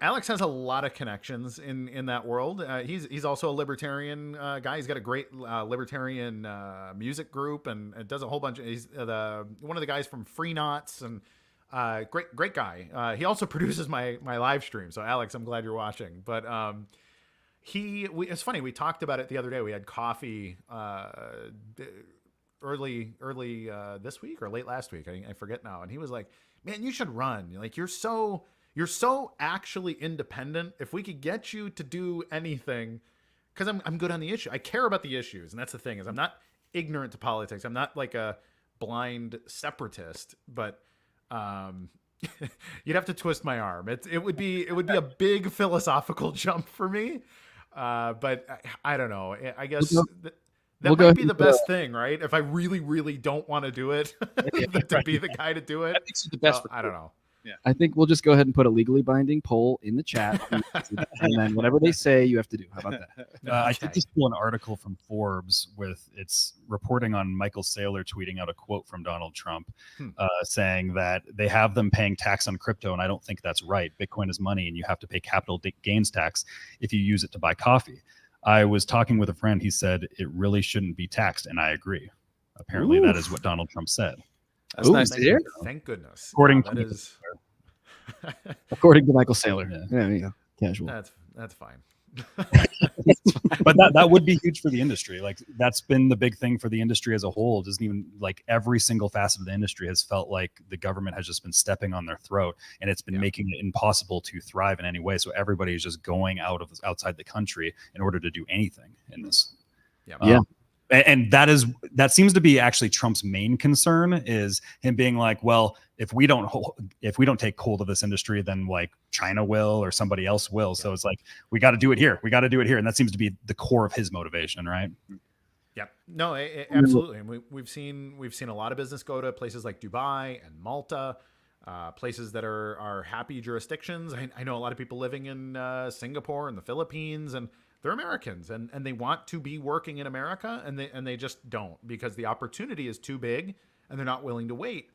Alex has a lot of connections in that world. He's also a libertarian guy. He's got a great libertarian music group and does a whole bunch. He's one of the guys from Free Knots and great guy. He also produces my live stream. So Alex, I'm glad you're watching. But it's funny. We talked about it the other day. We had coffee early this week or late last week. I forget now. And he was like, man, you should run. Like you're so actually independent. If we could get you to do anything, because I'm good on the issue. I care about the issues, and that's the thing is I'm not ignorant to politics. I'm not like a blind separatist, but you'd have to twist my arm. It would be a big philosophical jump for me. But I don't know. I guess that might be the best thing, right? If I really, really don't want to do it, to be the guy to do it. That makes you the best. I don't know. Yeah. I think we'll just go ahead and put a legally binding poll in the chat, and then whatever they say, you have to do. How about that? I did just pull an article from Forbes with its reporting on Michael Saylor tweeting out a quote from Donald Trump saying that they have them paying tax on crypto, and I don't think that's right. Bitcoin is money, and you have to pay capital gains tax if you use it to buy coffee. I was talking with a friend. He said it really shouldn't be taxed, and I agree. Apparently, that is what Donald Trump said. That's nice to hear. Thank goodness. According to Michael Saylor. Yeah, yeah, casual. That's fine. But that would be huge for the industry. Like that's been the big thing for the industry as a whole. It doesn't even like every single facet of the industry has felt like the government has just been stepping on their throat, and it's been making it impossible to thrive in any way. So everybody is just going outside the country in order to do anything in this. And that seems to be actually Trump's main concern is him being like, well, if we don't take hold of this industry, then like China will or somebody else will. So it's like we got to do it here. We got to do it here, and that seems to be the core of his motivation, right? Yeah, no, absolutely. And we've seen a lot of business go to places like Dubai and Malta, places that are happy jurisdictions. I know a lot of people living in Singapore and the Philippines, and they're Americans and they want to be working in America, and they just don't because the opportunity is too big and they're not willing to wait.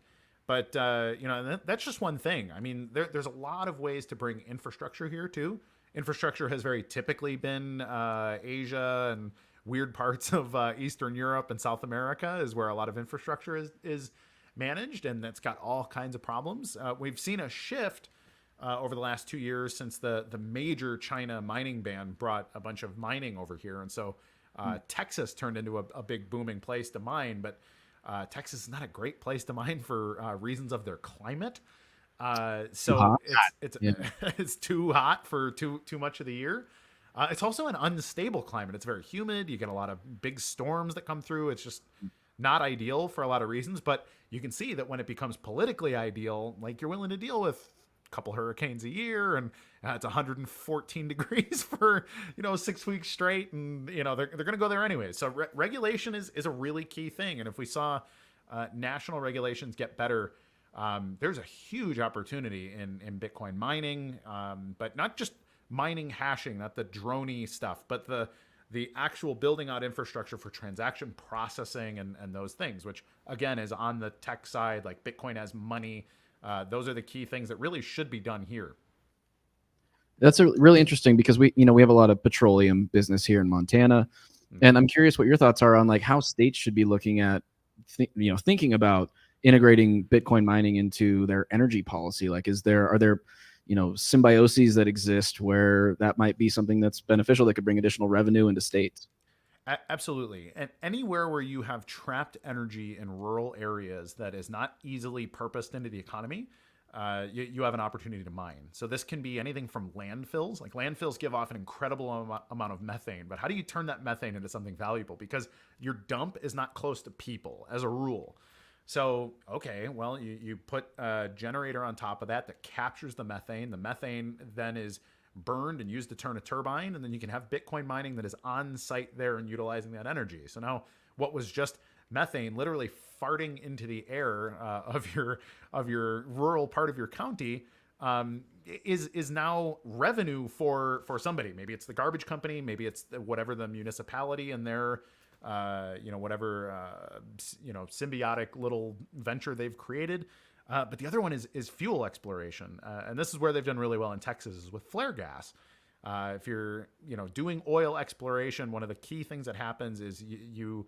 But that's just one thing. I mean, there's a lot of ways to bring infrastructure here too. Infrastructure has very typically been Asia and weird parts of Eastern Europe and South America is where a lot of infrastructure is managed, and that's got all kinds of problems. We've seen a shift over the last 2 years since the major China mining ban brought a bunch of mining over here. And so Texas turned into a big booming place to mine, but Texas is not a great place to mine for reasons of their climate. So it's too hot for too much of the year. It's also an unstable climate. It's very humid. You get a lot of big storms that come through. It's just not ideal for a lot of reasons, but you can see that when it becomes politically ideal, like you're willing to deal with couple hurricanes a year, and it's 114 degrees for 6 weeks straight, and they're going to go there anyway. So regulation is a really key thing, and if we saw national regulations get better, there's a huge opportunity in Bitcoin mining, but not just mining hashing, not the droney stuff, but the actual building out infrastructure for transaction processing and those things, which again is on the tech side, like Bitcoin as money. Those are the key things that really should be done here. That's really interesting because we have a lot of petroleum business here in Montana, and I'm curious what your thoughts are on like how states should be looking at, thinking about integrating Bitcoin mining into their energy policy. Like, are there symbioses that exist where that might be something that's beneficial that could bring additional revenue into states? Absolutely. And anywhere where you have trapped energy in rural areas that is not easily purposed into the economy, you have an opportunity to mine. So this can be anything from landfills. Like landfills give off an incredible amount of methane, but how do you turn that methane into something valuable? Because your dump is not close to people as a rule. So, okay, well, you put a generator on top of that captures the methane. The methane then is burned and used to turn a turbine, and then you can have Bitcoin mining that is on site there and utilizing that energy. So now what was just methane literally farting into the air of your rural part of your county is now revenue for somebody. Maybe it's the garbage company, maybe it's whatever the municipality and their whatever symbiotic little venture they've created. But the other one is fuel exploration, and this is where they've done really well in Texas is with flare gas. If you're doing oil exploration, one of the key things that happens is you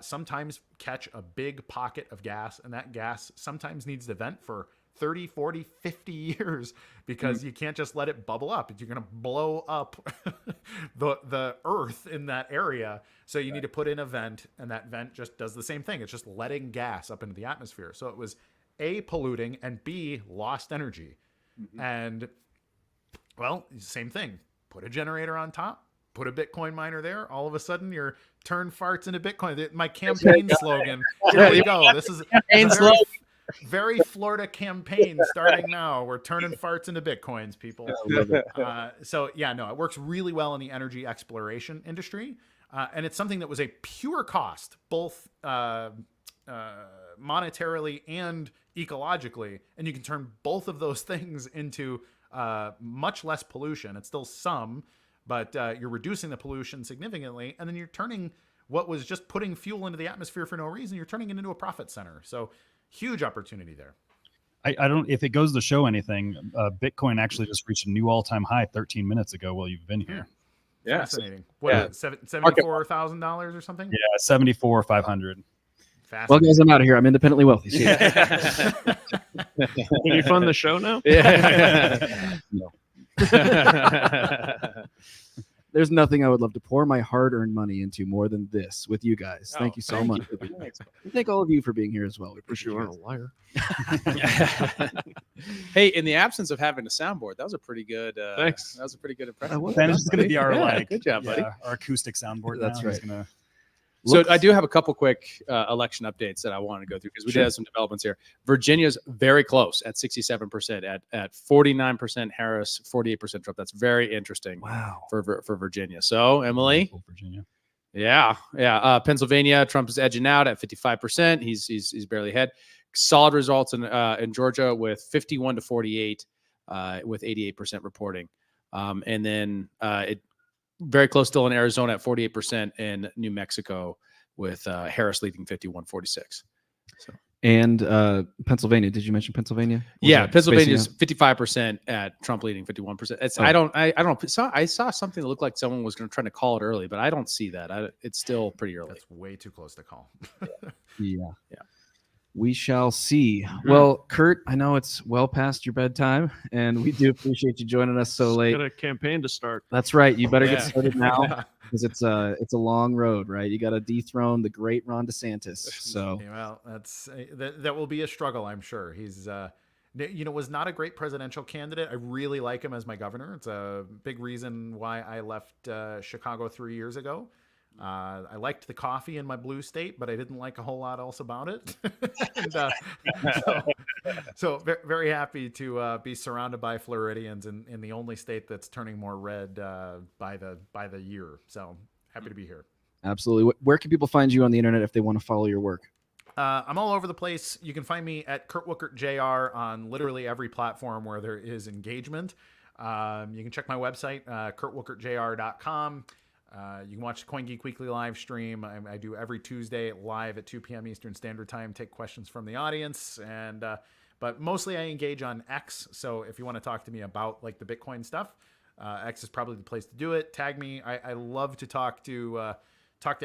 sometimes catch a big pocket of gas, and that gas sometimes needs to vent for 30, 40, 50 years because you can't just let it bubble up. You're going to blow up the earth in that area. So you need to put in a vent, and that vent just does the same thing. It's just letting gas up into the atmosphere. So it was A, polluting, and B, lost energy. And well, same thing. Put a generator on top, put a Bitcoin miner there. All of a sudden, you're turn farts into Bitcoin. My campaign slogan. Here we go. This is a very Florida campaign starting now. We're turning farts into Bitcoins, people. So yeah, no, it works really well in the energy exploration industry. And it's something that was a pure cost, both monetarily and ecologically. And you can turn both of those things into much less pollution. It's still some, but you're reducing the pollution significantly. And then you're turning what was just putting fuel into the atmosphere for no reason, you're turning it into a profit center. So huge opportunity there. I don't, if it goes to show anything, Bitcoin actually just reached a new all-time high 13 minutes ago while you've been here. Yeah. Fascinating. What, $74,000 or something? Yeah, 74,500. Well, guys, I'm out of here. I'm independently wealthy. See ya. Can you fund the show now? No. There's nothing I would love to pour my hard-earned money into more than this with you guys. Thank you so much. Thank all of you for being here as well. We appreciate you. You are a liar. Hey, in the absence of having a soundboard, that was a pretty good. Thanks. That was a pretty good impression. That is going to be our good job, buddy. Our acoustic soundboard. That's now. right. So I do have a couple quick election updates that I want to go through because we did have some developments here. Virginia's very close at 67%, at 49% Harris, 48% Trump. That's very interesting. Wow. For Virginia. So Emily, Virginia. Yeah. Pennsylvania, Trump is edging out at 55%. He's barely ahead. Solid results in Georgia with 51 to 48, with 88% reporting, and then it. Very close still in Arizona at 48%, and New Mexico with Harris leading 51-46. So. And Pennsylvania. Did you mention Pennsylvania? Pennsylvania's 55% at Trump leading 51%. I don't. So I saw something that looked like someone was trying to call it early, but I don't see that. It's still pretty early. That's way too close to call. Yeah. We shall see. Well, Kurt, I know it's well past your bedtime, and we do appreciate you joining us so late. Got a campaign to start. That's right. You better get started now because it's a long road, right? You got to dethrone the great Ron DeSantis. So, well, that will be a struggle, I'm sure. He's was not a great presidential candidate. I really like him as my governor. It's a big reason why I left Chicago 3 years ago. I liked the coffee in my blue state, but I didn't like a whole lot else about it. So very happy to be surrounded by Floridians in the only state that's turning more red by the year. So happy to be here. Absolutely. Where can people find you on the internet if they want to follow your work? I'm all over the place. You can find me at Kurt Wookert Jr. on literally every platform where there is engagement. You can check my website, kurtwookertjr.com. You can watch the CoinGeek Weekly live stream. I do every Tuesday live at 2 p.m. Eastern Standard Time, take questions from the audience. And but mostly I engage on X. So if you want to talk to me about like the Bitcoin stuff, X is probably the place to do it. Tag me. I love to talk to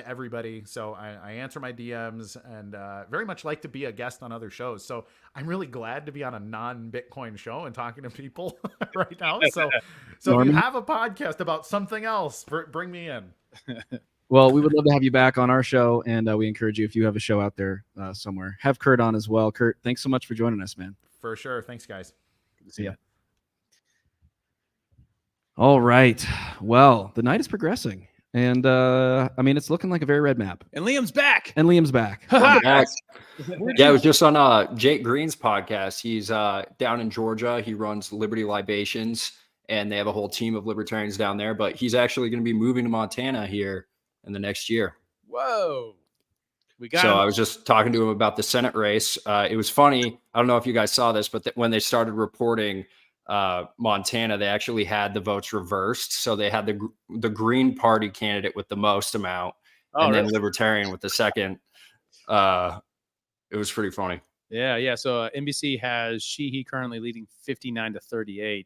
everybody. So I answer my DMs and very much like to be a guest on other shows. So I'm really glad to be on a non-Bitcoin show and talking to people right now. So if you have a podcast about something else, bring me in. Well, we would love to have you back on our show. And we encourage you, if you have a show out there somewhere, have Kurt on as well. Kurt, thanks so much for joining us, man. For sure. Thanks, guys. Good to see you. All right. Well, the night is progressing. And it's looking like a very red map. And Liam's back. Back. Yeah, it was just on Jake Green's podcast. He's down in Georgia. He runs Liberty Libations, and they have a whole team of libertarians down there. But he's actually going to be moving to Montana here in the next year. Whoa. I was just talking to him about the Senate race. It was funny. I don't know if you guys saw this, but when they started reporting Montana, they actually had the votes reversed. So they had the Green Party candidate with the most amount, Oh, and then really? Libertarian with the second. It was pretty funny. Yeah. So NBC has he currently leading 59-38.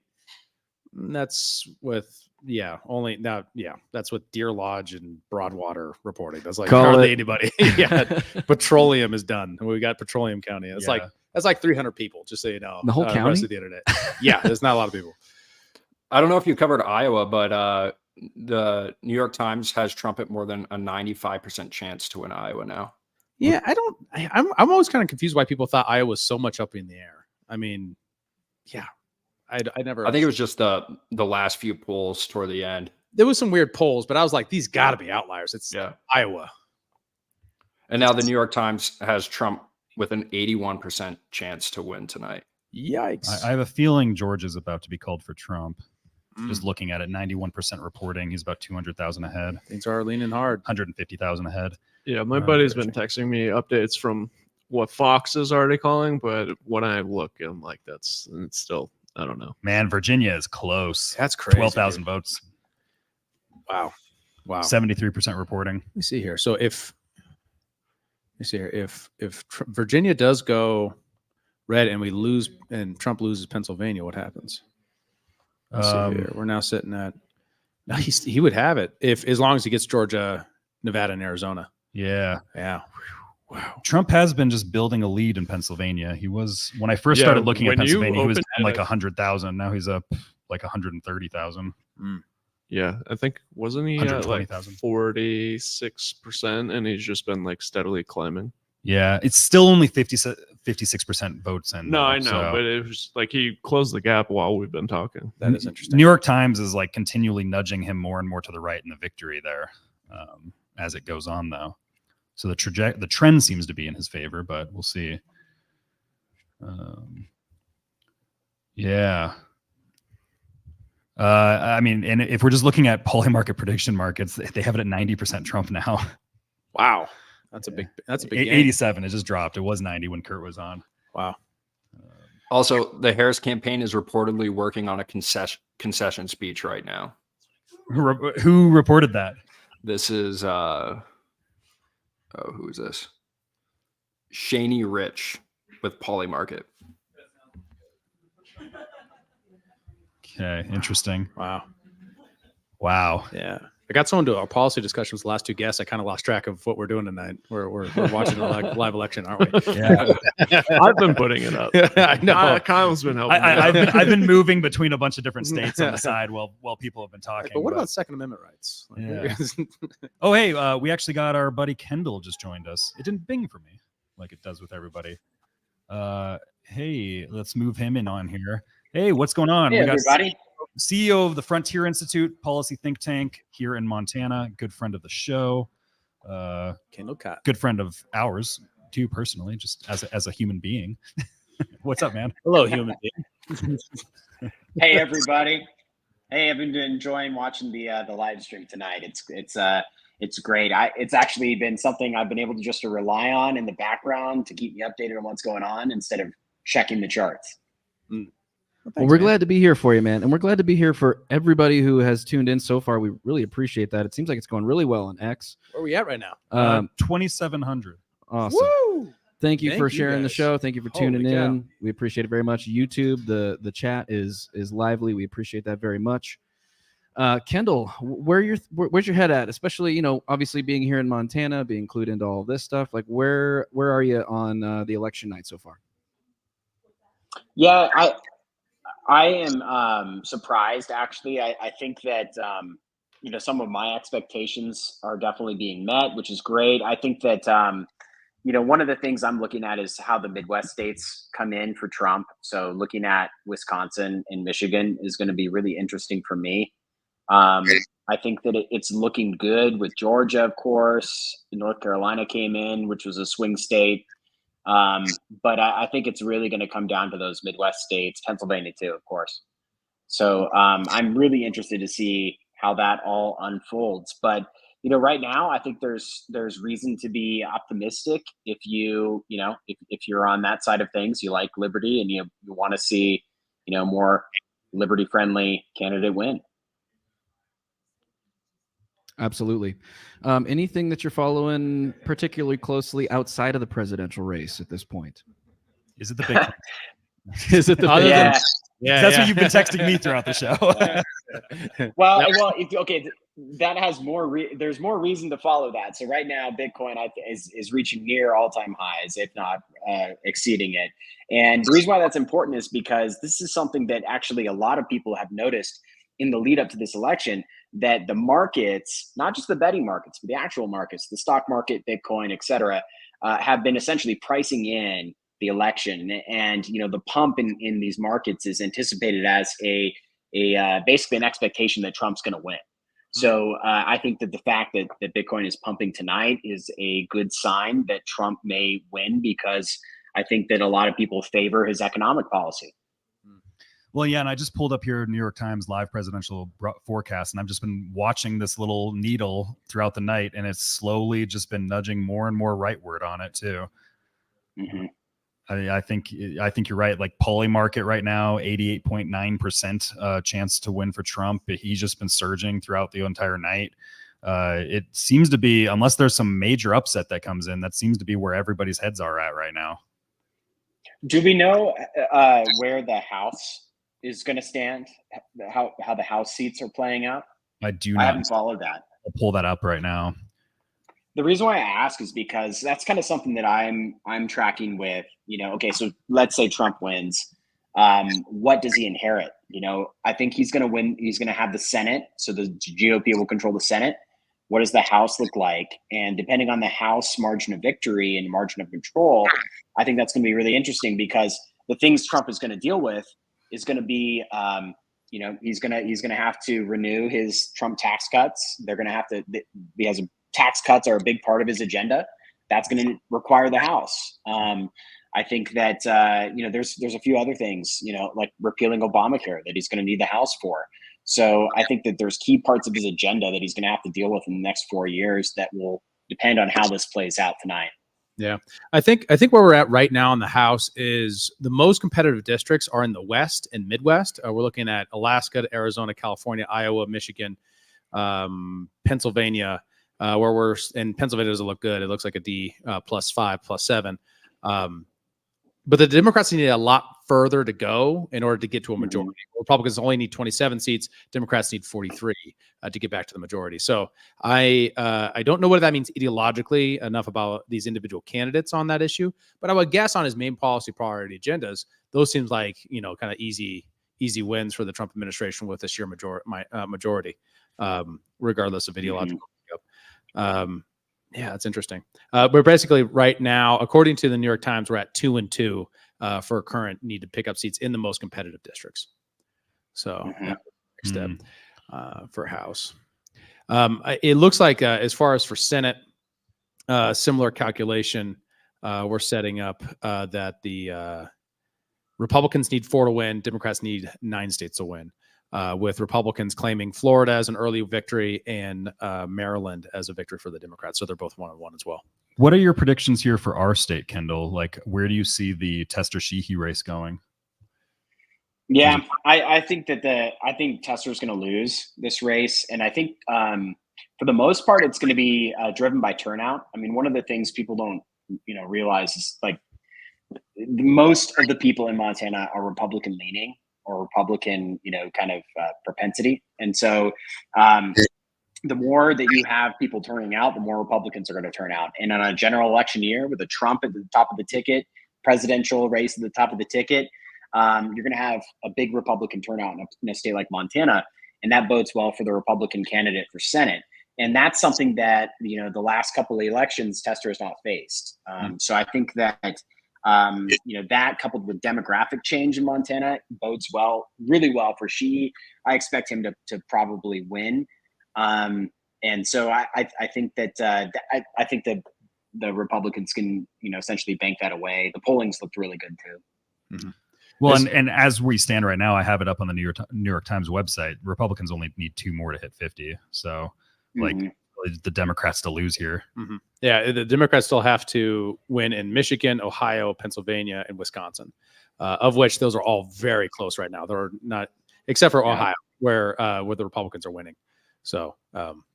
That's with that's with Deer Lodge and Broadwater reporting. That's like Call hardly it. anybody. Yeah, petroleum is done. We got Petroleum County. That's like 300 people. Just so you know, The whole rest county? of the internet. Yeah, there's not a lot of people. I don't know if you covered Iowa, but the New York Times has Trump at more than a 95% chance to win Iowa now. Yeah, I'm always kind of confused why people thought Iowa was so much up in the air. I mean, yeah, I never. I think it was just the last few polls toward the end. There was some weird polls, but I was like, these got to be outliers. It's Iowa. And now the New York Times has Trump with an 81% chance to win tonight. Yikes. I have a feeling Georgia's about to be called for Trump. Just looking at it, 91% reporting. He's about 200,000 ahead. Things are leaning hard. 150,000 ahead. Yeah, my buddy's been texting me updates from what Fox is already calling, but when I look, I'm like, it's still, I don't know. Man, Virginia is close. That's crazy. 12,000 votes. Wow. 73% reporting. Let me see here. So if Virginia does go red and we lose and Trump loses Pennsylvania, what happens? Let's see here. We're now sitting at. No, he would have it as long as he gets Georgia, Nevada, and Arizona. Yeah. Wow. Trump has been just building a lead in Pennsylvania. He was, when I first started looking at Pennsylvania, he was down like 100,000. Now he's up like 130,000. Yeah, I think wasn't he at like 46%, and he's just been like steadily climbing. Yeah, it's still only 56% votes in. No, I know, but it was like he closed the gap while we've been talking. That is interesting. New York Times is like continually nudging him more and more to the right in the victory there as it goes on, though. So the trend seems to be in his favor, but we'll see. Yeah. I mean, and if we're just looking at polymarket prediction markets, they have it at 90% Trump now. Wow. That's a big 87. It just dropped. It was 90 when Kurt was on. Wow. Also, the Harris campaign is reportedly working on a concession speech right now. Who reported that? This is who is this? Shaney Rich with Polymarket. Okay, interesting. Wow. Yeah. I got someone to our policy discussion with the last two guests. I kind of lost track of what we're doing tonight. We're watching a live election, aren't we? Yeah. I've been putting it up. I know. Kyle's been helping. I've been moving between a bunch of different states on the side while people have been talking. But what about Second Amendment rights? Oh, hey, we actually got our buddy Kendall just joined us. It didn't bing for me like it does with everybody. Hey, let's move him in on here. Hey, what's going on? Hey, we got everybody. CEO of the Frontier Institute, policy think tank here in Montana, good friend of the show, good friend of ours too, personally, just as a human being. What's up, man? Hello, human being. Hey, everybody. Hey, I've been enjoying watching the live stream tonight. It's great. It's actually been something I've been able to just rely on in the background to keep me updated on what's going on instead of checking the charts. Well, we're glad to be here for you, man. And we're glad to be here for everybody who has tuned in so far. We really appreciate that. It seems like it's going really well on X. Where are we at right now? 2,700. Awesome. Woo! Thank you for sharing the guys. show. Thank you for tuning Holy cow. in. We appreciate it very much. YouTube, the chat is lively. We appreciate that very much. Kendall, where's your head at? Especially, obviously being here in Montana, being clued into all this stuff. Like, where are you on the election night so far? Yeah, I am surprised, actually. I think that, some of my expectations are definitely being met, which is great. I think that, one of the things I'm looking at is how the Midwest states come in for Trump. So looking at Wisconsin and Michigan is going to be really interesting for me. I think that it's looking good with Georgia, of course. North Carolina came in, which was a swing state. But I think it's really going to come down to those Midwest states, Pennsylvania too, of course. So I'm really interested to see how that all unfolds. But right now, I think there's reason to be optimistic if if you're on that side of things, you like liberty and you want to see more liberty friendly candidate win. Absolutely. Anything that you're following particularly closely outside of the presidential race at this point? Is it the big? Is it the Other big? than- Yeah, that's what you've been texting me throughout the show. Well, that has more. There's more reason to follow that. So right now, Bitcoin is reaching near all-time highs, if not exceeding it. And the reason why that's important is because this is something that actually a lot of people have noticed in the lead up to this election, that the markets, not just the betting markets, but the actual markets, the stock market, Bitcoin, et cetera, have been essentially pricing in the election. And the pump in these markets is anticipated as a basically an expectation that Trump's going to win. So I think that the fact that Bitcoin is pumping tonight is a good sign that Trump may win, because I think that a lot of people favor his economic policy. Well, yeah, and I just pulled up here New York Times live presidential forecast, and I've just been watching this little needle throughout the night, and it's slowly just been nudging more and more rightward on it too. Mm-hmm. I think you're right. Like polling market right now, 88.9% chance to win for Trump. But he's just been surging throughout the entire night. It seems to be, unless there's some major upset that comes in, that seems to be where everybody's heads are at right now. Do we know where the House is going to stand? How the House seats are playing out? I I haven't followed that. I'll pull that up right now. The reason why I ask is because that's kind of something that I'm tracking with, okay, so let's say Trump wins. What does he inherit? I think he's going to win. He's going to have the Senate. So the GOP will control the Senate. What does the House look like? And depending on the House margin of victory and margin of control, I think that's going to be really interesting, because the things Trump is going to deal with is going to be, he's going to have to renew his Trump tax cuts. They're going to have to, tax cuts are a big part of his agenda. That's going to require the House. I think that, there's a few other things, like repealing Obamacare that he's going to need the House for. So I think that there's key parts of his agenda that he's going to have to deal with in the next 4 years that will depend on how this plays out tonight. Yeah, I think where we're at right now in the House is the most competitive districts are in the West and Midwest. We're looking at Alaska, Arizona, California, Iowa, Michigan, Pennsylvania, where we're in Pennsylvania doesn't look good. It looks like a D +5, +7. But the Democrats need a lot further to go in order to get to a majority. Republicans only need 27 seats. Democrats need 43 to get back to the majority. So I don't know what that means ideologically enough about these individual candidates on that issue, but I would guess on his main policy priority agendas, those seems like, kind of easy wins for the Trump administration with this year majority, regardless of ideological makeup. Yeah, it's interesting. We're basically right now, according to the New York Times, we're at 2-2 for current need to pick up seats in the most competitive districts. So next step for House. It looks like as far as for Senate, similar calculation. We're setting up that the Republicans need 4 to win. Democrats need 9 states to win. With Republicans claiming Florida as an early victory and Maryland as a victory for the Democrats. So they're both 1-1 as well. What are your predictions here for our state, Kendall? Like, where do you see the Tester-Sheehy race going? Yeah, I think Tester's going to lose this race. And I think for the most part, it's going to be driven by turnout. I mean, one of the things people don't, realize is like most of the people in Montana are Republican leaning or Republican, kind of propensity. And so the more that you have people turning out, the more Republicans are going to turn out. And on a general election year with a Trump at the top of the ticket, presidential race at the top of the ticket, you're going to have a big Republican turnout in a state like Montana. And that bodes well for the Republican candidate for Senate. And that's something that, the last couple of elections, Tester has not faced. So I think that, that coupled with demographic change in Montana bodes really well for Sheehy. I expect him to probably win. And so I think that I think that the Republicans can, essentially bank that away. The polling's looked really good too. Mm-hmm. Well, and as we stand right now, I have it up on the New York Times website. Republicans only need 2 more to hit 50. So, the Democrats to lose here. Mm-hmm. Yeah, the Democrats still have to win in Michigan, Ohio, Pennsylvania, and Wisconsin, of which those are all very close right now. They're not, except for Ohio, where the Republicans are winning. So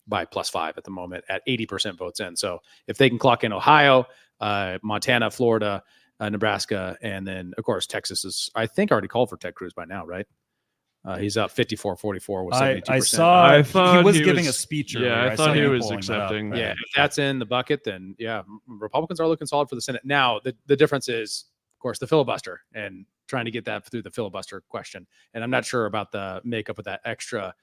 by +5 at the moment at 80% votes in. So if they can clock in Ohio, Montana, Florida, Nebraska, and then of course Texas is, I think, already called for Ted Cruz by now, right? He's up 54-44 with 72%. I saw I thought he was giving a speech earlier. Yeah, I thought he him was pulling that up. accepting. Yeah, if that's in the bucket, then yeah, Republicans are looking solid for the Senate. Now, the difference is, of course, the filibuster and trying to get that through the filibuster question. And I'm not sure about the makeup of that extra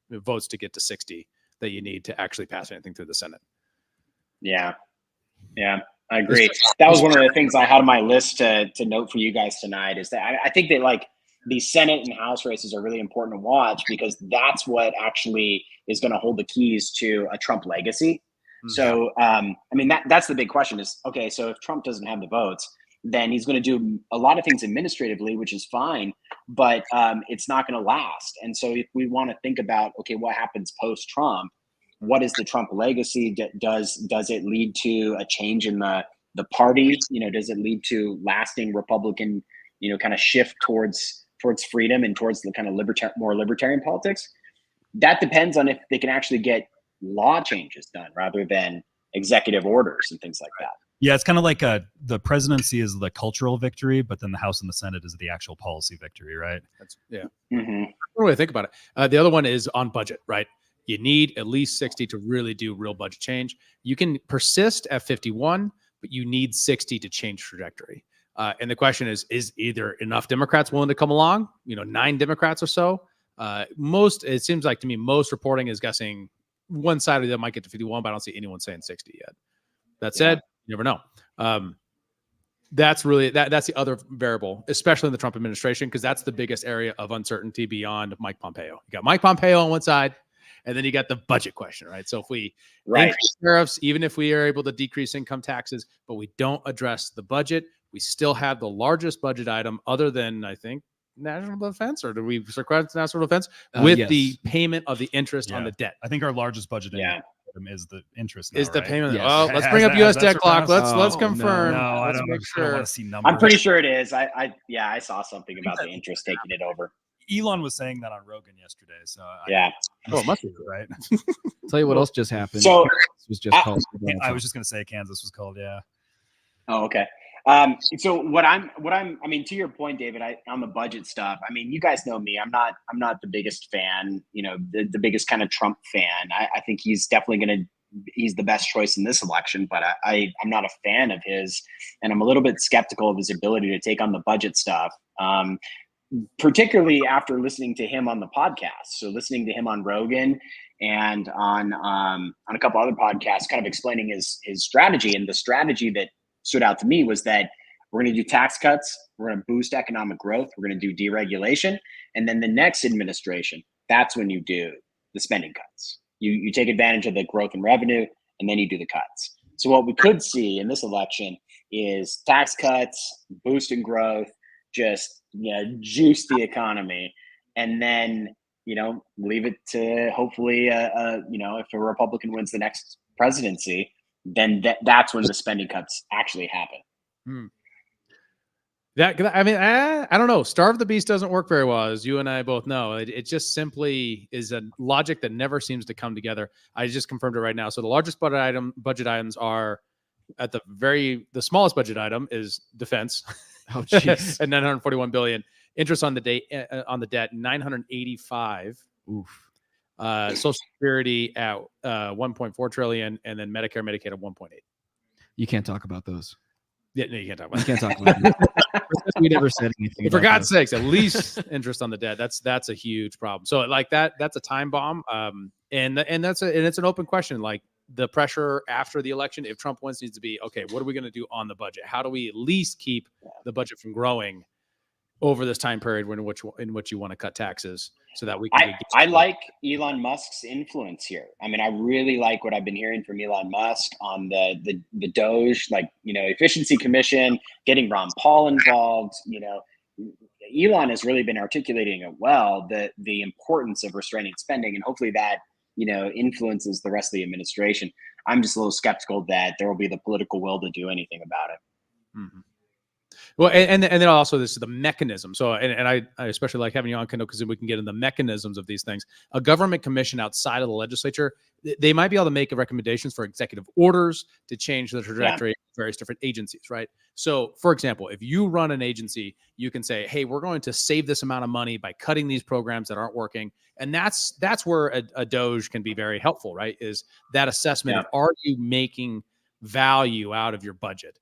votes to get to 60 that you need to actually pass anything through the Senate. Yeah, I agree. That was one of the things I had on my list to note for you guys tonight, is that I think that like the Senate and House races are really important to watch, because that's what actually is going to hold the keys to a Trump legacy. So, I mean, that's the big question is, okay, so if Trump doesn't have the votes, then he's going to do a lot of things administratively, which is fine, but it's not going to last. And so if we want to think about, okay, what happens post-Trump? What is the Trump legacy? Does it lead to a change in the party? Does it lead to lasting Republican, kind of shift towards freedom and towards the kind of more libertarian politics? That depends on if they can actually get law changes done rather than executive orders and things like that. Yeah, it's kind of like the presidency is the cultural victory, but then the House and the Senate is the actual policy victory, right? Yeah. Mm-hmm. I don't really think about it. The other one is on budget, right? You need at least 60 to really do real budget change. You can persist at 51, but you need 60 to change trajectory. And the question is either enough Democrats willing to come along, 9 Democrats or so. It seems like to me, most reporting is guessing one side of them might get to 51, but I don't see anyone saying 60 yet. That said, you never know. That's really, that's the other variable, especially in the Trump administration, because that's the biggest area of uncertainty beyond Mike Pompeo. You got Mike Pompeo on one side, and then you got the budget question, right? So if we increase tariffs, even if we are able to decrease income taxes, but we don't address the budget, we still have the largest budget item other than, I think, national defense, or do we request national defense with yes. the payment of the interest on the debt? I think our largest budget item is the interest. Now, Is the right? payment? Yes. Well, let's bring up U.S. debt clock. Let's Oh, confirm. No, let's I make don't sure. want to see numbers. I'm pretty sure it is. I saw something about the interest taking it over. Elon was saying that on Rogan yesterday. So Oh, it must be right. Tell you what else just happened. So Kansas was just called. I was just going to say Kansas was called. Yeah. Oh, okay. So what I'm, I mean, to your point, David, on the budget stuff, I mean, you guys know me. I'm not the biggest fan, the biggest kind of Trump fan. I think he's definitely he's the best choice in this election, but I'm not a fan of his, and I'm a little bit skeptical of his ability to take on the budget stuff. Particularly after listening to him on the podcast. So listening to him on Rogan and on a couple other podcasts, kind of explaining his strategy. And the strategy that stood out to me was that we're going to do tax cuts, we're going to boost economic growth, we're going to do deregulation, and then the next administration, that's when you do the spending cuts. You take advantage of the growth in revenue, and then you do the cuts. So what we could see in this election is tax cuts, boosting growth, just juice the economy, and then leave it to hopefully if a Republican wins the next presidency, then that's when the spending cuts actually happen. I don't know. Starve the beast doesn't work very well, as you and I both know. It just simply is a logic that never seems to come together. I just confirmed it right now. So the largest budget items are the smallest budget item is defense. Oh, jeez. At $941 billion. Interest on the debt, $985. Oof. Social Security at $1.4 trillion, and then Medicare, Medicaid at 1.8. You can't talk about those. Yeah, no, you can't talk about. You can't talk about them. We never said anything. For about God's those. sakes, at least interest on the debt. That's a huge problem. So like that's a time bomb. And it's an open question. Like the pressure after the election, if Trump wins, needs to be, okay, what are we going to do on the budget? How do we at least keep the budget from growing over this time period in which you want to cut taxes so that we can I like Elon Musk's influence here. I mean, I really like what I've been hearing from Elon Musk on the Doge, efficiency commission, getting Ron Paul involved. Elon has really been articulating it well, the importance of restraining spending, and hopefully that influences the rest of the administration. I'm just a little skeptical that there will be the political will to do anything about it. Mm-hmm. Well, and then also this is the mechanism. So, and I especially like having you on, Kendall, because we can get into the mechanisms of these things. A government commission outside of the legislature, they might be able to make recommendations for executive orders to change the trajectory of various different agencies, right? So, for example, if you run an agency, you can say, hey, we're going to save this amount of money by cutting these programs that aren't working. And that's where a Doge can be very helpful, right? Is that assessment of, are you making value out of your budget?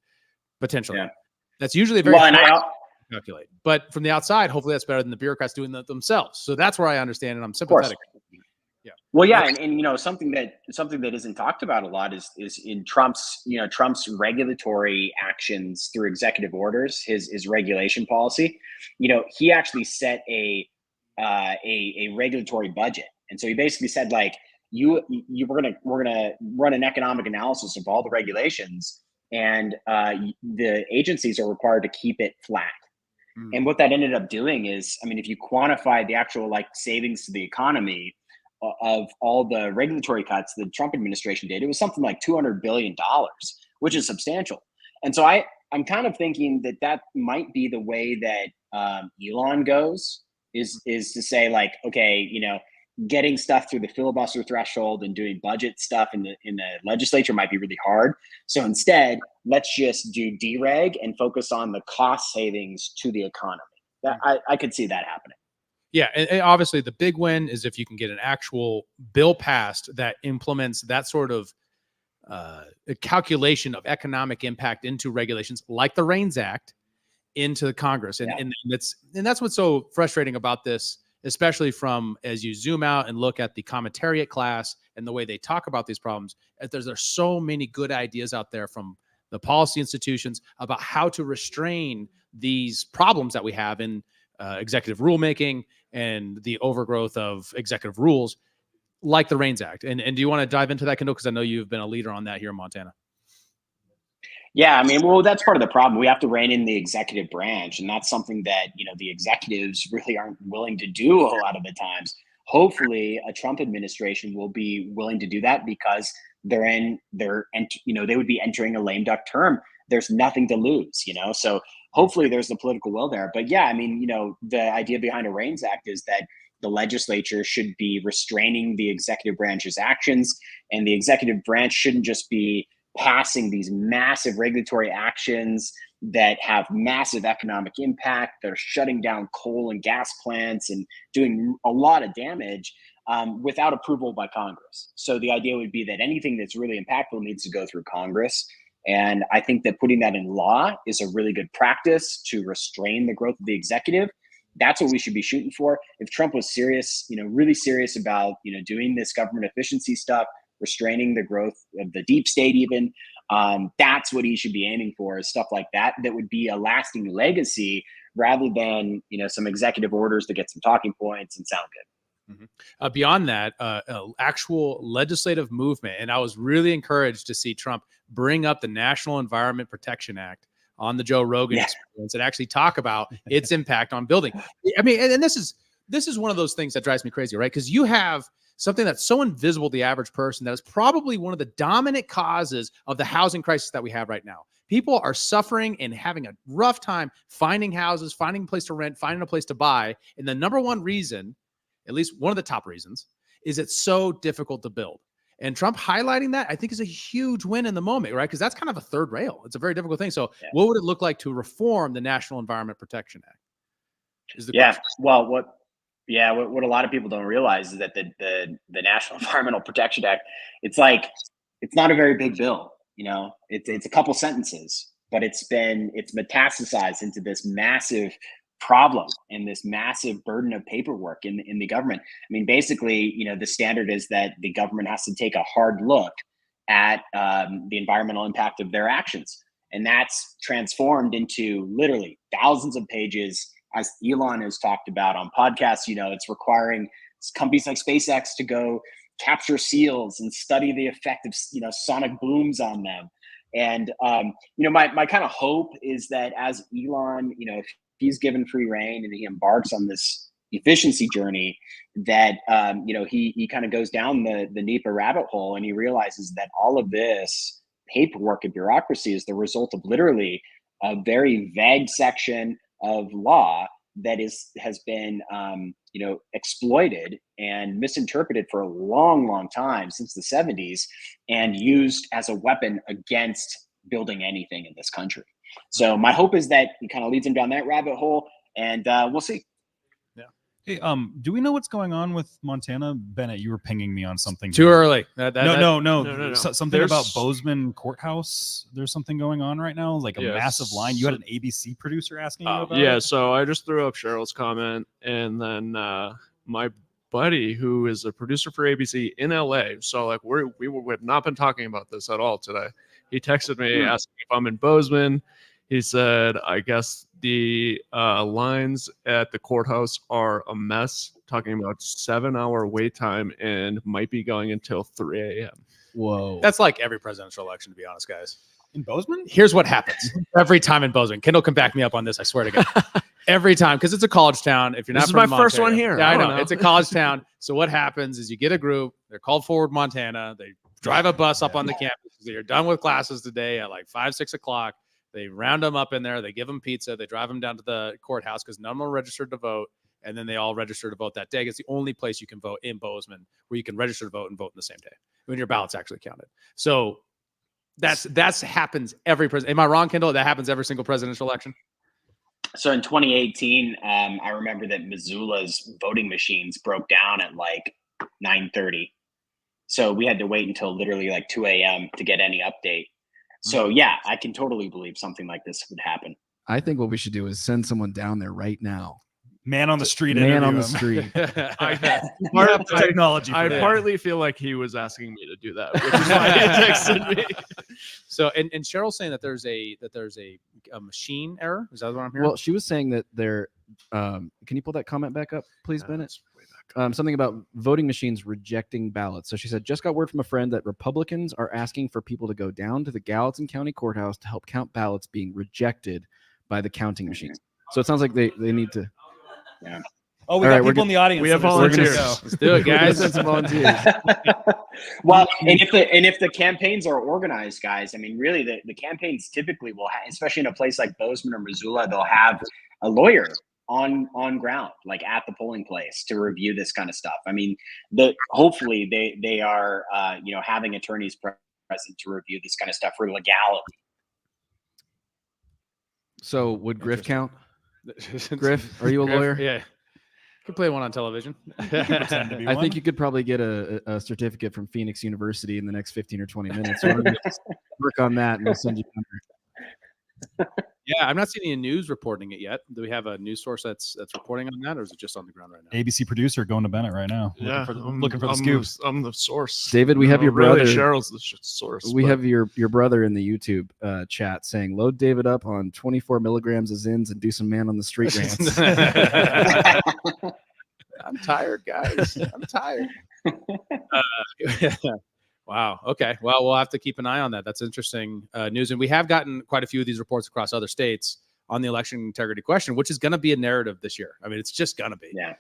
Potentially. Yeah. That's usually a very Well, and hard to calculate. But from the outside, hopefully that's better than the bureaucrats doing that themselves. So that's where I understand, and I'm sympathetic. Yeah. Well, yeah, and you know, something that isn't talked about a lot is in Trump's regulatory actions through executive orders, his regulation policy. You know, he actually set a regulatory budget, and so he basically said, like, we're gonna run an economic analysis of all the regulations, and the agencies are required to keep it flat. And what that ended up doing is, I mean, if you quantify the actual like savings to the economy of all the regulatory cuts the Trump administration did, it was something like $200 billion, which is substantial. And so I'm kind of thinking that might be the way that Elon goes, is to say, like, okay, you know, getting stuff through the filibuster threshold and doing budget stuff in the legislature might be really hard. So instead, let's just do dereg and focus on the cost savings to the economy. I could see that happening. Yeah, and obviously the big win is if you can get an actual bill passed that implements that sort of calculation of economic impact into regulations, like the REINS Act, into the Congress. And that's what's so frustrating about this, especially from as you zoom out and look at the commentariat class and the way they talk about these problems. There's so many good ideas out there from the policy institutions about how to restrain these problems that we have in executive rulemaking and the overgrowth of executive rules, like the REINS Act. And do you want to dive into that, Kendall? Because I know you've been a leader on that here in Montana. Yeah, I mean, well, that's part of the problem. We have to rein in the executive branch, and that's something that, you know, the executives really aren't willing to do a lot of the times. Hopefully, a Trump administration will be willing to do that because they would be entering a lame duck term. There's nothing to lose, you know. So hopefully, there's the political will there. But yeah, I mean, you know, the idea behind a REINS Act is that the legislature should be restraining the executive branch's actions, and the executive branch shouldn't just be passing these massive regulatory actions that have massive economic impact, that are shutting down coal and gas plants and doing a lot of damage without approval by Congress. So the idea would be that anything that's really impactful needs to go through Congress. And I think that putting that in law is a really good practice to restrain the growth of the executive. That's what we should be shooting for. If Trump was serious, you know, really serious about, you know, doing this government efficiency stuff, restraining the growth of the deep state even, that's what he should be aiming for, is stuff like that would be a lasting legacy rather than, you know, some executive orders to get some talking points and sound good. Beyond that, actual legislative movement. And I was really encouraged to see Trump bring up the National Environment Protection Act on the Joe Rogan experience and actually talk about its impact on building. I mean, and this is one of those things that drives me crazy, right? Because you have something that's so invisible to the average person that is probably one of the dominant causes of the housing crisis that we have right now. People are suffering and having a rough time finding houses, finding a place to rent, finding a place to buy. And the number one reason, at least one of the top reasons, is it's so difficult to build. And Trump highlighting that, I think, is a huge win in the moment, right? Because that's kind of a third rail. It's a very difficult thing. So what would it look like to reform the National Environment Protection Act? Question. Well, what a lot of people don't realize is that the National Environmental Protection Act, it's not a very big bill, you know. It's a couple sentences, but it's metastasized into this massive problem and this massive burden of paperwork in the government. I mean, basically, you know, the standard is that the government has to take a hard look at the environmental impact of their actions, and that's transformed into literally thousands of pages. As Elon has talked about on podcasts, you know, it's requiring companies like SpaceX to go capture seals and study the effect of, you know, sonic booms on them. And, you know, my kind of hope is that as Elon, you know, if he's given free reign and he embarks on this efficiency journey, that, you know, he kind of goes down the NEPA rabbit hole and he realizes that all of this paperwork and bureaucracy is the result of literally a very vague section of law that has been exploited and misinterpreted for a long time, since the 70s, and used as a weapon against building anything in this country. So my hope is that it kind of leads him down that rabbit hole, and we'll see. Hey, do we know what's going on with Montana? Bennett, you were pinging me on something. Too early. No. Something about Bozeman Courthouse. There's something going on right now, like a massive line. You had an ABC producer asking you about it? So I just threw up Cheryl's comment, and then my buddy, who is a producer for ABC in LA, so like we have not been talking about this at all today. He texted me asking if I'm in Bozeman. He said, I guess the lines at the courthouse are a mess, talking about 7-hour wait time and might be going until 3 a.m. Whoa. That's like every presidential election, to be honest, guys. In Bozeman? Here's what happens every time in Bozeman. Kendall can back me up on this, I swear to God. Every time, because it's a college town. If you're not This is from my first one Montana- here. Yeah, I I don't know. know. It's a college town. So what happens is you get a group. They're called Forward Montana. They drive a bus up on the campus. They're done with classes today at like 5, 6 o'clock. They round them up in there. They give them pizza. They drive them down to the courthouse because none of them are registered to vote. And then they all register to vote that day. It's the only place you can vote in Bozeman where you can register to vote and vote in the same day when your ballot's actually counted. So that's happens every president. Am I wrong, Kendall? That happens every single presidential election. So in 2018, I remember that Missoula's voting machines broke down at like 9:30. So we had to wait until literally like 2 a.m. to get any update. So yeah, I can totally believe something like this would happen. I think what we should do is send someone down there right now. Man on the street. Man on the interview him. street. Technology. for I that. partly feel like he was asking me to do that, which is why he texted me. So and Cheryl's saying that there's a machine error. Is that what I'm hearing? Well, she was saying that they're. Can you pull that comment back up, please, Bennett? Something about voting machines rejecting ballots. So she said, just got word from a friend that Republicans are asking for people to go down to the Gallatin County Courthouse to help count ballots being rejected by the counting machines. So it sounds like they need to. Yeah. Oh, we All got right, people in the audience. We have so we're gonna volunteers. Let's do it, guys. Send some volunteers. Well, and if the campaigns are organized, guys, I mean, really, the campaigns typically will, especially in a place like Bozeman or Missoula, they'll have a lawyer on ground, like at the polling place, to review this kind of stuff. I mean, hopefully they are having attorneys present to review this kind of stuff for legality. So would Griff count? Griff, are you a lawyer? Yeah. You can play one on television. pretend to be I one. think you could probably get a certificate from Phoenix University in the next 15 or 20 minutes. So I'm gonna just work on that and we'll send you down there. Yeah, I'm not seeing any news reporting it yet. Do we have a news source that's reporting on that, or is it just on the ground right now? ABC producer going to Bennett right now. Yeah, looking for the scoops. I'm the source. David, we have your really, brother. Cheryl's the source. We but- have your brother in the YouTube chat saying, load David up on 24 milligrams of Zins and do some man on the street rants. I'm tired, guys. I'm tired. Wow. Okay. Well, we'll have to keep an eye on that. That's interesting news. And we have gotten quite a few of these reports across other states on the election integrity question, which is going to be a narrative this year. I mean, it's just going to be. Yeah.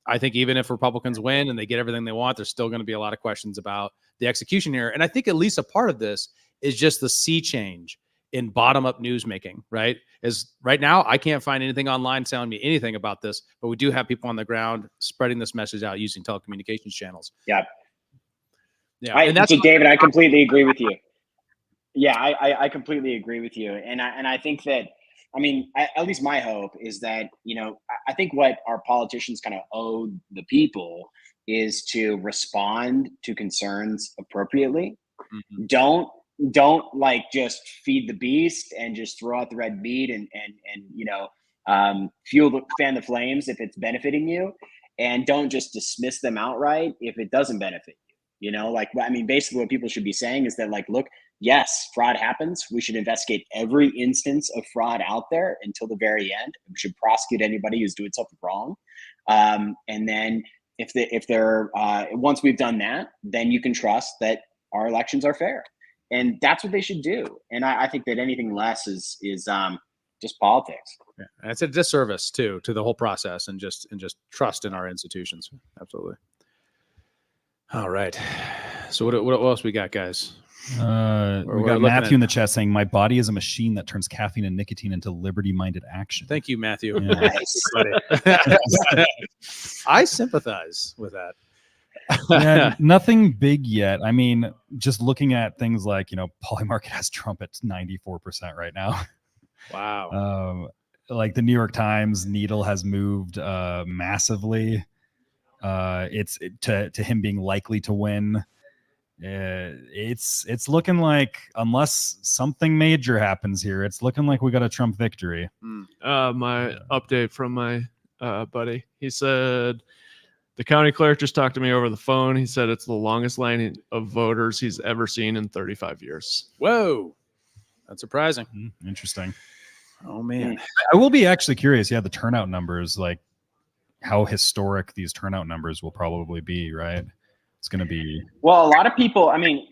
I think even if Republicans win and they get everything they want, there's still going to be a lot of questions about the execution here. And I think at least a part of this is just the sea change in bottom-up news making, right? Is right now, I can't find anything online telling me anything about this, but we do have people on the ground spreading this message out using telecommunications channels. Yeah. Yeah. And that's David, I completely agree with you. Yeah, I completely agree with you. And I think that, I mean, at least my hope is that, I think what our politicians kind of owe the people is to respond to concerns appropriately. Mm-hmm. Don't like just feed the beast and just throw out the red meat and fan the flames if it's benefiting you, and don't just dismiss them outright if it doesn't benefit you. Basically what people should be saying is that, like, look, yes, fraud happens. We should investigate every instance of fraud out there until the very end. We should prosecute anybody who's doing something wrong. And then if they're once we've done that, then you can trust that our elections are fair. And that's what they should do. And I think that anything less is just politics. Yeah. And it's a disservice too to the whole process and just trust in our institutions. Absolutely. All right. So what else we got, guys? We got Matthew in the chat saying, "My body is a machine that turns caffeine and nicotine into liberty-minded action." Thank you, Matthew. Yeah. I sympathize with that. Yeah, nothing big yet. I mean, just looking at things like, Polymarket has Trump at 94% right now. Wow. Like the New York Times needle has moved massively. It's to him being likely to win. It's looking like, unless something major happens here, it's looking like we got a Trump victory. My update from my buddy. He said the county clerk just talked to me over the phone. He said it's the longest line of voters he's ever seen in 35 years. Whoa, that's surprising. Interesting. Oh man, I will be actually curious. Yeah, the turnout numbers, like how historic these turnout numbers will probably be. Right. It's going to be, well, a lot of people, I mean,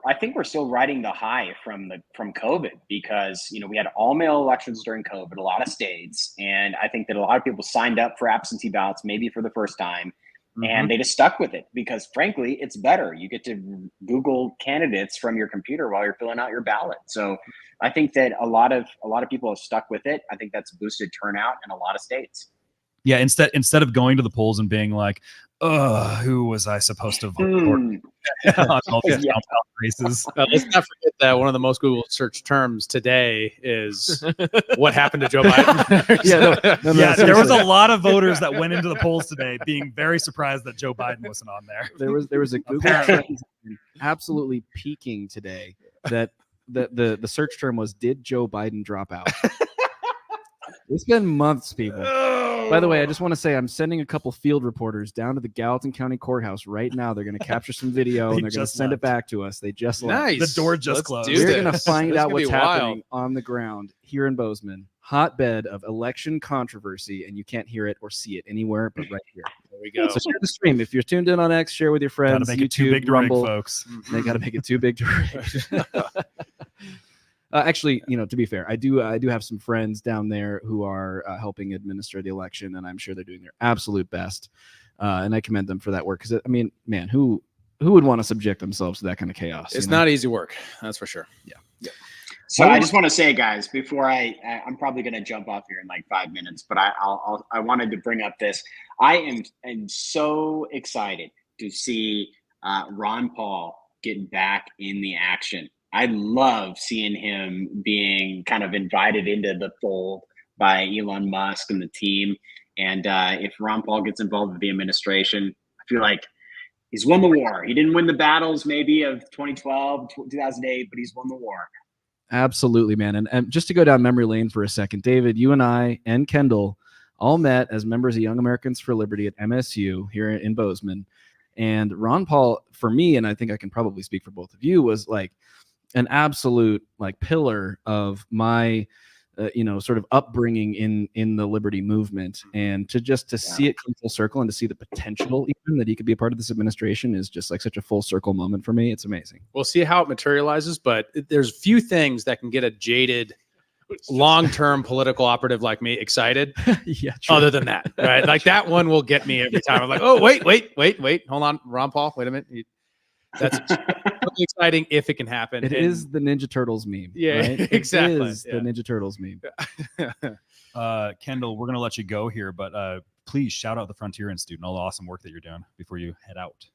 I think we're still riding the high from COVID because, we had all mail elections during COVID, a lot of states. And I think that a lot of people signed up for absentee ballots, maybe for the first time, and they just stuck with it because frankly, it's better. You get to Google candidates from your computer while you're filling out your ballot. So I think that a lot of people have stuck with it. I think that's boosted turnout in a lot of states. yeah. Instead of going to the polls and being like, who was I supposed to vote for? On all these compound races. Let's not forget that one of the most Google search terms today is what happened to Joe Biden. There was a lot of voters that went into the polls today being very surprised that Joe Biden wasn't on there. There was a Google trend absolutely peaking today that the search term was, did Joe Biden drop out? It's been months, people. By the way, I just want to say I'm sending a couple field reporters down to the Gallatin County Courthouse right now. They're going to capture some video and they're going to send it back to us. They just left. The door just closed. We're going to find out what's happening on the ground here in Bozeman, hotbed of election controversy, and you can't hear it or see it anywhere but right here. There we go. So share the stream. If you're tuned in on X, share with your friends. Gotta make YouTube, it too big to Rumble. rig, folks. They got to make it too big to rig. Actually, to be fair, I do have some friends down there who are helping administer the election, and I'm sure they're doing their absolute best. And I commend them for that work because, I mean, man, who would want to subject themselves to that kind of chaos? It's not easy work, that's for sure. Yeah. So I just want to say, guys, before I'm probably going to jump off here in like 5 minutes, but I wanted to bring up this. I am so excited to see Ron Paul getting back in the action. I love seeing him being kind of invited into the fold by Elon Musk and the team. And if Ron Paul gets involved with the administration, I feel like he's won the war. He didn't win the battles maybe of 2012, 2008, but he's won the war. Absolutely, man. And just to go down memory lane for a second, David, you and I and Kendall all met as members of Young Americans for Liberty at MSU here in Bozeman. And Ron Paul, for me, and I think I can probably speak for both of you, was like an absolute like pillar of my sort of upbringing in the liberty movement, and to see it come full circle and to see the potential even that he could be a part of this administration is just like such a full circle moment for me. It's amazing. We'll see how it materializes, but there's few things that can get a jaded long-term political operative like me excited. Yeah, true. Other than that, right? Like that one will get me every time. I'm like, oh, wait, hold on, Ron Paul, wait a minute. That's really exciting if it can happen. It is the Ninja Turtles meme. Yeah, right? exactly. It is the Ninja Turtles meme. Kendall, we're going to let you go here, but please shout out the Frontier Institute and all the awesome work that you're doing before you head out.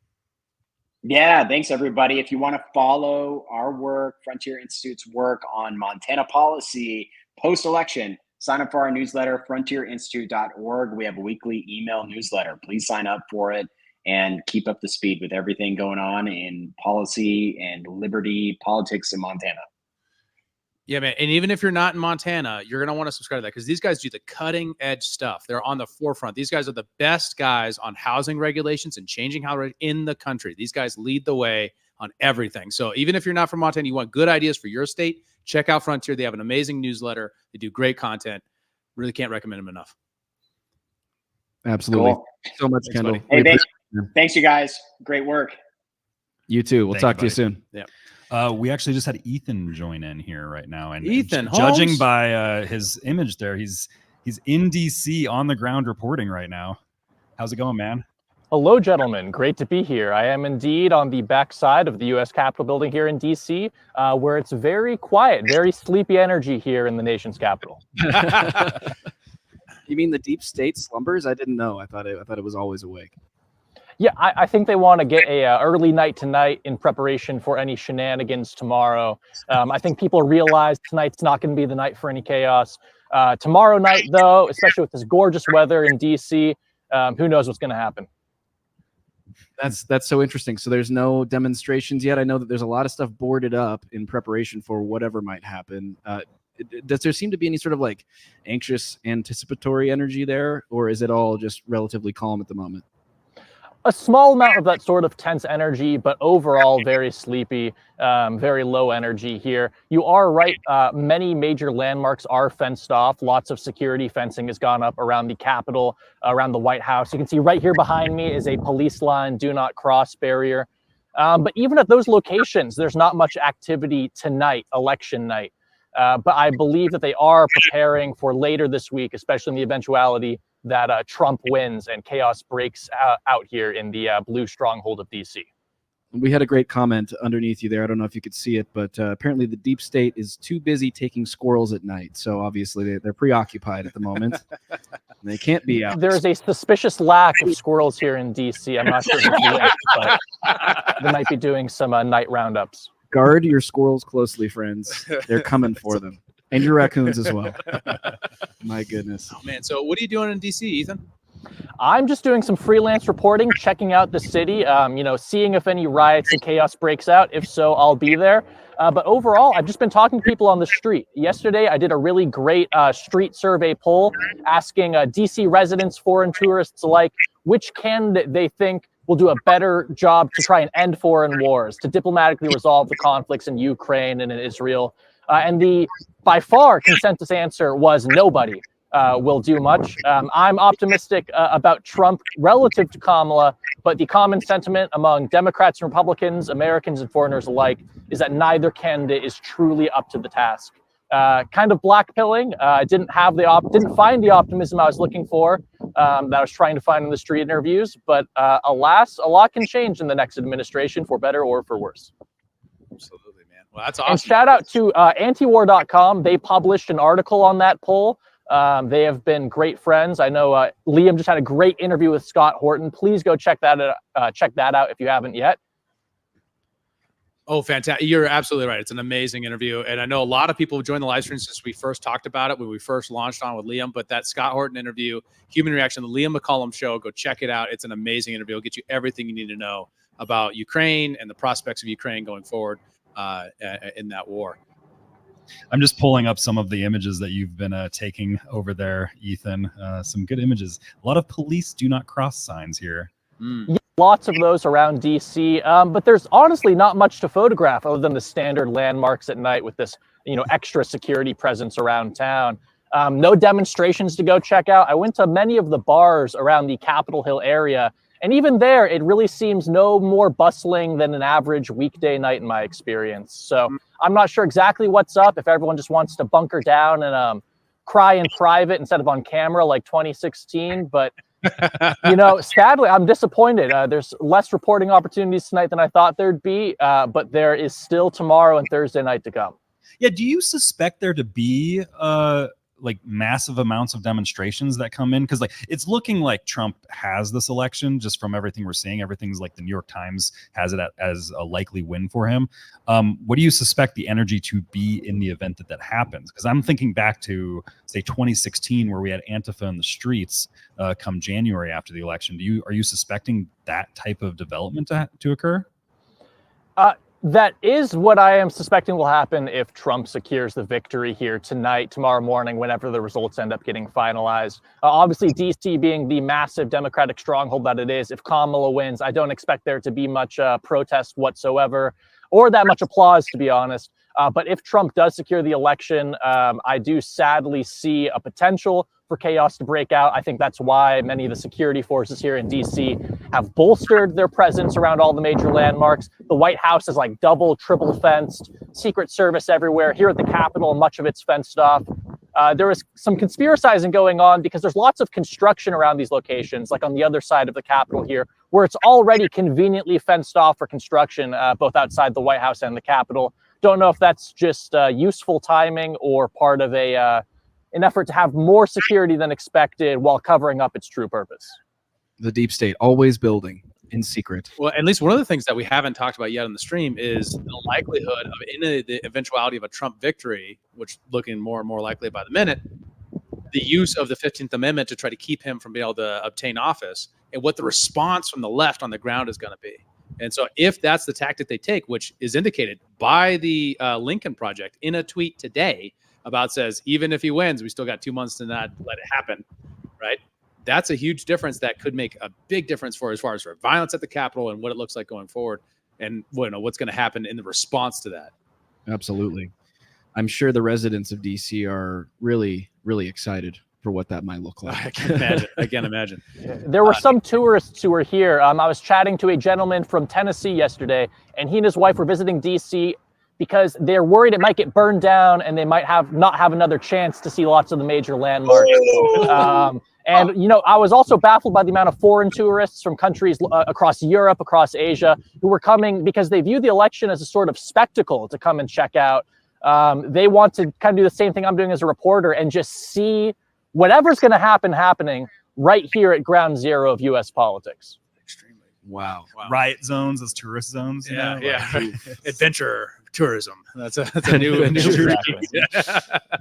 Yeah, thanks everybody. If you want to follow our work, Frontier Institute's work on Montana policy post-election, sign up for our newsletter, frontierinstitute.org. We have a weekly email newsletter. Please sign up for it and keep up to speed with everything going on in policy and liberty politics in Montana. Yeah, man. And even if you're not in Montana, you're going to want to subscribe to that because these guys do the cutting edge stuff. They're on the forefront. These guys are the best guys on housing regulations and changing how in the country. These guys lead the way on everything. So even if you're not from Montana, you want good ideas for your state, check out Frontier. They have an amazing newsletter. They do great content. Really can't recommend them enough. Absolutely. Cool. So much, Kendall. Hey, thanks, you guys. Great work. You too. We'll talk to you soon. Yeah. We actually just had Ethan join in here right now, and Ethan, judging Holmes? by his image there, he's in DC on the ground reporting right now. How's it going, man? Hello, gentlemen. Great to be here. I am indeed on the backside of the U.S. Capitol building here in D.C., where it's very quiet, very sleepy energy here in the nation's capital. You mean the deep state slumbers? I didn't know. I thought it was always awake. Yeah, I think they want to get a early night tonight in preparation for any shenanigans tomorrow. I think people realize tonight's not going to be the night for any chaos. Tomorrow night, though, especially with this gorgeous weather in D.C., who knows what's going to happen. That's so interesting. So there's no demonstrations yet. I know that there's a lot of stuff boarded up in preparation for whatever might happen. Does there seem to be any sort of like anxious anticipatory energy there, or is it all just relatively calm at the moment? A small amount of that sort of tense energy, but overall very sleepy, very low energy here. You are right. Many major landmarks are fenced off. Lots of security fencing has gone up around the Capitol, around the White House. You can see right here behind me is a police line, do not cross barrier. But even at those locations, there's not much activity tonight, election night. But I believe that they are preparing for later this week, especially in the eventuality that Trump wins and chaos breaks out here in the blue stronghold of DC. We had a great comment underneath you there. I don't know if you could see it, but apparently the deep state is too busy taking squirrels at night. So obviously they're preoccupied at the moment. They can't be out. There's a suspicious lack of squirrels here in DC. I'm not sure if it's linked, but they might be doing some night roundups. Guard your squirrels closely, friends. They're coming for them. And your raccoons as well. My goodness. Oh, man. So what are you doing in DC, Ethan? I'm just doing some freelance reporting, checking out the city, seeing if any riots and chaos breaks out. If so, I'll be there. But overall, I've just been talking to people on the street. Yesterday, I did a really great street survey poll asking DC residents, foreign tourists alike, which candidate they think will do a better job to try and end foreign wars, to diplomatically resolve the conflicts in Ukraine and in Israel. And the, by far, consensus answer was nobody will do much. I'm optimistic about Trump relative to Kamala, but the common sentiment among Democrats and Republicans, Americans and foreigners alike, is that neither candidate is truly up to the task. Kind of blackpilling. Didn't find the optimism I was looking for, that I was trying to find in the street interviews. But alas, a lot can change in the next administration for better or for worse. Absolutely, man. Well, that's awesome. And shout out to antiwar.com. They published an article on that poll. They have been great friends. I know Liam just had a great interview with Scott Horton. Please go check that out if you haven't yet. Oh, fantastic. You're absolutely right. It's an amazing interview. And I know a lot of people have joined the live stream since we first talked about it when we first launched on with Liam. But that Scott Horton interview, Human Reaction, the Liam McCollum Show, go check it out. It's an amazing interview. It'll get you everything you need to know about Ukraine and the prospects of Ukraine going forward in that war. I'm just pulling up some of the images that you've been taking over there, Ethan. Some good images. A lot of police do not cross signs here. Yeah, lots of those around DC, but there's honestly not much to photograph other than the standard landmarks at night with this, extra security presence around town. No demonstrations to go check out. I went to many of the bars around the Capitol Hill area, and even there, it really seems no more bustling than an average weekday night in my experience. So I'm not sure exactly what's up, if everyone just wants to bunker down and cry in private instead of on camera like 2016, but sadly, I'm disappointed. There's less reporting opportunities tonight than I thought there'd be, but there is still tomorrow and Thursday night to come. Yeah, do you suspect there to be massive amounts of demonstrations that come in? Because it's looking like Trump has this election just from everything we're seeing. Everything's like the New York Times has it as a likely win for him. What do you suspect the energy to be in the event that happens? Because I'm thinking back to, say, 2016, where we had Antifa in the streets come January after the election. Are you suspecting that type of development to occur? That is what I am suspecting will happen if Trump secures the victory here tonight, tomorrow morning, whenever the results end up getting finalized. Obviously, DC being the massive Democratic stronghold that it is, if Kamala wins, I don't expect there to be much protest whatsoever, or that much applause, to be honest. But if Trump does secure the election, I do sadly see a potential for chaos to break out. I think that's why many of the security forces here in DC have bolstered their presence around all the major landmarks. The White House is like double, triple fenced, Secret Service everywhere. Here at the Capitol, much of it's fenced off. there was some conspiracizing going on because there's lots of construction around these locations, like on the other side of the Capitol here, where it's already conveniently fenced off for construction, both outside the White House and the Capitol. Don't know if that's just useful timing or part of an effort to have more security than expected while covering up its true purpose. The deep state always building in secret. Well, at least one of the things that we haven't talked about yet on the stream is the likelihood of, in the eventuality of a Trump victory, which looking more and more likely by the minute, the use of the 15th Amendment to try to keep him from being able to obtain office, and what the response from the left on the ground is going to be. And so if that's the tactic they take, which is indicated by the Lincoln Project in a tweet today about says, even if he wins, we still got 2 months to not let it happen, right? That's a huge difference that could make a big difference for as far as for violence at the Capitol and what it looks like going forward, and what's going to happen in the response to that. Absolutely. I'm sure the residents of DC are really, really excited for what that might look like. I can imagine. There were some tourists who were here. I was chatting to a gentleman from Tennessee yesterday, and he and his wife were visiting DC because they're worried it might get burned down and they might not have another chance to see lots of the major landmarks. And, you know, I was also baffled by the amount of foreign tourists from countries across Europe, across Asia, who were coming because they view the election as a sort of spectacle to come and check out. They want to kind of do the same thing I'm doing as a reporter and just see whatever's going to happening right here at ground zero of U.S. politics. Wow. Riot zones as tourist zones. You know? Adventure tourism. That's a new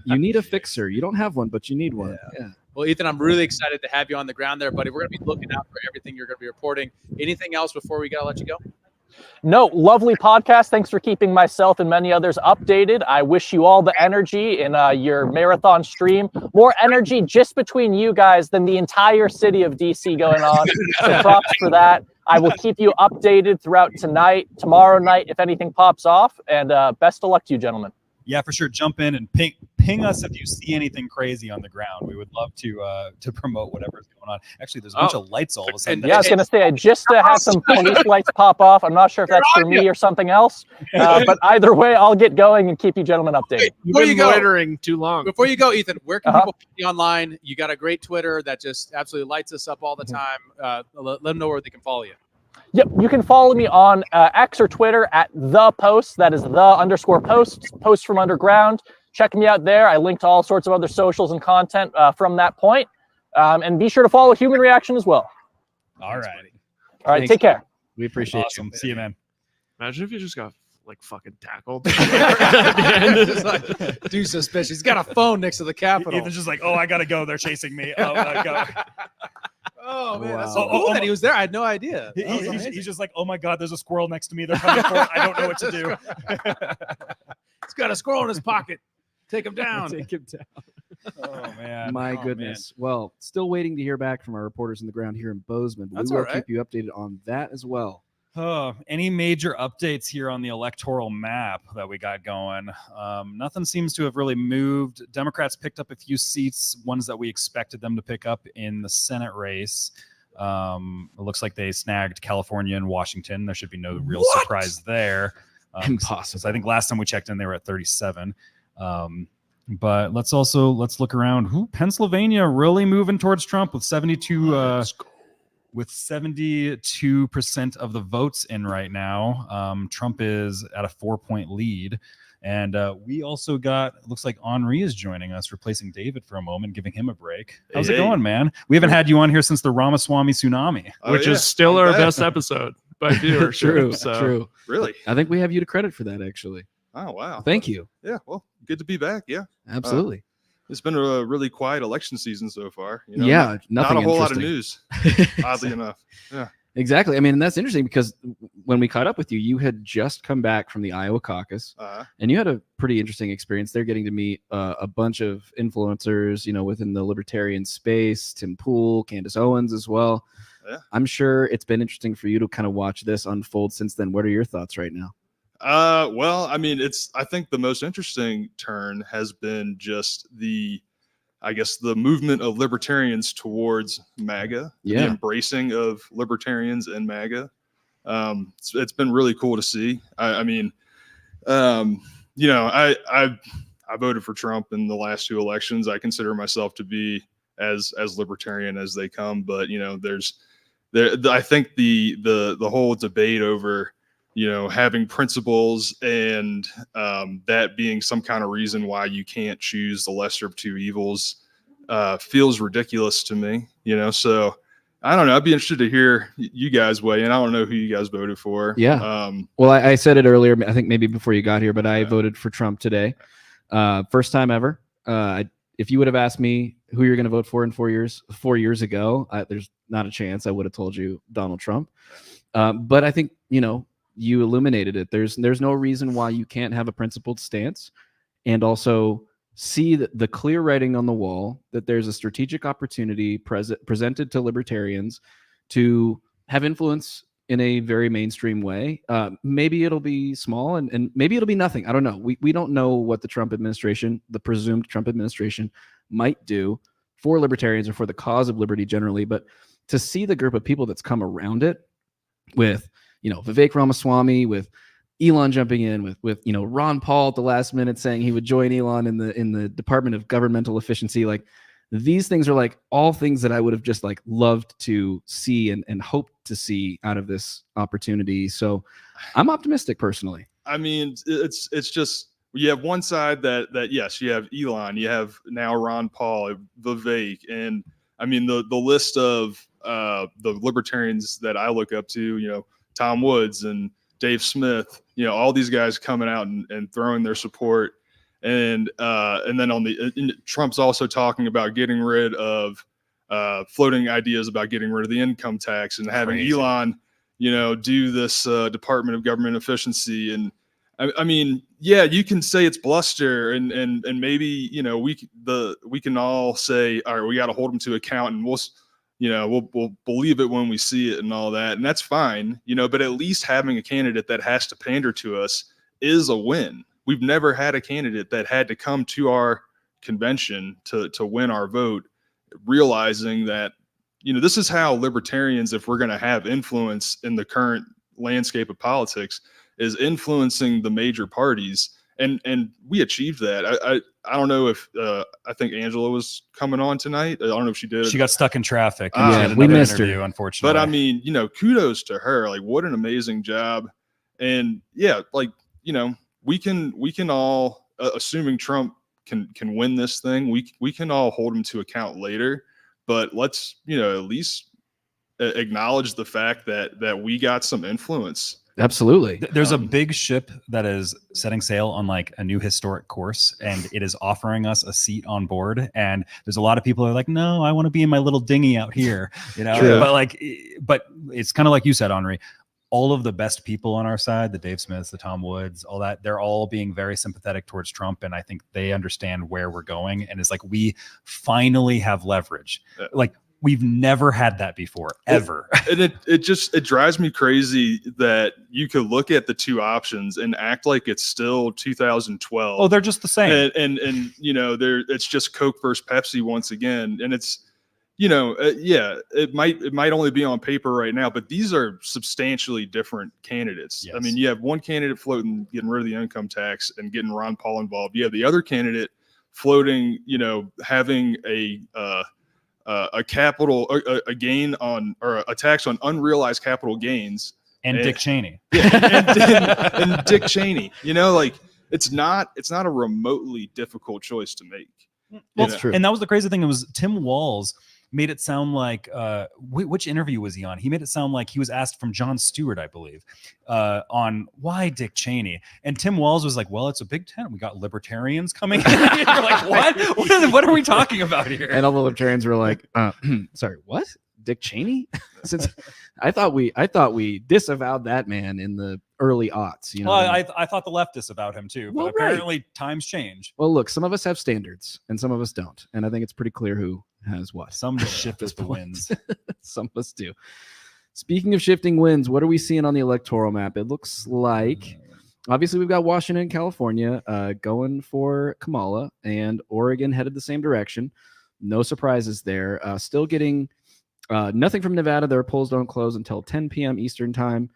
You need a fixer. You don't have one, but you need one. Yeah. Well, Ethan, I'm really excited to have you on the ground there, buddy. We're going to be looking out for everything you're going to be reporting. Anything else before we got to let you go? No, lovely podcast. Thanks for keeping myself and many others updated. I wish you all the energy in your marathon stream. More energy just between you guys than the entire city of DC going on. So props for that. I will keep you updated throughout tonight, tomorrow night, if anything pops off. And best of luck to you, gentlemen. Yeah, for sure. Jump in and ping us if you see anything crazy on the ground. We would love to promote whatever's going on. Actually, there's a bunch of lights all of a sudden. Yeah, I was going to say, I just had some police lights pop off. I'm not sure if that's for me or something else. But either way, I'll get going and keep you gentlemen updated. You've been loitering too long. Before you go, Ethan, where can people find you online? You got a great Twitter that just absolutely lights us up all the time. Let them know where they can follow you. Yep, you can follow me on X or Twitter at The Post. That is _post from underground. Check me out there. I link to all sorts of other socials and content from that point. And be sure to follow Human Reaction as well. All right. All right, take care. We appreciate you. See you, man. Imagine if you just got like fucking tackled. Just like, too suspicious. He's got a phone next to the Capitol. Ethan's just like, oh, I gotta go. They're chasing me. Oh, I gotta go. Oh man, that's so cool that he was there. I had no idea. He's just like, oh my god, there's a squirrel next to me. They're coming for it. I don't know what to do. He's got a squirrel in his pocket. Take him down. Take him down. Oh man. My goodness. Man. Well, still waiting to hear back from our reporters on the ground here in Bozeman. But we will keep you updated on that as well. Any major updates here on the electoral map that we got going? Nothing seems to have really moved. Democrats picked up a few seats, ones that we expected them to pick up in the Senate race. It looks like they snagged California and Washington. There should be no real surprise there. Impossible. I think last time we checked in, they were at 37. But let's look around. Pennsylvania really moving towards Trump with 72. With 72% of the votes in right now. Trump is at a 4-point lead. And we also looks like Henri is joining us, replacing David for a moment, giving him a break. How's it going, man? We haven't had you on here since the Ramaswamy tsunami. Which is still our best episode by viewership. True. Really? I think we have you to credit for that, actually. Oh, wow. Thank you. Yeah, well, good to be back. Yeah. Absolutely. It's been a really quiet election season so far. You know, yeah, not a whole lot of news, oddly enough. Yeah, exactly. I mean, and that's interesting because when we caught up with you, you had just come back from the Iowa caucus, and you had a pretty interesting experience there, getting to meet a bunch of influencers, you know, within the libertarian space, Tim Pool, Candace Owens as well. Yeah. I'm sure it's been interesting for you to kind of watch this unfold since then. What are your thoughts right now? Well, I mean, I think the most interesting turn has been just the movement of libertarians towards MAGA, the embracing of libertarians and MAGA. It's been really cool to see. I mean, you know, I voted for Trump in the last 2 elections. I consider myself to be as libertarian as they come. But I think the whole debate over having principles and that being some kind of reason why you can't choose the lesser of 2 evils feels ridiculous to me. So I don't know. I'd be interested to hear you guys weigh in. I don't know who you guys voted for. Yeah. Well, I said it earlier, I think maybe before you got here, but I voted for Trump today. First time ever. If you would have asked me who you're going to vote for in 4 years ago, there's not a chance I would have told you Donald Trump. But I think, you illuminated it. There's no reason why you can't have a principled stance and also see the clear writing on the wall that there's a strategic opportunity presented to libertarians to have influence in a very mainstream way. Maybe it'll be small and maybe it'll be nothing. I don't know. We don't know what the Trump administration, the presumed Trump administration, might do for libertarians or for the cause of liberty generally. But to see the group of people that's come around it with, Vivek Ramaswamy, with Elon jumping in, with Ron Paul at the last minute saying he would join Elon in the Department of Governmental Efficiency, like these things are like all things that I would have just like loved to see and hope to see out of this opportunity. So I'm optimistic personally. I mean, it's just, you have one side that yes, you have Elon, you have now Ron Paul, Vivek, and I mean the list of the libertarians that I look up to, Tom Woods and Dave Smith, all these guys coming out and throwing their support. And then Trump's also talking about getting rid of floating ideas about getting rid of the income tax and having Elon, do this Department of Government Efficiency. And I mean, yeah, you can say it's bluster and maybe, we can all say, all right, we got to hold them to account and we'll believe it when we see it and all that. And that's fine, but at least having a candidate that has to pander to us is a win. We've never had a candidate that had to come to our convention to win our vote, realizing that, this is how libertarians, if we're going to have influence in the current landscape of politics, is influencing the major parties. And we achieved that. I don't know if I think Angela was coming on tonight. I don't know if she did. She got stuck in traffic. We missed her, unfortunately. But I mean, kudos to her. Like, what an amazing job. And yeah, like, we can all, assuming Trump can win this thing, we can all hold him to account later. But let's at least acknowledge the fact that we got some influence. Absolutely. There's a big ship that is setting sail on like a new historic course, and it is offering us a seat on board. And there's a lot of people who are like, no, I want to be in my little dinghy out here, but it's kind of like you said, Henri, all of the best people on our side, the Dave Smiths, the Tom Woods, all that, they're all being very sympathetic towards Trump. And I think they understand where we're going. And it's like, we finally have leverage. Like, we've never had that before, ever. And it drives me crazy that you could look at the two options and act like it's still 2012. Oh, they're just the same. And it's just Coke versus Pepsi once again. And it's, it might only be on paper right now, but these are substantially different candidates. Yes. I mean, you have one candidate floating, getting rid of the income tax and getting Ron Paul involved. You have the other candidate floating, having a gain on, or a tax on unrealized capital gains, and Dick Cheney. Yeah, and Dick Cheney. It's not a remotely difficult choice to make. Well, that's true. And that was the crazy thing. It was Tim Walz made it sound like which interview was he on? He made it sound like he was asked from Jon Stewart, I believe, on why Dick Cheney. And Tim Walz was like, well, it's a big tent. We got libertarians coming. You're like, what? What are we talking about here? And all the libertarians were like, sorry, what? Dick Cheney? Since I thought we disavowed that man in the early aughts. Well, I thought the left disavowed him too, but apparently times change. Well, look, some of us have standards and some of us don't, and I think it's pretty clear who has what. Some just shift as the winds. Some of us do. Speaking of shifting winds, what are we seeing on the electoral map? It looks like obviously we've got Washington and California going for Kamala, and Oregon headed the same direction. No surprises there. Still getting nothing from Nevada. Their polls don't close until 10 p.m. Eastern time.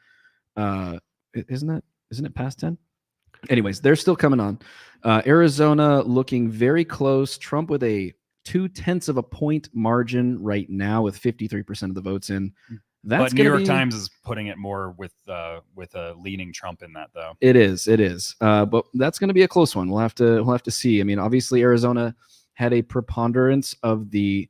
Isn't it past 10? anyways, they're still coming on. Arizona looking very close. Trump with a 0.2 of a point margin right now with 53% of the votes in. That's but New York Times is putting it more with a leaning Trump in that, though. It is. But that's going to be a close one. We'll have to see. I mean, obviously Arizona had a preponderance of the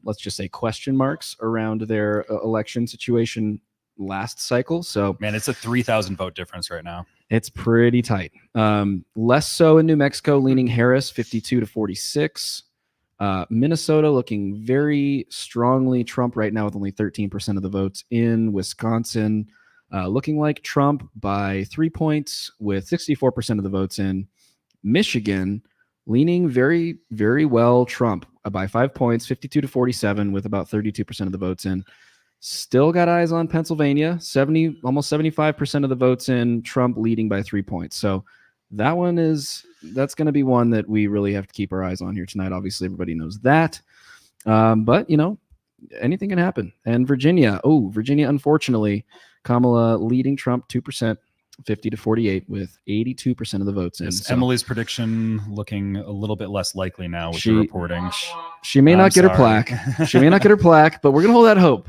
let's just say question marks around their election situation last cycle. So man, it's a 3,000 vote difference right now. It's pretty tight. Less so in New Mexico, leaning Harris 52-46. Minnesota looking very strongly Trump right now with only 13% of the votes in. Wisconsin looking like Trump by 3 points with 64% of the votes in. Michigan leaning very, very well Trump by 5 points, 52-47 with about 32% of the votes in. Still got eyes on Pennsylvania, almost 75% of the votes in, Trump leading by 3 points. So that's going to be one that we really have to keep our eyes on here tonight. Obviously, everybody knows that. But, anything can happen. And Virginia, unfortunately, Kamala leading Trump 2%, 50-48 with 82% of the votes in. So Emily's prediction looking a little bit less likely now with the reporting. She may not get her plaque. She may not get her plaque, but we're going to hold that hope.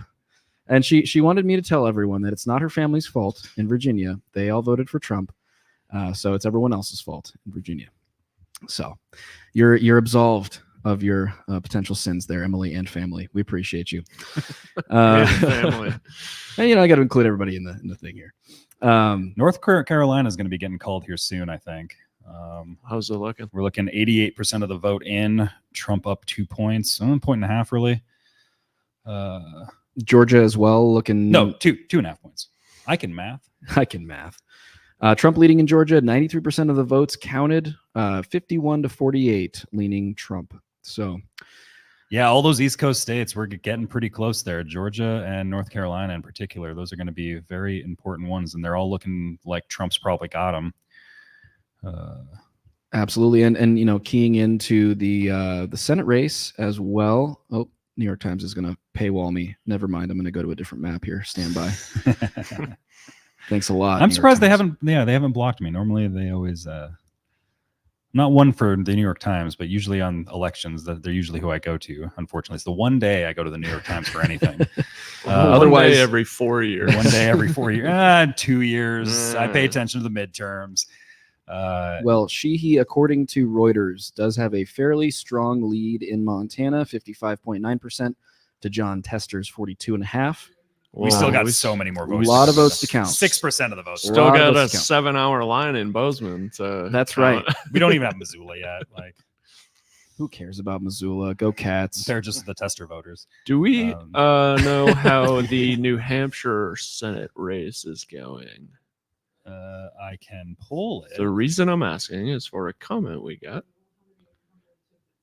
And she wanted me to tell everyone that it's not her family's fault in Virginia. They all voted for Trump. So it's everyone else's fault in Virginia. So you're absolved of your potential sins there, Emily and family. We appreciate you. Family. And I got to include everybody in the thing here. North Carolina is going to be getting called here soon, I think. How's it looking? We're looking 88% of the vote in. Trump up 2 points, 1.5 really. Georgia as well looking. No, 2.5 points. I can math. Trump leading in Georgia, 93% of the votes counted, 51-48 leaning Trump. So, yeah, all those East Coast states, we're getting pretty close there. Georgia and North Carolina in particular, those are going to be very important ones, and they're all looking like Trump's probably got them. Absolutely, and keying into the Senate race as well. Oh, New York Times is going to paywall me. Never mind, I'm going to go to a different map here. Stand by. Thanks a lot. I'm surprised they haven't blocked me. Normally they always not one for the New York Times, but usually on elections they're usually who I go to. Unfortunately, it's the one day I go to the New York Times for anything. Otherwise, 1 day every 4 years. 1 day every 4 years. 2 years. I pay attention to the midterms. Well, Sheehy, according to Reuters, does have a fairly strong lead in Montana, 55.9% to John Tester's 42.5%. We still got so many more votes. A lot of votes to count. 6% of the votes. Still got a 7-hour line in Bozeman. That's right. We don't even have Missoula yet. Like, who cares about Missoula? Go Cats. They're just the tester voters. Do we know how the New Hampshire Senate race is going? I can pull it. The reason I'm asking is for a comment we got.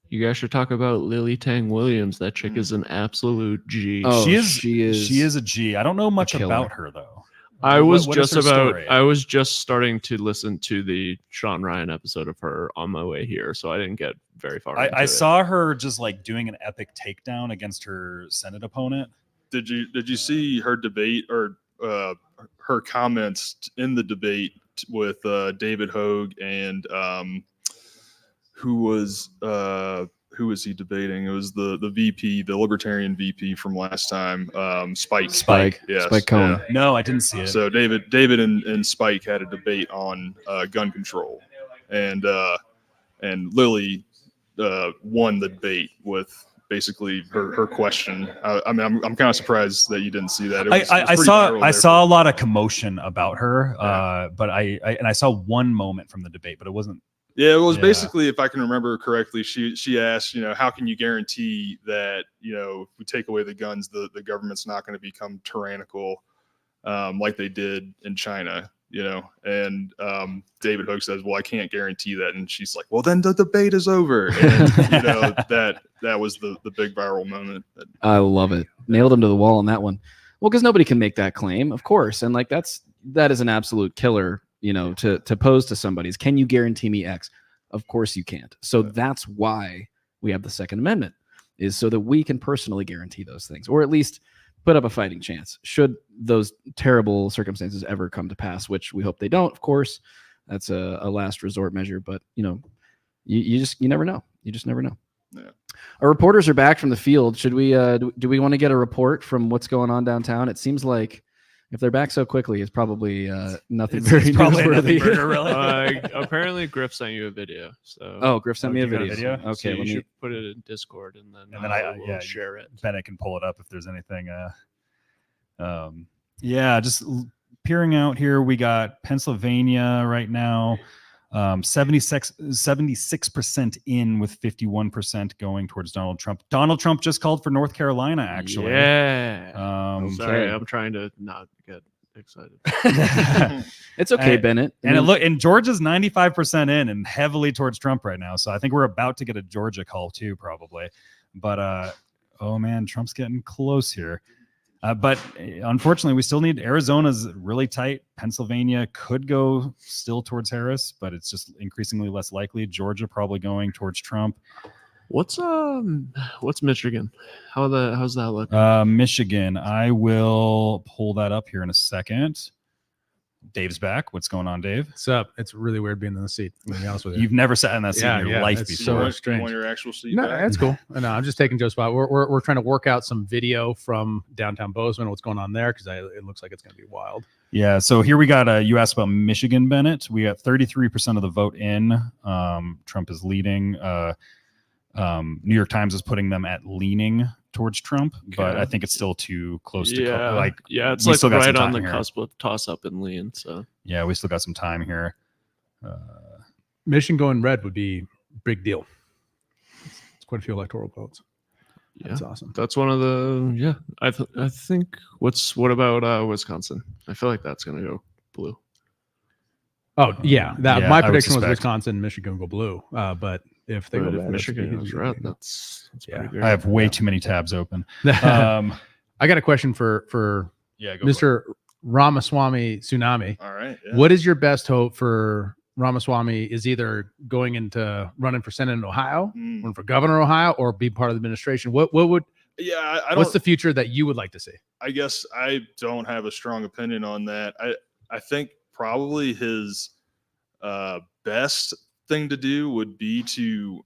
You guys should talk about Lily Tang Williams. That chick is an absolute G. Oh, she is a G. I don't know much about her though. I was just starting to listen to the Sean Ryan episode of her on my way here, so I didn't get very far. I saw her just like doing an epic takedown against her Senate opponent. Did you see her debate or her comments in the debate with David Hogue and who was he debating? It was the VP, the Libertarian VP from last time, Spike. Yes, Spike Cohen. Yeah. No, I didn't see it. So David and Spike had a debate on gun control, and Lily won the debate with basically her question. I mean, I'm kind of surprised that you didn't see that. I saw a lot of commotion about her, but I saw one moment from the debate, but it wasn't. Yeah, it was basically, if I can remember correctly, she asked, how can you guarantee that, if we take away the guns, the government's not going to become tyrannical like they did in China, and David Hogue says, well, I can't guarantee that. And she's like, well, then the debate is over. And, that was the big viral moment. I love it. Nailed him to the wall on that one. Well, because nobody can make that claim, of course. And that is an absolute killer. To pose to somebody is, can you guarantee me X? Of course you can't. So that's why we have the Second Amendment, is so that we can personally guarantee those things, or at least put up a fighting chance should those terrible circumstances ever come to pass, which we hope they don't, of course. that's a last resort measure. But you never know. You just never know. Yeah. Our reporters are back from the field. Should we do we want to get a report from what's going on downtown? It seems like if they're back so quickly, it's probably nothing very newsworthy. Apparently, Griff sent you a video. So Griff sent me a video. Okay, so you should put it in Discord, and then we'll share it. Bennett can pull it up if there's anything. Just peering out here, we got Pennsylvania right now. 76% in, with 51% going towards Donald Trump. Donald Trump just called for North Carolina, actually. Yeah. Sorry, I'm trying to not get excited. It's okay, Bennett. And Georgia's 95% in and heavily towards Trump right now. So I think we're about to get a Georgia call too, probably. But oh man, Trump's getting close here. But unfortunately, we still need Arizona's really tight. Pennsylvania could go still towards Harris, but it's just increasingly less likely. Georgia probably going towards Trump. What's Michigan? How's that look? Michigan. I will pull that up here in a second. Dave's back. What's going on, Dave? What's up? It's really weird being in the seat. I'm gonna be honest with you. You've never sat in that seat in your life before. So strange. Want your actual seat No, back? that's cool. No, I'm just taking Joe's spot. We're trying to work out some video from downtown Bozeman. What's going on there? Because it looks like it's going to be wild. Yeah. So here we got. You asked about Michigan, Bennett. We got 33% of the vote in. Trump is leading. New York Times is putting them at leaning towards Trump, but I think it's still too close to it's like right on the cusp of toss up and lean. So yeah, we still got some time here. Michigan going red would be big deal. It's quite a few electoral votes. Yeah, that's awesome. That's one of the I think what about Wisconsin? I feel like that's gonna go blue. Oh yeah, my prediction was Wisconsin, Michigan go blue. But if they go red, Michigan goes red, that's pretty great. I have way too many tabs open. I got a question for Mr. Ramaswamy Tsunami. All right. Yeah. What is your best hope for Ramaswamy? Is either going into running for Senate in Ohio, running for governor of Ohio, or be part of the administration? What would? Yeah, I don't. What's the future that you would like to see? I guess I don't have a strong opinion on that. I think probably his best thing to do would be to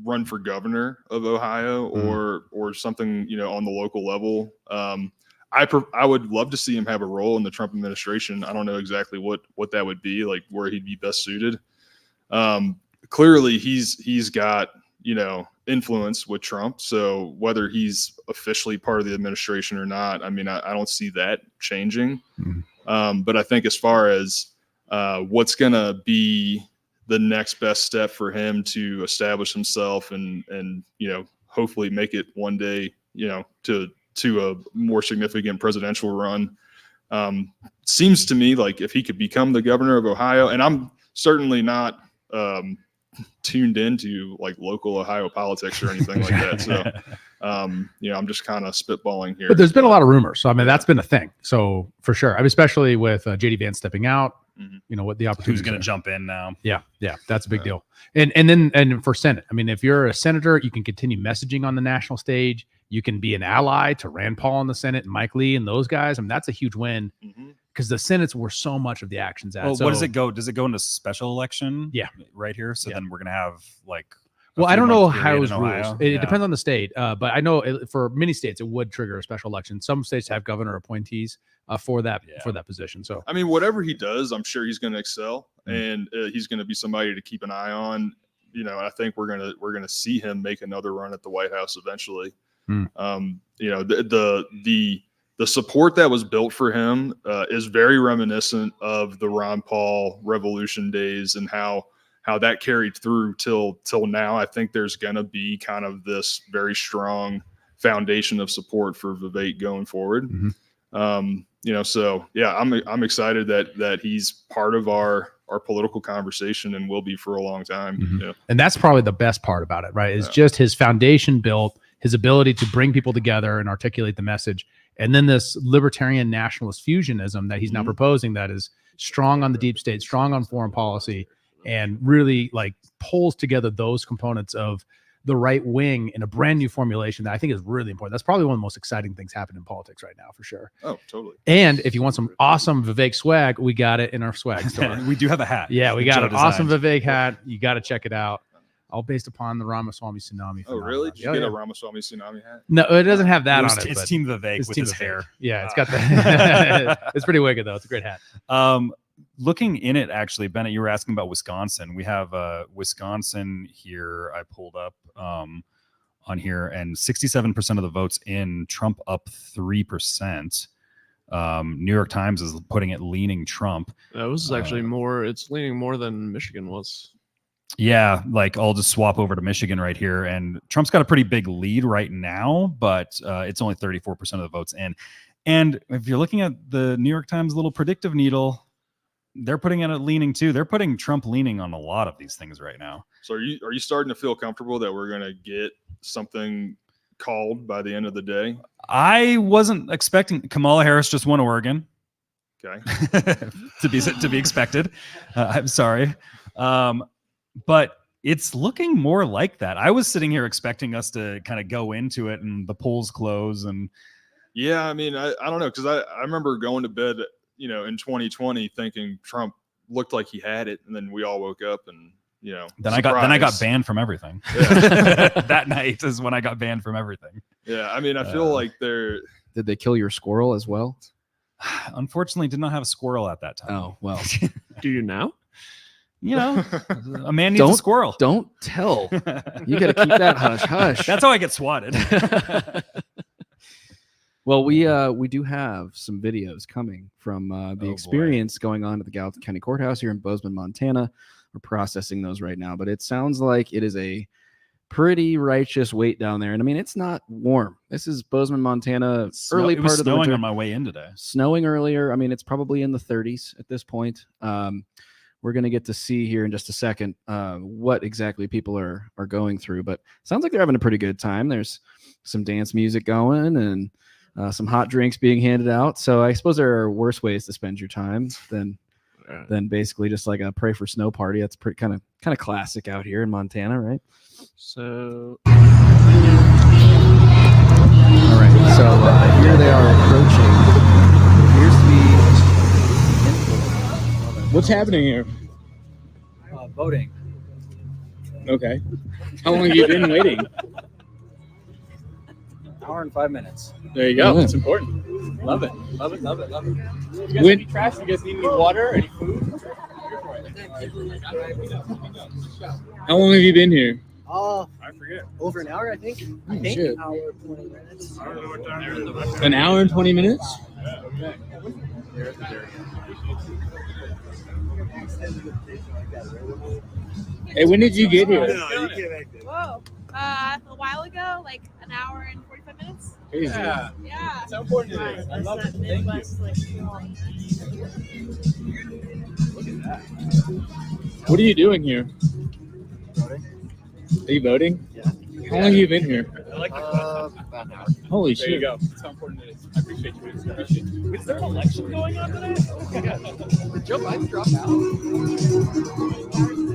run for governor of Ohio or something, on the local level. I would love to see him have a role in the Trump administration. I don't know exactly what that would be, like where he'd be best suited. Clearly he's got, influence with Trump. So whether he's officially part of the administration or not, I mean, I don't see that changing. But I think as far as what's going to be the next best step for him to establish himself and hopefully make it one day, to a more significant presidential run. Seems to me like if he could become the governor of Ohio, and I'm certainly not tuned into like local Ohio politics or anything like that. So, I'm just kind of spitballing here. But there's been a lot of rumors. So, I mean, that's been a thing. So for sure. I mean, especially with JD Vance stepping out, what the opportunity. Who's going to jump in now? Yeah. That's a big deal. And for Senate, I mean, if you're a senator, you can continue messaging on the national stage. You can be an ally to Rand Paul in the Senate and Mike Lee and those guys. I mean, that's a huge win because the Senate's where so much of the action's at. Well, what does it go? Does it go into special election? Yeah. Right here. So then we're going to have like. Well, I don't know Ohio's rules. It depends on the state. But I know for many states, it would trigger a special election. Some states have governor appointees for that position. So, I mean, whatever he does, I'm sure he's going to excel and he's going to be somebody to keep an eye on. I think we're going to see him make another run at the White House eventually. The support that was built for him is very reminiscent of the Ron Paul revolution days and how that carried through till now. I think there's going to be kind of this very strong foundation of support for Vivek going forward. So yeah, I'm excited that he's part of our political conversation and will be for a long time. And that's probably the best part about it, right? Is just his foundation built, his ability to bring people together and articulate the message. And then this libertarian nationalist fusionism that he's now proposing that is strong on the deep state, strong on foreign policy, and really like pulls together those components of the right wing in a brand new formulation that I think is really important. That's probably one of the most exciting things happening in politics right now, for sure. Oh, totally. And if you want some awesome Vivek swag, we got it in our swag store. We do have a hat. Yeah, we got Joe an awesome designed. Vivek hat. You got to check it out. All based upon the Ramaswamy tsunami. Oh, really? Did you Oh, get yeah. a Ramaswamy tsunami hat? No, it doesn't have that on it. It's but Team Vivek with Team his Vivek. hair. Yeah, it's got the. It's pretty wicked though. It's a great hat. Looking in it, actually, Bennett, you were asking about Wisconsin. We have Wisconsin here. I pulled up on here, and 67% of the votes in, Trump up 3%. New York Times is putting it leaning Trump. That was actually more. It's leaning more than Michigan was. Yeah, like I'll just swap over to Michigan right here, and Trump's got a pretty big lead right now, but it's only 34% of the votes in. And if you're looking at the New York Times little predictive needle, they're putting it at leaning too. They're putting Trump leaning on a lot of these things right now. So are you starting to feel comfortable that we're going to get something called by the end of the day? I wasn't expecting. Kamala Harris just won Oregon. Okay. to be expected. I'm sorry. But it's looking more like that. I was sitting here expecting us to kind of go into it and the polls close. And yeah, I mean, I don't know, because I remember going to bed, in 2020 thinking Trump looked like he had it, and then we all woke up and then I got banned from everything. Yeah. That night is when I got banned from everything. Yeah, I mean, I feel like they're. Did they kill your squirrel as well? Unfortunately, did not have a squirrel at that time. Oh well. Do you now? A man needs a squirrel. Don't tell. You got to keep that hush hush. That's how I get swatted. Well, we do have some videos coming from the experience going on at the Gallatin County Courthouse here in Bozeman, Montana. We're processing those right now, but it sounds like it is a pretty righteous wait down there. And I mean, it's not warm. This is Bozeman, Montana, early It was part of the snowing winter. on my way in today. Snowing earlier. I mean, it's probably in the 30s at this point. We're going to get to see here in just a second what exactly people are going through, but sounds like they're having a pretty good time. There's some dance music going and some hot drinks being handed out. So I suppose there are worse ways to spend your time than basically just like a pray for snow party. That's pretty kind of classic out here in Montana, right? So all right, so here they are approaching. Here's What's happening here? Voting. Okay. How long have you been waiting? Hour and 5 minutes. There you go. Yeah. It's important. Love it. Love it. Love it. Love it. You guys When- need any trash? You guys need any water? Any food? How long have you been here? I forget. Over an hour, I think. I think shit. an hour, 20 minutes. An hour and 20 minutes? Okay. Hey, when did you get here? Whoa. A while ago, like an hour and 45 minutes. Crazy. Yeah. Yeah. How important it is. I love it. Thank you. Look at that. What are you doing here? Voting. Are you voting? Yeah. How long have you been here? About an hour. Holy There shit. you go. That's how important it is. I appreciate you. Is there an election going on today? Did Joe Biden drop out?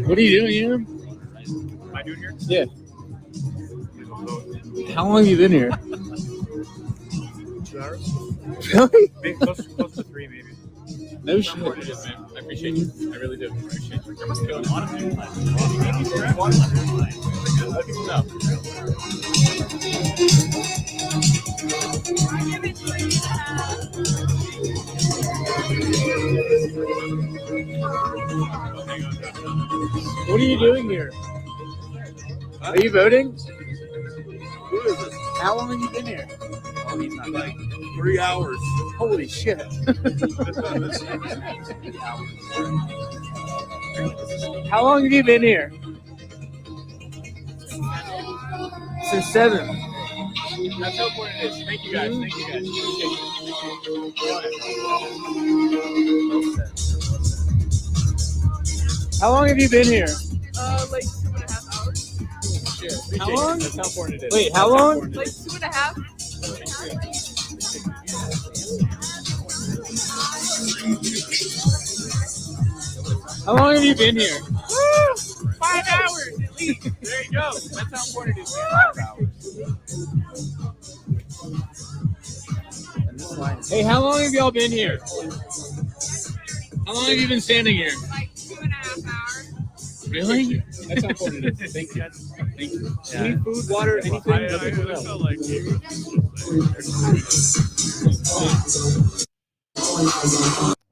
What are you doing here? Am I doing here? Yeah. How long have you been here? 2 hours? Really? Maybe close to 3, maybe. No That's how important it is, man. I appreciate you. I really do. I appreciate you. There must be a lot of people. Maybe there's one. Let people know. What are you doing here? Are you voting? Who is this? How long have you been here? Oh, he's not like 3 hours. Holy shit. How long have you been here? Since 7. That's how important it is. Thank you guys. Thank you guys. How long have you been here? Like 2.5 hours. Shit. How long? That's how important it is. Wait, That's how long? important it Like is. 2.5. How long have you been here? Woo! 5 hours at least. There you go. That's how important it is. 5 hours. Hey, how long have y'all been here? How long have you been standing here? Like 2.5 hours. Really? That's how important it is. Thank you. Thank you. Any food, water, anything? I felt like you.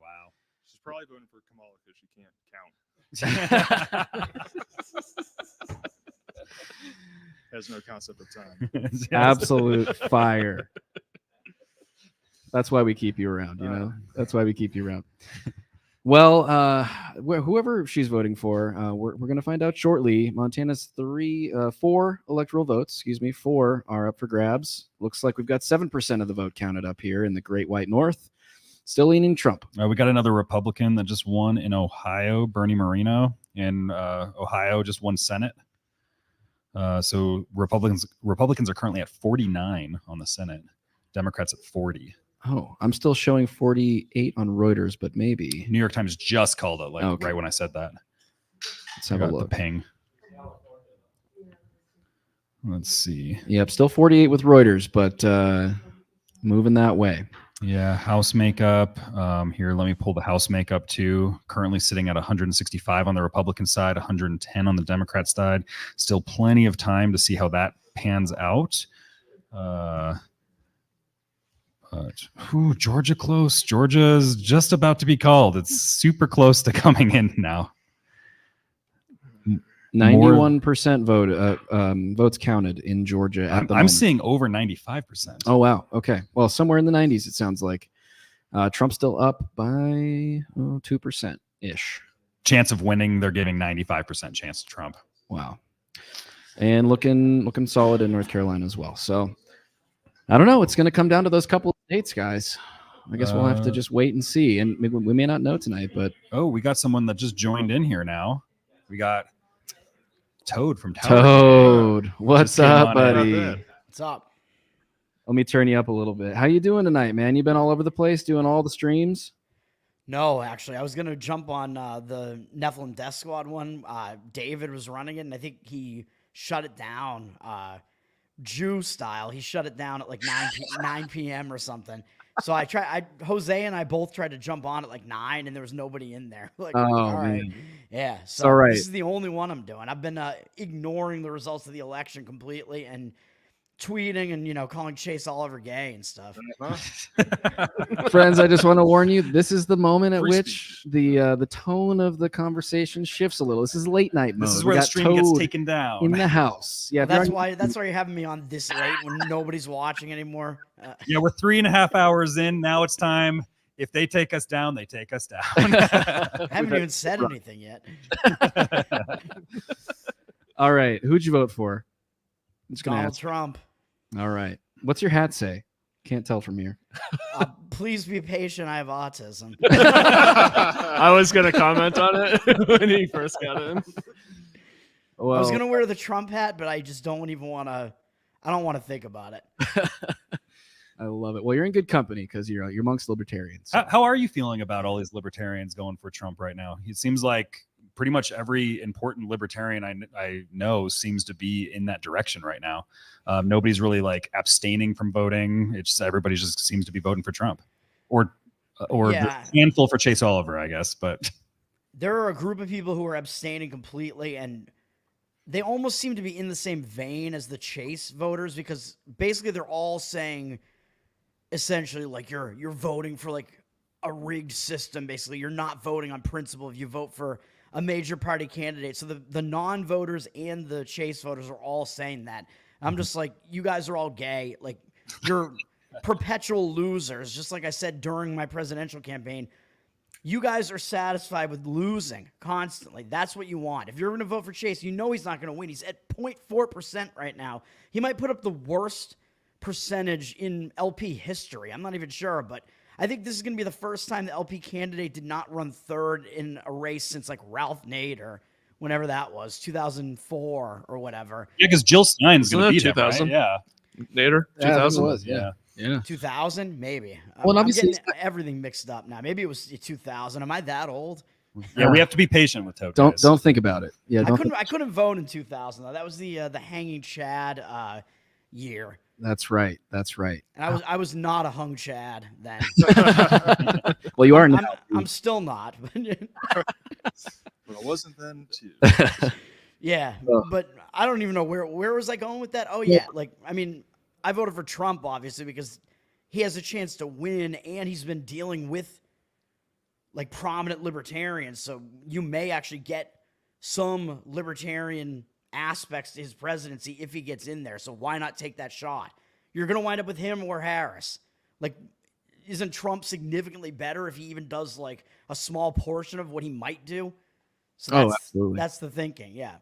Wow. She's probably voting for Kamala because she can't count. Has no concept of time. Absolute fire. That's why we keep you around, you know? That's why we keep you around. Well, whoever she's voting for, we're going to find out shortly. Montana's 4 electoral votes, 4 are up for grabs. Looks like we've got 7% of the vote counted up here in the Great White North. Still leaning Trump. We got another Republican that just won in Ohio, Bernie Moreno in Ohio just won Senate. So Republicans are currently at 49 on the Senate. Democrats at 40. Oh, I'm still showing 48 on Reuters, but maybe. New York Times just called it right when I said that. Let's have a look. The ping. Let's see. Yep, still 48 with Reuters, but moving that way. Yeah, House makeup. Here, let me pull the House makeup too. Currently sitting at 165 on the Republican side, 110 on the Democrat side. Still plenty of time to see how that pans out. Georgia close. Georgia is just about to be called. It's super close to coming in now. 91% votes counted in Georgia at the moment. I'm seeing over 95%. Oh, wow. Okay. Well, somewhere in the 90s, it sounds like. Trump's still up by 2%-ish. Chance of winning, they're giving 95% chance to Trump. Wow. And looking solid in North Carolina as well. So, I don't know. It's going to come down to those couple of states, guys. I guess we'll have to just wait and see. And we may not know tonight, but... Oh, we got someone that just joined in here now. We got Toad from Toad. What's up, buddy? What's up? Let me turn you up a little bit. How you doing tonight, man? You been all over the place doing all the streams? No, actually. I was going to jump on the Nephilim Death Squad one. David was running it, and I think he shut it down. Jew style. He shut it down at like 9 p.m. or something. So Jose and I both tried to jump on at like 9, and there was nobody in there. Like, all right. Man. Yeah. So all right. This is the only one I'm doing. I've been ignoring the results of the election completely and tweeting and, calling Chase Oliver gay and stuff. Friends, I just want to warn you, this is the moment at which the tone of the conversation shifts a little. This is late night mode. This is where the stream gets taken down. In the house. Yeah, that's why you're having me on this late when nobody's watching anymore. Yeah, we're 3.5 hours in. Now it's time. If they take us down, they take us down. I haven't even said anything yet. All right. Who'd you vote for? Donald Trump. All right. What's your hat say? Can't tell from here. Please be patient. I have autism. I was going to comment on it when he first got in. Well, I was going to wear the Trump hat, but I just don't even want to. I don't want to think about it. I love it. Well, you're in good company because you're amongst libertarians. So. How are you feeling about all these libertarians going for Trump right now? It seems like pretty much every important libertarian I know seems to be in that direction right now. Nobody's really like abstaining from voting. It's everybody just seems to be voting for Trump, or a handful for Chase Oliver, I guess. But there are a group of people who are abstaining completely, and they almost seem to be in the same vein as the Chase voters because basically they're all saying essentially like you're voting for like a rigged system. Basically, you're not voting on principle if you vote for a major party candidate. So the non-voters and the Chase voters are all saying that. I'm just like, you guys are all gay. Like, you're perpetual losers. Just like I said during my presidential campaign, you guys are satisfied with losing constantly. That's what you want. If you're going to vote for Chase, he's not going to win. He's at 0.4% right now. He might put up the worst percentage in LP history. I'm not even sure, but I think this is going to be the first time the LP candidate did not run third in a race since like Ralph Nader, whenever that was, 2004 or whatever. Yeah, because Jill Stein's going to be 2000. There, right? Yeah. Nader, 2000. Was, yeah. 2000, maybe. Well, I'm obviously getting everything mixed up now. Maybe it was 2000. Am I that old? Yeah, we have to be patient with Toke. Don't think about it. Yeah, I couldn't vote in 2000 though. That was the hanging Chad year. That's right. And I was not a hung Chad then. Well, you are now. I'm still not. Well, it wasn't then too. Yeah, Oh. but I don't even know where was I going with that? Oh yeah, like I mean, I voted for Trump obviously because he has a chance to win and he's been dealing with like prominent libertarians, so you may actually get some libertarian aspects to his presidency if he gets in there. So why not take that shot? You're going to wind up with him or Harris. Like, isn't Trump significantly better if he even does like a small portion of what he might do? So absolutely. That's the thinking. Yeah.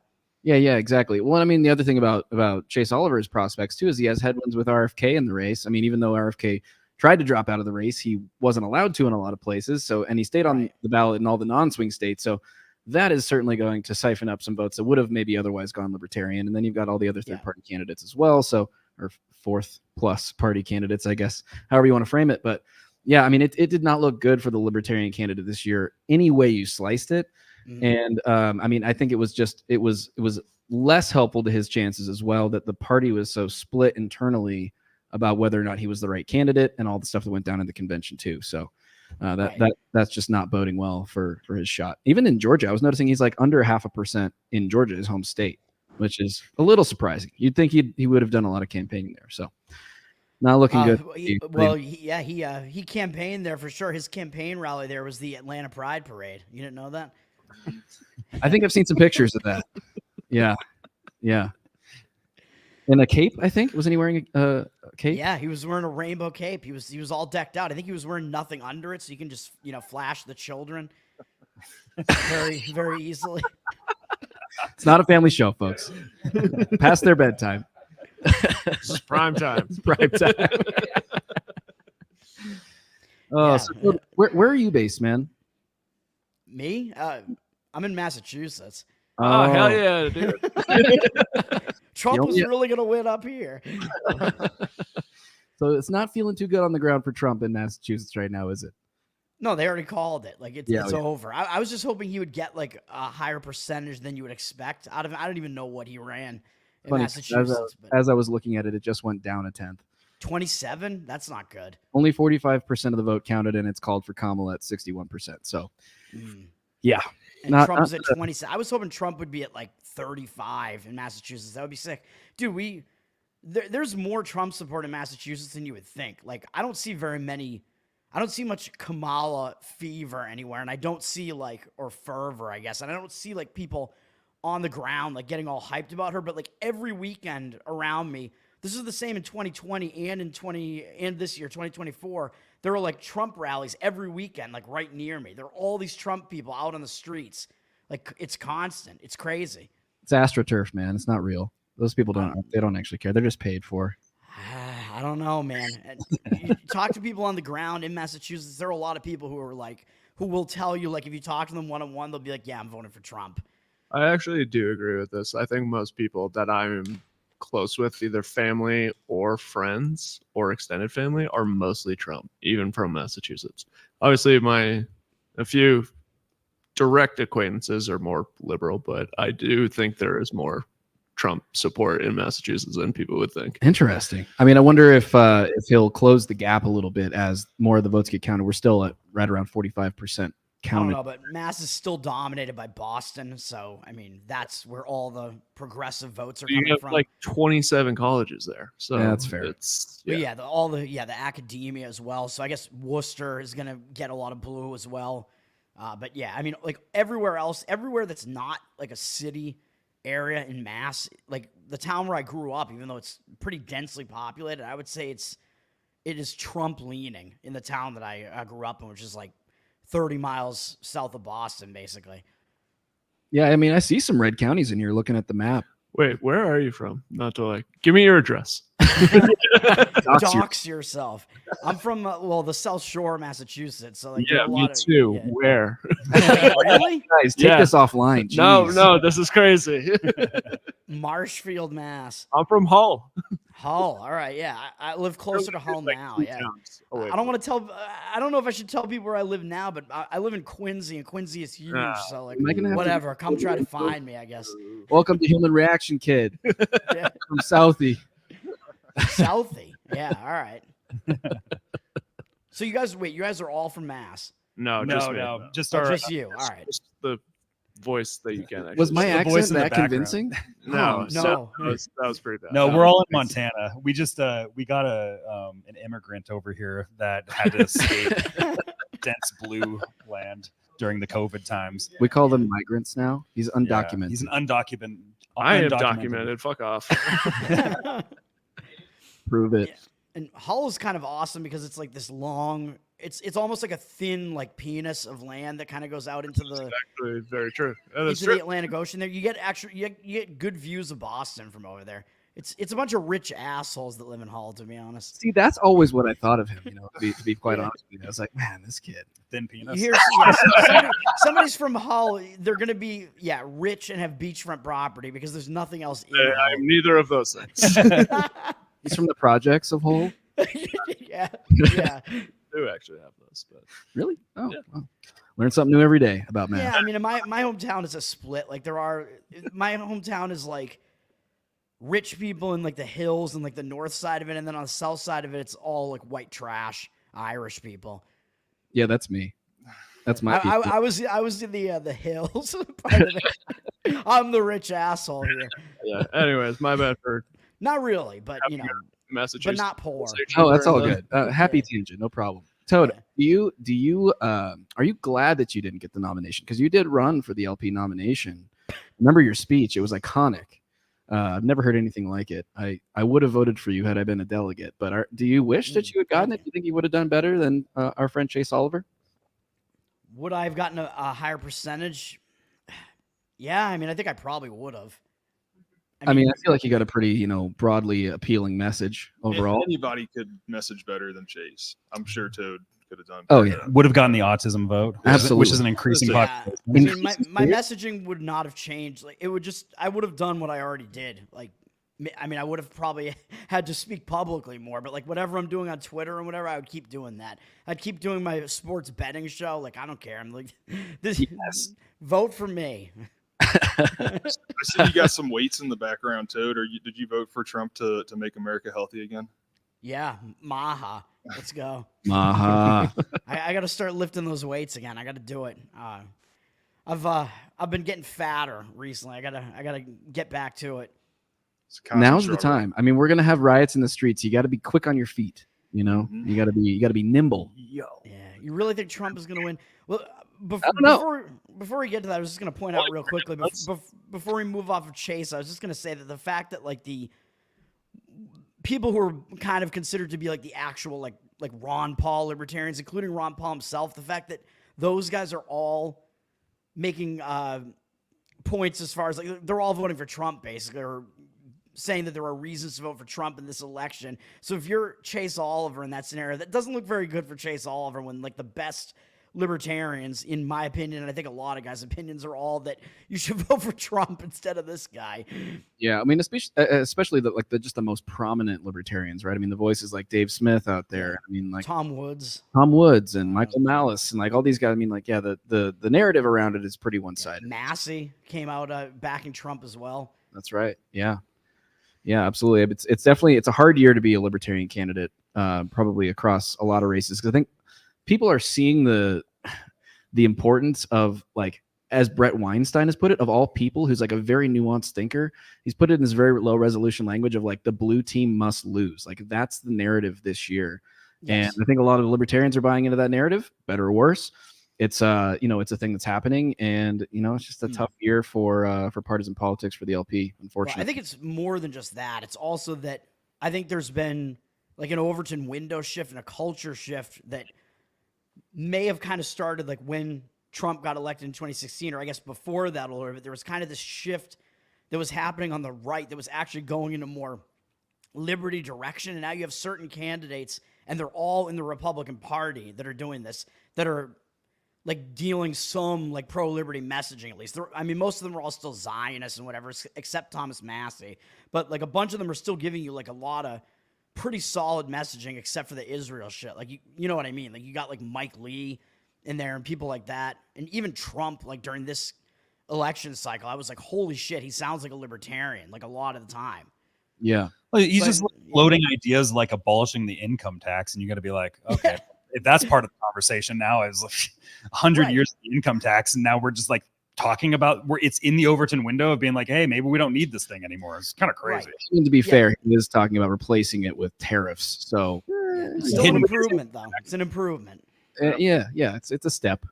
Yeah, exactly. Well, I mean, the other thing about Chase Oliver's prospects too is he has headwinds with RFK in the race. I mean, even though RFK tried to drop out of the race, he wasn't allowed to in a lot of places. So, and he stayed on the ballot in all the non-swing states. So that is certainly going to siphon up some votes that would have maybe otherwise gone libertarian. And then you've got all the other third-party candidates as well. So, or fourth plus party candidates, I guess, however you want to frame it. But yeah, I mean, it did not look good for the libertarian candidate this year, any way you sliced it. Mm-hmm. And I mean, I think it was less helpful to his chances as well that the party was so split internally about whether or not he was the right candidate and all the stuff that went down in the convention too. So that's just not boding well for his shot. Even in Georgia, I was noticing he's like under 0.5% in Georgia, his home state, which is a little surprising. You'd think he would have done a lot of campaigning there. So not looking good. He campaigned there for sure. His campaign rally there was the Atlanta Pride Parade. You didn't know that? I think I've seen some pictures of that. Yeah. In a cape, I think. Wasn't he wearing a cape? Yeah, he was wearing a rainbow cape. He was all decked out. I think he was wearing nothing under it, so you can just flash the children very, very easily. It's not a family show, folks. Past their bedtime. This is prime time. It's prime time. So where are you based, man? Me? I'm in Massachusetts. Oh, hell yeah, dude. Trump was really going to win up here. So it's not feeling too good on the ground for Trump in Massachusetts right now, is it? No, they already called it. Like it's over. I was just hoping he would get like a higher percentage than you would expect out of. I don't even know what he ran in Massachusetts. As I was looking at it, it just went down a tenth. 27? That's not good. Only 45% of the vote counted, and it's called for Kamala at 61%. So, yeah. And Trump's at 27. I was hoping Trump would be at like 35 in Massachusetts. That would be sick. Dude, there's more Trump support in Massachusetts than you would think. Like, I don't see much Kamala fever anywhere, and I don't see or fervor, I guess. And I don't see like people on the ground like getting all hyped about her, but like every weekend around me, this is the same in 2020 and and this year, 2024. There were like Trump rallies every weekend, like right near me. There are all these Trump people out on the streets. Like it's constant. It's crazy. It's AstroTurf, man. It's not real. Those people don't actually care. They're just paid for. I don't know, man. You talk to people on the ground in Massachusetts. There are a lot of people who will tell you, like, if you talk to them one-on-one, they'll be like, yeah, I'm voting for Trump. I actually do agree with this. I think most people that I'm close with, either family or friends or extended family, are mostly Trump, even from Massachusetts. Obviously, a few direct acquaintances are more liberal, but I do think there is more Trump support in Massachusetts than people would think. Interesting. I mean, I wonder if he'll close the gap a little bit as more of the votes get counted. We're still at right around 45% counted. I don't know, but Mass is still dominated by Boston, so I mean that's where all the progressive votes are coming you have from. like 27 colleges there, so yeah, that's fair. But the academia as well. So I guess Worcester is going to get a lot of blue as well. But yeah, I mean, like everywhere else, everywhere that's not like a city area in Mass, like the town where I grew up, even though it's pretty densely populated, I would say it is Trump leaning in the town that I grew up in, which is like 30 miles south of Boston, basically. Yeah, I mean, I see some red counties in here looking at the map. Wait, where are you from? Not to like, give me your address. Dox yourself. I'm from the South Shore, Massachusetts. So like, yeah, me too. Yeah. Where? Really? Guys, take this offline. Jeez. No, this is crazy. Marshfield, Mass. I'm from Hull. Hull. All right. Yeah. I live closer to Hull now. Yeah. I don't want to tell. I don't know if I should tell people where I live now, but I live in Quincy, and Quincy is huge. So like, Am I gonna have to- whatever. Come try to find me, I guess. Welcome to Human Reaction Kid from Southie. Southie. Yeah. All right. So you guys are all from Mass. No, No, just me. no, just Oh, our just you. All right. Just the voice that you can. Was my The accent voice in the that background. convincing? No, No. so that was pretty bad. No, we're all in Montana. We just we got an immigrant over here that had to escape dense blue land during the COVID times. We call them migrants now. He's undocumented. He's an undocumented. I am documented. Fuck off. Prove it. And Hull is kind of awesome because it's like this long. It's almost like a thin like penis of land that kind of goes out into the Actually, very true. That is into true. the Atlantic Ocean. There, you get good views of Boston from over there. It's a bunch of rich assholes that live in Hull, to be honest. See, that's always what I thought of him. To be quite honest with you, I was like, man, this kid, thin You penis. hear somebody's from Hull. They're gonna be rich and have beachfront property because there's nothing else in Hull. I'm neither of those things. He's from the projects of Hull. yeah. Do actually have those, but Really? Oh, wow. Learn something new every day about man. Yeah, I mean, my hometown is a split. Like my hometown is like rich people in like the hills and like the north side of it, and then on the south side of it, it's all like white trash Irish people. Yeah, that's me. That's my. I was in the hills part of it. I'm the rich asshole here. yeah. Anyways, my bad for Not really, but you know, Massachusetts. but not poor. Oh, that's all good. Happy tangent, no problem. Toad, do you are you glad that you didn't get the nomination? Because you did run for the LP nomination. Remember your speech? It was iconic. I've never heard anything like it. I would have voted for you had I been a delegate. But do you wish that you had gotten it? Do you think you would have done better than our friend Chase Oliver? Would I have gotten a higher percentage? Yeah, I mean, I think I probably would have. I mean, I feel like you got a pretty, broadly appealing message overall. Anybody could message better than Chase. I'm sure Toad could have done. Oh, better. yeah. Would have gotten the autism vote, which is an increasing Yeah. population. I mean, my messaging would not have changed. Like, it would just, I would have done what I already did. Like, I mean, I would have probably had to speak publicly more, but like whatever I'm doing on Twitter and whatever, I would keep doing that. I'd keep doing my sports betting show. Like, I don't care. I'm like, vote for me. I see you got some weights in the background, Toad. Did you vote for Trump to make America healthy again? Yeah, Maha. Let's go. Maha. I got to start lifting those weights again. I got to do it. I've been getting fatter recently. I gotta get back to it. Now's the time. I mean, we're gonna have riots in the streets. You got to be quick on your feet. You got to be nimble. Yeah, you really think Trump is gonna win? Well, I don't know. before we get to that, I was just gonna point out real quickly before we move off of Chase, I was just gonna say that the fact that like the people who are kind of considered to be like the actual like Ron Paul libertarians, including Ron Paul himself, the fact that those guys are all making points as far as like they're all voting for Trump basically, or saying that there are reasons to vote for Trump in this election. So if you're Chase Oliver in that scenario, that doesn't look very good for Chase Oliver when like the best libertarians, in my opinion, and I think a lot of guys' opinions are all that you should vote for Trump instead of this guy. Yeah, I mean, especially the most prominent libertarians, right? I mean, the voices like Dave Smith out there. I mean, like Tom Woods and Michael Malice and like all these guys. I mean, like, yeah, the narrative around it is pretty one-sided. Massey came out backing Trump as well. That's right. Yeah, absolutely. It's definitely a hard year to be a libertarian candidate, probably across a lot of races, because I think people are seeing the importance of, like, as Brett Weinstein has put it, of all people, who's like a very nuanced thinker. He's put it in this very low resolution language of like the blue team must lose. Like that's the narrative this year. Yes. And I think a lot of libertarians are buying into that narrative, better or worse. It's it's a thing that's happening, and it's just a tough year for partisan politics for the LP, unfortunately. Well, I think it's more than just that. It's also that I think there's been like an Overton window shift and a culture shift that may have kind of started like when Trump got elected in 2016, or I guess before that a little bit. There was kind of this shift that was happening on the right that was actually going in a more liberty direction. And now you have certain candidates, and they're all in the Republican Party that are doing this, that are like dealing some like pro-liberty messaging at least. I mean, most of them are all still Zionists and whatever, except Thomas Massey. But like a bunch of them are still giving you like a lot of pretty solid messaging, except for the Israel shit. Like you know what I mean? Like you got like Mike Lee in there and people like that, and even Trump. Like during this election cycle, I was like, holy shit, he sounds like a libertarian. Like a lot of the time. Yeah. Well, he's just floating ideas like abolishing the income tax, and you got to be like, okay, if that's part of the conversation now is like 100 years of the income tax, and now we're just like talking about where it's in the Overton window of being like, hey, maybe we don't need this thing anymore. It's kind of crazy. And to be fair, he is talking about replacing it with tariffs. So It's still an improvement, though. It's an improvement. yeah, it's a step.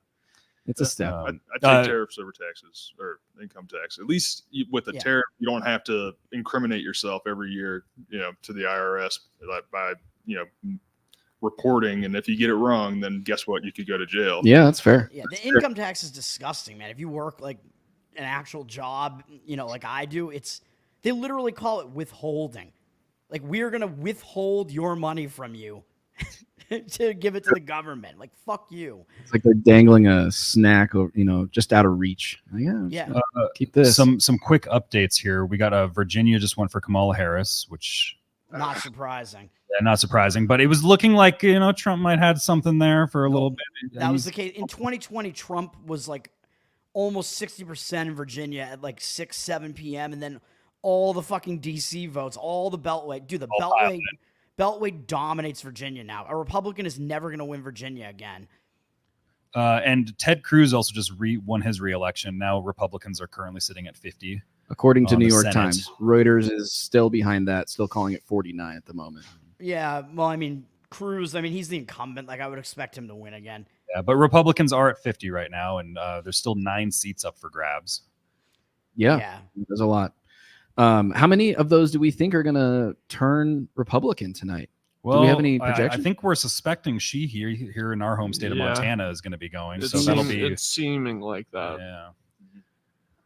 It's a step. I take tariffs over taxes or income tax. At least with the tariff, you don't have to incriminate yourself every year, to the IRS by reporting. And if you get it wrong, then guess what? You could go to jail. Yeah, that's fair. Yeah, the income tax is disgusting, man. If you work like an actual job, like I do, they literally call it withholding. Like we're gonna withhold your money from you to give it to the government. Like fuck you. It's like they're dangling a snack, just out of reach. Keep this. Some quick updates here. We got Virginia just went for Kamala Harris, which not surprising. Yeah, not surprising, but it was looking like Trump might have something there for a little bit. That was the case in 2020. Trump was like almost 60% in Virginia at like 6-7 p.m. and then all the fucking DC votes, all the Beltway. Dude, the Beltway dominates Virginia now. A Republican is never going to win Virginia again. And Ted Cruz also just won his re-election. Now Republicans are currently sitting at 50. According to New York Times, Reuters is still behind that, still calling it 49 at the moment. Yeah, well, I mean, Cruz, he's the incumbent. Like, I would expect him to win again. Yeah, but Republicans are at 50 right now, and there's still 9 seats up for grabs. Yeah. There's a lot. How many of those do we think are going to turn Republican tonight? Well, do we have any projections? I think we're suspecting she here in our home state of Montana is going to be going. It's seeming like that. Yeah.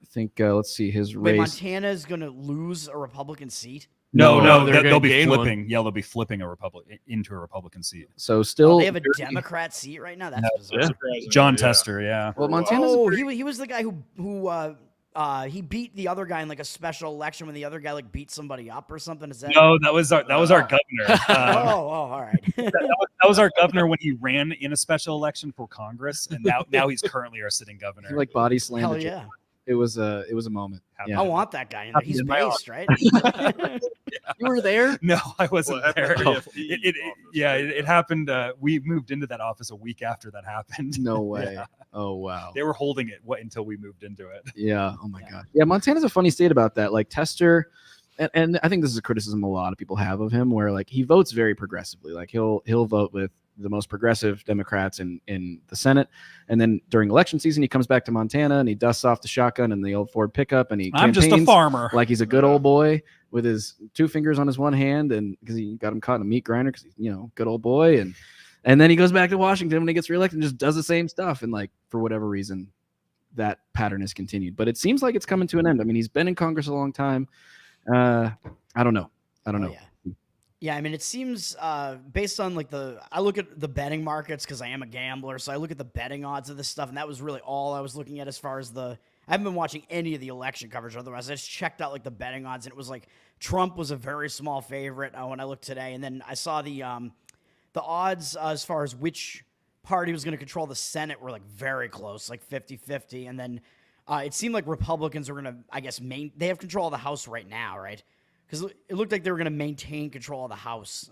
I think, let's see, his race. Wait, Montana is going to lose a Republican seat? No, they'll be flipping. One. Yeah, they'll be flipping into a Republican seat. So still, they have a Democrat seat right now. That's bizarre. John Tester. Yeah. Well, Montana's he was the guy who he beat the other guy in like a special election when the other guy like beat somebody up or something. Is that? No, that was our governor. All right. that was our governor when he ran in a special election for Congress, and now he's currently our sitting governor. He like body slammed. Hell yeah. It was a moment. Yeah. I want that guy in there. He's based, right? You were there? No, I wasn't there. It happened. We moved into that office a week after that happened. No way. Yeah. Oh, wow. They were holding it until we moved into it. Yeah. Oh, my God. Yeah, Montana's a funny state about that. Like, Tester, and I think this is a criticism a lot of people have of him, where, like, he votes very progressively. Like, he'll vote with the most progressive Democrats in the Senate. And then during election season, he comes back to Montana and he dusts off the shotgun and the old Ford pickup and he I'm just a farmer. Like he's a good old boy with his 2 fingers on his one hand, and because he got him caught in a meat grinder because he's, good old boy. And then he goes back to Washington when he gets reelected and just does the same stuff. And like, for whatever reason, that pattern has continued. But it seems like it's coming to an end. I mean, he's been in Congress a long time. I don't know. Yeah, I mean, it seems based on like I look at the betting markets because I am a gambler, so I look at the betting odds of this stuff, and that was really all I was looking at as far as I haven't been watching any of the election coverage. Otherwise, I just checked out like the betting odds, and it was like Trump was a very small favorite when I looked today, and then I saw the odds as far as which party was going to control the Senate were like very close, like 50-50, and then it seemed like Republicans were going to, I guess, they have control of the House right now, right? Because it looked like they were going to maintain control of the House,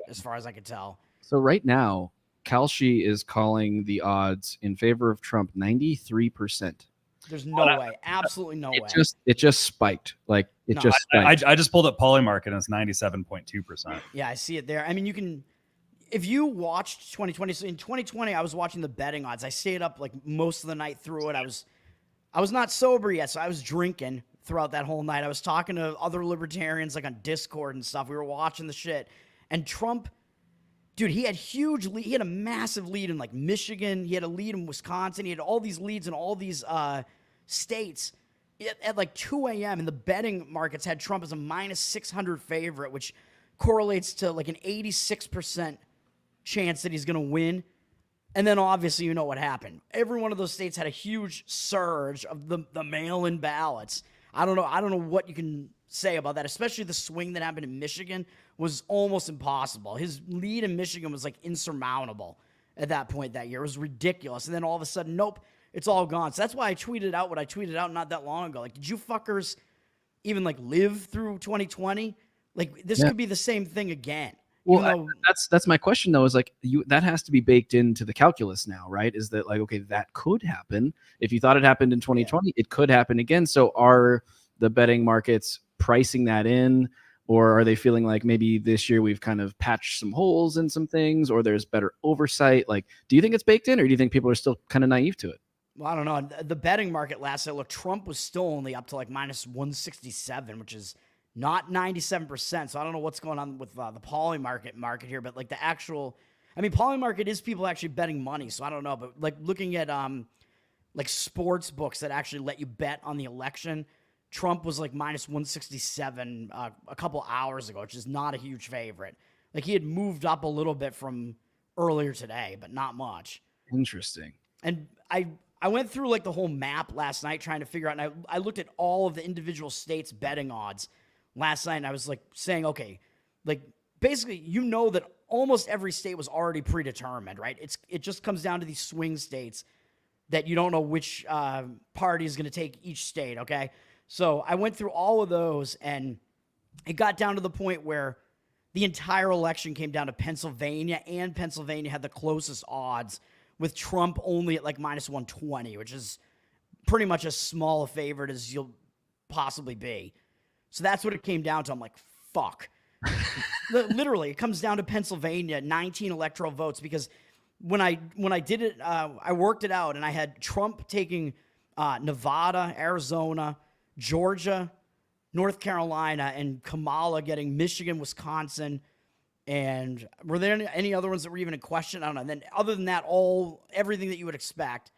as far as I could tell. So right now, Kalshi is calling the odds in favor of Trump 93%. There's no way, absolutely no way. It just spiked. Like just spiked. I just pulled up Polymarket and it's 97.2%. Yeah, I see it there. I mean, if you watched 2020, so in 2020, I was watching the betting odds. I stayed up like most of the night through it. I was not sober yet, so I was drinking throughout that whole night. I was talking to other libertarians like on Discord and stuff. We were watching the shit. And Trump, dude, he had huge lead. He had a massive lead in like Michigan. He had a lead in Wisconsin. He had all these leads in all these states at like 2 a.m. And the betting markets had Trump as a -600 favorite, which correlates to like an 86% chance that he's going to win And then obviously you know what happened. Every one of those states had a huge surge of the mail-in ballots. I don't know what you can say about that, especially the swing that happened in Michigan was almost impossible. His lead in Michigan was like insurmountable at that point that year. It was ridiculous. And then all of a sudden, nope, it's all gone. So that's why I tweeted out what I tweeted out not that long ago. Like, did you fuckers even like live through 2020? Like, this could be the same thing again. Well, that's my question though. Is like that has to be baked into the calculus now, right? Is that like, okay, that could happen. If you thought it happened in 2020, it could happen again. So are the betting markets pricing that in, or are they feeling like maybe this year we've kind of patched some holes in some things, or there's better oversight? Like, do you think it's baked in, or do you think people are still kind of naive to it? Well, I don't know. The betting market last night, look, Trump was still only up to like minus 167, which is not 97%. So I don't know what's going on with the poly market here, but like the actual, I mean, poly market is people actually betting money. So I don't know, but like looking at like sports books that actually let you bet on the election, Trump was like minus 167 a couple hours ago, which is not a huge favorite. Like he had moved up a little bit from earlier today, but not much. Interesting. And I went through like the whole map last night trying to figure out, and I looked at all of the individual states' betting odds last night, and I was like saying, okay, like basically, you know that almost every state was already predetermined, right? It just comes down to these swing states that you don't know which party is going to take each state, okay? So I went through all of those, and it got down to the point where the entire election came down to Pennsylvania, and Pennsylvania had the closest odds, with Trump only at like minus 120, which is pretty much as small a favorite as you'll possibly be. So that's what it came down to. I'm like, fuck. Literally, it comes down to Pennsylvania, 19 electoral votes, because when I did it, I worked it out, and I had Trump taking Nevada, Arizona, Georgia, North Carolina, and Kamala getting Michigan, Wisconsin. And were there any other ones that were even in question? I don't know. And then other than that, everything that you would expect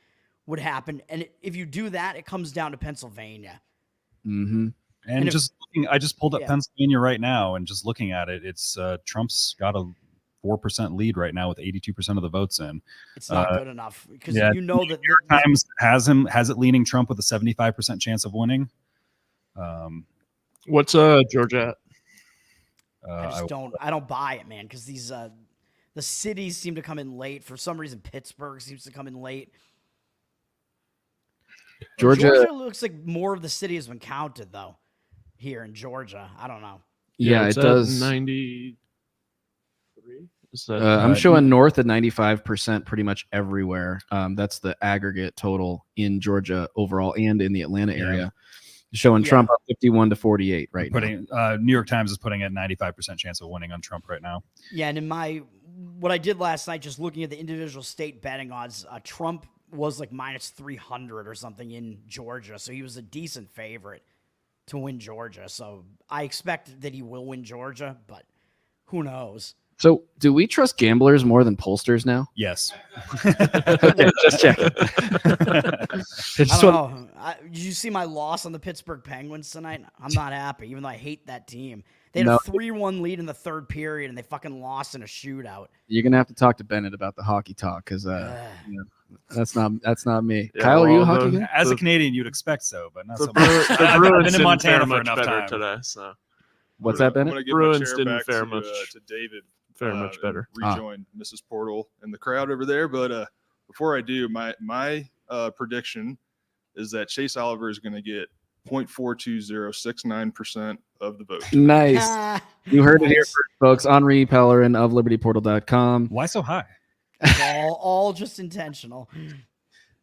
would happen. And if you do that, it comes down to Pennsylvania. Mm-hmm. And just looking, I just pulled up Pennsylvania right now, and just looking at it, it's Trump's got a 4% lead right now with 82% of the votes in. It's not good enough because you know that New York Times has it leaning Trump with a 75% chance of winning. What's Georgia at? I don't buy it, man, because these the cities seem to come in late. For some reason, Pittsburgh seems to come in late. Georgia looks like more of the city has been counted though. Here in Georgia, I don't know. Yeah, it does. 93. I'm showing north at 95% pretty much everywhere. That's the aggregate total in Georgia overall and in the Atlanta area. Showing Trump up 51 to 48 right now. New York Times is putting at 95% chance of winning on Trump right now. Yeah, and in what I did last night, just looking at the individual state betting odds, Trump was like minus 300 or something in Georgia, so he was a decent favorite to win Georgia. So I expect that he will win Georgia, but who knows? So do we trust gamblers more than pollsters now? Yes. Okay, just checking. I don't know. Did you see my loss on the Pittsburgh Penguins tonight? I'm not happy, even though I hate that team. They had a 3-1 lead in the third period, and they fucking lost in a shootout. You're gonna have to talk to Bennett about the hockey talk, because that's not me. Yeah, Kyle, are you a hockey guy? As a Canadian, you'd expect so, but not so much. I've been in Montana for enough time today. So what's that, Bennett? I'm gonna give Bruins my chair didn't back fare to, much. to David. Fare much better. Rejoin Mrs. Portal and the crowd over there. But before I do, my prediction is that Chase Oliver is going to get 0.42069% of the vote. Nice. You heard it here first, folks. Henri Pellerin of libertyportal.com. Why so high? all just intentional.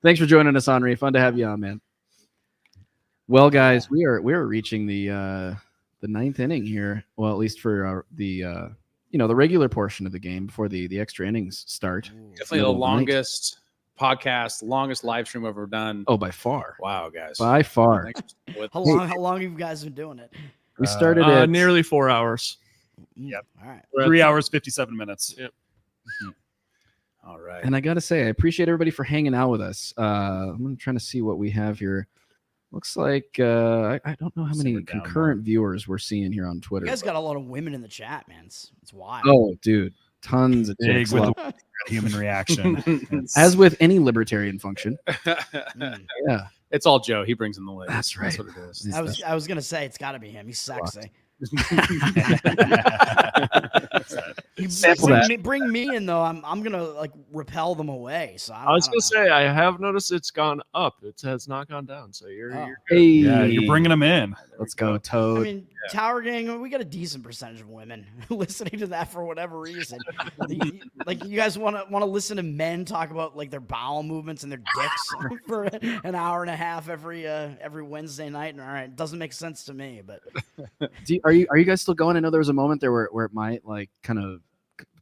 Thanks for joining us, Henri. Fun to have you on, man. Well, guys, we are reaching the ninth inning here. Well, at least for the regular portion of the game before the extra innings start. Definitely the longest podcast, longest live stream I've ever done. Oh, by far. Wow, guys. By far. How long have you guys been doing it? We started at nearly 4 hours. Yep. All right. 3 hours, 57 minutes. Yep. All right. And I got to say, I appreciate everybody for hanging out with us. I'm trying to see what we have here. Looks like I don't know how many concurrent viewers we're seeing here on Twitter. You guys got a lot of women in the chat, man. It's wild. Oh, dude. Tons of Big chicks with love the human reaction. as with any libertarian function. Yeah. It's all Joe. He brings in the ladies. That's right. That's what it is. I was gonna say it's got to be him. He's sexy. Bring me in though. I'm gonna like repel them away. So I was gonna say I have noticed it's gone up. It has not gone down. So you're Hey, Yeah, you're bringing them in. Let's go, Toad. I mean, Tower Gang, we got a decent percentage of women listening to that for whatever reason. Like, you guys want to listen to men talk about like their bowel movements and their dicks for an hour and a half every Wednesday night? And all right, it doesn't make sense to me. But Are you guys still going? I know there was a moment there where it might like kind of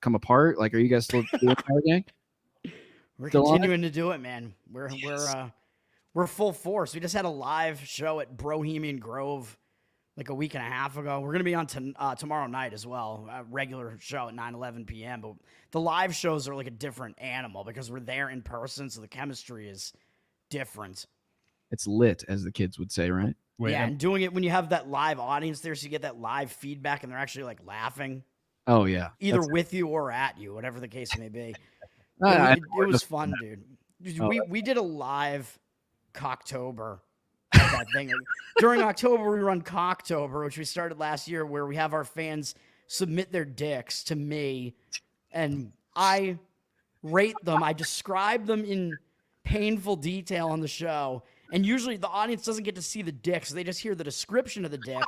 come apart. Like, are you guys still doing Tower Gang? we're Still on it? continuing to do it, man. We're full force. We just had a live show at Bohemian Grove like a week and a half ago. We're gonna be on tomorrow night as well. A regular show at 9:11 p.m. But the live shows are like a different animal because we're there in person, so the chemistry is different. It's lit, as the kids would say, right? Yeah, and doing it when you have that live audience there, so you get that live feedback, and they're actually like laughing. Oh yeah, Either with you or at you, whatever the case may be. I It was fun, dude. Oh, We did a live Cocktober at that thing. During October, we run Cocktober, which we started last year, where we have our fans submit their dicks to me, and I rate them. I describe them in painful detail on the show, and usually the audience doesn't get to see the dick, so they just hear the description of the dick.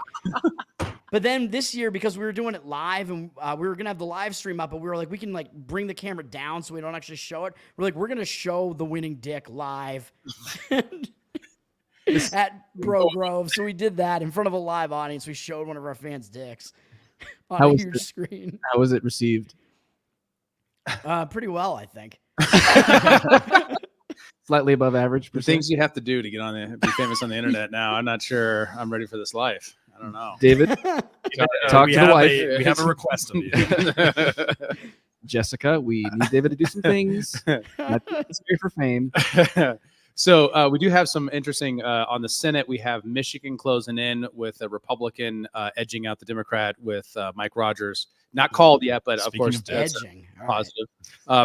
But then this year, because we were doing it live and we were going to have the live stream up, but we were like, we can like bring the camera down so we don't actually show it. We're like, we're going to show the winning dick live at Bro Grove. So we did that in front of a live audience. We showed one of our fans' dicks on a huge screen. How was it received? Pretty well, I think. Slightly above average. The things you have to do to get on the be famous on the internet now. I'm not sure I'm ready for this life. I don't know. David, talk to the wife. We have a request of you. Jessica, we need David to do some things. Not necessary for fame. So we do have some interesting on the Senate. We have Michigan closing in with a Republican edging out the Democrat with Mike Rogers. Not called yet, but Speaking of course of that's edging. positive.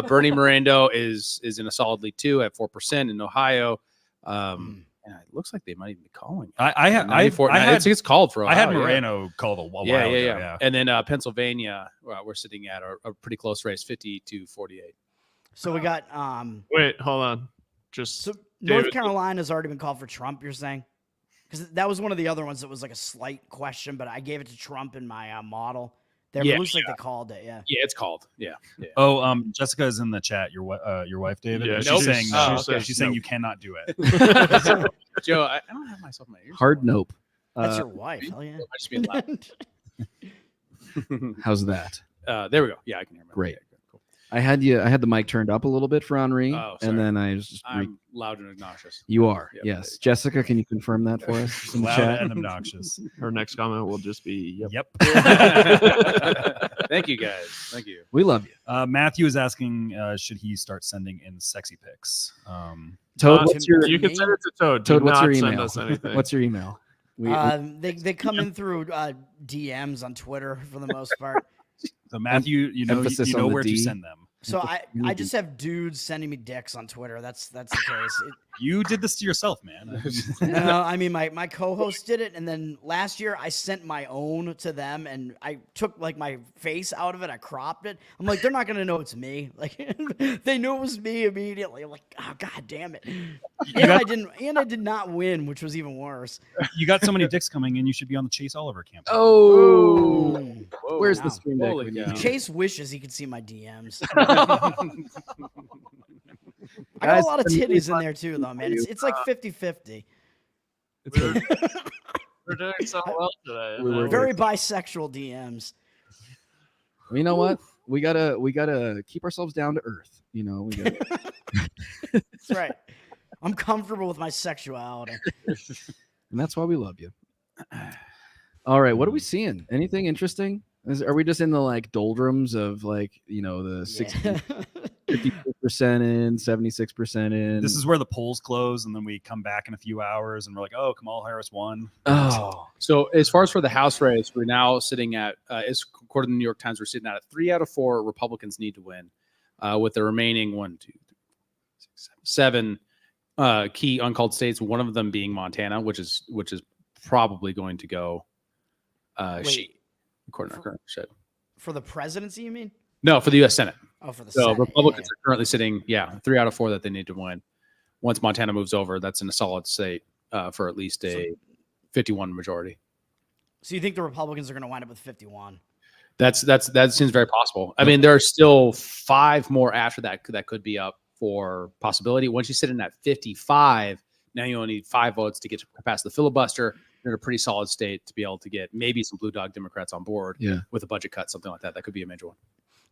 Bernie Morendo is in a solid lead 2 at 4% in Ohio. And it looks like they might even be calling. It's called for Ohio. I had Moreno called a while ago. Yeah. And then Pennsylvania, we're sitting at a pretty close race, 50-48. So we got Wait, hold on. Just North Carolina's already been called for Trump, you're saying? Because that was one of the other ones that was like a slight question, but I gave it to Trump in my model. It looks like they called it. Yeah. Yeah, it's called. Yeah. Oh, Jessica is in the chat. Your wife, David. Yeah, she's saying no. She's saying you cannot do it. Joe, I don't have myself in my ears. Hard nope. That's your wife. Hell yeah. I just being loud. How's that? There we go. Yeah, I can hear him. Great. Okay, cool. I had the mic turned up a little bit for Henri, Oh, and then I was just I'm loud and obnoxious. You are, Yep. yes. Jessica, can you confirm that for us in the Loud chat? and obnoxious. her next comment will just be Yep. Thank you, guys. Thank you. We love you. Matthew is asking, should he start sending in sexy pics? Toad, what's your you can send it to Toad. Toad, Do what's your not send email? us anything. What's your email? They come in through DMs on Twitter for the most part. So Matthew, you know on where the to D. send them. So I just have dudes sending me dicks on Twitter. That's the case. You did this to yourself, man. No, I mean my co-host did it, and then last year I sent my own to them, and I took like my face out of it. I cropped it. I'm like, they're not gonna know it's me. Like they knew it was me immediately. I'm like, oh god damn it. I did not win, which was even worse. You got so many dicks coming in. You should be on the Chase Oliver campaign. Oh, Whoa. where's the stream deck? Holy when you cow. need it? Chase wishes he could see my DMs. I got Guys, a lot of send me titties in there too, though, man. It's like 50-50. We're doing so well today. We were Very bisexual DMs. You know what? We gotta keep ourselves down to earth. You know, we gotta, That's right. I'm comfortable with my sexuality. and that's why we love you. All right, what are we seeing? Anything interesting? Are we just in the like doldrums of like the 60s? 56% in, 76% in. This is where the polls close, and then we come back in a few hours, and we're like, "Oh, Kamala Harris won." Oh, so as far as for the House race, we're now sitting at, according to the New York Times, we're sitting at 3 out of 4 Republicans need to win, with the remaining 7 key uncalled states. One of them being Montana, which is probably going to go. She, according to our current shit. For the presidency, you mean? No, for the U.S. Senate. Oh, for the so Senate. Republicans are currently sitting, 3 out of 4 that they need to win. Once Montana moves over, that's in a solid state for at least a 51 majority. So you think the Republicans are going to wind up with 51? That seems very possible. I mean, there are still 5 more after that could be up for possibility. Once you sit in at 55, now you only need 5 votes to get past the filibuster. You're in a pretty solid state to be able to get maybe some blue dog Democrats on board with a budget cut, something like that. That could be a major one.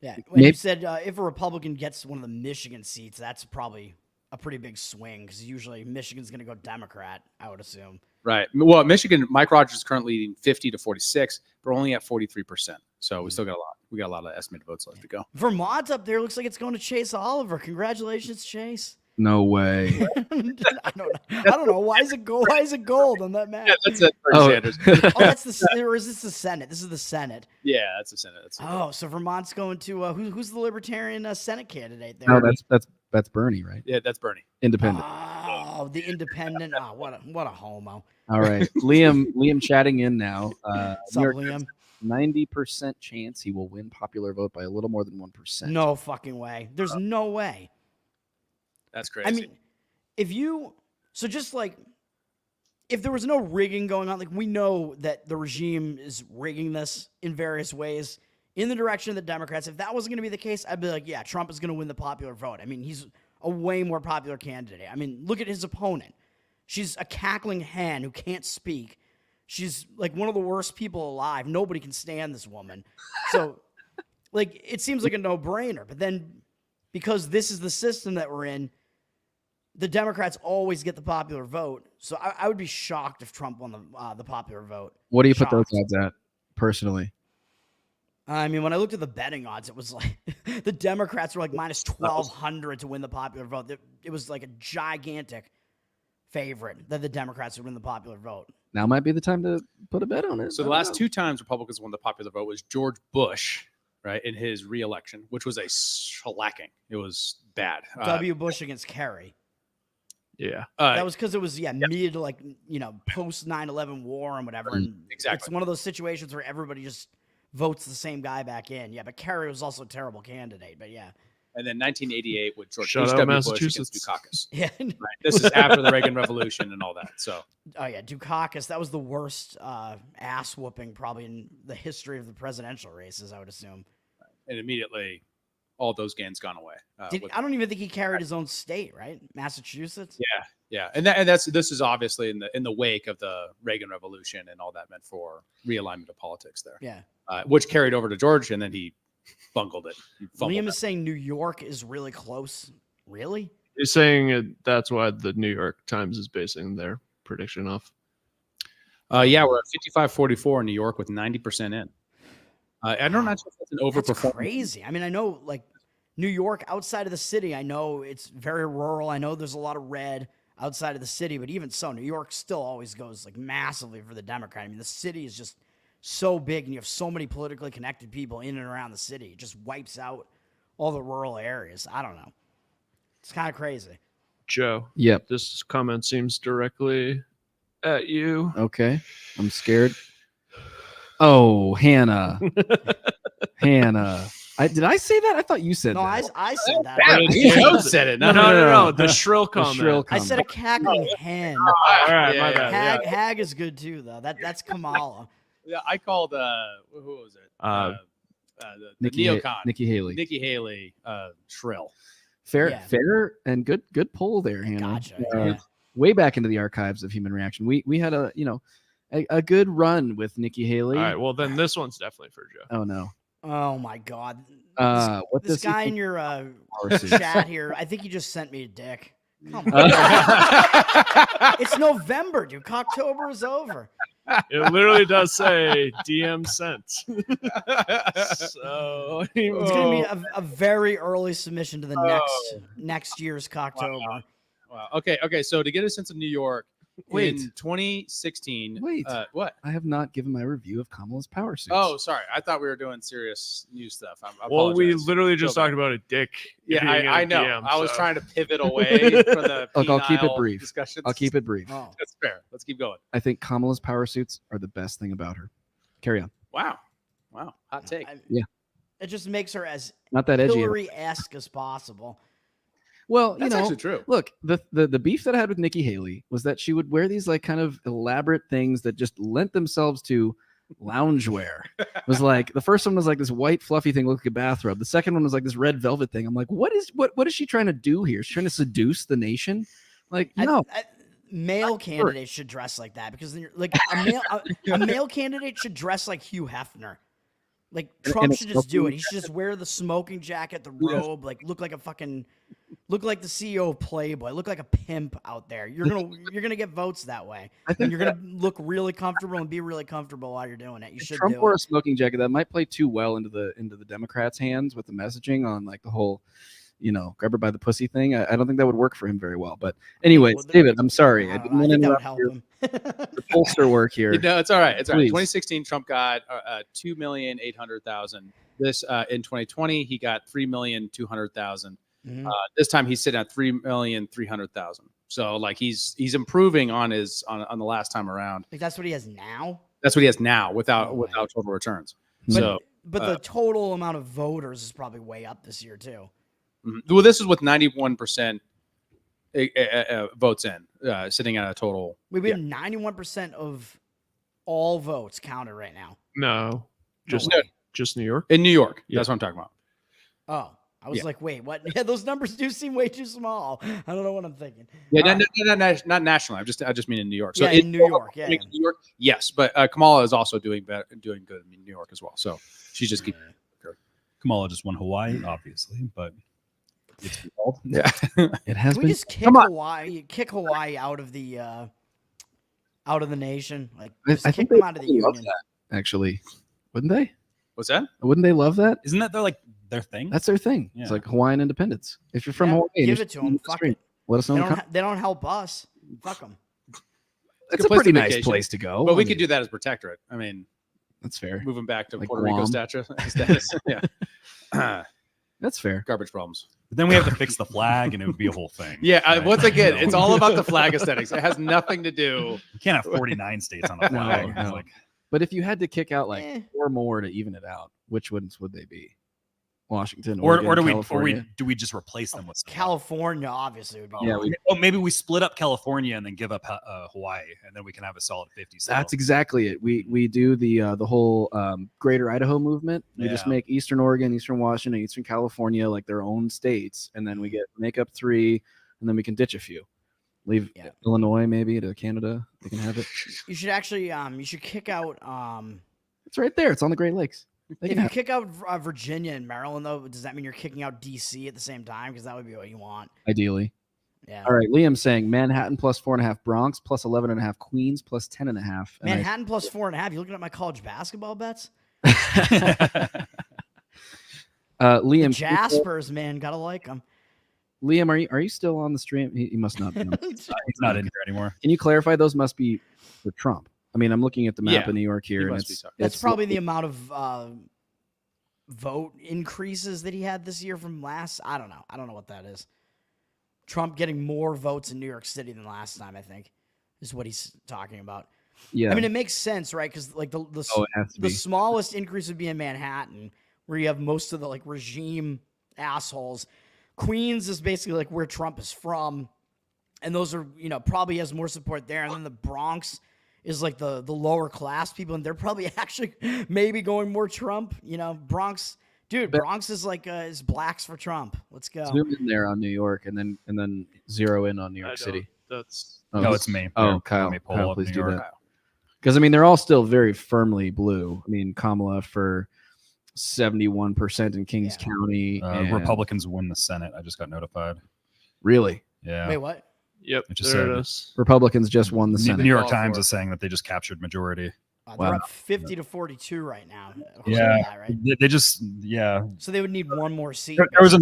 Yeah. When you said if a Republican gets one of the Michigan seats, that's probably a pretty big swing because usually Michigan's going to go Democrat, I would assume. Right. Well, Michigan, Mike Rogers is currently leading 50 to 46, but only at 43%. So we still got a lot. We got a lot of estimated votes left to go. Vermont's up there. Looks like it's going to Chase Oliver. Congratulations, Chase. No way. I don't know. Why is it gold? Why is it gold on that map? Yeah, that's it. Sanders. That's the. Or is this the Senate? This is the Senate. Yeah, that's the Senate. So Vermont's going to who's the Libertarian Senate candidate there? No, that's Bernie, right? Yeah, that's Bernie. Independent. Oh, the independent. Oh, what a homo. All right, Liam chatting in now. What's up, Liam? 90% chance he will win popular vote by a little more than 1%. No fucking way. There's no way. That's crazy. I mean, if there was no rigging going on, like we know that the regime is rigging this in various ways in the direction of the Democrats. If that wasn't going to be the case, I'd be like, yeah, Trump is going to win the popular vote. I mean, he's a way more popular candidate. I mean, look at his opponent. She's a cackling hen who can't speak. She's like one of the worst people alive. Nobody can stand this woman. So, like, it seems like a no-brainer. But then, because this is the system that we're in, the Democrats always get the popular vote. So I would be shocked if Trump won the popular vote. What do you put those odds at, personally? I mean, when I looked at the betting odds, it was like the Democrats were like minus 1,200 to win the popular vote. It was like a gigantic favorite that the Democrats would win the popular vote. Now might be the time to put a bet on it. So the last 2 times Republicans won the popular vote was George Bush, right, in his reelection, which was a shellacking. It was bad. W. Bush against Kerry. Yeah. That was because it was, mid, like, post 9/11 war and whatever. And exactly. It's one of those situations where everybody just votes the same guy back in. Yeah, but Kerry was also a terrible candidate, but yeah. And then 1988 with George Shout out W. Bush against Massachusetts. Dukakis. Yeah. Right. This is after the Reagan Revolution and all that. So. Oh, yeah, Dukakis. That was the worst ass whooping probably in the history of the presidential races, I would assume. And immediately, all those gains gone away. I don't even think he carried his own state, right? Massachusetts? Yeah. And this is obviously in the wake of the Reagan Revolution and all that meant for realignment of politics there. Yeah. Which carried over to George, and then he bungled it. Liam is saying New York is really close. Really? He's saying that's why the New York Times is basing their prediction off. Yeah, we're at 55-44 in New York with 90% in. I don't know if that's an overperformance. That's crazy. I mean, I know like New York outside of the city, I know it's very rural. I know there's a lot of red outside of the city, but even so, New York still always goes like massively for the Democrat. I mean, the city is just so big and you have so many politically connected people in and around the city. It just wipes out all the rural areas. I don't know. It's kind of crazy. Joe. Yep. This comment seems directly at you. Okay. I'm scared. Oh, Hannah. Hannah. Did I say that? I thought you said that. I said that. Joe said it. No. The shrill comment. I said a cackling hen. All right, my bad. Hag is good too, though. That's Kamala. Yeah, I called who was it? The neocon. Nikki Haley. Nikki Haley, shrill. Fair and good poll there, Hannah. Gotcha. Way back into the archives of Human Reaction. We had a good run with Nikki Haley. All right, well then this one's definitely for Joe. Oh no. Oh my God. What this guy in your chat here, I think he just sent me a dick. Come on. It's November, dude. Cocktober is over. It literally does say DM sent. So It's going to be a very early submission to the next year's Cocktober. Wow. Okay. So to get a sense of New York, Wait. in 2016. Wait. What? I have not given my review of Kamala's power suits. Oh, sorry. I thought we were doing serious news stuff. I well, we apologize. literally just Go back. talked about a dick. Yeah, being in a I know. DM, I was so. trying to pivot away from the Look, I'll keep it penile brief. discussions. I'll keep it brief. Oh. That's fair. Let's keep going. I think Kamala's power suits are the best thing about her. Carry on. Wow. Hot take. Yeah. It just makes her as Not that edgy. Hillary-esque as possible. Well, That's actually true. Look, the beef that I had with Nikki Haley was that she would wear these like kind of elaborate things that just lent themselves to loungewear. It was like the first one was like this white fluffy thing, looked like a bathrobe. The second one was like this red velvet thing. I'm like, what is she trying to do here? She's trying to seduce the nation? Like, no. Male candidates should dress like that because then like a male candidate should dress like Hugh Hefner. Like Trump should just do it. He should just wear the smoking jacket, the robe, like look like the CEO of Playboy, look like a pimp out there. You're gonna get votes that way. And you're gonna look really comfortable and be really comfortable while you're doing it. You should Trump do wore it. a smoking jacket that might play too well into the Democrats' hands with the messaging on like the whole, grab her by the pussy thing. I don't think that would work for him very well. But anyways, David, I'm sorry. I didn't want to interrupt the pollster work here. No, it's all right. It's all right. Please. 2016, Trump got 2,800,000. This in 2020, he got 3,200,000. Mhm. This time he's sitting at 3,300,000. So like he's improving on the last time around. Like that's what he has now. That's what he has now without total returns. But the total amount of voters is probably way up this year too. Well, this is with 91% votes in, sitting at a total. We have 91% of all votes counted right now. No, just New York. In New York, Yeah. that's what I'm talking about. Oh, I was Yeah. like, wait, what? Yeah, those numbers do seem way too small. I don't know what I'm thinking. Yeah, not nationally. I just mean in New York. So Yeah, in New York. Yeah. New York, yes, but Kamala is also doing good in New York as well. So she's just keeping. Kamala just won Hawaii, obviously, but it's involved. Yeah, it has Can we just kick Hawaii out of the nation? Like, just I kick think them they out of the would love union. that, actually, wouldn't they? What's that? Wouldn't they love that? Isn't that their thing? That's their thing. Yeah. It's like Hawaiian independence. If you're from Yeah, Hawaii, and give you're it to sitting them. in the Fuck street, it. let us know. They in the don't, they don't help us. Fuck them. It's Good a place pretty to nice vacation. place to go. But we I could mean, do that as protectorate. I mean, that's fair. moving back to Like Puerto Rico Guam. status. Yeah, That's fair. garbage problems. But then we have to fix the flag, and it would be a whole thing. Yeah, right? once again, it's all about the You flag aesthetics. It has nothing to do. can't have 49 states on the flag. It's No. like, But if you had to kick out like Eh. 4 more to even it out, which ones would they be? Washington, or Oregon, do California? we just replace them with something? California, obviously, would be. Yeah, one. maybe we split up California and then give up Hawaii, and then we can have a solid 50. That's exactly it. We do the whole Greater Idaho movement. We just Yeah. make Eastern Oregon, Eastern Washington, Eastern California like their own states, and then we make up 3, and then we can ditch a few. Leave Illinois maybe to Canada. They can have it. You should actually, you should kick out. It's right there. It's on the Great Lakes. They If can you have it. kick out Virginia and Maryland, though, does that mean you're kicking out DC at the same time? Because that would be what you want. Ideally. Yeah. All right. Liam's saying Manhattan plus 4.5 Bronx plus 11.5 Queens plus 10.5. And Manhattan plus 4.5. You looking at my college basketball bets? Liam, The Jaspers, man, gotta like them. Liam, are you still on the stream? He must not be. On. He's not in here anymore. Can you clarify? Those must be for Trump. I mean, I'm looking at the map Yeah, of New York he here, and must be it's, talking. That's it's probably the amount of vote increases that he had this year from last. I don't know. I don't know what that is. Trump getting more votes in New York City than last time, I think, is what he's talking about. Yeah. I mean, it makes sense, right? Because like the it has to the be. smallest increase would be in Manhattan, where you have most of the like regime assholes. Queens is basically like where Trump is from, and those are probably has more support there. And then the Bronx is like the lower class people, and they're probably actually maybe going more Trump. Bronx, dude, Bronx is like is blacks for Trump. Let's go. Zoom in there on New York, and then zero in on New York City. That's No, it's me. Oh, Here, Kyle. let me pull Kyle, up please New do York. that. Because I mean, they're all still very firmly blue. I mean, Kamala for 71% in Kings County. And Republicans win the Senate. I just got notified. Really? Yeah. Wait, what? Yep, It just there said it is. Republicans just won the Senate. New York Times is saying that they just captured majority. They're up 50 to 42 right now. Yeah, That, right? they just So they would need one more seat. There was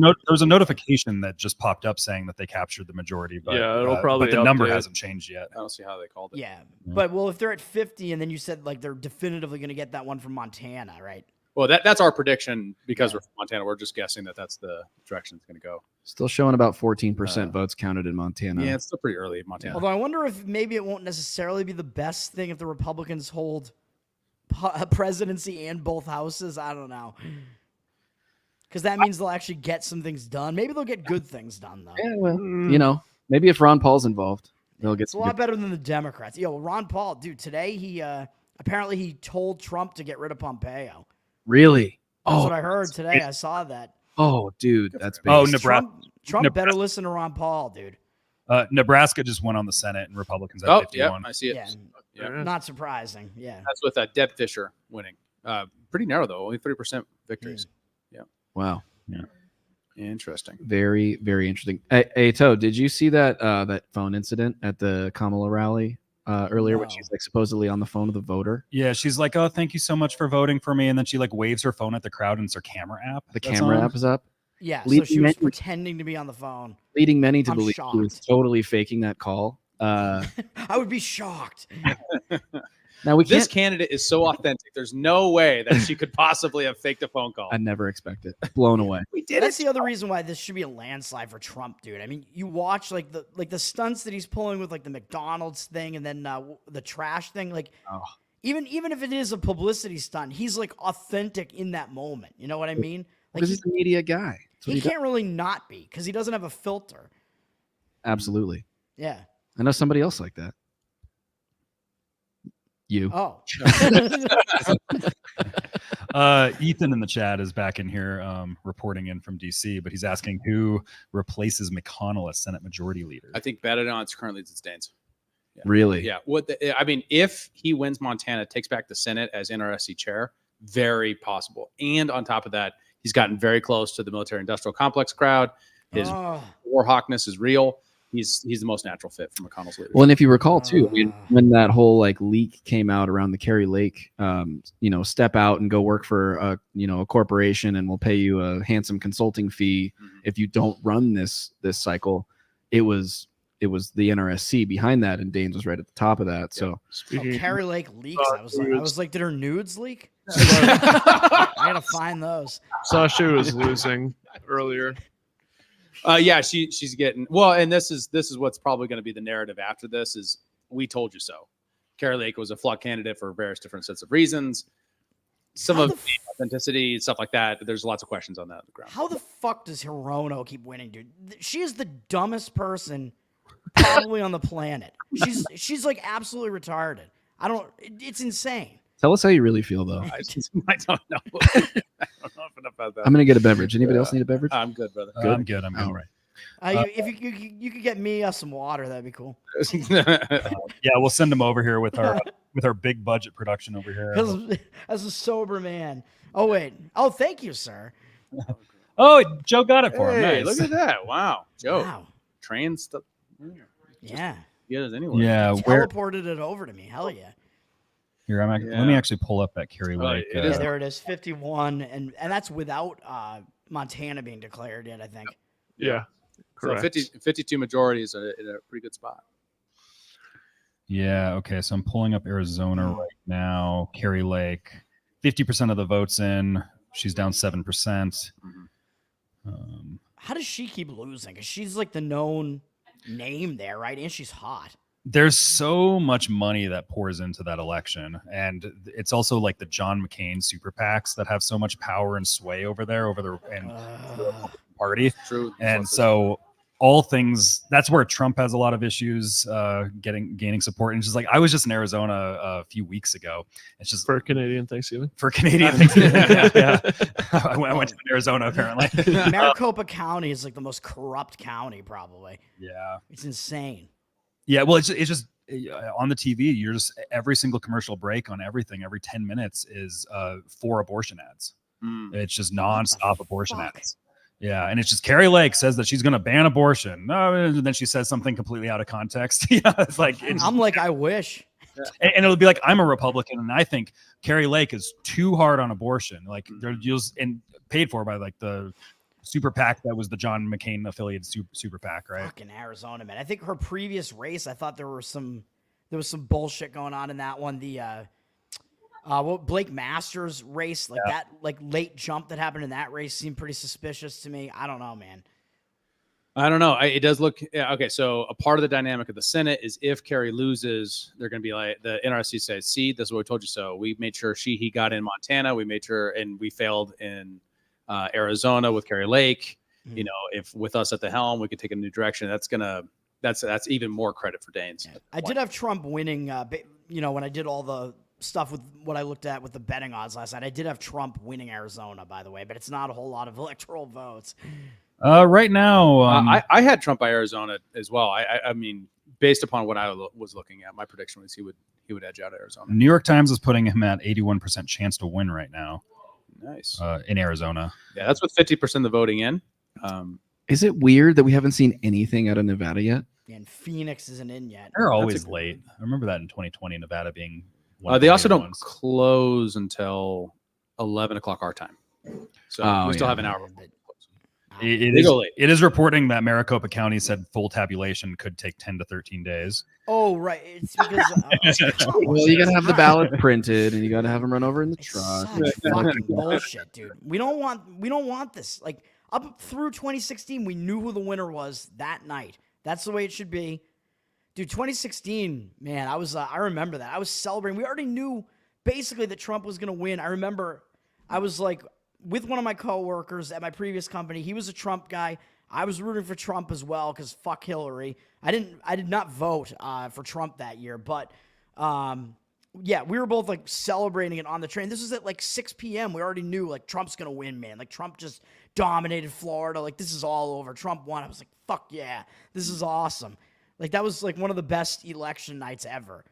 a notification that just popped up saying that they captured the majority, but Yeah, it'll probably but the number update. hasn't changed yet. I don't see how they called it. Yeah, but well, if they're at 50, and then you said like they're definitively going to get that one from Montana, right? Well, that's our prediction because we're from Montana. We're just guessing that that's the direction it's going to go. Still showing about 14% votes counted in Montana. Yeah, it's still pretty early in Montana. Although I wonder if maybe it won't necessarily be the best thing if the Republicans hold presidency and both houses. I don't know. Because that means they'll actually get some things done. Maybe they'll get good things done, though. Yeah, well, you know, maybe if Ron Paul's involved, they'll get It's a lot better than the Democrats. Yo, Ron Paul, dude, today he apparently he told Trump to get rid of Pompeo. Really? That's what I heard today. I saw that. Oh, dude, that's big. Oh, Nebraska. Trump better listen to Ron Paul, dude. Nebraska just won on the Senate, and Republicans at Oh, 51. yeah, I see it. Yeah. Not surprising. Yeah. That's with Deb Fisher winning. Pretty narrow though, only 30% victories. Yeah. Wow. Yeah. Interesting. Very, very interesting. Hey, Toe, did you see that that phone incident at the Kamala rally earlier when she's like supposedly on the phone with the voter? Yeah, she's like, "Oh, thank you so much for voting for me," and then she like waves her phone at the crowd, and it's her camera app. The camera app is up. Yeah. So Leading she was many- pretending to be on the phone. leading many to I'm believe shocked. she was totally faking that call. I would be shocked. Now we This can't. candidate is so authentic. There's no way that she could possibly have faked a phone call. I never expect it. Blown away. We did That's the other reason why this should be a landslide for Trump, dude. I mean, you watch like the stunts that he's pulling with like the McDonald's thing and then the trash thing. Like, even if it is a publicity stunt, he's like authentic in that moment. You know what I mean? Like Because he's a media guy. That's what he he does. can't really not be because he doesn't have a filter. Absolutely. Yeah. I know somebody else like that. You. Oh. Ethan in the chat is back in here reporting in from DC, but he's asking who replaces McConnell as Senate Majority Leader. I think Benedict's currently sustains. Yeah. Really? Yeah. I mean, if he wins Montana, takes back the Senate as NRSC chair, very possible. And on top of that, he's gotten very close to the military-industrial complex crowd. His war hawkness is real. He's the most natural fit for McConnell's leadership. Well, and if you recall too, I mean, when that whole like leak came out around the Kerry Lake, step out and go work for a corporation, and we'll pay you a handsome consulting fee if you don't run this cycle. It was the NRSC behind that, and Daines was right at the top of that. So Kerry Lake leaks. I was like, did her nudes leak? I gotta find those. Sasha was losing earlier. Yeah, she's getting well, and this is what's probably going to be the narrative after this is we told you so. Kerry Lake was a flawed candidate for various different sets of reasons. Some of the authenticity, stuff like that. There's lots of questions on that on the ground. How the fuck does Hirono keep winning, dude? She is the dumbest person probably on the planet. She's like absolutely retarded. It's insane. tell us how you really feel, though. I don't know. I don't know enough about that. I'm gonna get a beverage. Anybody else need a beverage? I'm good, brother. Good? I'm good. I'm good. All right. If you could get me some water, that'd be cool. Yeah, we'll send them over here with our big budget production over here. As a sober man. Oh wait. Oh, thank you, sir. Oh, Joe got it for him. Hey, Nice. look at that! Wow, Joe. Wow. Train stuff. Yeah. Get us anywhere. Yeah, where Teleported it over to me. Hell yeah. here? Let me actually pull up that Kerry Lake. Yeah, there it is. 51, and that's without Montana being declared yet, I think. Yeah. Correct. So 52 majorities in a pretty good spot. Yeah. Okay. So I'm pulling up Arizona right now. Kerry Lake, 50% of the votes in. She's down 7%. How does she keep losing? Because she's like the known name there, right? And she's hot. There's so much money that pours into that election, and it's also like the John McCain super PACs that have so much power and sway over there, over the party. True. And so all things, that's where Trump has a lot of issues gaining support. And just like, I was just in Arizona a few weeks ago. It's just for Canadian Thanksgiving. For Canadian Thanksgiving. Yeah. I went to Arizona apparently. Maricopa County is like the most corrupt county, probably. Yeah. It's insane. Yeah, well, it's just on the TV. You're just every single commercial break on everything, every 10 minutes is 4 abortion ads. It's just nonstop abortion ads. Yeah, and it's just Carrie Lake says that she's going to ban abortion. No, and then she says something completely out of context. Yeah, it's like I'm like, I wish. and it'll be like I'm a Republican, and I think Carrie Lake is too hard on abortion. Like they're used and paid for by like the super PAC that was the John McCain affiliated super PAC, right? Fucking Arizona, man. I think her previous race, I thought there was some bullshit going on in that one. The Blake Masters race, like that, like late jump that happened in that race seemed pretty suspicious to me. I don't know, man. I don't know. It does look okay. So a part of the dynamic of the Senate is if Kerry loses, they're going to be like the NRC says, "See, this is what we told you." So we made sure he got in Montana. We made sure, and we failed in Arizona with Kerry Lake. Mm-hmm. You know, if with us at the helm, we could take a new direction. That's even more credit for Daines. Yeah. I did have Trump winning. When I did all the stuff with what I looked at with the betting odds last night, I did have Trump winning Arizona, by the way, but it's not a whole lot of electoral votes. Right now, I had Trump by Arizona as well. I mean, based upon what I was looking at, my prediction was he would edge out Arizona. New York Times is putting him at 81% chance to win right now. Nice. In Arizona. Yeah, that's with 50% of the voting in. Is it weird that we haven't seen anything out of Nevada yet? And Phoenix isn't in yet. They're always late. I remember that in 2020, Nevada being one of they the also later don't ones. close until 11 o'clock our time. So we still have an hour. It is reporting that Maricopa County said full tabulation could take 10 to 13 days. Oh, right. It's because Well, you got to have the ballot printed, and you got to have them run over in the truck. such fucking bullshit, dude. We don't want this. Like up through 2016, we knew who the winner was that night. That's the way it should be. Dude, 2016, man, I remember that. I was celebrating. We already knew basically that Trump was going to win. I remember I was like with one of my coworkers at my previous company. He was a Trump guy. I was rooting for Trump as well because fuck Hillary. I did not vote for Trump that year, but yeah, we were both like celebrating it on the train. This was at like 6 p.m. We already knew like Trump's gonna win, man. Like Trump just dominated Florida. Like this is all over. Trump won. I was like, fuck yeah, this is awesome. Like that was like one of the best election nights ever.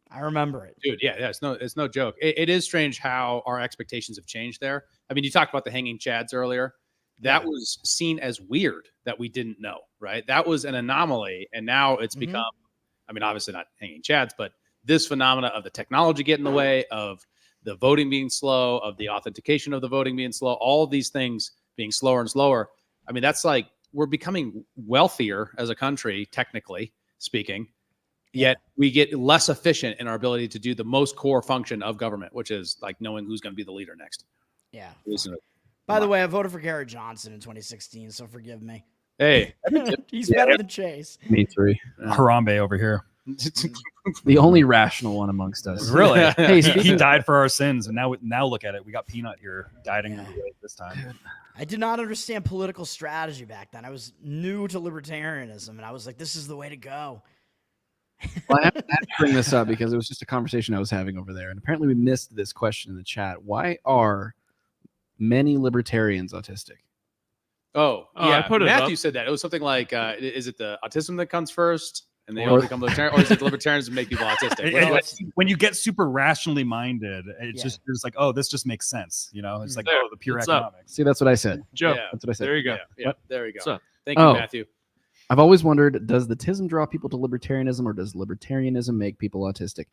I remember it. Dude, yeah, it's no joke. It is strange how our expectations have changed there. I mean, you talked about the hanging chads earlier. That was seen as weird that we didn't know, right? That was an anomaly. And now it's become, I mean, obviously not hanging chads, but this phenomena of the technology getting in the way, of the voting being slow, of the authentication of the voting being slow, all of these things being slower and slower. I mean, that's like we're becoming wealthier as a country, technically speaking, yet we get less efficient in our ability to do the most core function of government, which is like knowing who's going to be the leader next. Yeah. Isn't it? By the way, I voted for Gary Johnson in 2016, so forgive me. Hey, he's better than Chase. Me too. Harambe over here. The only rational one amongst us. Really? Hey, he died for our sins, and now look at it. We got Peanut here guiding the way this time. I did not understand political strategy back then. I was new to libertarianism, and I was like, this is the way to go. Well, I have to bring this up because it was just a conversation I was having over there, and apparently we missed this question in the chat. Why are many libertarians autistic? Oh yeah, I put it Matthew up. said that. It was something like, is it the autism that comes first and they all become libertarian, or is it the libertarians that make people autistic? When you get super rationally minded, it's like, oh, this just makes sense. You know, it's like, There, oh, the pure it's up. economics. See, that's what I said. Joe, That's what I said. there you go. Yeah, there we go. So, Thank you, Matthew. I've always wondered, does the TISM draw people to libertarianism, or does libertarianism make people autistic?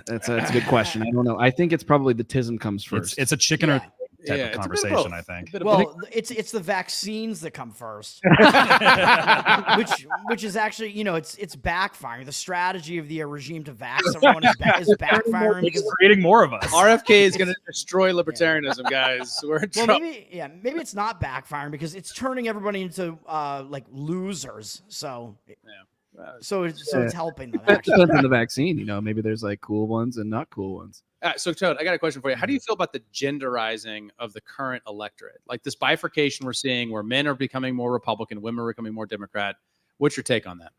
That's a good question. I don't know. I think it's probably the TISM comes first. It's a chicken or type Yeah, of it's a bit of conversation, both. I think. Well, it's the vaccines that come first, which is actually, you know, it's backfiring. The strategy of the regime to vax everyone is backfiring because It's creating more of us. RFK is going to destroy libertarianism, guys. We're in trouble. maybe it's not backfiring because it's turning everybody into like losers. So so it's helping them. That depends on the vaccine. You know, maybe there's like cool ones and not cool ones. So, Toad, I got a question for you. How do you feel about the genderizing of the current electorate? Like this bifurcation we're seeing where men are becoming more Republican, women are becoming more Democrat. What's your take on that?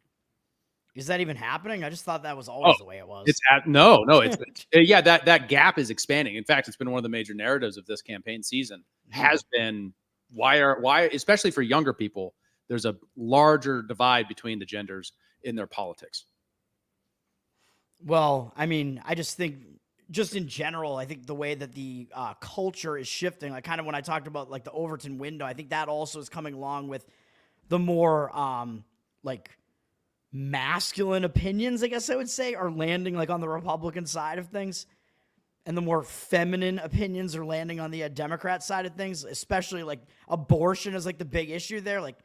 Is that even happening? I just thought that was always the way it was. It's no. It's yeah. That gap is expanding. In fact, it's been one of the major narratives of this campaign season. Has been why especially for younger people, there's a larger divide between the genders in their politics. Well, I mean, I just think just in general, I think the way that the culture is shifting, like kind of when I talked about like the Overton window, I think that also is coming along with the more like masculine opinions, I guess I would say, are landing like on the Republican side of things. And the more feminine opinions are landing on the Democrat side of things, especially like abortion is like the big issue there. Like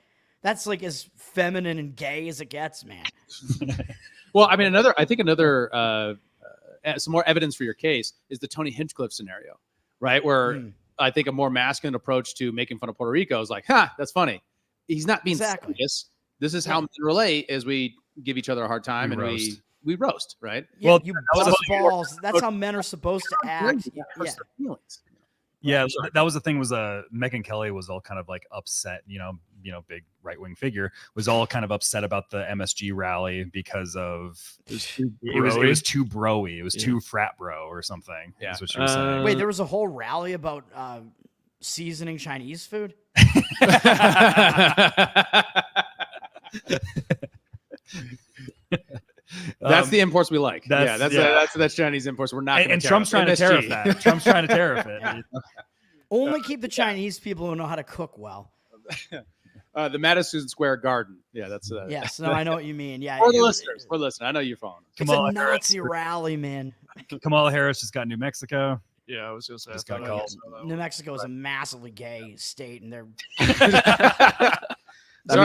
that's like as feminine and gay as it gets, man. Well, I mean, I think another some more evidence for your case is the Tony Hinchcliffe scenario, right? Where I think a more masculine approach to making fun of Puerto Rico is like, that's funny. He's not being serious. This is how men relate as we give each other a hard time we roast, right? Yeah, well, you bust balls. That's how men are supposed to act. Yeah, that was the thing. Was Megyn Kelly was all kind of like upset. Big right wing figure was all kind of upset about the MSG rally because of it was too broy. It was too frat bro or something. Yeah, that's what she was saying. Wait, there was a whole rally about seasoning Chinese food. That's the imports we like. That's Chinese imports. We're not. And Trump's trying to tariff that. Trump's trying to tariff it. Yeah. Only keep the Chinese people who know how to cook well. The Madison Square Garden. Yeah, that's. Yes, no, I know what you mean. Yeah, for the listeners, I know you're following. It's a Nazi rally, man. Kamala Harris just got New Mexico. Yeah, I was just just got called. New Mexico is a massively gay state, and their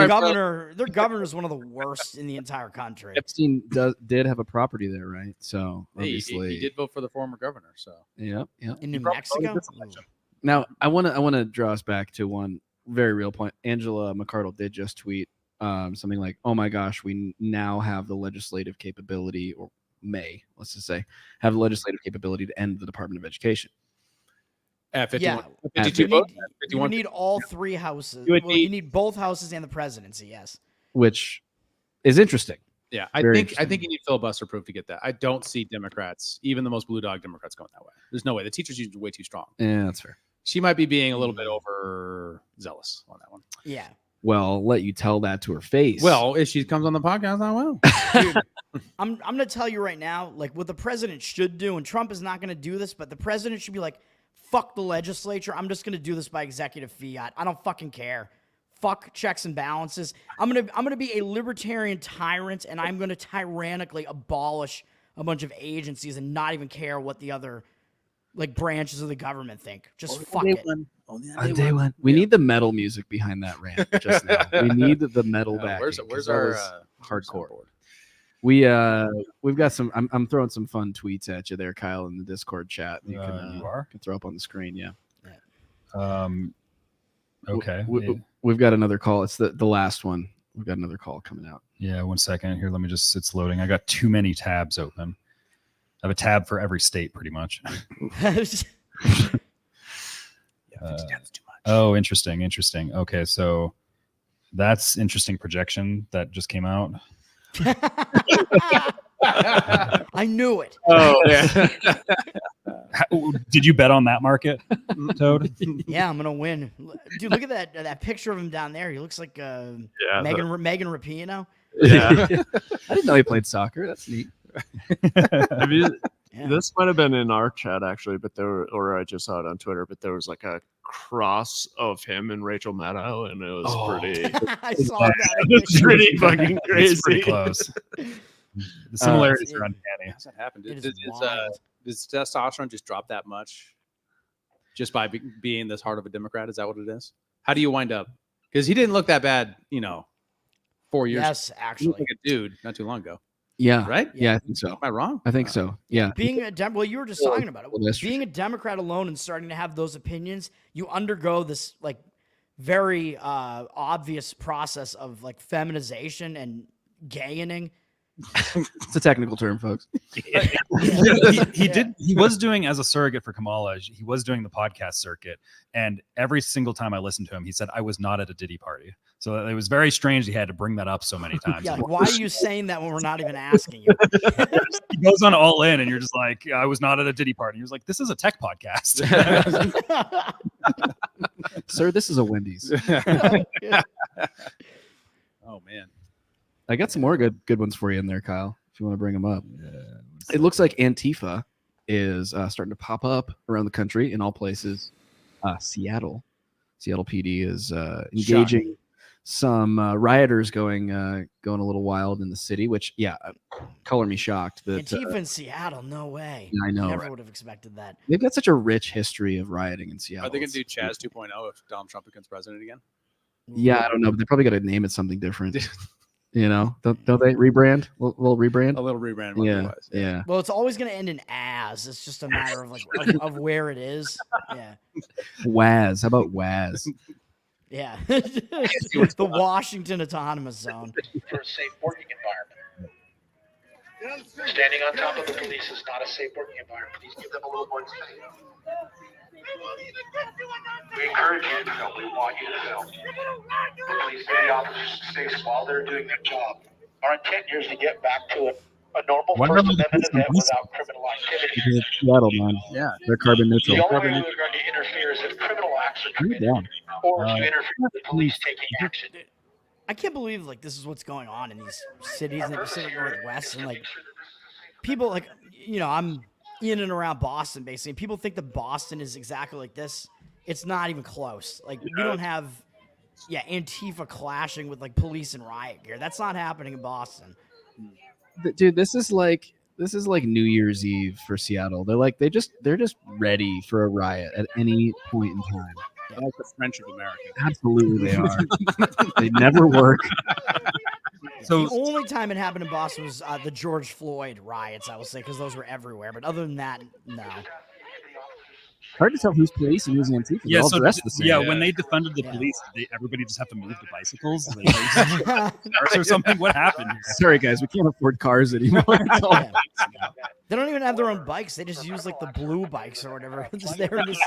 governor is one of the worst in the entire country. Epstein did have a property there, right? So obviously he did vote for the former governor. So yeah. In New Mexico. Now I want to draw us back to one very real point. Angela McArdle did just tweet something like, "Oh my gosh, we now have the legislative capability, or let's just say, have the legislative capability to end the Department of Education." At 51, yeah, 52 you need all three houses. You need both houses and the presidency. Yes, which is interesting. Yeah, I think you need filibuster proof to get that. I don't see Democrats, even the most blue dog Democrats, going that way. There's no way. The teachers are way too strong. Yeah, that's fair. She might be being a little bit overzealous on that one. Yeah. Well, I'll let you tell that to her face. Well, if she comes on the podcast, I will. Dude, I'm going to tell you right now, like what the president should do, and Trump is not going to do this, but the president should be like, fuck the legislature. I'm just going to do this by executive fiat. I don't fucking care. Fuck checks and balances. I'm gonna be a libertarian tyrant, and I'm going to tyrannically abolish a bunch of agencies and not even care what the other like branches of the government think. Just fuck it. On day one. We need the metal music behind that rant just now. We need the metal back. Where's our hardcore? We've got some. I'm throwing some fun tweets at you there, Kyle, in the Discord chat. You can throw up on the screen. Yeah. Okay. We've got another call. It's the last one. We've got another call coming out. Yeah, 1 second here. Let me just. It's loading. I got too many tabs open. I have a tab for every state, pretty much. Oh, interesting. Okay, so that's interesting projection that just came out. I knew it. Oh, yeah. Did you bet on that market, Toad? Yeah, I'm gonna win. Dude, look at that picture of him down there. He looks like Megan Rapinoe. Yeah. I didn't know he played soccer. That's neat. This might have been in our chat actually, but or I just saw it on Twitter, but there was like a cross of him and Rachel Maddow, and it was pretty. I saw that. It's pretty fucking crazy. It's pretty close. The similarities are uncanny. How's that happen? Does testosterone just drop that much just by being this hard of a Democrat? Is that what it is? How do you wind up? Because he didn't look that bad, 4 years. Yes, actually, like a dude not too long ago. Yeah. Right? Yeah, I think so. Am I wrong? I think so. Yeah. Being a well, you were just talking about it. Being a Democrat alone and starting to have those opinions, you undergo this like very obvious process of like feminization and gaying. It's a technical term, folks. He was doing, as a surrogate for Kamala, he was doing the podcast circuit, and every single time I listened to him, he said, "I was not at a Diddy party." So it was very strange he had to bring that up so many times. Yeah, why are you saying that when we're not even asking you? He goes on All In, and you're just like, "I was not at a Diddy party." He was like, "This is a tech podcast." Sir, this is a Wendy's. Oh man. I got some more good ones for you in there, Kyle, if you want to bring them up. Yeah, it looks like Antifa is starting to pop up around the country in all places. Seattle PD is engaging some rioters going a little wild in the city, which color me shocked that Antifa in Seattle, no way. I know, Never right? would have expected that. They've got such a rich history of rioting in Seattle. Are they going to do Chaz 2.0 if Donald Trump becomes president again? Yeah, I don't know, but they probably got to name it something different. Don't they rebrand? A little rebrand. A little rebrand. Yeah. Well, it's always going to end in as. It's just a matter of of where it is. Yeah. Waz. How about Waz? Yeah. The Washington Autonomous Zone. For a safe working environment. Standing on top of the police is not a safe working environment. Please give them a little more space. We encourage you to film. We want you to film. Please give the officers space while they're doing their job. Our intent here is to get back to a normal First Amendment event without criminal activity. Seattle, man. Yeah, they're carbon neutral. The only way we're going to interfere is if criminal acts are committed, or if you interfere with the police taking action. I can't believe this is what's going on in these cities in the Pacific Northwest, and people I'm in and around Boston basically. And people think that Boston is exactly like this. It's not even close. We don't have Antifa clashing with police and riot gear. That's not happening in Boston. Dude, this is like New Year's Eve for Seattle. They're just ready for a riot at any point in time. They're like the French of America. Absolutely, they are. They never work. So the only time it happened in Boston was the George Floyd riots, I will say, because those were everywhere. But other than that, no. Hard to tell who's police and who's Antifa. Yeah, All so dressed the same. when they defunded the police, everybody just have to move to bicycles or something. What happened? Sorry, guys, we can't afford cars anymore. It's all- They don't even have their own bikes. They just use the blue bikes or whatever. Just there in the city.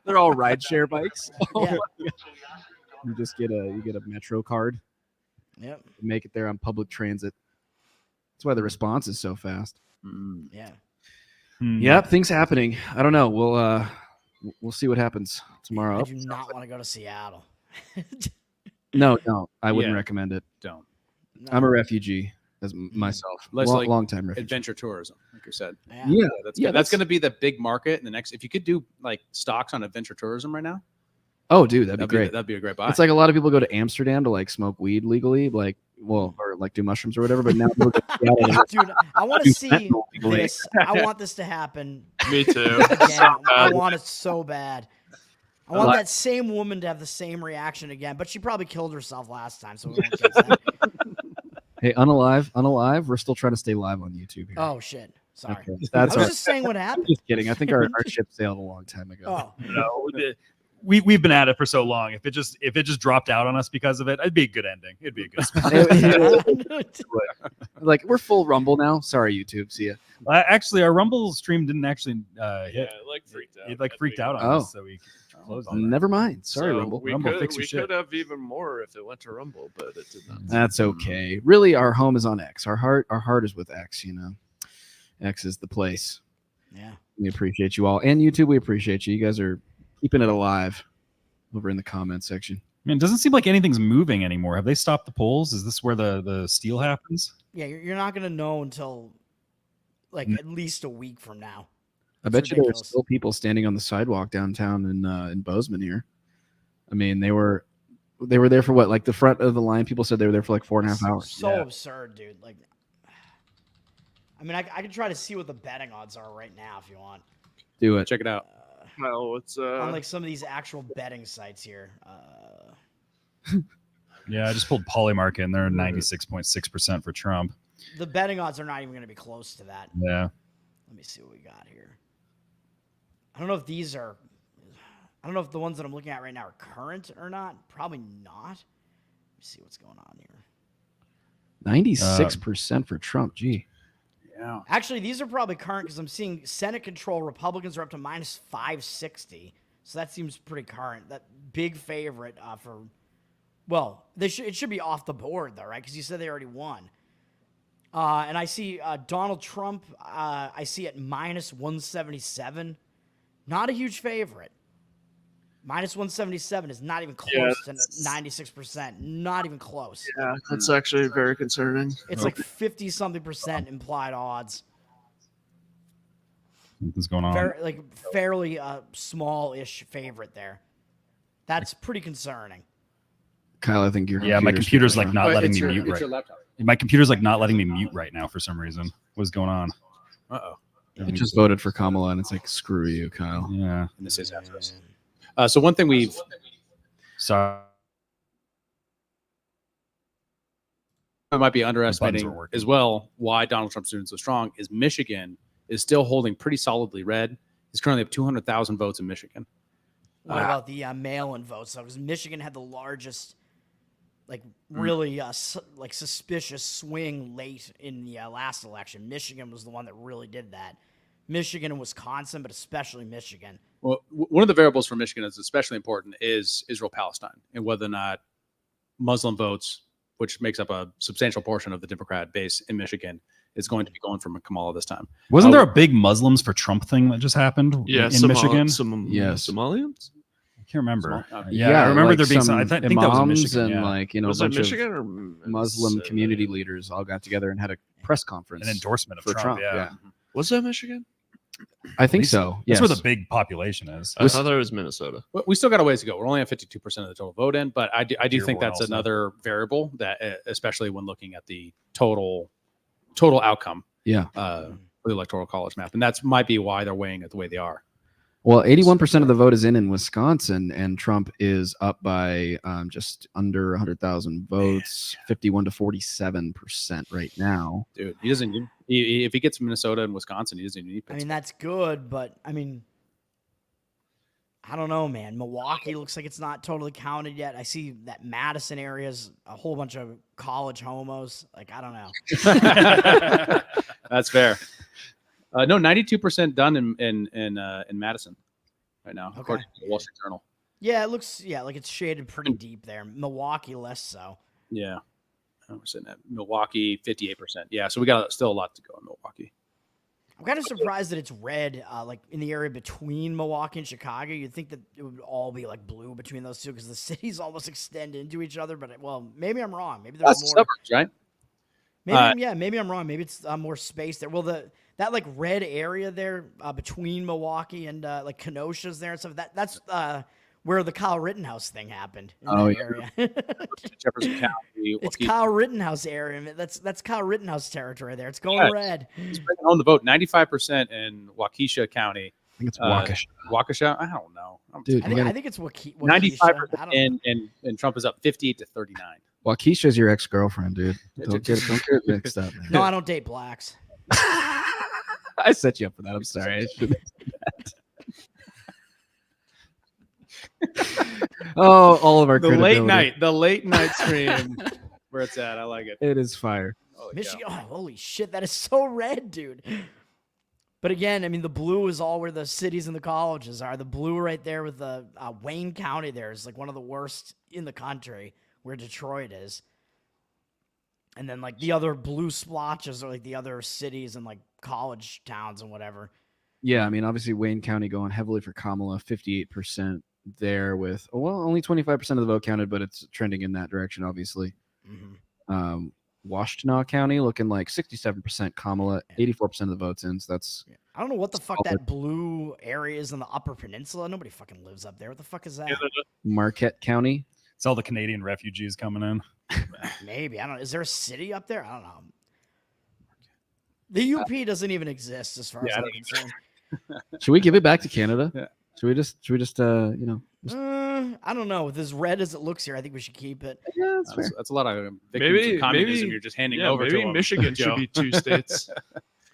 They're all rideshare bikes. Yeah. You just get a Metro card. Yep. Make it there on public transit. That's why the response is so fast. Yeah. Yep, things happening. I don't know. We'll see what happens tomorrow. I do not want to go to Seattle. No, I wouldn't recommend it. Don't. I'm a refugee as myself. Long time refugee. Adventure tourism, like you said. Yeah. That's going to be the big market in the next. If you could do stocks on adventure tourism right now. Oh, dude, that'd be great. That'd be a great buy. It's like a lot of people go to Amsterdam to smoke weed legally, or do mushrooms or whatever. But now, people dude, I want to see this. I want this to happen. Me too. Again. I want it so bad. I want that same woman to have the same reaction again, but she probably killed herself last time, so we won't get that. Hey, unalive. We're still trying to stay live on YouTube here. Oh shit. Sorry. Okay. I was just saying what happened. I'm just kidding. I think our ship sailed a long time ago. Oh. No, we've been at it for so long. If it just dropped out on us because of it, it'd be a good ending. It'd be a good. We're full Rumble now. Sorry, YouTube. See ya. Actually, our Rumble stream didn't actually hit. Freaked out. It freaked out on us, so we closed on Never mind. Sorry, So Rumble. We Rumble, could, fix your we shit. could have even more if it went to Rumble, but it did not. That's okay. Really, our home is on X. Our heart is with X. X is the place. Yeah. We appreciate you all, and YouTube. We appreciate you. You guys are keeping it alive over in the comment section. Man, it doesn't seem like anything's moving anymore. Have they stopped the polls? Is this where the steal happens? Yeah, you're not gonna know until at least a week from now. I bet you there are still people standing on the sidewalk downtown in Bozeman here. I mean, they were there for what? The front of the line. People said they were there for 4.5 hours. So absurd, dude. I could try to see what the betting odds are right now if you want. Do it. Check it out. Well, it's on some of these actual betting sites here. Yeah, I just pulled Polymarket and they're 96.6% for Trump. The betting odds are not even going to be close to that. Yeah. Let me see what we got here. I don't know if these are. I don't know if the ones that I'm looking at right now are current or not. Probably not. Let me see what's going on here. 96% for Trump. Gee. Yeah. Actually, these are probably current because I'm seeing Senate control. Republicans are up to minus 560. So that seems pretty current. That big favorite for. Well, it should be off the board though, right? Because you said they already won. And I see Donald Trump. I see at minus 177. Not a huge favorite. Minus 177 is not even close to 96%. Not even close. Yeah, that's actually very concerning. It's 50-something% implied odds. Something's going on. Fairly small-ish favorite there. That's pretty concerning. Kyle, I think Yeah, my computer's like not letting me mute It's your right. laptop. My computer's like not letting me mute right now for some reason. What's going on? Uh-oh. It just voted for Kamala, and it's like, screw you, Kyle. Yeah. And this is after us. So one thing we've Sorry. I might be underestimating as well why Donald Trump's doing so strong is Michigan is still holding pretty solidly red. He's currently up 200,000 votes in Michigan. What about the mail-in votes? Because Michigan had the largest, really suspicious swing late in the last election. Michigan was the one that really did that. Michigan and Wisconsin, but especially Michigan. Well, one of the variables for Michigan that's especially important is Israel-Palestine and whether or not Muslim votes, which makes up a substantial portion of the Democrat base in Michigan, is going to be going for Kamala this time. Wasn't there a big Muslims for Trump thing that just happened Yeah, in Michigan? Yes. Somalians? I can't remember. Yeah, I remember like there being some. some I think that was in imams Michigan. and Yeah. a Was it bunch Michigan of or Muslim community leaders all got together and had a press conference, An endorsement of for Trump. Yeah. Yeah, Was that Michigan? I think so. That's Yes. where the big population is. I thought it was Minnesota. We still got a ways to go. We're only at 52% of the total vote in, but I do think Dearborn that's also. another variable that, especially when looking at the total outcome. Yeah. For the electoral college map, and that's might be why they're weighing it the way they are. Well, 81% of the vote is in Wisconsin, and Trump is up by just under 100,000 votes, 51 to 47% right now. Dude, he doesn't. If he gets Minnesota and Wisconsin, he doesn't even need. I mean, that's good, but I don't know, man. Milwaukee looks like it's not totally counted yet. I see that Madison area is a whole bunch of college homos. I don't know. That's fair. No, 92% done in Madison right now, according to the Wall Street Journal. Yeah, it looks like it's shaded pretty deep there. Milwaukee less so. Yeah, we're sitting at Milwaukee 58%. Yeah, so we got still a lot to go in Milwaukee. I'm kind of surprised that it's red, in the area between Milwaukee and Chicago. You'd think that it would all be blue between those two because the cities almost extend into each other. But maybe I'm wrong. Maybe there's That's more suburbs, right? Maybe I'm wrong. Maybe it's more space there. Well, that red area there between Milwaukee and Kenosha's there and stuff. That's where the Kyle Rittenhouse thing happened. Area. Jefferson County. It's Kyle Rittenhouse area. That's Kyle Rittenhouse territory there. It's going red. He's bringing home the vote. 95% in Waukesha County. I think it's Waukesha. Waukesha? I don't know. Dude, I think it's Waukesha. 95% and Trump is up 58 to 39. Waukesha's your ex-girlfriend, dude. Don't get it mixed up, man. No, I don't date blacks. I set you up for that. I'm sorry. I shouldn't have said that. Oh, all of our the late credibility. night stream where it's at. I like it. It is fire. Michigan. Oh, holy shit, that is so red, dude. But again, the blue is all where the cities and the colleges are. The blue right there with the Wayne County there is one of the worst in the country, where Detroit is. And then the other blue splotches are the other cities and college towns and whatever. Yeah, obviously Wayne County going heavily for Kamala, 58% there with only 25% of the vote counted, but it's trending in that direction, obviously. Mm-hmm. Washtenaw County looking like 67% Kamala, 84% of the votes in. So that's I don't know what the fuck that blue area is in the Upper Peninsula. Nobody fucking lives up there. What the fuck is that? Marquette County. It's all the Canadian refugees coming in. Maybe. I don't know. Is there a city up there? I don't know. The UP doesn't even exist as far as I'm concerned. Should we give it back to Canada? Yeah. Should we just I don't know. With as red as it looks here, I think we should keep it. Yeah, that's a lot of victims of communism you're just handing over to them. Michigan should be 2 states.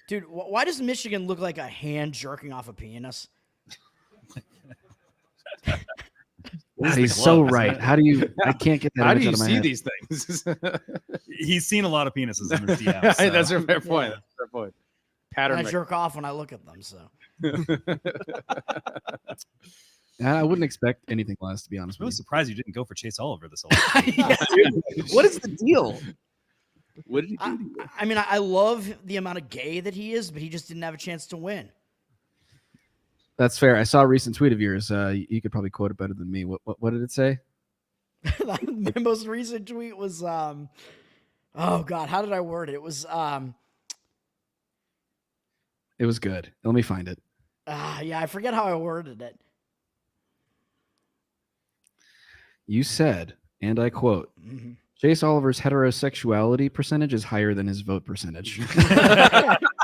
Dude, why does Michigan look like a hand jerking off a penis? God, he's so right. How do you? I can't get that. How do you out of my see head. these things? He's seen a lot of penises in his DMs. So. That's a fair point. That's a fair point. Pattern. I jerk off when I look at them. So. I wouldn't expect anything less, to be honest. I'm really with you. surprised you didn't go for Chase Oliver this election. What is the deal? What did he do? I love the amount of gay that he is, but he just didn't have a chance to win. That's fair. I saw a recent tweet of yours. You could probably quote it better than me. What did it say? My most recent tweet was, oh God, how did I word it? It was good. Let me find it. Yeah, I forget how I worded it. You said, and I quote, Chase Oliver's heterosexuality percentage is higher than his vote percentage.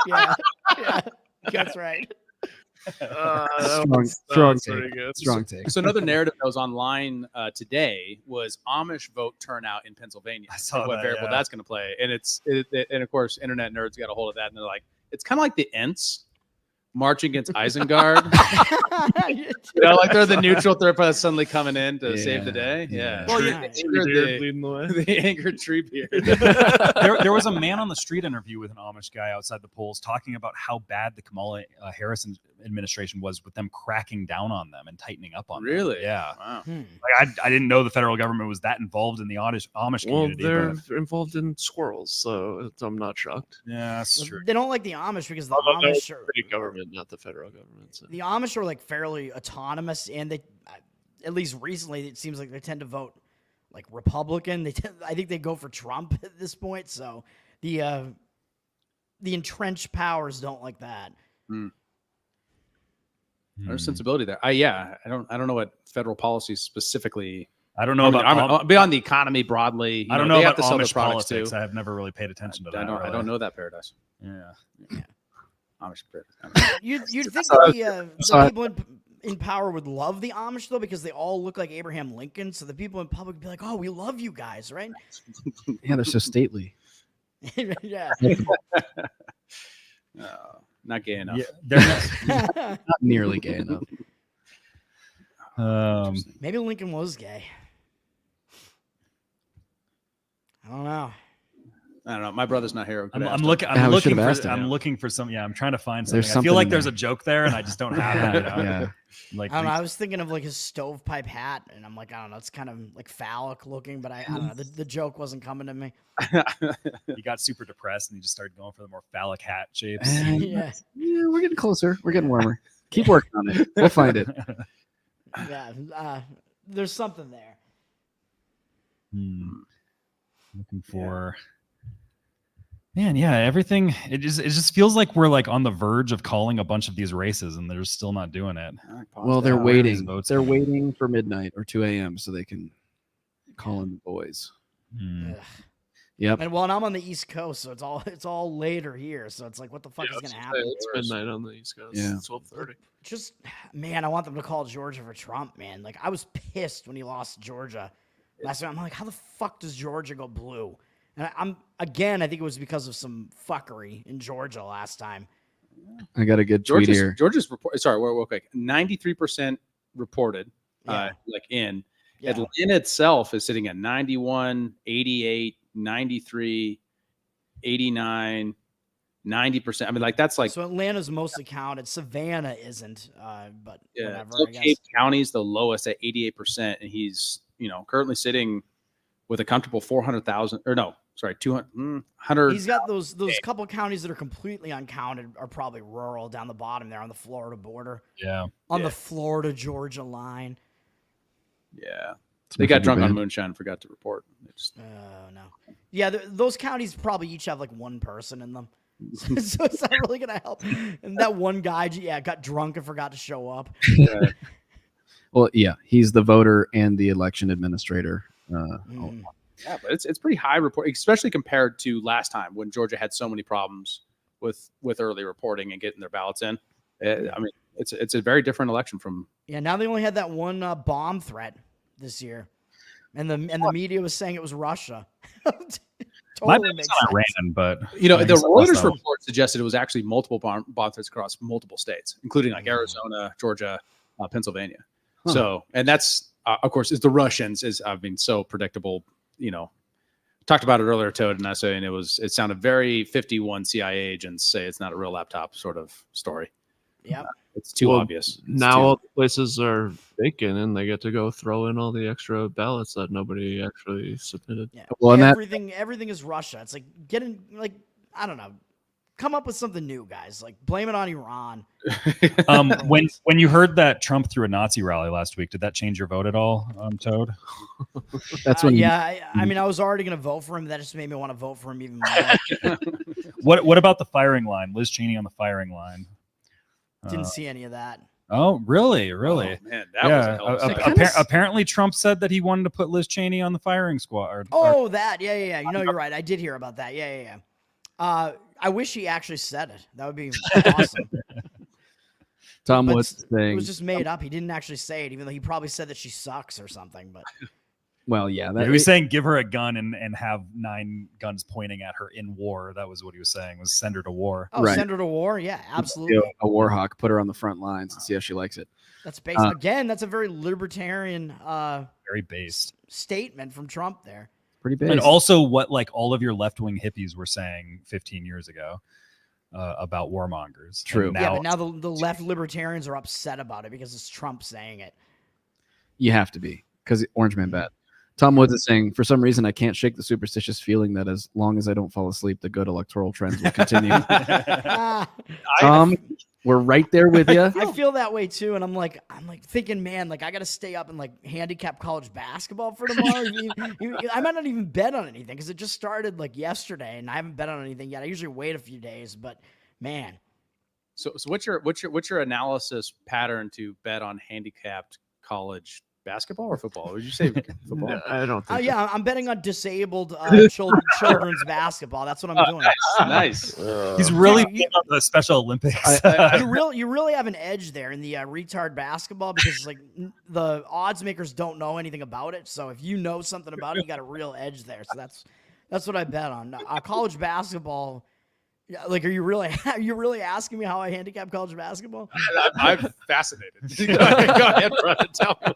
Yeah, that's right. Strong take. So another narrative that was online today was Amish vote turnout in Pennsylvania. I saw what that, variable yeah. that's going to play, and and of course, internet nerds got a hold of that, and they're like, it's kind of like the Ents marching against Isengard. Like they're the neutral third party that's suddenly coming in to save the day. Yeah. Well, leading the way. The angered Treebeard. there was a man on the street interview with an Amish guy outside the polls talking about how bad the Kamala Harris administration was with them cracking down on them and tightening up on them. Really? Yeah. Wow. Like I didn't know the federal government was that involved in the Amish community. Well, but- they're involved in squirrels, so I'm not shocked. Yeah, that's true. They don't like the Amish because the Although they're Amish are state government, not the federal government. So. the Amish are like fairly autonomous, and they, at least recently, it seems like they tend to vote like Republican. I think they go for Trump at this point. So the entrenched powers don't like that. There's sensibility there. I don't know what federal policy specifically. I don't know about beyond the economy broadly. I don't they know have about to sell their Amish products politics. too. I have never really paid attention to that. I don't know that paradise. Yeah. Amish paradise. You'd think that the people in power would love the Amish though, because they all look like Abraham Lincoln. So the people in public would be like, "Oh, we love you guys," right? Yeah, they're so stately. Yeah. Not gay enough. Yeah, they're not nearly gay enough. Maybe Lincoln was gay. I don't know. I don't know. My brother's not here. I'm looking for some. Yeah, I'm trying to find something. I feel like there's a joke there, and I just don't have it. Yeah. Like I don't know. I was thinking of like his stovepipe hat, and I'm like, I don't know. It's kind of like phallic looking, but I don't know. The joke wasn't coming to me. He got super depressed, and he just started going for the more phallic hat shapes. Yeah. Yeah, we're getting closer. We're getting warmer. Keep working on it. We'll find it. Yeah. There's something there. Looking for. Man, yeah, everything. It just feels like we're like on the verge of calling a bunch of these races, and they're still not doing it. Well, they're waiting. They're waiting for midnight or 2 a.m. so they can call in the boys. Yep. And I'm on the East Coast, so it's all later here. So it's like, what the fuck is gonna happen? It's midnight on the East Coast. Yeah. It's 12:30. Just man, I want them to call Georgia for Trump, man. Like I was pissed when he lost to Georgia last time. I'm like, how the fuck does Georgia go blue? And I think it was because of some fuckery in Georgia last time. I got a good tweet here. Georgia's report. Sorry, real quick. 93% reported. In Atlanta itself is sitting at 91, 88, 93, 89, 90%. I mean, like that's like so Atlanta's mostly counted. Savannah isn't, but whatever. I guess. Cape County's the lowest at 88%, and he's currently sitting with a comfortable 400,000 or no. Sorry, 200. He's got those couple counties that are completely uncounted are probably rural down the bottom there on the Florida border. Yeah. On the Florida-Georgia line. Yeah. They got drunk on moonshine and forgot to report. Oh, no. Yeah, those counties probably each have like one person in them. So it's not really going to help. And that one guy, got drunk and forgot to show up. Well, yeah, he's the voter and the election administrator. Yeah, but it's pretty high report, especially compared to last time when Georgia had so many problems with early reporting and getting their ballots in. I mean, it's a very different election from. Yeah, now they only had that one bomb threat this year, and the media was saying it was Russia. Totally makes sense. Iran, but the Reuters report suggested it was actually multiple bomb threats across multiple states, including like Arizona, Georgia, Pennsylvania. Huh. So, and that's of course is the Russians so predictable. Talked about it earlier, Toad, and I say, and it sounded very 51 CIA agents say it's not a real laptop sort of story. Yeah, it's too obvious. Now all the places are vacant, and they get to go throw in all the extra ballots that nobody actually submitted. Yeah, well, everything is Russia. It's like I don't know. Come up with something new, guys. Like blame it on Iran. When you heard that Trump threw a Nazi rally last week, did that change your vote at all, Toad? That's when. I mean, I was already going to vote for him. That just made me want to vote for him even more. What about the firing line? Liz Cheney on the firing line. Didn't see any of that. Oh, really? Really? Oh, man, that was a hell of a segment. Apparently, Trump said that he wanted to put Liz Cheney on the firing squad. Oh, that. Yeah. You know, you're right. I did hear about that. Yeah. I wish he actually said it. That would be awesome. Tom But was it saying. was just made up. He didn't actually say it, even though he probably said that she sucks or something. But Well, yeah. He was saying give her a gun and have 9 guns pointing at her in war. That was what he was saying, was send her to war. oh, send her to war. Yeah, absolutely. A war hawk, put her on the front lines and see if she likes it. That's based again. That's a very libertarian, very based statement from Trump there. Pretty big. And also what like all of your left-wing hippies were saying 15 years ago about warmongers. True. And Yeah, but now the left libertarians are upset about it because it's Trump saying it. You have to be, because Orange Man bad. Tom Woods is saying, for some reason, I can't shake the superstitious feeling that as long as I don't fall asleep, the good electoral trends will continue. Tom, we're right there with you. I feel that way too, and I'm like thinking, man, like I got to stay up and like handicap college basketball for tomorrow. I might not even bet on anything because it just started like yesterday, and I haven't bet on anything yet. I usually wait a few days, but man. So what's your analysis pattern to bet on handicapped college basketball or football? Would you say football? No, I don't think. Yeah, I'm betting on disabled children's basketball. That's what I'm doing. Nice. He's really on the Special Olympics. You really have an edge there in the retard basketball because like the odds makers don't know anything about it. So if you know something about it, you got a real edge there. So that's what I bet on. College basketball. Yeah, like, are you really asking me how I handicap college basketball? I'm fascinated. Go ahead, brother. Tell me.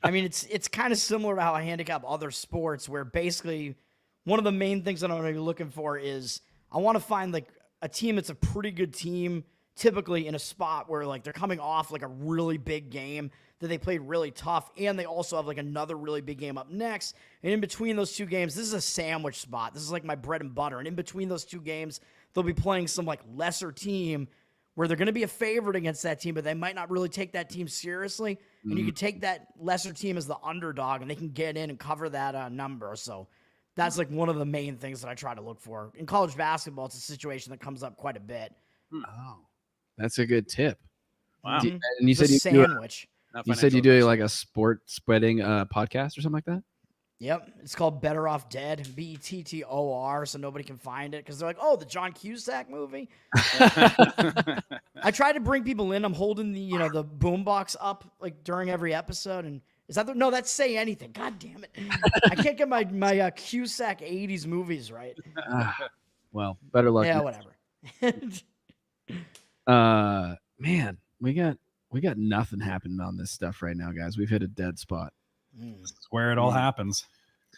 I mean, it's kind of similar to how I handicap other sports, where basically one of the main things that I'm going to be looking for is I want to find like a team that's a pretty good team, typically in a spot where like they're coming off like a really big game that they played really tough, and they also have like another really big game up next. And in between those two games, this is a sandwich spot. This is like my bread and butter. And in between those two games, they'll be playing some like lesser team where they're going to be a favorite against that team, but they might not really take that team seriously. And you can take that lesser team as the underdog, and they can get in and cover that number. So that's like one of the main things that I try to look for. In college basketball, it's a situation that comes up quite a bit. Oh, that's a good tip. Wow. And you said you sandwich. You said you do like a sport spreading podcast or something like that? Yep. It's called Better Off Dead, BETTOR, so nobody can find it because they're like, oh, the John Cusack movie. I try to bring people in. I'm holding the the boombox up like during every episode, and is that no? That's Say Anything. God damn it! I can't get my Cusack '80s movies right. Well, better luck. Yeah, whatever. Man, we got nothing happening on this stuff right now, guys. We've hit a dead spot. This is where it all happens.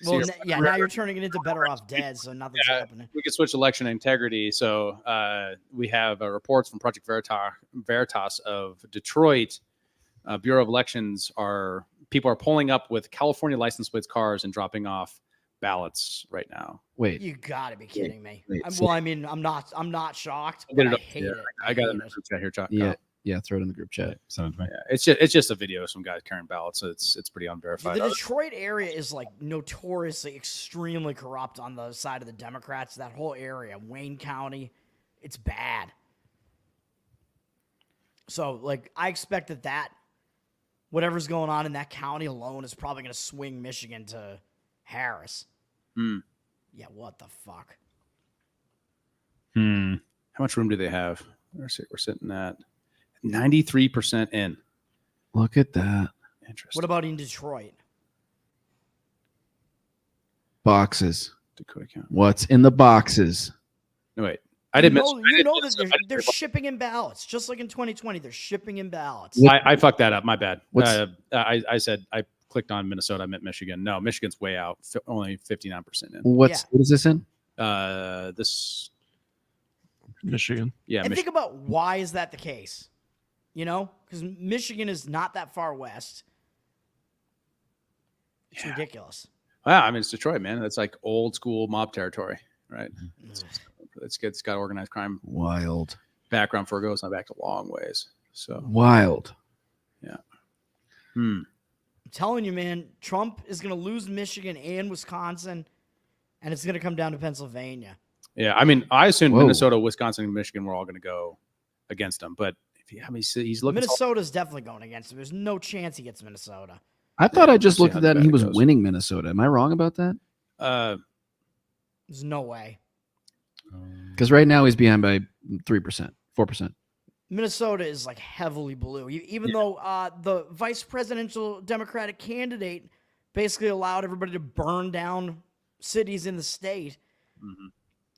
Well, now you're turning it into Better Off Dead, so nothing's happening. We could switch election integrity. So we have reports from Project Veritas of Detroit. Bureau of Elections people are pulling up with California license plates cars and dropping off ballots right now. Wait, you got to be kidding me. Wait, I mean, I'm not shocked. I'll get it But up. I hate Yeah, it. I got it in the group chat here, Chuck. Yeah, throw it in the group chat. Send it to me. Yeah, it's just a video of some guys carrying ballots, so it's pretty unverified. The Detroit area is like notoriously extremely corrupt on the side of the Democrats. That whole area, Wayne County, it's bad. So like I expect that whatever's going on in that county alone is probably going to swing Michigan to Harris. Yeah, what the fuck? How much room do they have? We're sitting at 93% in. Look at that. Interesting. What about in Detroit? Boxes. Dakota County. What's in the boxes? No, wait. I didn't miss. You know that they're shipping in ballots, just like in 2020. They're shipping in ballots. I fucked that up. My bad. I said I clicked on Minnesota. I meant Michigan. No, Michigan's way out. Only 59% in. What is this in? This Michigan. Yeah. And think about why is that the case? You know, because Michigan is not that far west. It's ridiculous. Wow, I mean, it's Detroit, man. That's like old school mob territory, right? It's got organized crime. Wild. Background for it goes back a long ways. So wild. Yeah. I'm telling you, man, Trump is going to lose Michigan and Wisconsin, and it's going to come down to Pennsylvania. Yeah, I mean, I assume Minnesota, Wisconsin, and Michigan were all going to go against him, but Yeah, I mean, he's looking. Minnesota's definitely going against him. There's no chance he gets Minnesota. I thought I just see looked how at that and bad he it was goes. winning Minnesota. Am I wrong about that? There's no way. Because right now he's behind by 3%, 4%. Minnesota is like heavily blue, even though the vice presidential Democratic candidate basically allowed everybody to burn down cities in the state.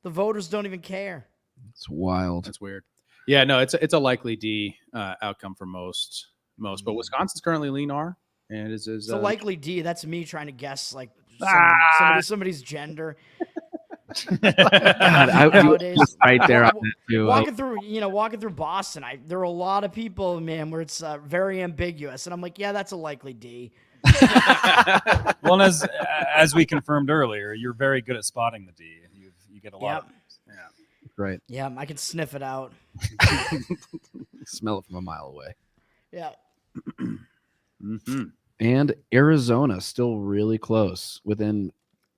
The voters don't even care. It's wild. That's weird. Yeah, no, it's a likely D outcome for most, but Wisconsin's currently lean R, and is It's a likely D. That's me trying to guess like somebody's gender. God, I Nowadays, was right there on that too. Walking through Boston, there are a lot of people, man, where it's very ambiguous, and I'm like, yeah, that's a likely D. Well, and as we confirmed earlier, you're very good at spotting the D. You get a lot. Yep. Right. Yeah, I can sniff it out. Smell it from a mile away. Yeah. And Arizona still really close, within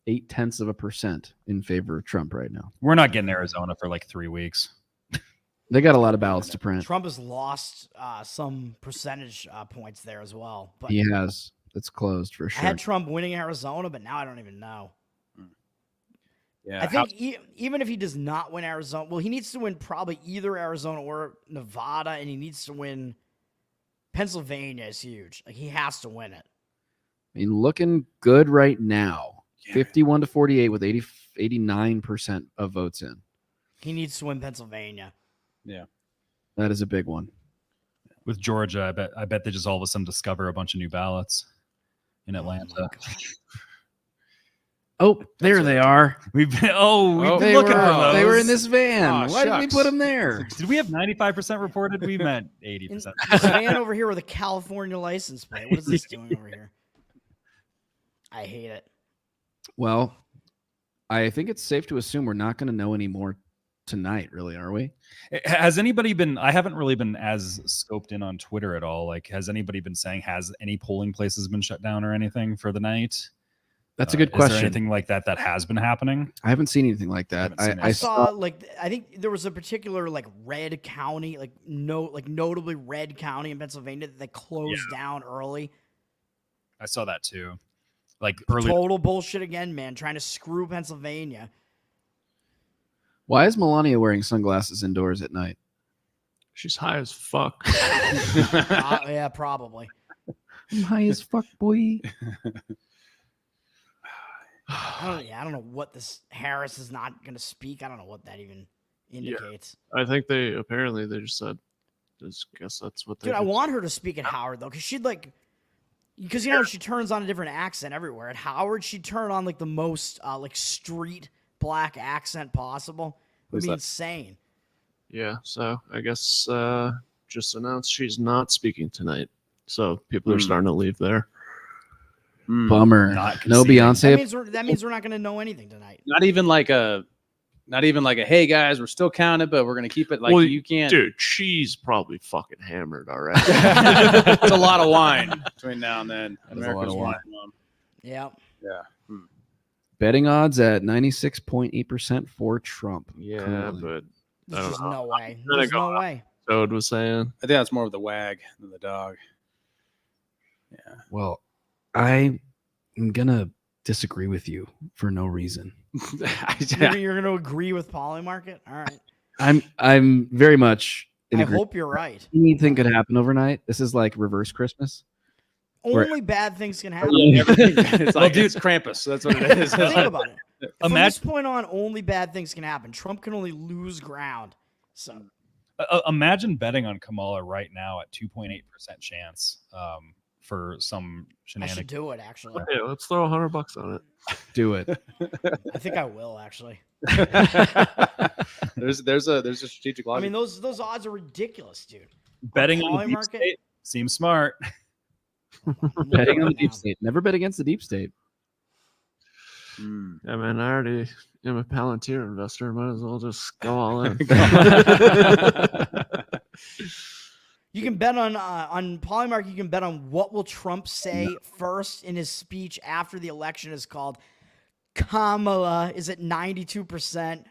0.8% in favor of Trump right now. We're not getting Arizona for like 3 weeks. They got a lot of ballots to print. Trump has lost some percentage points there as well. But He has. It's closed for I sure. had Trump winning Arizona, but now I don't even know. Yeah, I think even if he does not win Arizona, well, he needs to win probably either Arizona or Nevada, and he needs to win Pennsylvania is huge. Like, he has to win it. I mean, looking good right now. 51 to 48 with 89% of votes in. He needs to win Pennsylvania. Yeah. That is a big one. With Georgia, I bet they just all of a sudden discover a bunch of new ballots in Atlanta. Oh, there they are. We've been looking for those. They were in this van. Aw, Why did we shucks. put them there? Did we have 95% reported? We meant 80%. This van over here with a California license plate. What is this doing over here? I hate it. Well, I think it's safe to assume we're not going to know any more tonight, really, are we? Has anybody been? I haven't really been as scoped in on Twitter at all. Like, has anybody been saying, has any polling places been shut down or anything for the night? That's a good Is question. there anything like that has been happening? I haven't seen anything like that. I saw like I think there was a particular like red county, notably red county in Pennsylvania that closed down early. I saw that too. Like early. Total bullshit again, man. Trying to screw Pennsylvania. Why is Melania wearing sunglasses indoors at night? She's high as fuck. Yeah, probably. I'm high as fuck, boy. I don't know what this Harris is not going to speak. I don't know what that even indicates. I think they just said, guess that's what they Dude, I did. want her to speak at Howard though, because she'd because she turns on a different accent everywhere. At Howard, she'd turn on like the most street black accent possible. It would be insane. Yeah, so I guess just announced she's not speaking tonight. So people are starting to leave there. Bummer. No Beyonce. That means we're not going to know anything tonight. Not even like a hey guys, we're still counted, but we're gonna keep it like you can't. Dude, she's probably fucking hammered already. It's a lot of wine between now and then. That is a lot of wine. Yeah. Yeah. Betting odds at 96.8% for Trump. Yeah, currently. but There's just no way. Gonna There's go no way. Toad was saying. I think that's more of the wag than the dog. Yeah. Well, I am gonna disagree with you for no reason. You're going to agree with Polymarket? All right. I'm very much. in I agree- hope you're right. Anything could happen overnight. This is like reverse Christmas. Where- Only bad things can happen. It's like it's Krampus. That's what it is. Think about it. From Imagine- this point on, only bad things can happen. Trump can only lose ground. So Imagine betting on Kamala right now at 2.8% chance for some I shenanigans. should do it, actually. Okay, let's throw $100 on it. Do it. I think I will, actually. There's a strategic logic. I mean, those odds are ridiculous, dude. Betting on the deep Polymarket? state seems smart. Betting on the deep state. Never bet against the deep state. Yeah, man, I already am a Palantir investor. Might as well just go all in. You can bet on Polymarket. You can bet on what will Trump say first in his speech after the election is called. Kamala is at 92%.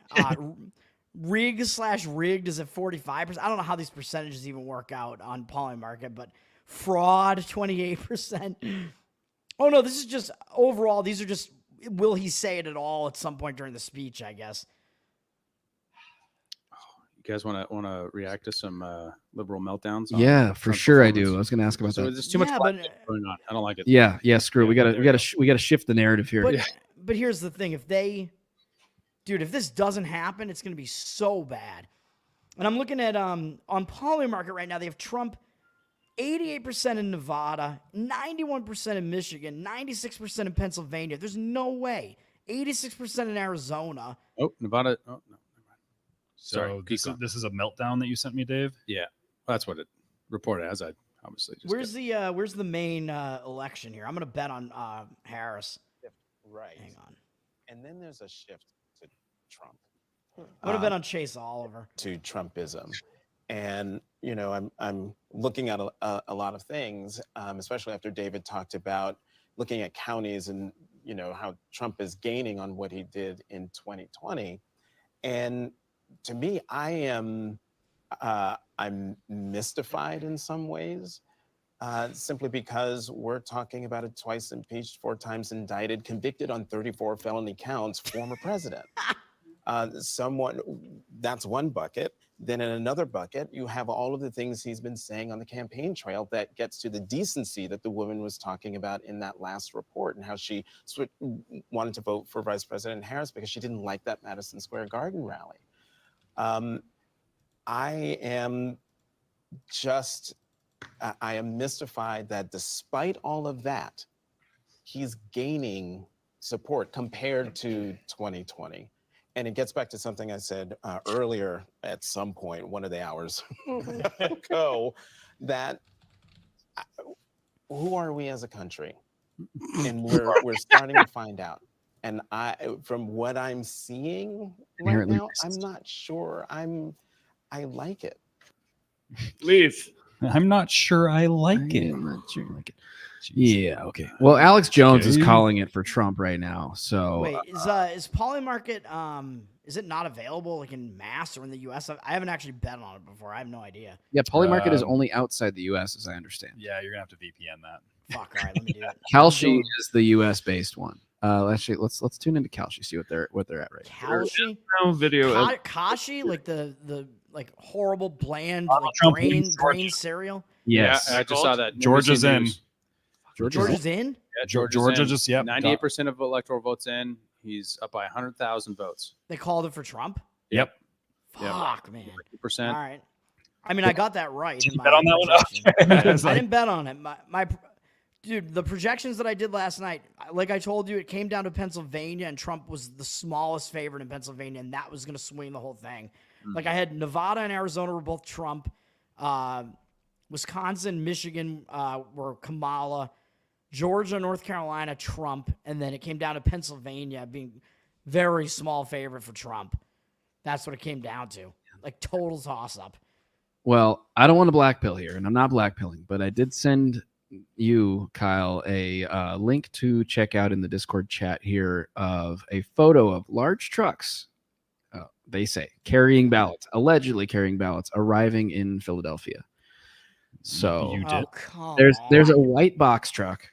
Rigged is at 45%. I don't know how these percentages even work out on Polymarket, but fraud 28%. Oh no, this is just overall. These are just, will he say it at all at some point during the speech, I guess. You guys want to react to some liberal meltdowns? Yeah, for sure I do. I was going to ask about So that. there's too much going on. I don't like it. Yeah, screw it. We got to shift the narrative here. But here's the thing: if this doesn't happen, it's going to be so bad. And I'm looking at on Polymarket right now. They have Trump 88% in Nevada, 91% in Michigan, 96% in Pennsylvania. There's no way. 86% in Arizona. Oh, Nevada. Oh no. So this is a meltdown that you sent me, Dave? Yeah, that's what it reported as. I obviously just where's the main election here? I'm gonna bet on Harris. Right. Hang on. And then there's a shift to Trump. I'm gonna bet on Chase Oliver. To Trumpism. And I'm looking at a lot of things, especially after David talked about looking at counties and how Trump is gaining on what he did in 2020. And to me, I'm mystified in some ways, simply because we're talking about a twice impeached, 4 times indicted, convicted on 34 felony counts, former president. That's one bucket. Then in another bucket, you have all of the things he's been saying on the campaign trail that gets to the decency that the woman was talking about in that last report, and how she wanted to vote for Vice President Harris because she didn't like that Madison Square Garden rally. I am mystified that despite all of that, he's gaining support compared to 2020. And it gets back to something I said earlier at some point, one of the hours ago, that who are we as a country? And we're starting to find out. And from what I'm seeing right now, I'm not sure I like it. Leave. I'm not sure I like it. I'm not sure I like it. Yeah, okay. Well, Alex Jones is calling it for Trump right now. So wait, is Polymarket is it not available like in mass or in the US? I haven't actually bet on it before. I have no idea. Yeah, Polymarket is only outside the US as I understand. Yeah, you're gonna have to VPN that. Fuck, all right, let me do that. Kalshi is the US based one. Actually, let's tune into Kalshi, see what they're at right now. Kalshi? Video. Kashi, like the like horrible bland Trump grain cereal. Yes, yeah, I just saw that. Georgia's in. Georgia's in? Yeah, Georgia just 98% of electoral votes in. He's up by 100,000 votes. They called it for Trump? Yep. Fuck, man. 50%. All right. I mean, I got that right. Did you bet on that one? I didn't bet on it. My dude, the projections that I did last night, like I told you, it came down to Pennsylvania, and Trump was the smallest favorite in Pennsylvania, and that was going to swing the whole thing. Like I had Nevada and Arizona were both Trump. Wisconsin, Michigan were Kamala. Georgia, North Carolina, Trump, and then it came down to Pennsylvania being very small favorite for Trump. That's what it came down to. Like total toss-up. Well, I don't want to blackpill here, and I'm not blackpilling, but I did send you, Kyle, a link to check out in the Discord chat here of a photo of large trucks, they say, carrying ballots, allegedly carrying ballots, arriving in Philadelphia. So you did. There's a white box truck,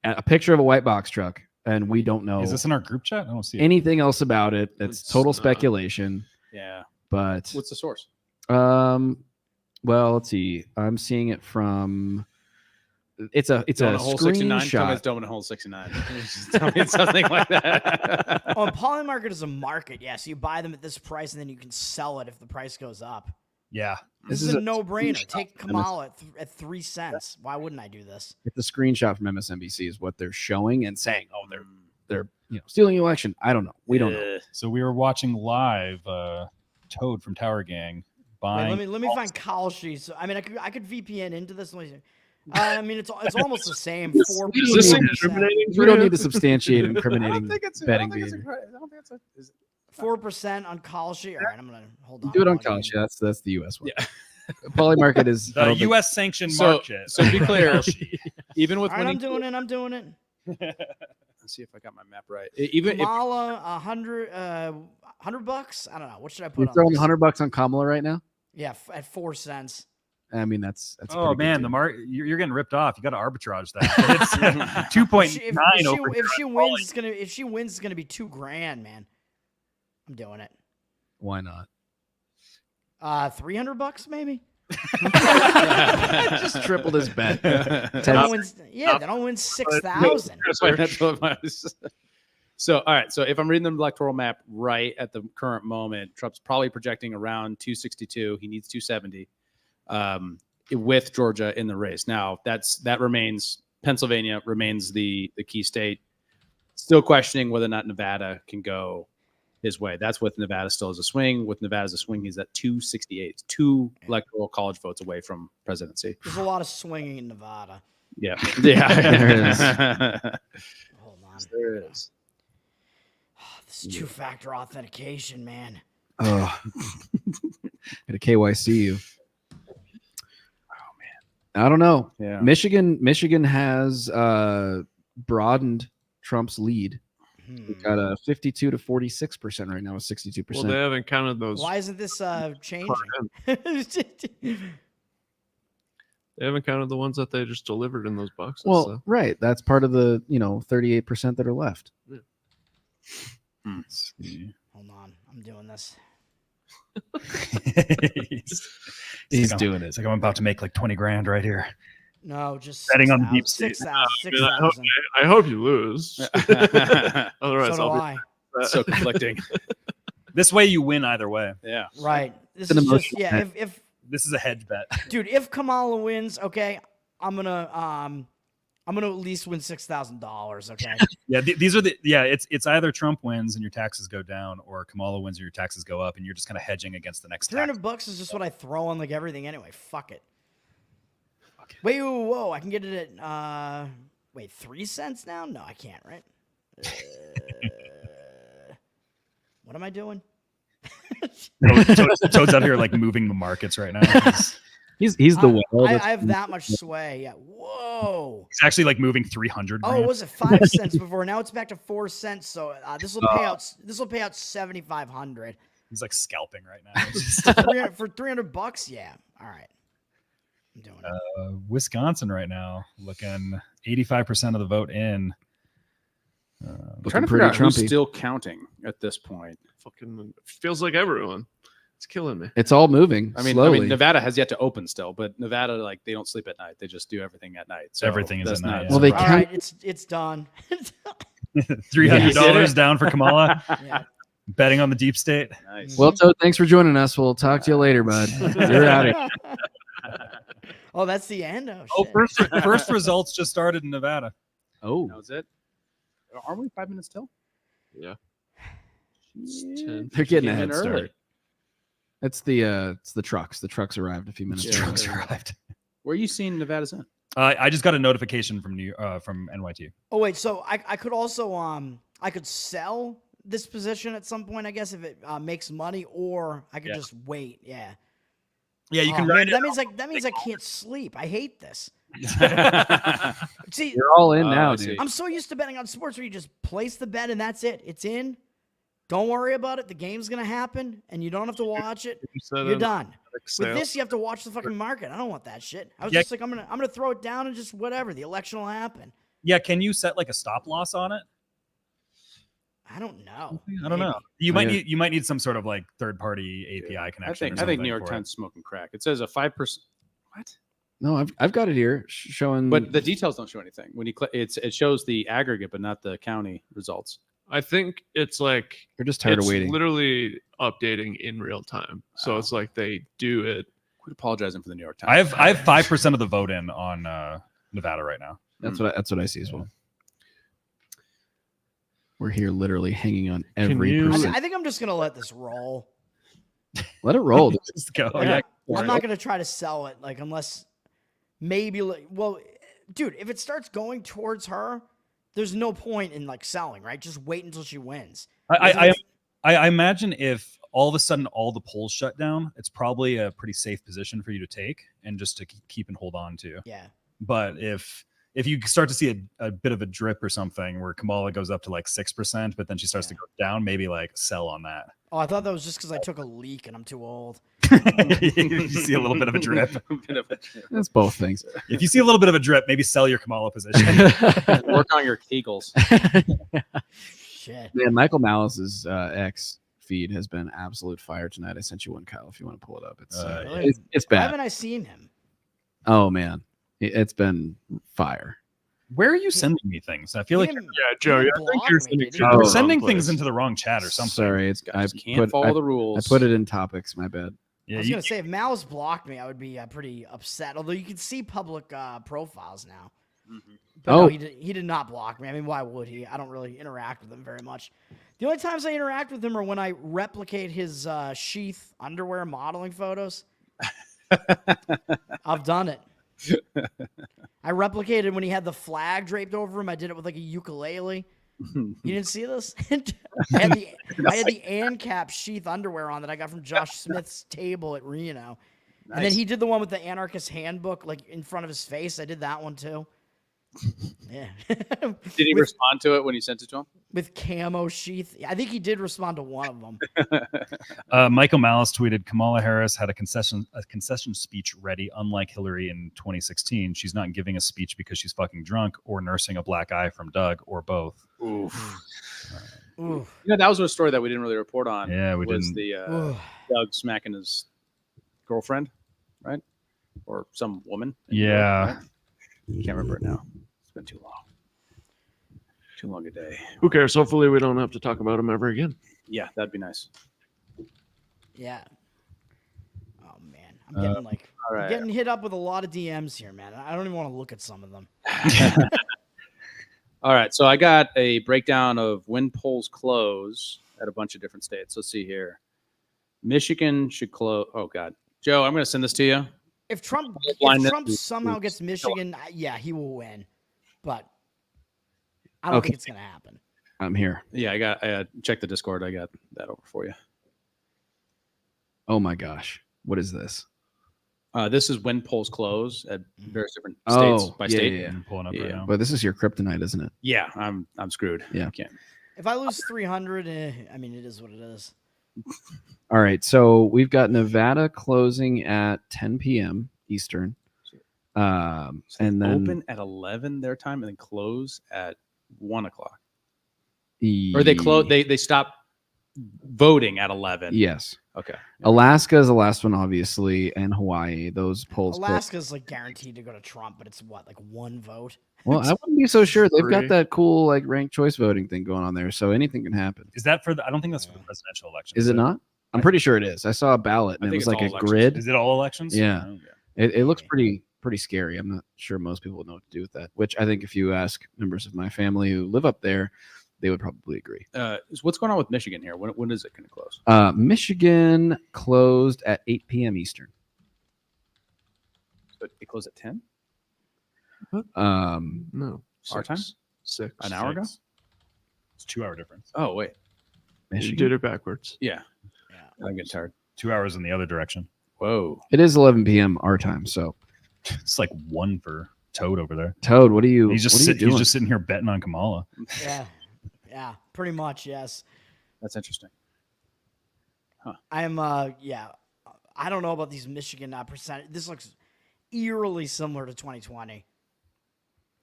a picture of a white box truck, and we don't know. Is this in our group chat? I don't see anything else about it. It's total speculation. Yeah. But what's the source? Well, let's see. I'm seeing it from. It's a screenshot. Tell me it's Donut Hole 69. Tell me it's something like that. Oh, Polymarket is a market. Yeah, so you buy them at this price, and then you can sell it if the price goes up. Yeah. This is a no-brainer. Take Kamala at 3 cents. Why wouldn't I do this? It's a screenshot from MSNBC is what they're showing and saying. Oh, they're stealing the election. I don't know. We don't know. So we were watching live Toad from Tower Gang buying. Wait, let me find Kalshi. So I mean, I could VPN into this. I mean, it's almost the same. 4%. We don't need to substantiate incriminating betting behavior. 4% on Kalshi. All right, I'm gonna hold on. Do it on Kalshi. That's the U.S. one. Yeah. Polymarket is the U.S. sanctioned market. So be clear, even with all right, I'm doing it. Let's see if I got my map right. Even Kamala 100. $100. I don't know. What should I put You're on throwing this? $100 on Kamala right now? Yeah, at 4 cents. I mean, that's a Oh pretty good man, deal. you're getting ripped off. You got to arbitrage that. It's 2.9 over. If she wins, it's gonna be $2,000, man. I'm doing it. Why not? $300 maybe. Just tripled his bet. Then I'll win 6,000. So, all right. So, if I'm reading the electoral map right at the current moment, Trump's probably projecting around 262. He needs 270 with Georgia in the race. Now, that remains Pennsylvania remains the key state. Still questioning whether or not Nevada can go his way. That's with Nevada still as a swing. With Nevada as a swing, he's at 268. 2 electoral college votes away from presidency. There's a lot of swinging in Nevada. Yeah. There is. Hold on. There is. This is 2-factor authentication, man. Oh, gotta KYC you. Oh man, I don't know. Yeah. Michigan has broadened Trump's lead. We've got a 52 to 46% right now, with 62%. Well, they haven't counted those. Why isn't this changing? They haven't counted the ones that they just delivered in those boxes. Well, so. right. That's part of the 38% that are left. Yeah. Hold on, I'm doing this. He's doing it. It's like I'm about to make like 20 grand right here. No, just betting on the deep state. 6,000. I hope you lose. Otherwise, So do I'll I. be So conflicting. This way you win either way. Yeah. Right. This It's an is just emotional bet. if This is a hedge bet. dude, if Kamala wins, okay, I'm gonna at least win $6,000. Okay. Yeah, these are it's either Trump wins and your taxes go down, or Kamala wins and your taxes go up, and you're just kind of hedging against the next tax. $300 is just what I throw on like everything anyway. Fuck it. Wait, whoa! I can get it at 3 cents now? No, I can't. Right? What am I doing? Toad's out here like moving the markets right now. He's the whale. I have that much sway. Yeah. Whoa. He's actually like moving 300. Oh, it was at 5 cents before. Now it's back to 4 cents. So this will pay out. This will pay out 7,500. He's like scalping right now. For $300. Yeah. All right. I'm doing it. Wisconsin right now looking 85% of the vote in. I'm trying to figure out who's still counting at this point. Fucking feels like everyone. It's killing me. It's all moving. Slowly. Nevada has yet to open still, but Nevada, like, they don't sleep at night. They just do everything at night. So Everything is that's at night, not- yeah. Well, they All count. right. It's done. $300 down for Kamala. Yeah. Betting on the deep state. Nice. Well, Toad, thanks for joining us. We'll talk to you later, bud. You're out of here. Oh, that's the end. Oh, shit. First results just started in Nevada. Oh, That was it. Are we 5 minutes till? Yeah. they're getting a Came in head start. early. It's the trucks. The trucks arrived a few minutes ago. Trucks arrived. Where are you seeing Nevada's in? I just got a notification from from NYT. Oh wait, so I could also I could sell this position at some point, I guess, if it makes money, or I could just wait. Yeah. Yeah, you can. Man, that means I can't sleep. I hate this. See, You're all in now, dude. I'm so used to betting on sports where you just place the bet and that's it. It's in. Don't worry about it. The game's gonna happen, and you don't have to watch it. You're done. With this, you have to watch the fucking market. I don't want that shit. I was just like, I'm gonna throw it down and just whatever. The election will happen. Yeah, can you set like a stop loss on it? I don't know. I don't know. You might need some sort of like third party API connection. I think New York Times smoking crack. It says a 5%. What? No, I've got it here showing. But the details don't show anything. When you click, it shows the aggregate, but not the county results. I think it's like they're just tired of waiting. Literally updating in real time. So it's like they do it. Quit apologizing for the New York Times. I have 5% of the vote in on Nevada right now. That's what I see as well. We're here literally hanging on every percent. I think I'm just gonna let this roll. Let it roll. Just go. Yeah. I'm not gonna try to sell it, like, unless maybe. Well, dude, if it starts going towards her, there's no point in like selling, right? Just wait until she wins. I imagine if all of a sudden all the polls shut down, it's probably a pretty safe position for you to take and just to keep and hold on to. Yeah. But if you start to see a bit of a drip or something where Kamala goes up to like 6%, but then she starts to go down, maybe like sell on that. Oh, I thought that was just because I took a leak and I'm too old. You see a little bit of a drip. That's both things. If you see a little bit of a drip, maybe sell your Kamala position. Work on your Kegels. Shit. Man, Michael Malice's X feed has been absolute fire tonight. I sent you one, Kyle, if you want to pull it up. It's Why bad. haven't I seen him? Oh man, it's been fire. Where are you sending me things? I feel like Yeah, Joe. I think you're sending, you're sending things into the wrong chat or something. Sorry, I can't follow the rules. I put it in topics. My bad. I was gonna say if Malice blocked me, I would be pretty upset. Although you can see public profiles now. But no, he did not block me. I mean, why would he? I don't really interact with him very much. The only times I interact with him are when I replicate his sheath underwear modeling photos. I've done it. I replicated when he had the flag draped over him. I did it with like a ukulele. You didn't see this? I had the ANCAP sheath underwear on that I got from Josh Smith's table at Reno. Nice. And then he did the one with the anarchist handbook like in front of his face. I did that one too. Yeah. Did he respond to it when you sent it to him? With camo sheath? I think he did respond to one of them. Michael Malice tweeted, Kamala Harris had a concession speech ready, unlike Hillary in 2016. She's not giving a speech because she's fucking drunk or nursing a black eye from Doug or both. Oof. You know, that was a story that we didn't really report on. Yeah, we was didn't. The Doug smacking his girlfriend, right? Or some woman. Yeah. Can't remember it now. It's been too long. Too long a day. Who cares? Hopefully we don't have to talk about him ever again. Yeah, that'd be nice. Yeah. Oh man, I'm getting like I'm getting hit up with a lot of DMs here, man. I don't even want to look at some of them. All right, so I got a breakdown of when polls close at a bunch of different states. Let's see here. Michigan should close. Oh God, Joe, I'm going to send this to you. If Trump somehow gets Michigan, yeah, he will win. But I don't think it's going to happen. I'm here. Yeah, I checked the Discord. I got that over for you. Oh my gosh, what is this? This is when polls close at various different states by state. Yeah. I'm pulling up right now. But this is your kryptonite, isn't it? Yeah, I'm screwed. Yeah. I can't. If I lose 300, I mean, it is what it is. All right, so we've got Nevada closing at 10 p.m. Eastern, and then open at 11 their time, and then close at 1 o'clock. Or they close. They stop voting at 11. Yes. Okay. Alaska is the last one, obviously, and Hawaii. Those polls. Alaska's like guaranteed to go to Trump, but it's what, like one vote? Well, I wouldn't be so sure. They've got that cool like ranked choice voting thing going on there, so anything can happen. Is that for the? I don't think that's for the presidential election. Is it not? I'm pretty sure it is. I saw a ballot and it was like a grid. Is it all elections? Yeah. Oh, It looks pretty scary. I'm not sure most people would know what to do with that. Which I think if you ask members of my family who live up there, they would probably agree. So what's going on with Michigan here? When is it going to close? Michigan closed at 8 p.m. Eastern. So it closed at 10? No. Our time? 6. An hour ago? It's 2 hour difference. Oh, wait. You did it backwards. Yeah. I'm getting tired. 2 hours in the other direction. Whoa. It is 11 p.m. our time, so it's like 1 for Toad over there. Toad, what are you? He's just doing? He's just sitting here betting on Kamala. Yeah, pretty much. Yes. That's interesting. Huh. I'm yeah. I don't know about these Michigan percent. This looks eerily similar to 2020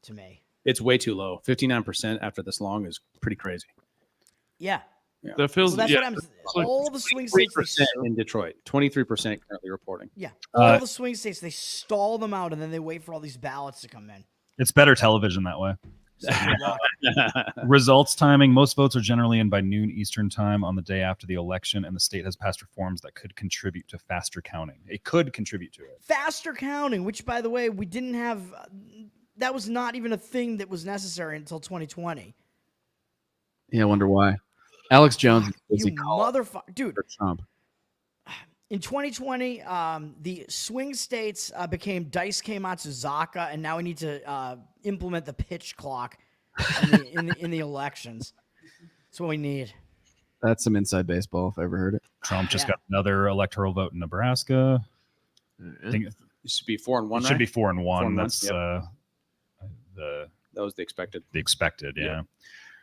to me. It's way too low. 59% after this long is pretty crazy. Yeah. That feels. So that's what I'm. All the swing states. 3% in Detroit. 23% currently reporting. Yeah. All the swing states, they stall them out and then they wait for all these ballots to come in. It's better television that way. Results timing. Most votes are generally in by noon Eastern time on the day after the election, and the state has passed reforms that could contribute to faster counting. It could contribute to it. Faster counting, which, by the way, we didn't have. That was not even a thing that was necessary until 2020. Yeah, I wonder why. Alex Jones, You motherfucker, dude. Trump. In 2020, the swing states became Daisuke Matsuzaka, and now we need to implement the pitch clock in the elections. That's what we need. That's some inside baseball if I ever heard it. Trump just got another electoral vote in Nebraska. I think it should be 4-1. It should be 4-1. That's that was the expected. The expected, yeah.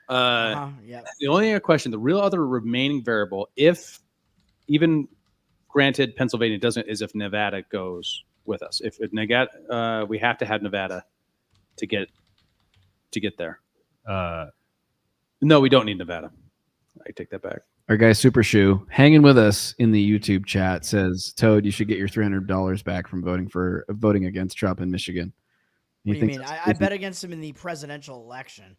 Yeah. The only other question, the real other remaining variable, if even granted Pennsylvania doesn't, is if Nevada goes with us. If Nevada, we have to have Nevada to get there. No, we don't need Nevada. I take that back. Our guy Super Shoe hanging with us in the YouTube chat says, Toad, you should get your $300 back from voting against Trump in Michigan. What do you mean? I bet against him in the presidential election.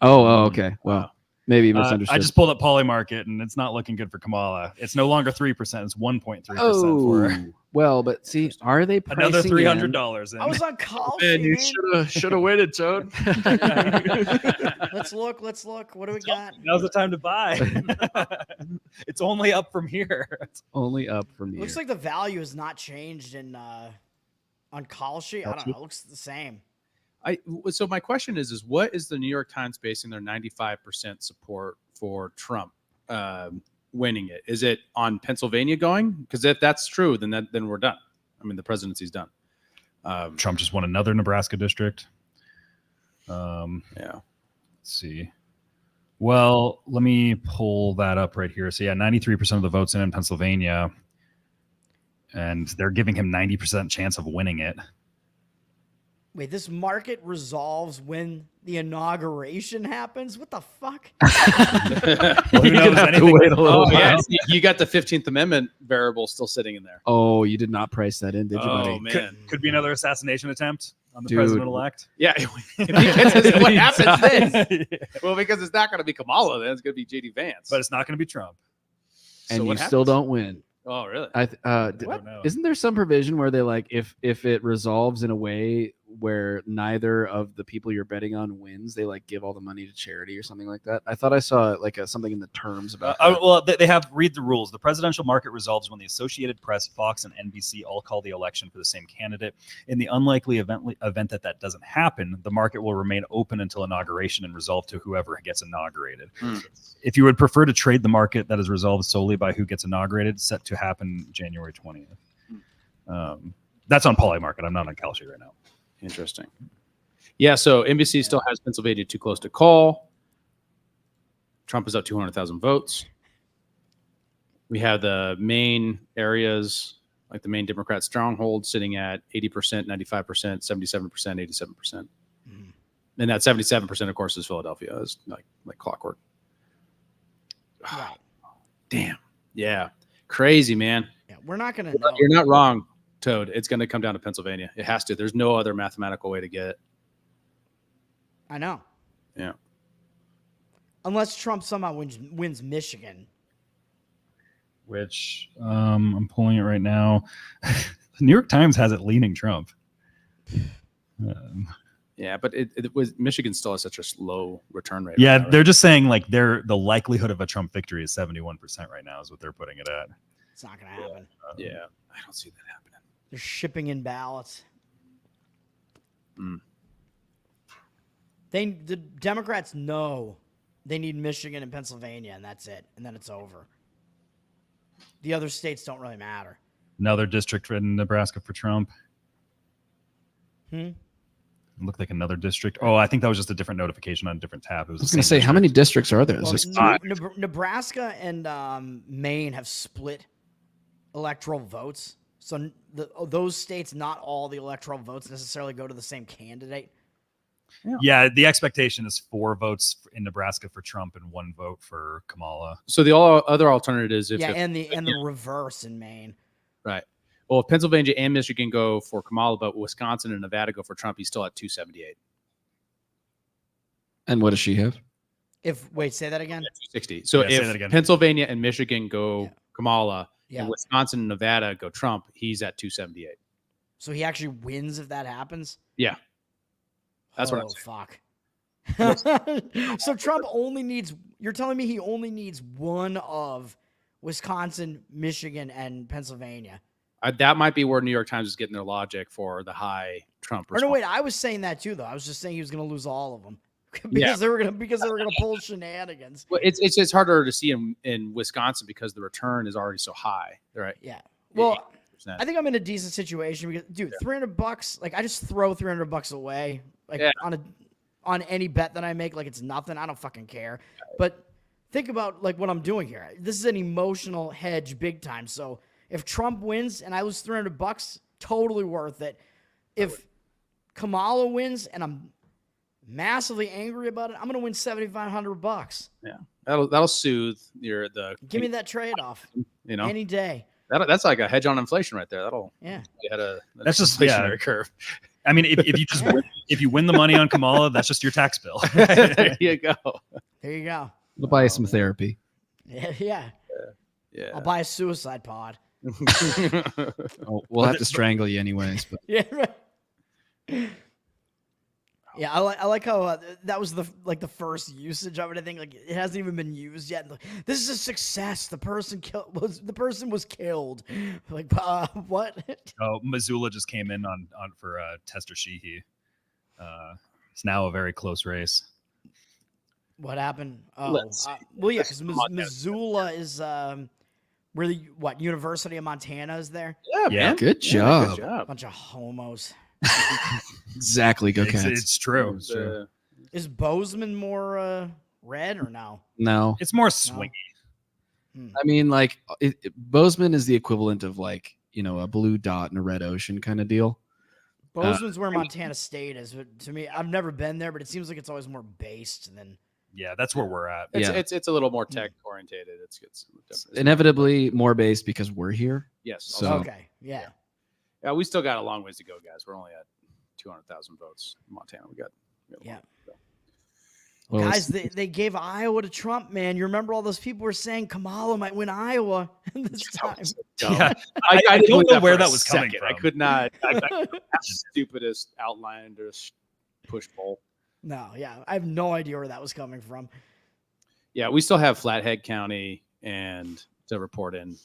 Oh, okay. Well, maybe you misunderstood. I just pulled up Polymarket, and it's not looking good for Kamala. It's no longer 3%; it's 1.3% for her. Well, but see, are they another pricing $300? I was on call. Man, you should have waited, Toad. Let's look. What do we got? Now's the time to buy. It's only up from here. It's only up from here. Looks like the value has not changed in on call sheet. I don't know. It looks the same. So my question is what is the New York Times basing their 95% support for Trump winning it? Is it on Pennsylvania going? Because if that's true, then we're done. I mean, the presidency's done. Trump just won another Nebraska district. Yeah. Let's see. Well, let me pull that up right here. So yeah, 93% of the votes in Pennsylvania, and they're giving him 90% chance of winning it. Wait, this market resolves when the inauguration happens? What the fuck? Well, who knows? Yeah, you got the 15th Amendment variable still sitting in there. Oh, you did not price that in, did you, buddy? Oh, man. Could be another assassination attempt on the Dude. President-elect. Yeah. If he gets it, what happens then? Well, because it's not going to be Kamala, then it's going to be J.D. Vance. But it's not going to be Trump. And So you what still happens? don't win. Oh, really? Isn't there some provision where they like if it resolves in a way where neither of the people you're betting on wins, they like give all the money to charity or something like that? I thought I saw like something in the terms about that. Well, they have read the rules. The presidential market resolves when the Associated Press, Fox, and NBC all call the election for the same candidate. In the unlikely event that doesn't happen, the market will remain open until inauguration and resolve to whoever gets inaugurated. If you would prefer to trade the market that is resolved solely by who gets inaugurated, set to happen January 20th. That's on Polymarket. I'm not on Kalshi right now. Interesting. Yeah, so NBC still has Pennsylvania too close to call. Trump is up 200,000 votes. We have the main areas, like the main Democrat stronghold, sitting at 80%, 95%, 77%, 87%. And that 77%, of course, is Philadelphia. It's like clockwork. Right. Damn. Yeah. Crazy, man. Yeah, we're not going to know. You're not wrong, Toad. It's going to come down to Pennsylvania. It has to. There's no other mathematical way to get it. I know. Yeah. Unless Trump somehow wins Michigan. Which I'm pulling it right now. The New York Times has it leaning Trump. Yeah, but it was Michigan still has such a slow return rate. Yeah, right now, right? they're just saying like the likelihood of a Trump victory is 71% right now is what they're putting it at. It's not going to happen. Yeah, I don't see that happening. They're shipping in ballots. The Democrats know they need Michigan and Pennsylvania, and that's it. And then it's over. The other states don't really matter. Another district in Nebraska for Trump. Hmm? It looked like another district. Oh, I think that was just a different notification on a different tab. It was I was going to say, how many districts are there? Is Well, there five? Nebraska and Maine have split electoral votes. So those states, not all the electoral votes necessarily go to the same candidate. Yeah, the expectation is 4 votes in Nebraska for Trump and 1 vote for Kamala. So the other alternative is if and the reverse in Maine. Right. Well, if Pennsylvania and Michigan go for Kamala, but Wisconsin and Nevada go for Trump, he's still at 278. And what does she have? Say that again. 260. So Yeah, say that if again. Pennsylvania and Michigan go Kamala, Yeah. and Wisconsin and Nevada go Trump, he's at 278. So he actually wins if that happens? Yeah. That's what I'm saying. Fuck. So Trump only needs, you're telling me he only needs one of Wisconsin, Michigan, and Pennsylvania. That might be where New York Times is getting their logic for the high Trump Or response. no, wait, I was saying that too, though. I was just saying he was going to lose all of them because Yeah. they were going to pull shenanigans. Well, it's harder to see in Wisconsin because the return is already so high, right? Yeah. Well, 80%. I think I'm in a decent situation because, dude, $300. Like, I just throw $300 away, like Yeah. on on any bet that I make like it's nothing. I don't fucking care. But think about like what I'm doing here. This is an emotional hedge big time. So if Trump wins and I lose $300, totally worth it. If Kamala wins and I'm massively angry about it, I'm gonna win $7,500. Yeah, that'll soothe Give me that trade off. You know, any day. That's like a hedge on inflation right there. That'll That's just inflationary curve. I mean, if you just if you win the money on Kamala, that's just your tax bill. There you go. There you go. We'll buy you some therapy. Yeah. Yeah. I'll buy a suicide pod. Oh, we'll have to strangle you anyways. But Yeah, right. Yeah, I like how that was the first usage of it. I think like it hasn't even been used yet. Like, this is a success. The person was killed. Like what? Oh, Missoula just came in on for Tester Sheehy. It's now a very close race. What happened? Oh, well, yeah, because Missoula is where the University of Montana is there. Yeah, man. Good job. Bunch of homos. Exactly. Go Cats. It's true. It's true. Is Bozeman more red or no? No, it's more swingy. I mean, like Bozeman is the equivalent of like a blue dot in a red ocean kind of deal. Bozeman's where Montana State is. But to me, I've never been there, but it seems like it's always more based than. Yeah, that's where we're at. It's a little more tech orientated. It's Inevitably more based because we're here. Yes. So, okay. Yeah. Yeah, we still got a long ways to go, guys. We're only at 200,000 votes in Montana. We got yeah. Well, Guys, they gave Iowa to Trump, man. You remember all those people were saying Kamala might win Iowa this time. Yeah, I don't know where that was coming from. I could not. Stupidest outlandish push poll. No, yeah, I have no idea where that was coming from. Yeah, we still have Flathead County and to report in,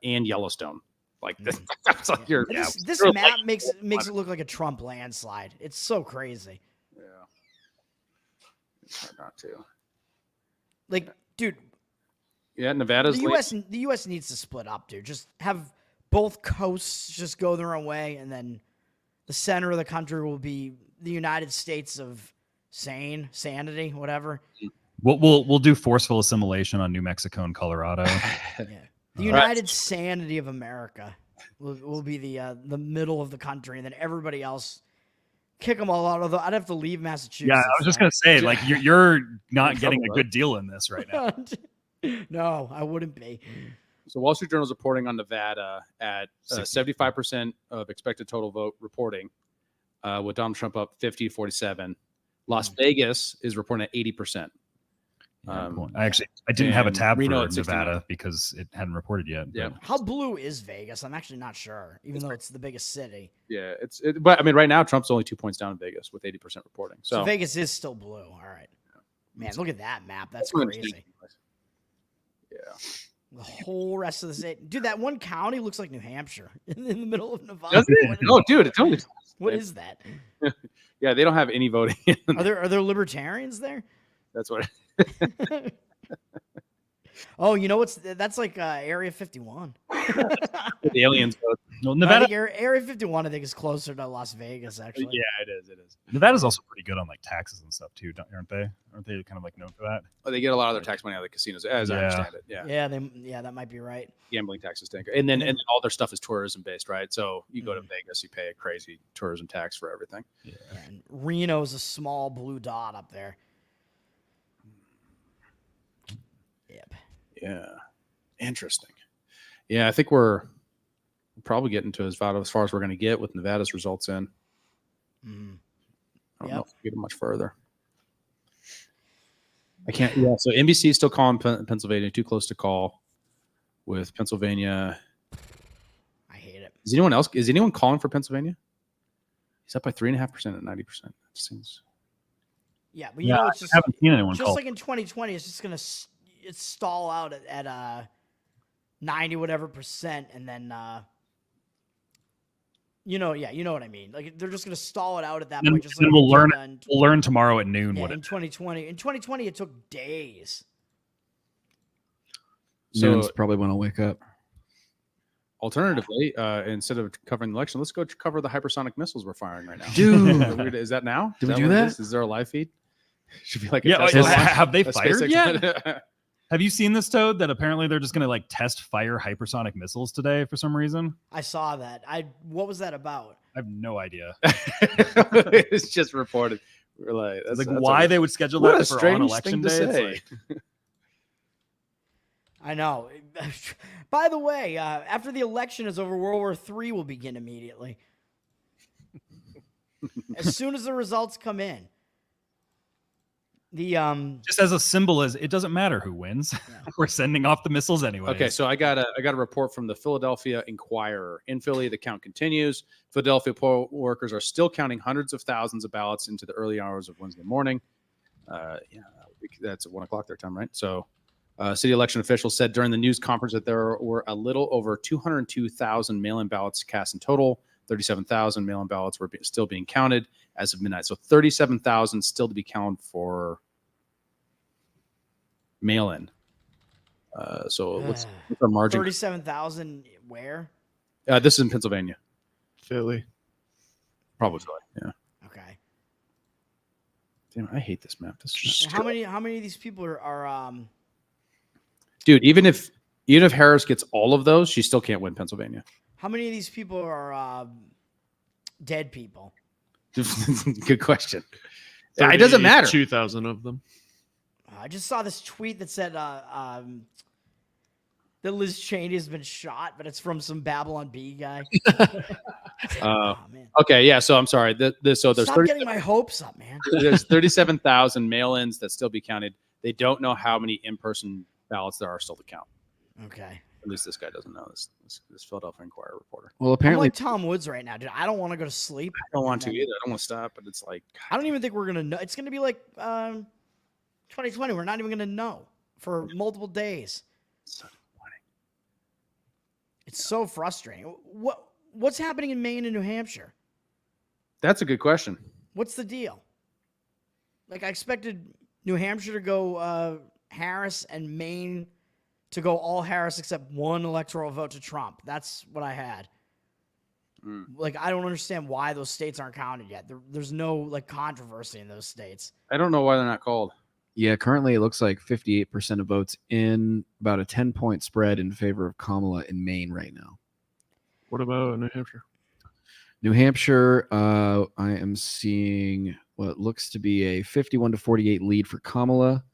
and Yellowstone. Like this, that's like this map makes it look like a Trump landslide. It's so crazy. Yeah, it's hard not to. Like, dude. Yeah, Nevada's the U.S. needs to split up, dude. Just have both coasts just go their own way, and then the center of the country will be the United States of sanity, whatever. We'll do forceful assimilation on New Mexico and Colorado. The United Sanity of America will be the middle of the country, and then everybody else kick them all out. Although I'd have to leave Massachusetts. Yeah, I was just gonna say, like you're not getting a good deal in this right now. No, I wouldn't be. So Wall Street Journal is reporting on Nevada at 75% of expected total vote reporting, with Donald Trump up 50-47. Las Vegas is reporting at 80%. I didn't have a tab for Reno at Nevada because it hadn't reported yet. Yeah. How blue is Vegas? I'm actually not sure, even though it's the biggest city. Yeah, but I mean, right now Trump's only 2 points down in Vegas with 80% reporting. So Vegas is still blue. All right, man, look at that map. That's crazy. Yeah, the whole rest of the state, dude. That one county looks like New Hampshire in the middle of Nevada. Does it? No, dude, it totally. What is that? Yeah, they don't have any voting. Are there libertarians there? That's what. Oh, you know that's like Area 51. The aliens vote. No, Nevada. Area 51, I think, is closer to Las Vegas. Actually, yeah, it is. Nevada's also pretty good on like taxes and stuff too, aren't they? Aren't they kind of like known for that? Oh, they get a lot of their tax money out of the casinos, as I understand it. Yeah. Yeah, that might be right. Gambling taxes stink, and then all their stuff is tourism based, right? So you go to Vegas, you pay a crazy tourism tax for everything. Yeah. And Reno is a small blue dot up there. Yep. Yeah. Interesting. Yeah, I think we're probably getting to as far as we're going to get with Nevada's results in. I don't know if we get much further. I can't. Yeah. So NBC is still calling Pennsylvania too close to call with Pennsylvania. I hate it. Is anyone calling for Pennsylvania? He's up by 3.5% at 90%. That seems. Yeah, but you know, it's just, I haven't seen anyone just call. like in 2020, it's just gonna stall out at 90 whatever percent, and then you know what I mean. Like they're just gonna stall it out at that point. Just then like we'll learn tomorrow at noon. Yeah, what in 2020. In 2020, it took days. So it's probably when I'll wake up. Alternatively, instead of covering the election, let's go cover the hypersonic missiles we're firing right now. Dude. Is that now? Did we Is do what it that? Is there a live feed? Should be like a Yeah, Tesla launch, have they a fired SpaceX yet? one. Have you seen this, Toad? That apparently they're just going to like test fire hypersonic missiles today for some reason. I saw that. What was that about? I have no idea. It's just reported. We're like, It's like why they would schedule that for on election day. It's like, I know. By the way, after the election is over, World War III will begin immediately. As soon as the results come in. The just as a symbol, as it doesn't matter who wins. We're sending off the missiles anyway. Okay, so I got a report from the Philadelphia Inquirer. In Philly, the count continues. Philadelphia poll workers are still counting hundreds of thousands of ballots into the early hours of Wednesday morning. That's at 1 o'clock their time, right? So, city election officials said during the news conference that there were a little over 202,000 mail-in ballots cast in total. 37,000 mail-in ballots were still being counted as of midnight. So 37,000 still to be counted for mail-in. So what's our margin? 37,000 where? This is in Pennsylvania. Philly. Probably Philly, yeah. Okay. Damn, I hate this map. This is How many of these people are dude, even if Harris gets all of those, she still can't win Pennsylvania. how many of these people are dead people? Good question. It doesn't matter. 2,000 of them. I just saw this tweet that said that Liz Cheney has been shot, but it's from some Babylon Bee guy. Okay, yeah. So I'm sorry. There's Stop getting my hopes up, man. There's 37,000 mail-ins that still be counted. They don't know how many in-person ballots there are still to count. Okay. At least this guy doesn't know. This Philadelphia Inquirer reporter. Well, I'm apparently, like Tom Woods right now, dude. I don't want to go to sleep. I don't want to either. I don't want to stop, but it's like I don't even think we're gonna know. It's gonna be like 2020. We're not even gonna know for multiple days. It's so frustrating. What's happening in Maine and New Hampshire? that's a good question. What's the deal? Like I expected New Hampshire to go Harris and Maine to go all Harris except one electoral vote to Trump. That's what I had. Like I don't understand why those states aren't counted yet. There's no like controversy in those states. I don't know why they're not called. yeah, currently it looks like 58% of votes in about a 10-point spread in favor of Kamala in Maine right now. What about New Hampshire? New Hampshire, I am seeing what looks to be a 51-48 lead for Kamala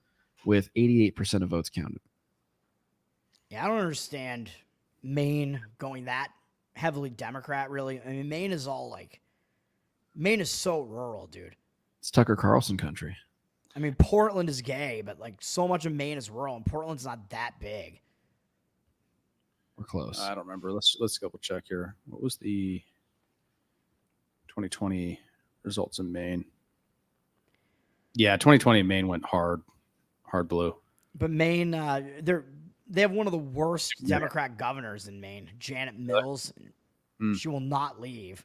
with 88% of votes counted. Yeah, I don't understand Maine going that heavily Democrat, really. I mean, Maine is so rural, dude. It's Tucker Carlson country. I mean, Portland is gay, but like so much of Maine is rural, and Portland's not that big. We're close. I don't remember. Let's double check here. What was the 2020 results in Maine? Yeah, 2020 in Maine went hard blue. But Maine, they have one of the worst Democrat governors in Maine, Janet Mills. She will not leave.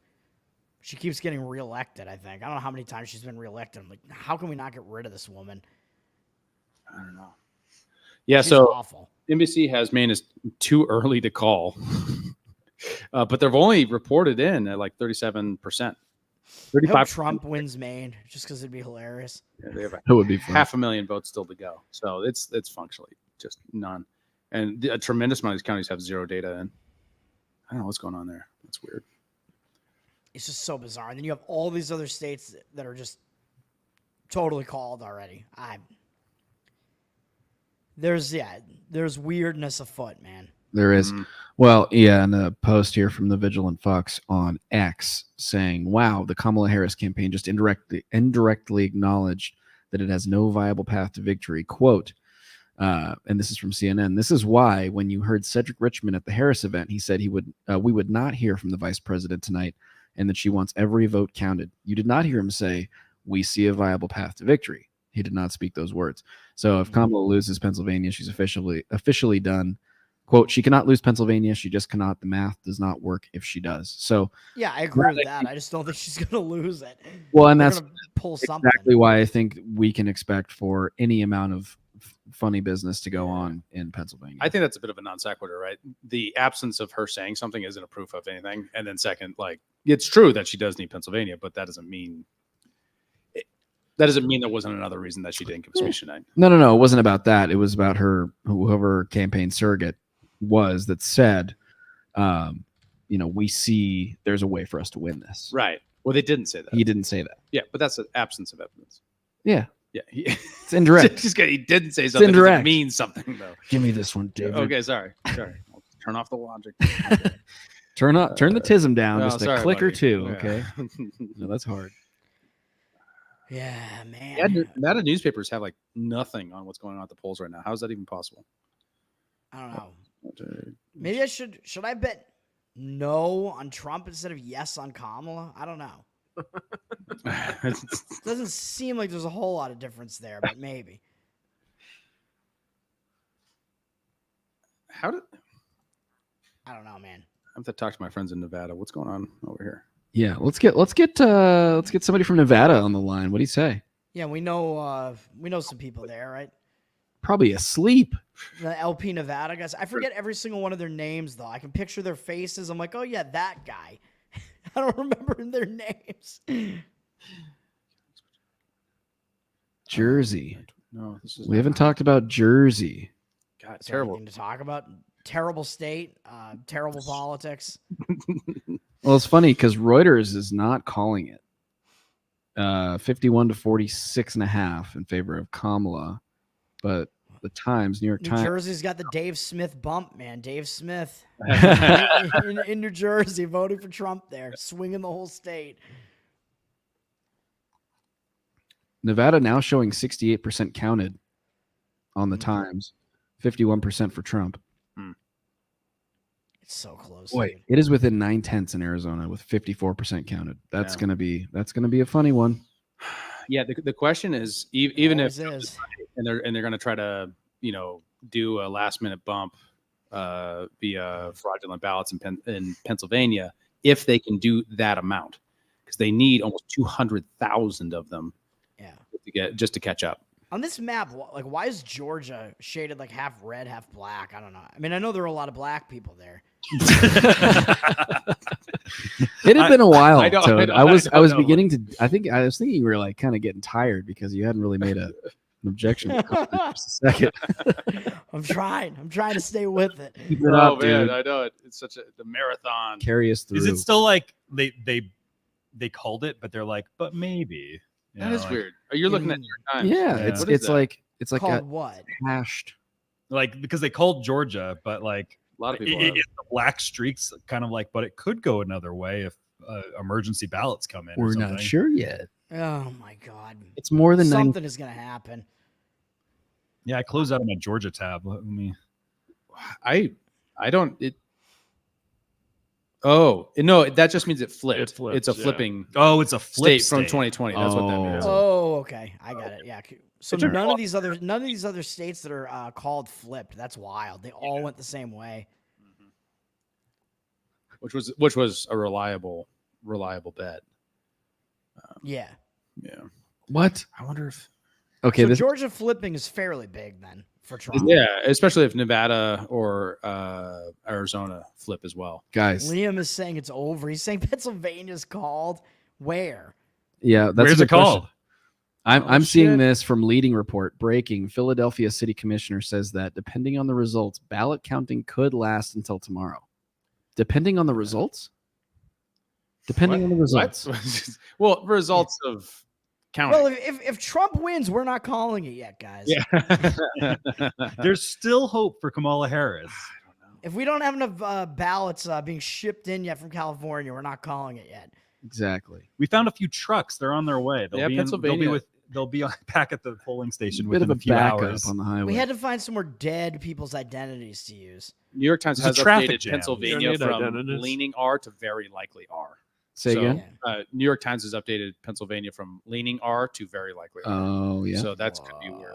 She keeps getting reelected, I think. I don't know how many times she's been reelected. I'm like, how can we not get rid of this woman? I don't know. Yeah, She's so awful. NBC has Maine is too early to call, but they've only reported in at like 37%. I hope Trump wins Maine just because it'd be hilarious. Yeah, they have That would be fun. 500,000 votes still to go. So it's functionally just none. And a tremendous amount of these counties have zero data in. I don't know what's going on there. That's weird. It's just so bizarre. And then you have all these other states that are just totally called already. There's weirdness afoot, man. There is. Well, yeah, and a post here from the Vigilant Fox on X saying, wow, the Kamala Harris campaign just indirectly acknowledged that it has no viable path to victory. Quote, and this is from CNN. This is why when you heard Cedric Richmond at the Harris event, he said we would not hear from the vice president tonight and that she wants every vote counted. You did not hear him say, we see a viable path to victory. He did not speak those words. So if Kamala loses Pennsylvania, she's officially done. Quote, she cannot lose Pennsylvania. She just cannot. The math does not work if she does. So yeah, I agree with that. I just don't think she's going to lose it. Well, and They're that's gonna pull something. exactly why I think we can expect for any amount of funny business to go on in Pennsylvania. I think that's a bit of a non sequitur, right? The absence of her saying something isn't a proof of anything. And then second, like, it's true that she does need Pennsylvania, but that doesn't mean there wasn't another reason that she didn't give a speech tonight. No. It wasn't about that. It was about whoever campaign surrogate was that said, we see there's a way for us to win this. Right. Well, they didn't say that. He didn't say that. Yeah, but that's an absence of evidence. Yeah. Yeah. It's indirect. He didn't say something. Indirect. It means something, though. Give me this one, David. Okay, sorry. I'll turn off the logic. Turn the tism down no, just a sorry, click or buddy. two. Yeah. Okay. No, that's hard. Yeah, man. Yeah, Nevada newspapers have like nothing on what's going on at the polls right now. How is that even possible? I don't know. Maybe I should I bet no on Trump instead of yes on Kamala? I don't know. Doesn't seem like there's a whole lot of difference there, but maybe. I don't know, man. I have to talk to my friends in Nevada. What's going on over here? Yeah, let's get somebody from Nevada on the line. What do you say? Yeah, we know some people there, right? Probably asleep. The LP Nevada guys. I forget every single one of their names though. I can picture their faces. I'm like, oh yeah, that guy. I don't remember their names. Jersey. No, this is we haven't talked about Jersey. God, Is there anything to talk about? Terrible state, terrible politics. Well, it's funny because Reuters is not calling it. 51 to 46.5 in favor of Kamala, but the Times, New York Times. New Jersey's got the Dave Smith bump, man. Dave Smith in New Jersey voting for Trump there, swinging the whole state. Nevada now showing 68% counted on the Times, 51% for Trump. It's so close. Wait, it is within 9/10 in Arizona with 54% counted. That's gonna be a funny one. Yeah, the question is, even if is. and they're going to try to do a last minute bump via fraudulent ballots in Pennsylvania, if they can do that amount, because they need almost 200,000 of them. Yeah, to catch up. On this map, like, why is Georgia shaded like half red, half black? I don't know. I mean, I know there are a lot of black people there. It had been a while, Toad. I was know. beginning to. I was thinking you were like kind of getting tired because you hadn't really made an objection for just a second. I'm trying to stay with it. Keep it up, man, dude. I know it. It's such the marathon. Carry us through. Is it still like they called it, but they're like, but maybe. That is weird. Oh, you're looking at New York Times. Yeah, it's like called what? Hashed. Like, because they called Georgia, but like a lot of people the black streaks kind of like, but it could go another way if emergency ballots come in. We're not sure yet. Oh my God! It's more than something is going to happen. Yeah, I closed out on my Georgia tab. Let me. I don't. It. Oh no! That just means it flipped. It's a flipping. Oh, it's a flip state from 2020. That's what that means. Oh, okay, I got it. Yeah. So none of these other states that are called flipped. That's wild. They all went the same way. Which was a reliable bet. Yeah. Yeah. What? I wonder if. Okay. So Georgia flipping is fairly big then for Trump. Yeah, especially if Nevada or Arizona flip as well. Guys. Liam is saying it's over. He's saying Pennsylvania's called. Where? Yeah, that's where's a it good question. called? I'm seeing this from Leading Report. Breaking. Philadelphia City Commissioner says that depending on the results, ballot counting could last until tomorrow. Depending on the results? Depending on the results. Well, results of counting. Well, if Trump wins, we're not calling it yet, guys. Yeah. There's still hope for Kamala Harris. If we don't have enough ballots being shipped in yet from California, we're not calling it yet. Exactly. We found a few trucks. They're on their way. Pennsylvania. They'll be back at the polling station Bit within of a few backup hours. on the highway. We had to find some more dead people's identities to use. New York Times It's a has traffic updated jam. Pennsylvania You don't need from identities. leaning R to very likely R. Say again? New York Times has updated Pennsylvania from leaning R to very likely R. Oh, yeah. So that's could be where.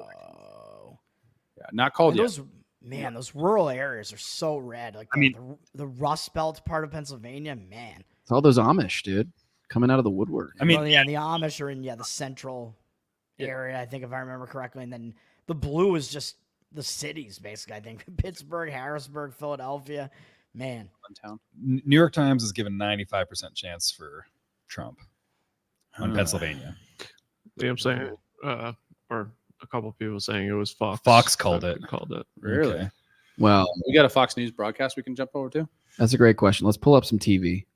Yeah, not called And yet. those rural areas are so red. Like the Rust Belt part of Pennsylvania, man. It's all those Amish, dude, coming out of the woodwork. I mean, Well, yeah, the Amish are in the central area, I think, if I remember correctly, and then the blue is just the cities, basically. I think Pittsburgh, Harrisburg, Philadelphia. Man, New York Times is given 95% chance for Trump on Pennsylvania. Yeah, I'm saying, or a couple of people saying it was Fox. Fox called it. Really? Okay. Well, we got a Fox News broadcast we can jump over to. That's a great question. Let's pull up some TV.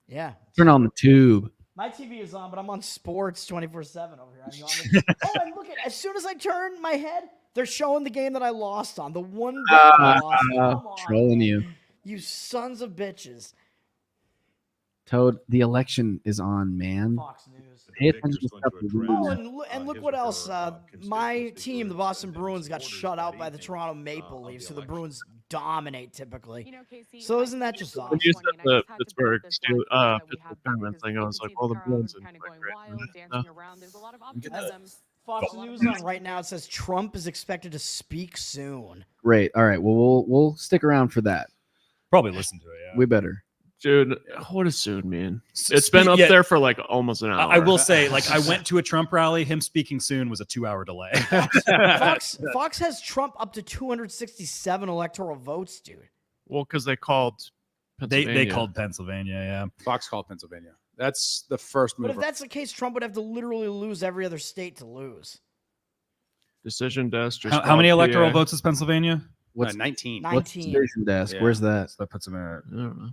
yeah. Turn on the tube. My TV is on, but I'm on sports 24/7 over here. I'm on and look at as soon as I turn my head, they're showing the game that I lost on. The one game I lost. Come on, Trolling you. you sons of bitches. Toad, the election is on, man. Fox News. Pay attention to stuff you're doing. Oh, and look what else. My team, the Boston Bruins, got shut out by the Toronto Maple Leafs, who the Bruins dominate typically. So isn't that just awesome? When you said the Pittsburgh Penguins thing, I was like, well, the Bruins are Fox News on right now. It says Trump is expected to speak soon. Great. All right. Well, we'll stick around for that. Probably listen to it. Yeah. We better. Dude, what does soon mean? It's been up there for like almost an hour. I will say, like, I went to a Trump rally. Him speaking soon was a 2-hour delay. Fox has Trump up to 267 electoral votes, dude. Well, because they called Pennsylvania. They called Pennsylvania, yeah. Fox called Pennsylvania. That's the first move. But if that's the case, Trump would have to literally lose every other state to lose. Decision desk. How many electoral votes is Pennsylvania? What's 19? 19. What's the decision desk? Yeah. Where's that? So that puts him at. I don't know.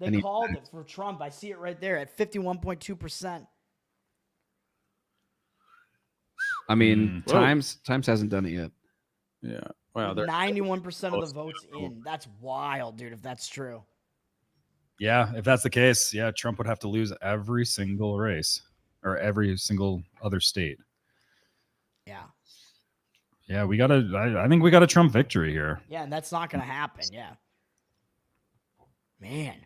They called it for Trump. I see it right there at 51.2%. I mean, Times hasn't done it yet. Yeah. Wow. 91% of the votes in. That's wild, dude, if that's true. Yeah, if that's the case, yeah, Trump would have to lose every single race or every single other state. Yeah. Yeah, I think we got a Trump victory here. Yeah, and that's not going to happen. Yeah. Man.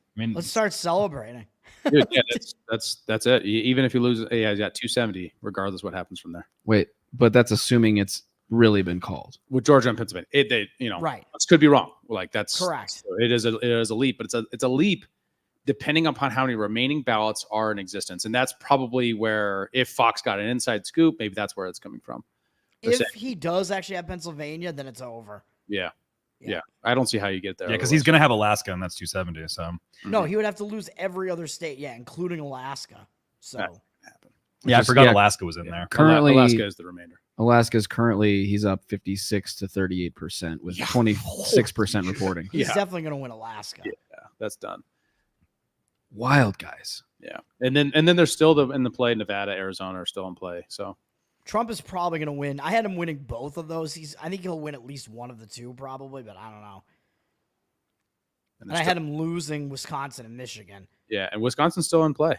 I mean, let's start celebrating. Dude, yeah, that's it. Even if you lose, yeah, he's got 270, regardless what happens from there. Wait, but that's assuming it's really been called with Georgia and Pennsylvania. Right. This could be wrong. Like that's correct. It is a leap, but it's a leap depending upon how many remaining ballots are in existence, and that's probably where, if Fox got an inside scoop, maybe that's where it's coming from. If he does actually have Pennsylvania, then it's over. Yeah. I don't see how you get there. Yeah, because he's going to have Alaska, and that's 270. So no, he would have to lose every other state. Yeah, including Alaska. So yeah, I forgot Alaska was in there. Currently, Alaska is the remainder. Alaska's currently he's up 56 to 38% with 26% reporting. He's definitely going to win Alaska. Yeah, that's done. Wild guys. Yeah, and then there's still in the play. Nevada, Arizona are still in play. So Trump is probably going to win. I had him winning both of those. I think he'll win at least one of the two, probably, but I don't know. And I had him losing Wisconsin and Michigan. Yeah, and Wisconsin's still in play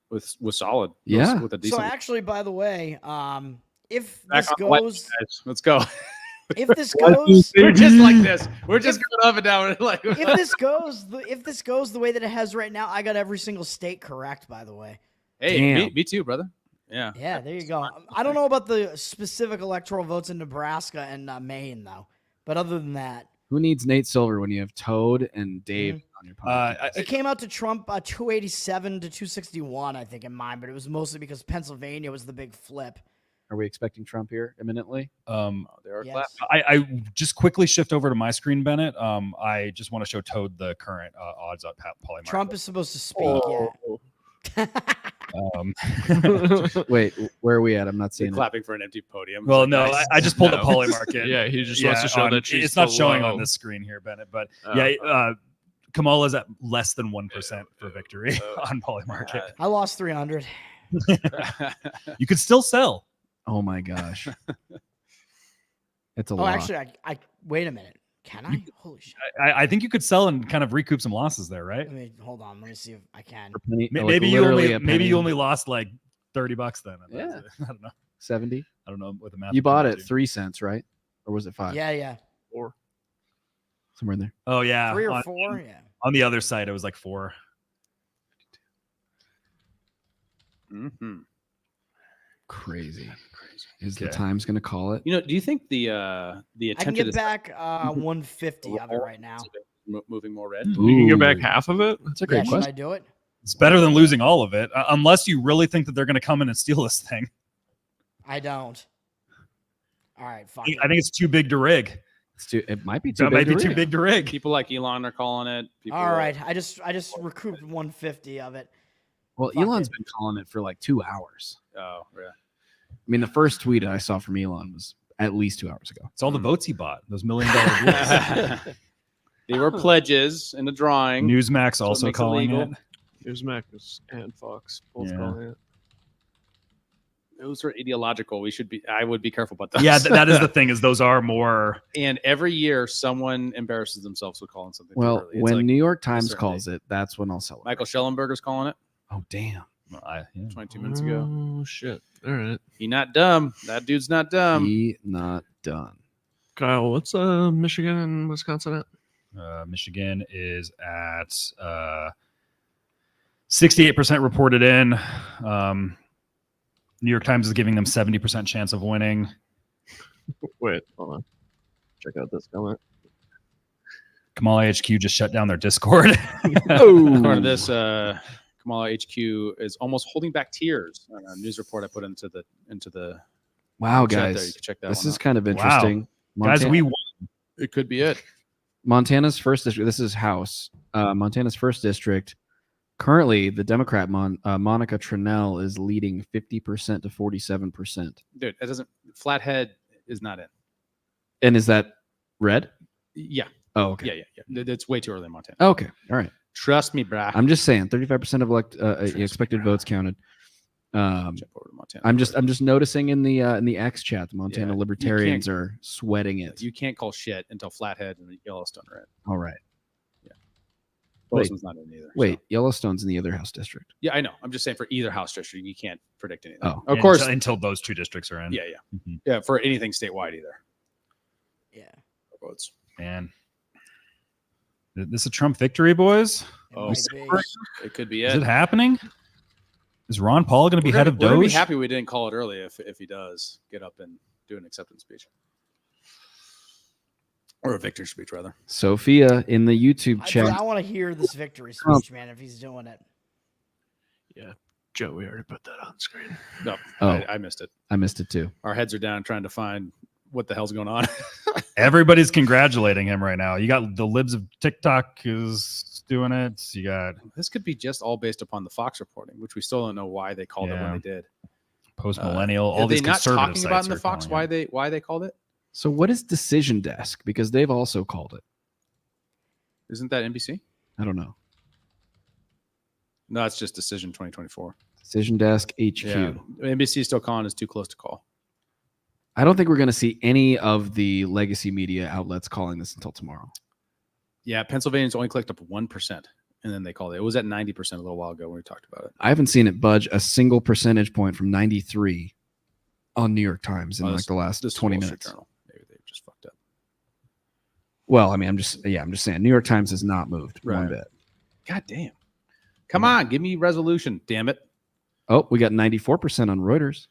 with solid. Yeah. With a decent. So actually, by the way, if this goes, let's go. If this goes, we're just like this. We're just going up and down. Like if this goes the way that it has right now, I got every single state correct. By the way. Hey, me too, brother. Yeah. Yeah, there you go. I don't know about the specific electoral votes in Nebraska and Maine, though. But other than that. Who needs Nate Silver when you have Toad and Dave on your podcast? It came out to Trump 287 to 261, I think, in mine. But it was mostly because Pennsylvania was the big flip. Are we expecting Trump here imminently? Yes. I just quickly shift over to my screen, Bennett. I just want to show Toad the current odds on Polymarket. Trump is supposed to speak, Wait, where are we at? I'm not seeing clapping for an empty podium. Well, no, I just pulled up Polymarket. Yeah, he just wants to show that she's it's not showing on this screen here, Bennett. But Kamala's at less than 1% for victory on Polymarket. I lost 300. You could still sell. Oh my gosh, it's a lot. Actually, I wait a minute. Can I? Holy shit! I think you could sell and kind of recoup some losses there, right? Hold on. Let me see if I can. Maybe you only lost like $30 then. Yeah, I don't know. 70. I don't know what the math. You bought it 3 cents, right? Or was it 5? Yeah. 4. Somewhere in there. Oh yeah, 3 or 4. Yeah. On the other side, it was like 4. Mm-hmm. Crazy. Is the Times going to call it? Do you think the attention? I can get back 150 of it right now. Moving more red. You can get back half of it. That's a great question. Should I do it? It's better than losing all of it, unless you really think that they're going to come in and steal this thing. I don't. All right, fuck I think it's too big to rig. It might be too It big might to be too rig. big to rig. People like Elon are calling it. People All right, I just recouped 150 of it. Well, Fuck Elon's it. been calling it for like 2 hours. Oh, yeah. I mean, the first tweet I saw from Elon was at least 2 hours ago. It's all the votes he bought. Those $1 million deals. They were pledges in the drawing. Newsmax so it also makes calling illegal. it. Newsmax and Fox both Yeah. calling it. Those are ideological. I would be careful about those. Yeah, that is the thing. Is those are more. And every year, someone embarrasses themselves with calling something. too Well, early. It's when like New York a Times certain calls date. it, that's when I'll celebrate. Michael Schellenberger's calling it. Oh, damn. 22 minutes ago. Oh shit! All right. He not dumb. That dude's not dumb. He not done. Kyle, what's Michigan and Wisconsin at? Michigan is at 68% reported in. New York Times is giving them 70% chance of winning. Wait, hold on. Check out this comment. Kamala HQ just shut down their Discord. Part of this, Kamala HQ is almost holding back tears. A news report I put into the Wow, chat guys. there. You can check that This one is out. kind of interesting. Guys, we won. It could be it. Montana's first district. This is House. Montana's first district. Currently, the Democrat Monica Tranel is leading 50% to 47%. Dude, it doesn't. Flathead is not in. And is that red? Yeah. Oh, okay. Yeah. It's way too early in Montana. Okay. All right. Trust me, brah. I'm just saying, 35% of expected votes counted. I'm just noticing in the X chat, the Montana Libertarians are sweating it. You can't call shit until Flathead and Yellowstone are in. All right. Wait, not in either. Wait, Yellowstone's in the other House district. Yeah, I know. I'm just saying for either House district, you can't predict anything. Oh, of course, until those two districts are in. Yeah, yeah, for anything statewide either. Yeah. Votes. Man, is this a Trump victory, boys? It could be it. Is it happening? Is Ron Paul going to be head of We're gonna be Doge? happy we didn't call it early if he does get up and do an acceptance speech. Or a victory speech, rather. Sophia in the YouTube chat. I want to hear this victory speech, man, if he's doing it. Yeah. Joe, we already put that on screen. No, Oh. I missed it. I missed it too. Our heads are down trying to find what the hell's going on. Everybody's congratulating him right now. You got the libs of TikTok is doing it. You got This could be just all based upon the Fox reporting, which we still don't know why they called it when they did. Post millennial. Are all they these not conservative talking about sites in the are Fox calling why they called it? So what is Decision Desk? Because they've also called it. Isn't that NBC? I don't know. No, it's just Decision 2024. Decision Desk HQ. Yeah. NBC is still calling us too close to call. I don't think we're going to see any of the legacy media outlets calling this until tomorrow. Yeah, Pennsylvania's only clicked up 1%, and then they called it. It was at 90% a little while ago when we talked about it. I haven't seen it budge a single percentage point from 93 on New York Times in like the last 20 minutes. Journal. Maybe they just fucked up. Well, I mean, I'm just saying New York Times has not moved one bit. God damn. Come on, give me resolution, damn it. Oh, we got 94% on Reuters.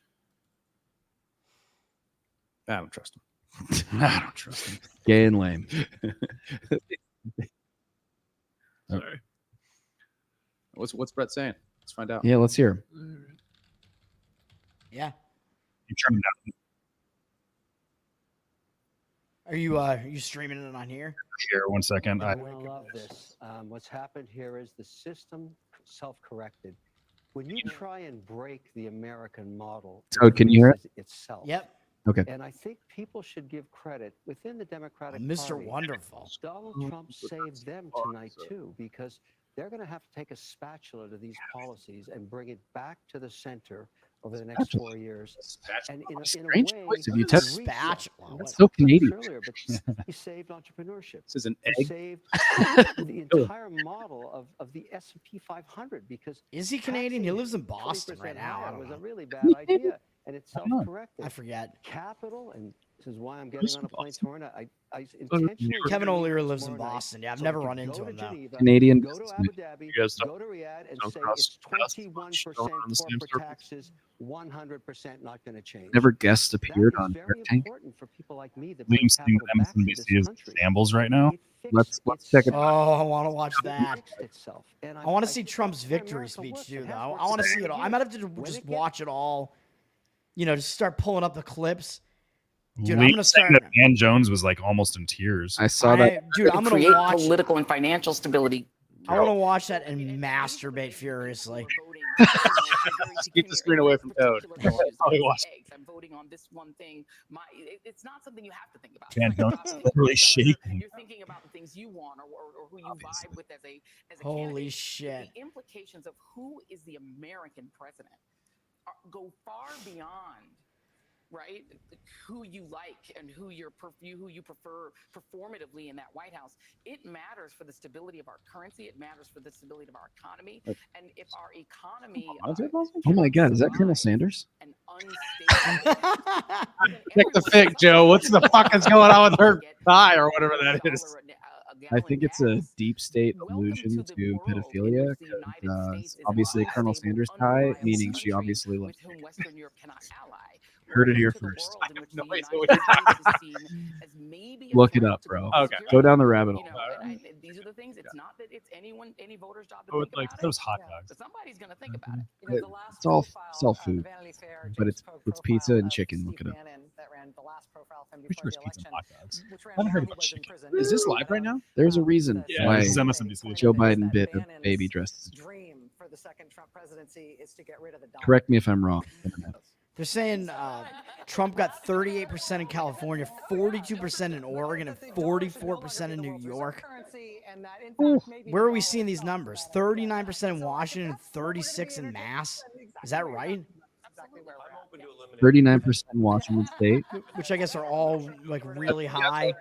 I don't trust him. I don't trust him. Gay and lame. Sorry. What's Brett saying? Let's find out. Yeah, let's hear him. Yeah. You turn him down. Are you streaming it on here? Here, 1 second. I love this. What's happened here is the system self-corrected. When you try and break the American model, Toad, can you hear it? itself. Yep. Okay. And I think people should give credit within the Democratic Mr. Party. Wonderful. Donald Trump saved them tonight too, because they're going to have to take a spatula to these policies and bring it back to the center over the next 4 years. And in a Strange way, choice of you touched spatula. That's so Canadian. Earlier, but he saved entrepreneurship. This is an He egg. saved the entire model of the S&P 500 because Is he Canadian? He lives in Boston right now. I don't was know. a really bad idea, and it's self-corrected. I forget. Capital, and this is why I'm getting on a plane tomorrow night. I intentionally Kevin O'Leary lives in Boston. Yeah, I've never run into him though. Canadian Go to Abu Dhabi, guys go to Riyadh, and say it's 21% corporate taxes, 100% not going to change. Never guest appeared That on is Shark very Tank. important for people like me that Liam's bring sitting capital with back to this MSNBC is country. shambles right now. Let's check it. Oh, I want to watch that. Itself. And I want to see Trump's victory speech too, though. I want to see it all. I might have to just watch it all. You know, just start pulling up the clips. Dude, I'm gonna saying start. that Van Jones was like almost in tears. I saw that. Dude, I'm gonna create watch. political and financial stability. I want to watch that and masturbate furiously. Keep the screen away from Toad. I'm voting on this one thing. It's not something you have to think about. Van Jones is literally shaking. You're thinking about the things you want or who you vibe with as a Holy candidate. shit. The implications of who is the American president go far beyond, right, who you like and who you prefer performatively in that White House. It matters for the stability of our currency. It matters for the stability of our economy. And if our economy Oh my God, is that Colonel Sanders? Check the fig, Joe. What's the fuck is going on with her thigh or whatever that is? I think it's a deep state allusion to pedophilia. Obviously, Colonel Sanders tie, meaning she obviously loves. Heard it here first. Look it up, bro. Okay. Go down the rabbit hole. These are the things. It's not that it's any voter's job to Oh, think like about those it. hot dogs. But somebody's going to think about it. It's all food, but it's pizza and chicken. Look it up. Pretty sure it's pizza and hot dogs. I haven't heard about chicken. Is this live right now? There's a reason Yeah, why this is MSNBC. Joe Biden bit a baby dressed. Dream for the second Trump presidency is to get rid of the dollar. Correct me if I'm wrong. They're saying Trump got 38% in California, 42% in Oregon, and 44% in New York. Where are we seeing these numbers? 39% in Washington and 36% in Mass. Is that right? 39% in Washington State. Which I guess are all like really high.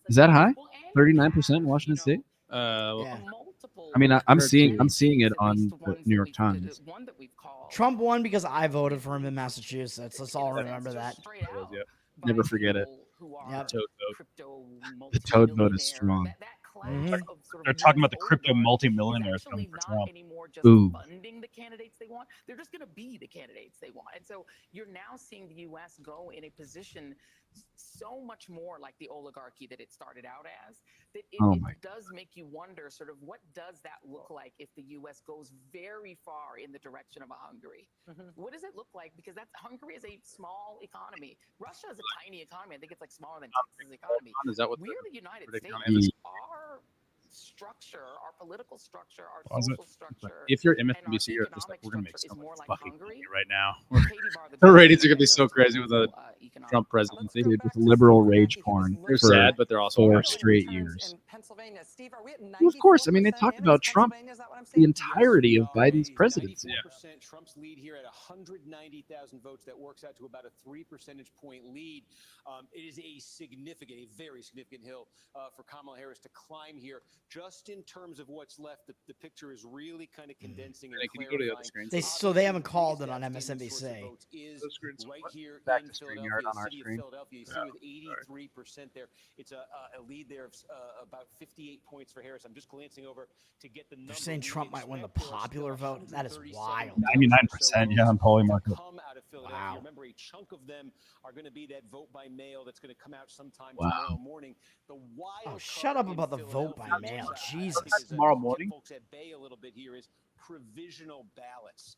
Is that high? 39% in Washington State. Yeah. I mean, I'm seeing it on the New York Times. Trump won because I voted for him in Massachusetts. Let's all remember that. Never forget it. Yep. The Toad vote is strong. They're talking about the crypto multimillionaires coming for Trump. Ooh. Funding the candidates they want. They're just going to be the candidates they want. And so you're now seeing the U.S. go in a position so much more like the oligarchy that it started out as, that it does make you wonder sort of what does that look like if the U.S. goes very far in the direction of a Hungary? What does it look like? Because Hungary is a small economy. Russia is a tiny economy. I think it's like smaller than Texas' economy. Is that what we're the United States? Our structure, our political structure, our social structure. If you're MSNBC, you're just like, we're gonna make so much fucking money right now. The ratings are gonna be so crazy with the Trump presidency. Dude, with liberal rage porn. They're for sad, but they're also 4 straight years. Well, of course. I mean, they talked about Trump the entirety of Biden's presidency. Trump's lead here at 190,000 votes. That works out to about a 3 percentage point lead. It is a very significant hill for Kamala Harris to climb here. Just in terms of what's left, the picture is really kind of condensing and clarifying. So they haven't called it on MSNBC. Right here Back in to Philadelphia, StreamYard on our city of screen. Philadelphia. You see with 83% there. It's a lead there of about 58 points for Harris. I'm just glancing over to get the They're saying Trump might win the popular vote. That is wild. 99%, yeah, on Polymarket. Wow. Remember, a chunk of them are going to be that vote by mail that's going to come out sometime Wow. tomorrow morning. The wild Shut up about the vote by mail. Jesus. Tomorrow morning. Folks at bay a little bit here is provisional ballots.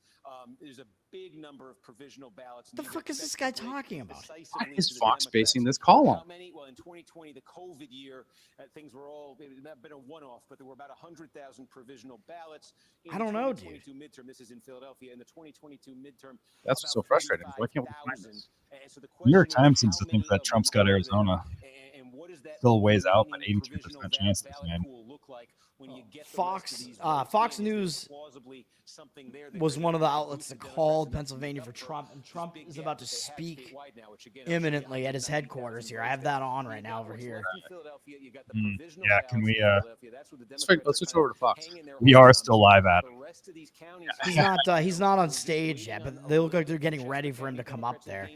There's a big number of provisional ballots. What the fuck is this guy talking about? Why is Fox basing this call on? How many? Well, in 2020, the COVID year, things were all not been a one-off, but there were about 100,000 provisional ballots. I don't know, dude. 2022 midterm. This is in Philadelphia. In the 2022 midterm, That's what's so frustrating. Why can't we find this? So the New York Times seems to think that Trump's got Arizona. Still ways out, but 82% chance this man. Fox News was one of the outlets that called Pennsylvania for Trump, and Trump is about to speak imminently at his headquarters here. I have that on right now over here. Yeah, can we? Let's switch over to Fox. We are still live at it. He's not on stage yet, but they look like they're getting ready for him to come up there.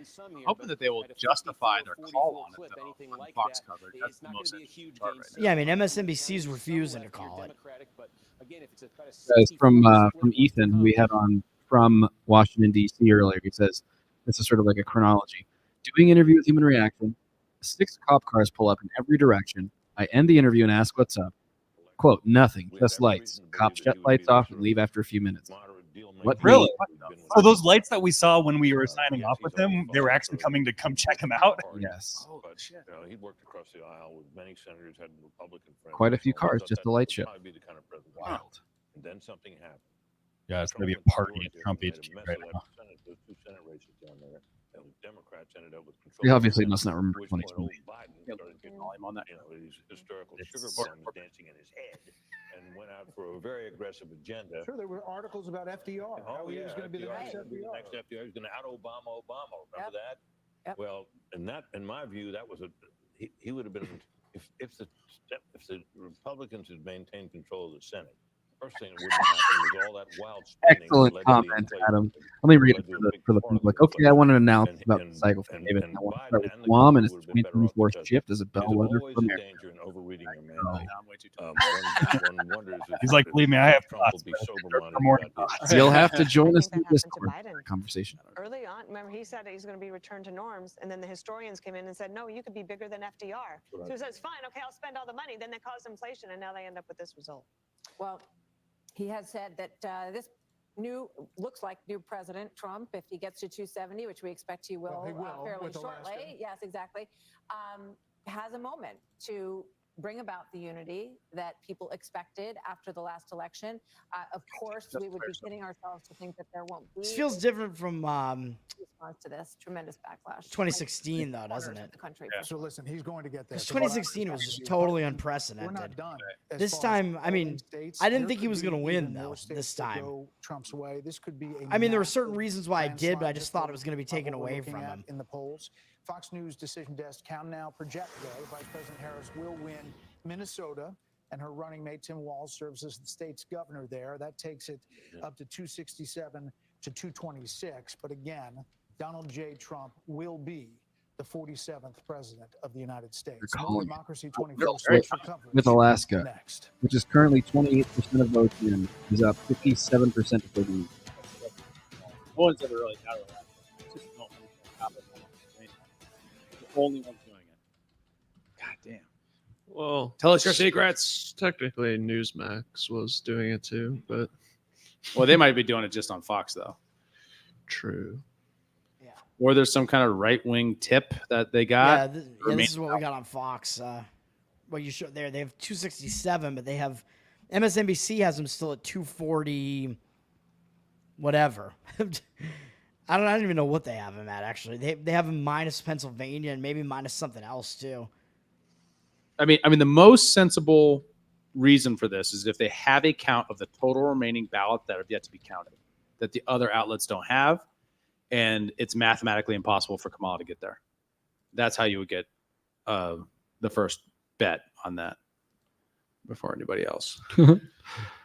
Hoping that they will justify their call on it though. On Fox coverage. That's the most interesting part right now. Yeah, I mean MSNBC's refusing to call it. Guys, from Ethan, who we had on from Washington, D.C. earlier, he says, this is sort of like a chronology. Doing interview with Human Reaction, 6 cop cars pull up in every direction. I end the interview and ask what's up. Quote, nothing, just lights. Cops shut lights off and leave after a few minutes. What? Really? So those lights that we saw when we were signing off with him, they were actually coming to come check him out. Yes. But he worked across the aisle with many senators, had Republican friends. Quite a few So I cars, thought just that a light would show. probably be the kind of president. Wild. And then something happened. Yeah, it's going to be a party at Trump HQ right now. Those two Senate races down there, and the Democrats ended up with control. He obviously must not remember Which point 2020. Biden started getting volume on that. You know, these historical sugar bombs dancing in his head, and went out for a very aggressive agenda. Sure, there were articles about FDR. How he was going to be the next FDR. The next FDR. He was going to out-Obama Obama. Remember that? Well, and that, in my view, that was he would have been if the Republicans had maintained control of the Senate. First thing that wouldn't happen was all that wild spending. Excellent comment, Adam. Let me read it for the public. Okay, I want to announce about the cycle for David. I want to start with Guam and its 2024 shift as a bellwether for America. He's like, believe me, I have thoughts. You'll have to join us in this conversation. Early on, remember he said he's going to be returned to norms, and then the historians came in and said, no, you could be bigger than FDR. So he says, fine, okay, I'll spend all the money. Then they caused inflation, and now they end up with this result. Well, he has said that this looks like new President Trump, if he gets to 270, which we expect he will, fairly shortly. Yes, exactly. Has a moment to bring about the unity that people expected after the last election. Of course, we would be kidding ourselves to think that there won't be. This feels different from response to this tremendous backlash. 2016, though, doesn't it? The country. So listen, he's going to get there. Because 2016 was just totally unprecedented. We're not done. This time, I mean, I didn't think he was going to win, though, this time. Trump's way. This could be. I mean, there were certain reasons why I did, but I just thought it was going to be taken away from him. In the polls, Fox News decision desk can now project, though, Vice President Harris will win Minnesota, and her running mate Tim Walz serves as the state's governor there. That takes it up to 267 to 226. But again, Donald J. Trump will be the 47th president of the United States. More Democracy 21st with Alaska, next, which is currently 28% of votes in, is up 57% of voting. No one's ever really got Alaska. It's just no the only ones doing it. God damn. Well, tell us your secrets. Technically, Newsmax was doing it too, but well, they might be doing it just on Fox, though. True. Yeah. Or there's some kind of right-wing tip that they got. Yeah, this is what we got on Fox. Well, you showed there. They have 267, but they have MSNBC has them still at 240. Whatever. I don't even know what they have him at. Actually, they have him minus Pennsylvania and maybe minus something else too. I mean, the most sensible reason for this is if they have a count of the total remaining ballots that have yet to be counted, that the other outlets don't have, and it's mathematically impossible for Kamala to get there. That's how you would get the first bet on that before anybody else.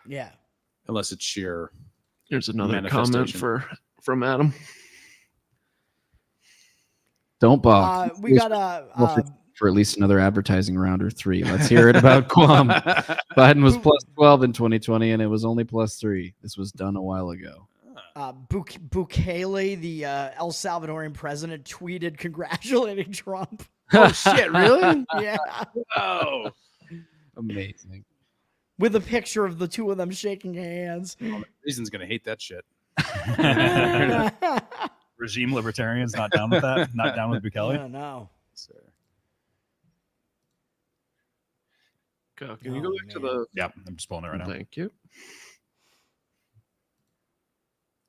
Yeah. Unless it's sheer. Here's another comment from Adam. Don't balk. We got for at least another advertising round or three. Let's hear it about Guam. Biden was plus 12 in 2020, and it was only plus 3. This was done a while ago. Bukele, the El Salvadorian president, tweeted congratulating Trump. Oh, shit, really? Yeah. Oh, amazing. With a picture of the two of them shaking hands. Well, Reason's going to hate that shit. Regime libertarians not down with that? Not down with Bukele? Yeah, no. Sir. Can you go back to the... Yeah, I'm just pulling it right now. Thank you.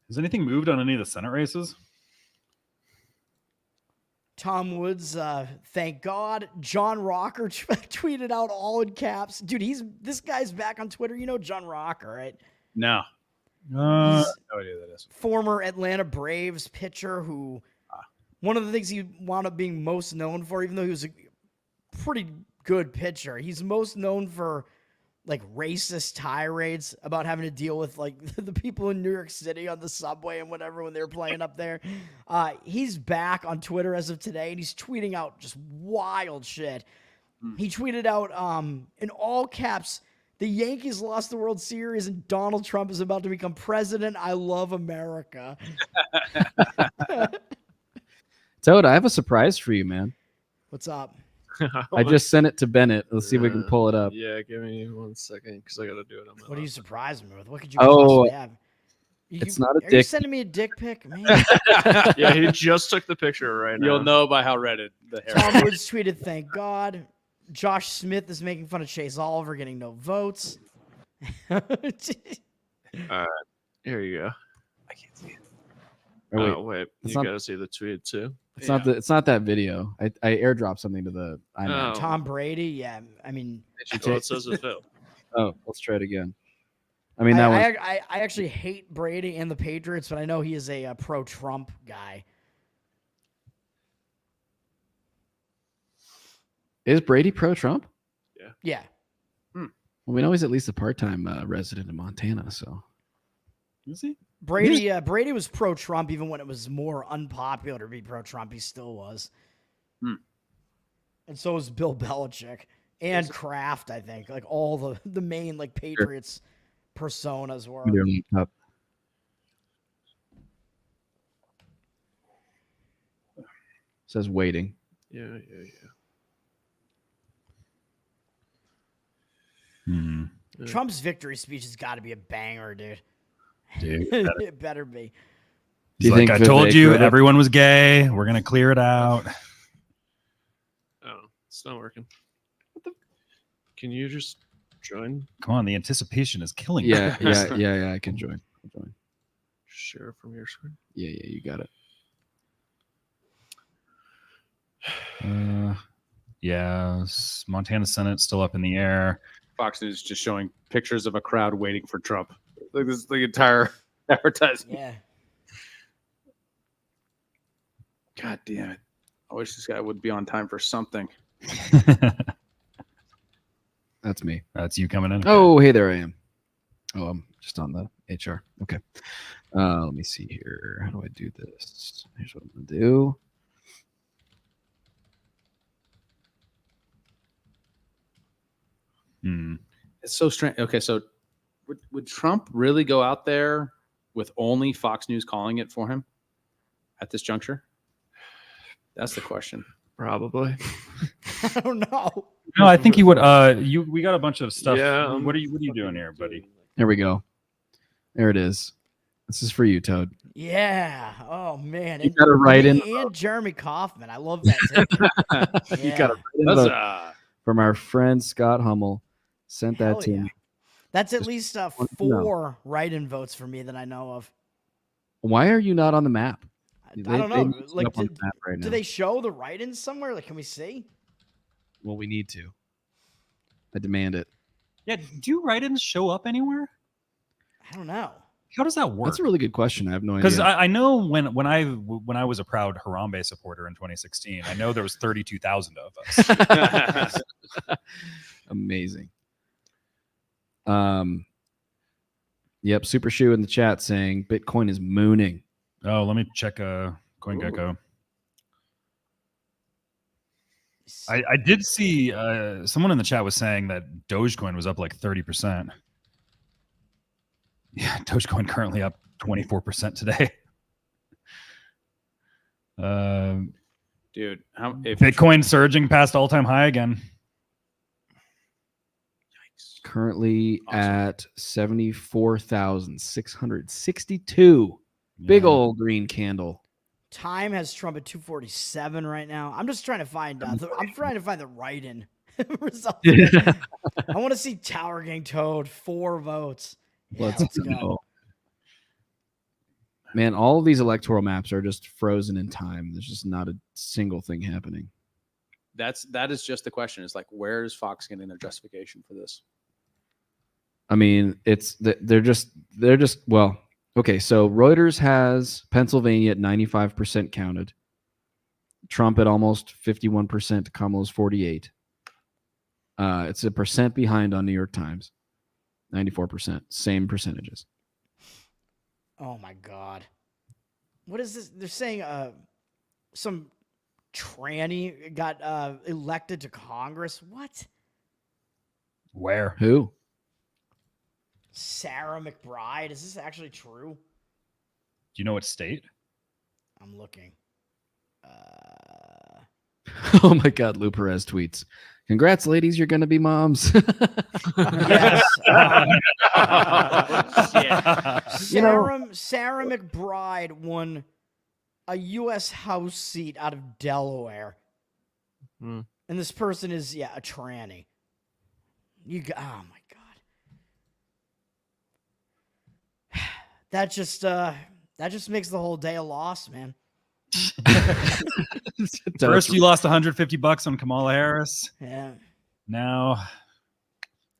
Has anything moved on any of the Senate races? Tom Woods, thank God. John Rocker tweeted out all in caps. Dude, this guy's back on Twitter. You know John Rocker, right? No. No idea that is. Former Atlanta Braves pitcher who one of the things he wound up being most known for, even though he was a pretty good pitcher, he's most known for like racist tirades about having to deal with like the people in New York City on the subway and whatever when they're playing up there. He's back on Twitter as of today, and he's tweeting out just wild shit. He tweeted out in all caps, "The Yankees lost the World Series and Donald Trump is about to become president. I love America." Toad, I have a surprise for you, man. What's up? I just sent it to Bennett. Let's see if we can pull it up. Yeah, give me 1 second because I got to do it. What do you surprise me with? What could you Oh, possibly have? It's not a Are you dick. sending me a dick pic, man? Yeah, he just took the picture right now. You'll know by how red the hair. Tom Woods tweeted, "Thank God." Josh Smith is making fun of Chase Oliver getting no votes. All right, here you go. I can't see it. Oh wait, It's you not- gotta see the tweet too. It's not that video. I airdropped something to the iMac. Tom Brady, yeah. I mean, Well, it says it failed. Oh, let's try it again. I mean, that one. I actually hate Brady and the Patriots, but I know he is a pro-Trump guy. Is Brady pro-Trump? Yeah. Well, we know he's at least a part-time resident of Montana. So is he? Brady was pro-Trump even when it was more unpopular to be pro-Trump. He still was. And so was Bill Belichick and Kraft, I think. Like all the main like Patriots personas were. Your laptop. Says waiting. Yeah. Trump's victory speech has got to be a banger, dude. Dude, It better be. He's like, I told you everyone was gay. We're gonna clear it out. Oh, it's not working. Can you just join? Come on, the anticipation is killing Yeah, me. yeah. I can join. Share from your screen. Yeah, you got it. Montana Senate still up in the air. Fox News just showing pictures of a crowd waiting for Trump. Like this is the entire advertising. Yeah. God damn it. I wish this guy would be on time for something. That's me. That's you coming in. Oh, hey, there I am. Oh, I'm just on the HR. Okay. Let me see here. How do I do this? Here's what I'm going to do. It's so strange. Okay, so would Trump really go out there with only Fox News calling it for him at this juncture? That's the question. Probably. I don't know. No, I think he would. We got a bunch of stuff. Yeah. What are you doing here, buddy? There we go. There it is. This is for you, Toad. Yeah. Oh man. You got to write in. And Jeremy Kaufman. I love that too. You got to write in from our friend Scott Hummel. Sent that to me. That's at least 4 write-in votes for me that I know of. Why are you not on the map? I don't know. Like, on the map right do now. they show the write-ins somewhere? Like, can we see? Well, we need to. I demand it. Yeah. Do write-ins show up anywhere? I don't know. How does that work? That's a really good question. I have no idea. Because I know when I was a proud Harambe supporter in 2016, I know there was 32,000 of us. Amazing. Yep, Super Shoe in the chat saying Bitcoin is mooning. Oh, let me check CoinGecko. I did see someone in the chat was saying that Dogecoin was up like 30%. Yeah, Dogecoin currently up 24% today. Dude, if Bitcoin surging past all-time high again. Currently at 74,662. Big old green candle. Time has Trump at 247 right now. I'm just trying to find. I'm trying to find the write-in results. I want to see Tower Gang Toad 4 votes. Yeah, Let's go. Man, all of these electoral maps are just frozen in time. There's just not a single thing happening. That is just the question. Is like, where is Fox getting their justification for this? I mean, they're just well, okay. So Reuters has Pennsylvania at 95% counted. Trump at almost 51%. Kamala's 48. It's a percent behind on New York Times. 94%. Same percentages. Oh my God. What is this? They're saying some tranny got elected to Congress. What? Where? Who? Sarah McBride. Is this actually true? Do you know what state? I'm looking. Oh my God, Lou Perez tweets. Congrats, ladies, you're gonna be moms. Yes. You know- Sarah McBride won a U.S. House seat out of Delaware. And this person is, a tranny. Oh my God. That just makes the whole day a loss, man. First, you lost $150 on Kamala Harris. Yeah. Now,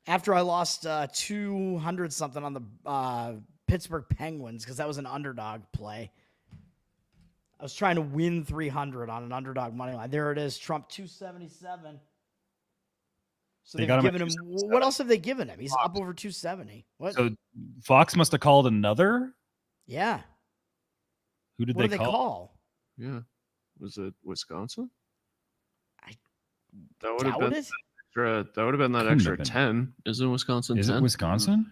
After I lost 200 something on the Pittsburgh Penguins because that was an underdog play. I was trying to win 300 on an underdog money line. There it is, Trump 277. So they've given him. What else have they given him? He's up over 270. What? So Fox must have called another. Yeah. Who did What they did call? Yeah. Was it Wisconsin? That would have been it? that would have been that Couldn't extra have been. 10. Isn't Wisconsin Is 10? it Wisconsin?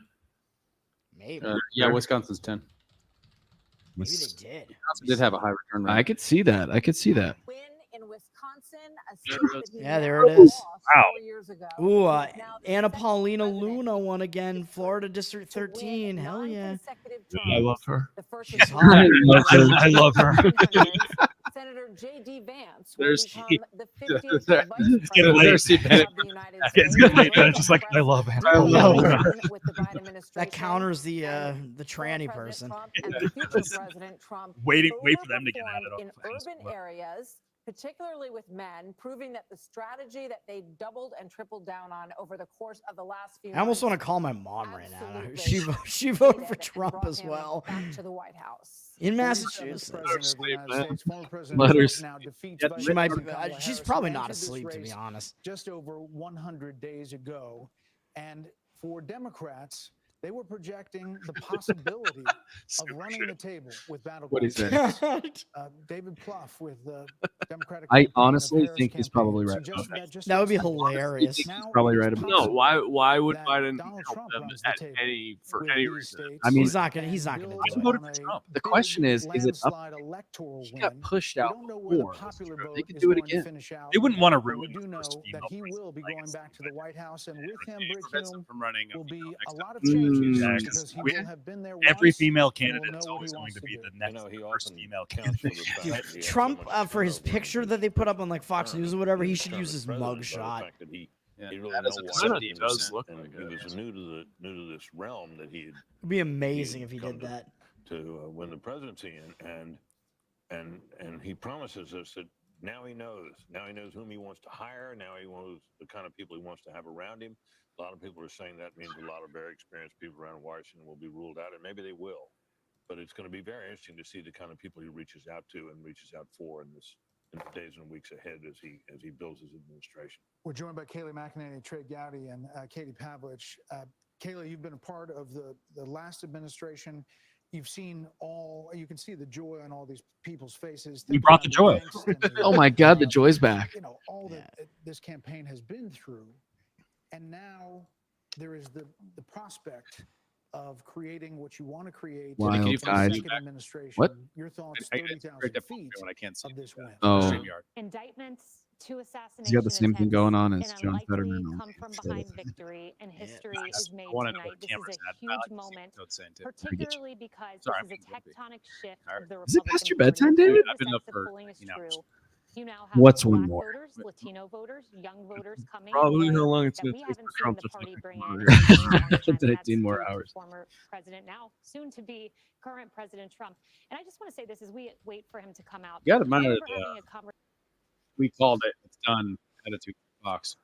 Maybe. Yeah, Wisconsin's 10. Maybe they did. Wisconsin did have a high return rate. I could see that. Win in Wisconsin, a state that he Yeah, there it is. lost 4 years ago. Ooh, Now the Anna Paulina Luna won again. Florida District 13. Hell yeah. I love her. The first She's hot. I love her. Senator J.D. Vance There's will he- become the 50th There- vice It's getting late. president of the United It's States. getting late, but it's just like I love her. I love her. With the Biden administration. That counters the tranny person. And the future President Trump Wait for them to get at it. in urban areas, particularly with men, proving that the strategy that they doubled and tripled down on over the course of the last few I almost months want to call my mom right now. Absolutely. She voted for did Trump brought as him well. back to the White House. In 47th Massachusetts. President of the United States, former President Letters. Trump now defeats She Vice might President be, Kamala she's Harris, probably who not entered this asleep, to be race honest. Just over 100 days ago. And for Democrats, they were projecting the possibility of running the table with battleground What'd he say? states. David Plouffe with the Democratic I campaign of honestly Harris think he's campaign probably right. suggested that just That would be last week. hilarious. He's probably right about No, why would that Biden Donald help Trump them runs the at table for with any these reason? states I mean- He's not gonna and do builds it. on voted a for Trump. The question is it up? landslide electoral He got win. pushed We out don't know where the before. popular They vote could is do it going to again. finish out. They wouldn't want to But we ruin do the know first that female he will be going president back to the White House, and with him, It Brick prevents them Hume from running will be next a lot of time. changes Yeah, because he we- will have been there Every once. female and will candidate know is what always he going wants to to be do. the next he first often female counts for candidate. the fact that he had so Trump, much for his turnover picture that they put up on like Fox term. News or whatever, he He should was use his president by the mugshot. fact that he Yeah, really that know is a why kind of he does was, look and like he it. was new to this realm that he had It'd be amazing if he come did to- that. to win the presidency, and he promises us that now he knows whom he wants to hire. Now he knows the kind of people he wants to have around him. A lot of people are saying that means a lot of very experienced people around Washington will be ruled out, and maybe they will. But it's going to be very interesting to see the kind of people he reaches out to and reaches out for in the days and weeks ahead as he builds his administration. We're joined by Kayleigh McEnany, Trey Gowdy, and Katie Pavlich. Kayleigh, you've been a part of the last administration. You've seen you can see the joy on all these people's faces. We brought the joy. Oh my God, the joy's back. You know, all that this campaign has been through. And now there is the prospect of creating what you want to create. Wild in the guys. second administration. What? Your thoughts, I- it's 30,000 very difficult feet when I can't see of this win. Oh. StreamYard. Indictments, two assassinations. He's got the same thing going on as and John unlikely Fetterman. come from behind victory, and history is made I wanna know tonight. what This cameras is a had. I huge like to see moment, what Toad's saying, too. particularly because Sorry, this is a I'm being tectonic shift of the Is it past your Republican bedtime, Party. David? I've been The up sense of for, polling is you know, true. You now have What's black one more? voters, Latino voters, young voters coming. Probably in how long it's that going we to take haven't for seen Trump the to party fucking bring come in over in a here. very long time, and that's 19 more due to hours. former president, now soon to be current President Trump. And I just want to say this as we wait for him to come out. You got to I admire remember that having a conversation. we called it. It's done. Attitude box.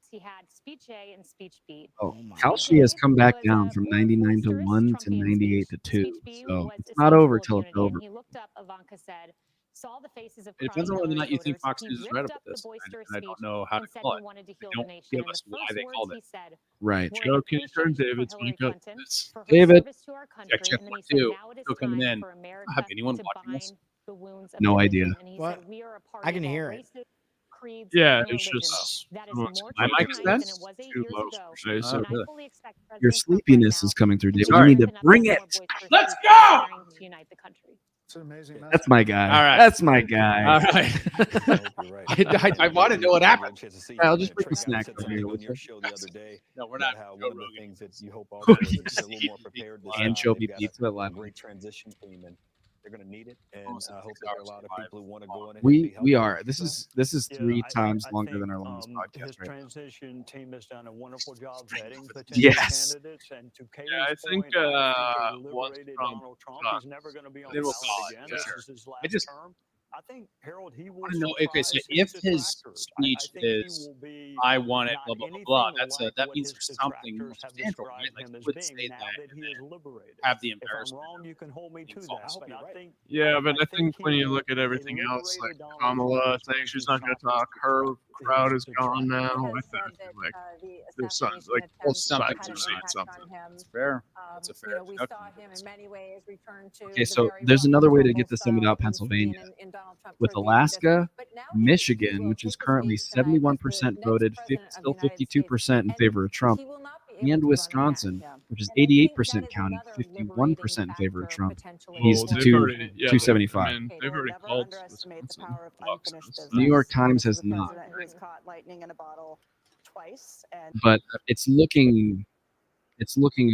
He had speech A and speech B. Oh, my Kalshi has come back was down a from more 99 to boisterous 1 to Trumpian 98 to speech. 2. Speech B So was it's a not speech over full of till it's unity, and over. he looked up, Ivanka said, saw the faces of It depends on crying whether or not Hillary you think voters. Fox He News is ripped right up about the this. boisterous And I don't speech know how to and said call he it. wanted to They heal don't the nation. give And us the why first they words called he it. said Right. were Joe, an can you turn appreciation David's for Hillary mic up? Clinton This. for her David. service to our country. Check And then one, he said, two. now it is Still coming time in. for America Have anyone to watching this? bind the wounds of No division. idea. And he What? said, we are a I party can of all hear it. races, creeds, Yeah, and it's religions. just That is my more mic's true sense tonight than it was 8 too years low. ago. Say so And I good. fully expect Your President Trump right sleepiness now is coming through, to David. rise You need to with another bring more it. boisterous Let's speech go! preparing to unite the country. It's an amazing message. That's my guy. All right. That's my guy. All right. I want to know what happened. I'll just bring the snacks over here. On your show the other day. No, we're not. How Joe one of the Rogan. things that you hope also is they're a little more prepared this time. Anchovy They've got pizza a live. great transition team, and they're going to need it. And I hope that there are a lot of people who want to go in. And We help are. This is 3 times longer than our longest podcast His right now. transition team has done a wonderful job vetting potential Yes. candidates. And to Yeah, I Kaylee's think point, I think they once liberated Trump Donald Trump. sucks, He's never going to be on then we'll the call ballot it, again. yeah. This is his last I just term. I think Harold, he will want to know. Okay, so surprise if his his detractors. speech I think he is will be "I want it," not blah blah blah anything blah, that's like that what means his there's something more detractors have substantial, right? described Like him you as would being say now that that he is liberated. have the If I'm embarrassment. wrong, you can hold me to that. false. But I think Yeah, but I think he when you will- look at a everything else, like liberated Donald Kamala Trump is saying going she's to not going to chop talk, his her detract- crowd his is gone now. detractors. I said think that like the there's some assassination like attempt both something sides had are an saying impact something. on him. It's fair. That's a You fair. know, we saw him in many ways return to Okay, the so very there's rough another way to rumble get this done style without that we've seen Pennsylvania. in Donald Trump With towards the end of this. Alaska, But now Michigan, will which is take the currently stage tonight as the 71% next voted, president of the still United States, 52% in and favor of Trump, he will not be able and to run again. Wisconsin, which is And I think that 88% is counting, another 51% in favor of factor Trump. potentially He's Well, for they've to already, yeah, 275. I mean, they've already Never called underestimate the Wisconsin power of box unfinished office. New York business. Times This has is a not, president who has caught lightning in a bottle twice, and but it's looking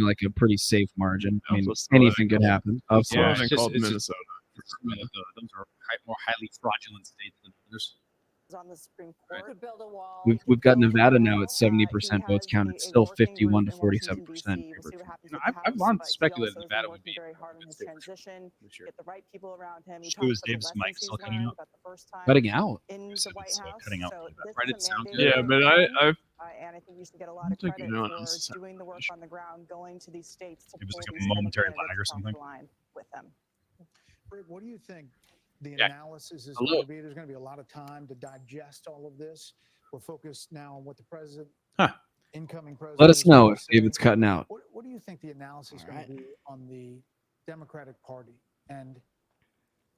like a pretty safe margin. I mean, Also still anything haven't could called- happen. Of still course. haven't called Minnesota. Those are more highly fraudulent states than others. is on the Supreme Court. Could build a wall. We've got build a Nevada now wall. at 70% votes counted, still 51 to 47% in favor of Trump. You know, I've long speculated Nevada Nevada would be very hard on his transition. this year. Get the right people around him. He Stu, talks is about the Dave's lessons mic he's still cutting learned out? about the first time Cutting out. in You the said White it's House. cutting out So really bad. this Right, is it a sounds mandate good. Yeah, for but him, I and I think you should get a lot I'm of credit taking no for unnecessary doing the work on the ground, going to these states to It was pull like a these independent momentary lag or candidates across something. the line with them. Rick, what do you think the Yeah. analysis is Hello. going to be? There's going to be a lot of time to digest all of this. We're focused now on what the president, incoming president. Let us is going know to if say. David's cutting out. What do you think the analysis is going to be on the Democratic Party and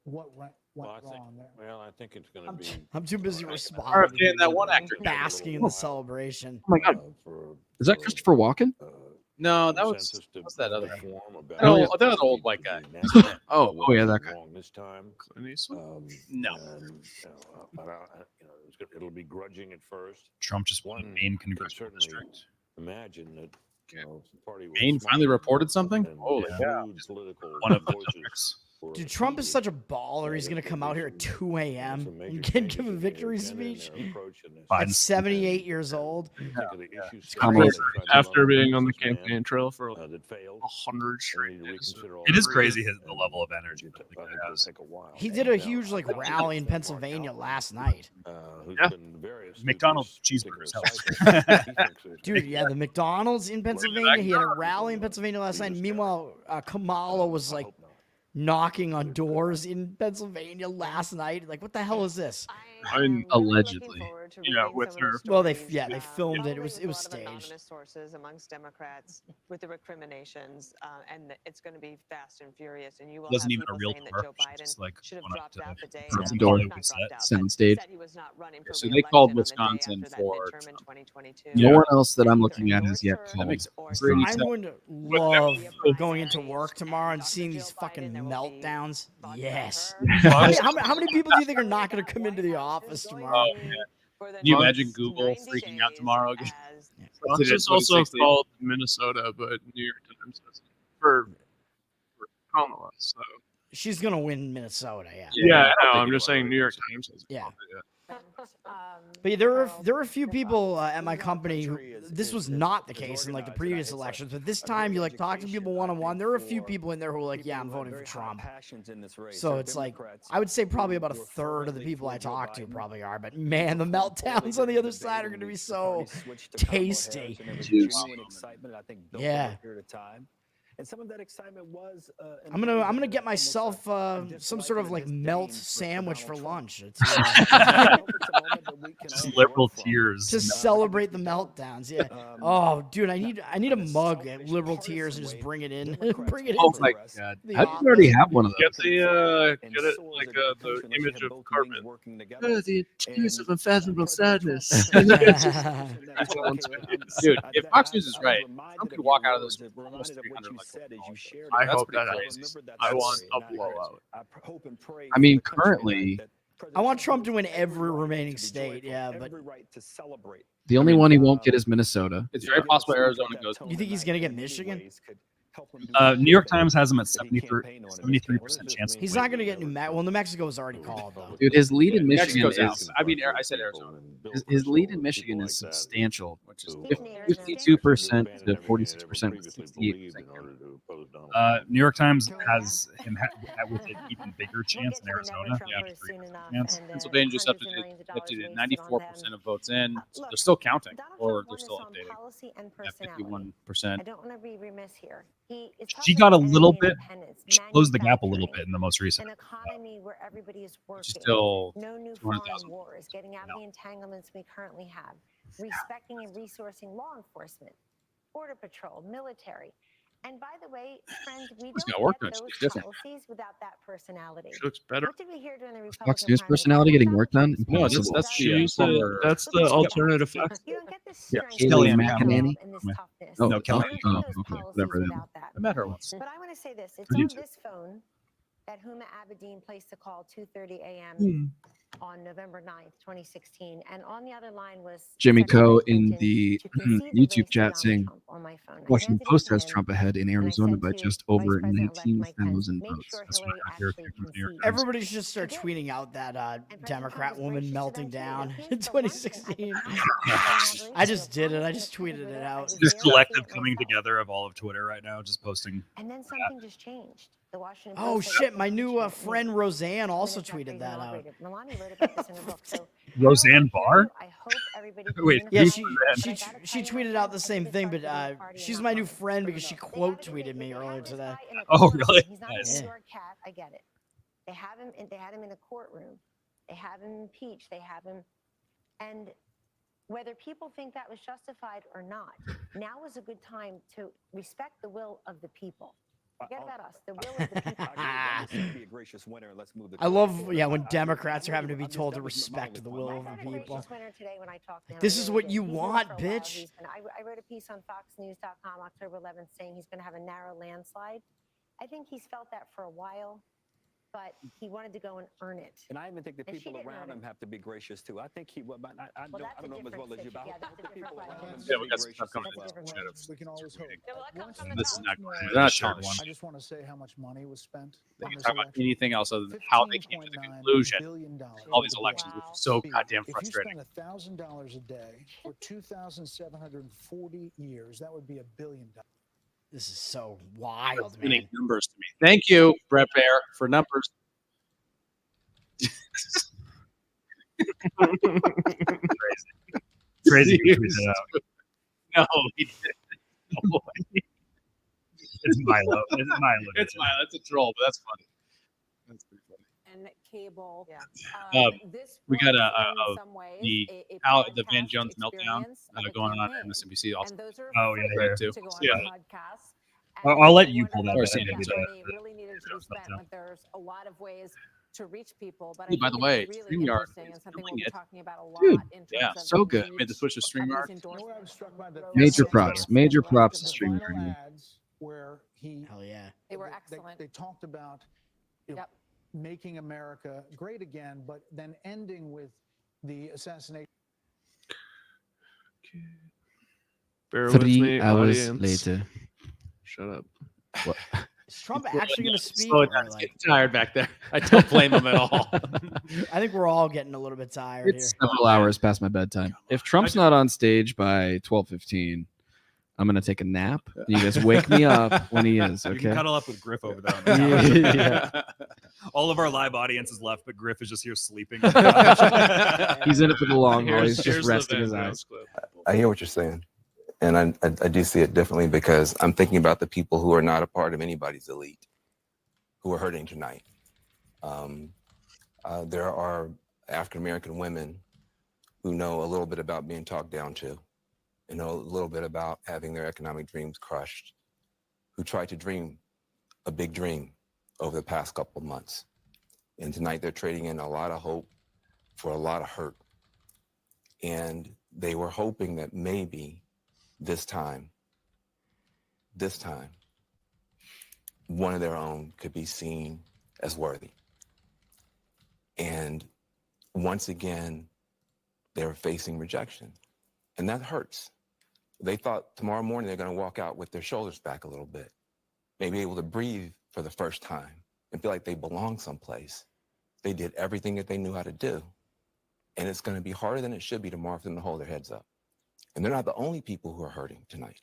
what went wrong there? Well, I think it's going to be. I'm too busy RFK responding. and that one actor. Basking in the celebration. Oh my God. Is that Christopher Walken? No, that was what's that other? Oh, That other old white guy. Oh, yeah, that guy. This time. Clint Eastwood? No. It'll be grudging at first. Trump just won Maine congressional district. Imagine that. The party was Maine finally reported something. and Holy cow! mood political One of the voices districts. were Dude, Trump is appeasing. such a baller. He's going to come out here at 2 a.m. and give a victory speech at 78 years old. Kamala. After being on the campaign trail for that failed. 100 straight days. It is crazy the level of energy that the guy has. He did a huge rally in Pennsylvania last night. Yeah. McDonald's cheeseburgers helps. Dude, yeah, the McDonald's in Pennsylvania. He had a rally in Pennsylvania last night. Meanwhile, Kamala was like knocking on doors in Pennsylvania last night. Like, what the hell is this? I mean, allegedly. Yeah, with her. Well, they filmed it. It was A lot of staged. anonymous sources amongst Democrats with the recriminations, and it's going to be fast and furious. And you will Wasn't have even a people real saying that door. Joe She Biden just, like, should have went up dropped to out the day. Front after- door. not dropped out, Sound but stage. said he was not running for So they called re-election on the day Wisconsin after that for midterm in 2022. No one else that I'm looking at has yet called. I would love going into work tomorrow and seeing these fucking meltdowns. Yes. How many people do you think are not going to come into the office tomorrow? Can you imagine Google freaking out tomorrow again? Fox is also called Minnesota, but New York Times doesn't. For Kamala, so. She's going to win Minnesota, yeah. Yeah, I know. I'm just saying New York Times has Yeah. called it, But yeah, there were a few people at my company who this was not the case in like the previous elections, but this time you like talk to people one-on-one. There were a few people in there who were like, "Yeah, I'm voting for Trump." So it's like I would say probably about a third of the people I talk to probably are. But man, the meltdowns on the other side are going to be so tasty. Yeah. And some of that excitement was. I'm gonna get myself some sort of like melt sandwich for lunch. It's, Just liberal tears. to celebrate the meltdowns. Yeah. Oh, dude, I need a mug at Liberal Tears and just bring it in. Bring it in. Oh my God! I already have one of Get those. get it like the image of Cartman. The excuse of unfathomable sadness. Dude, if Fox News is right, Trump could walk out of this almost 300 like said is you shared. I it. hope That's that pretty happens. cool. Remember I that want story, a not blowout. I hope and pray. I mean, for the country currently, that I want President Trump to has win every every right remaining to be state. joyful, Yeah, but every right to celebrate. the only one he won't get is Minnesota. It's very possible Arizona goes. you think he's gonna get Michigan? New York Times has him at 73% chance. He's not gonna get New Mexico. Well, New Mexico is already called though. Dude, his lead in Michigan Mexico's out. is. I mean, I said Arizona. His lead in Michigan is substantial, which is 52% to 46% with 68%. New York Times has him with an even bigger chance in Arizona. Pennsylvania just updated 94% of votes in. So they're still counting, or they're still updating. At 51%. I don't want to be remiss here. She got a little bit, she closed the gap a little bit in the most recent. An economy where everybody is working. Still no new 200,000. foreign wars. Getting out of the entanglements we currently have. Respecting and resourcing law enforcement, border patrol, military. And by the way, friends, we She's got don't work get done. those She's different. policies without that personality. She looks better. What did we hear during the Republican Fox News primary? personality getting work done? No, that's Impossible. That's the alternative fact. You don't get this Yeah, strength Kelly and McEnany. this toughness. Oh, No, Kelly. You don't get those okay, policies whatever. Then. without that. I met her once. But I want to say this. It's I do on too. this phone that Huma Abedin placed a call 2:30 a.m. on November 9th, 2016. And on the other line was Jimmy Secretary Coe in Clinton the to concede the YouTube race to chat Donald saying Trump on my phone. I Washington handed it Post to has him, Trump ahead in and I Arizona said by to just Vice over President-elect 19,000 Mike Pence, votes. make sure That's Hillary what I hear actually from New York concedes. Times. Everybody should start tweeting out that Democrat woman melting down in 2016. I just did it. I just tweeted it out. This collective coming together of all of Twitter right now, just posting. And then something just changed. The Washington Oh Post said shit! that My new impeachment friend means Roseanne also President tweeted that out. inaugurated. Melania wrote about this in her book. So Roseanne Barr? I hope everybody can Wait, Yeah, who's she that? she she tweeted out the same thing, but she's my new friend because she quote tweeted me earlier today. Oh, really? He's not Nice. a New York cat. I get it. They have him. They had him in a courtroom. They have him impeached. They have him, and whether people think that was justified or not, now is a good time to respect the will of the people. Forget about us. The will of the people. Be a gracious winner. Let's move the I love when Democrats are having to be told to respect the will of the people. This is what you want, bitch. I wrote a piece on FoxNews.com October 11th saying he's going to have a narrow landslide. I think he's felt that for a while, but he wanted to go and earn it. And I even think the And she people didn't around earn him have to be gracious too. I think he will, but I Well, don't know him as well as you, but I Yeah, hope that's the a people different around him question. Yeah, will we be got some gracious stuff coming as well. next. We can always hope. This is not More- they're not Sure, charged. one. I just want to say how much money was spent. They on can this talk about election. anything else other than how they came to the conclusion. billion All these elections, which is so goddamn If frustrating. you spend $1,000 a day for 2,740 years, that would be $1 billion. This is so wild, Fascinating man. numbers to me. Thank you, Brett Baer, for numbers. Crazy. He tweeted it out. No, he didn't. No way. It's Milo. It's Milo. It's Milo. That's a troll, but that's funny. That's pretty funny. And cable. We got the Van Jones meltdown going on MSNBC also. Oh yeah, to go on Yeah. podcasts. I'll let you pull that. Or up. CNN. Money really needed to be spent. Like there's a lot of ways to reach people, but Hey, by I the think way, it's really StreamYard interesting and is something doing we'll be it. talking about a lot Dude, in terms Yeah, of so the good. reach Made the switch to of these StreamYard. endorsements. Major props. Major props to The streaming. final ads where he Hell yeah. They were excellent. They talked about making America great again, but then ending with the assassination. Bear with 3 me, hours audience. later. Shut up. What? Is Trump actually going to speak? Slow it or, down. It's like- getting tired back there. I don't blame him at all. I think we're all getting a little bit tired It's here. several hours past my bedtime. If Trump's not on stage by 12:15, I'm gonna take a nap. You guys wake me up when he is. You Okay. can cuddle up with Griff over there. On the couch. Yeah. All of our live audience is left, but Griff is just here sleeping. He's in it for the long haul. He's Here's just the resting his Van eyes. Jones clip. I hear what you're saying. And I do see it differently because I'm thinking about the people who are not a part of anybody's elite, who are hurting tonight. There are African-American women who know a little bit about being talked down to, and know a little bit about having their economic dreams crushed, who tried to dream a big dream over the past couple of months. And tonight they're trading in a lot of hope for a lot of hurt. And they were hoping that maybe this time, one of their own could be seen as worthy. And once again, they're facing rejection. And that hurts. They thought tomorrow morning they're going to walk out with their shoulders back a little bit, maybe able to breathe for the first time and feel like they belong someplace. They did everything that they knew how to do. And it's going to be harder than it should be tomorrow for them to hold their heads up. And they're not the only people who are hurting tonight.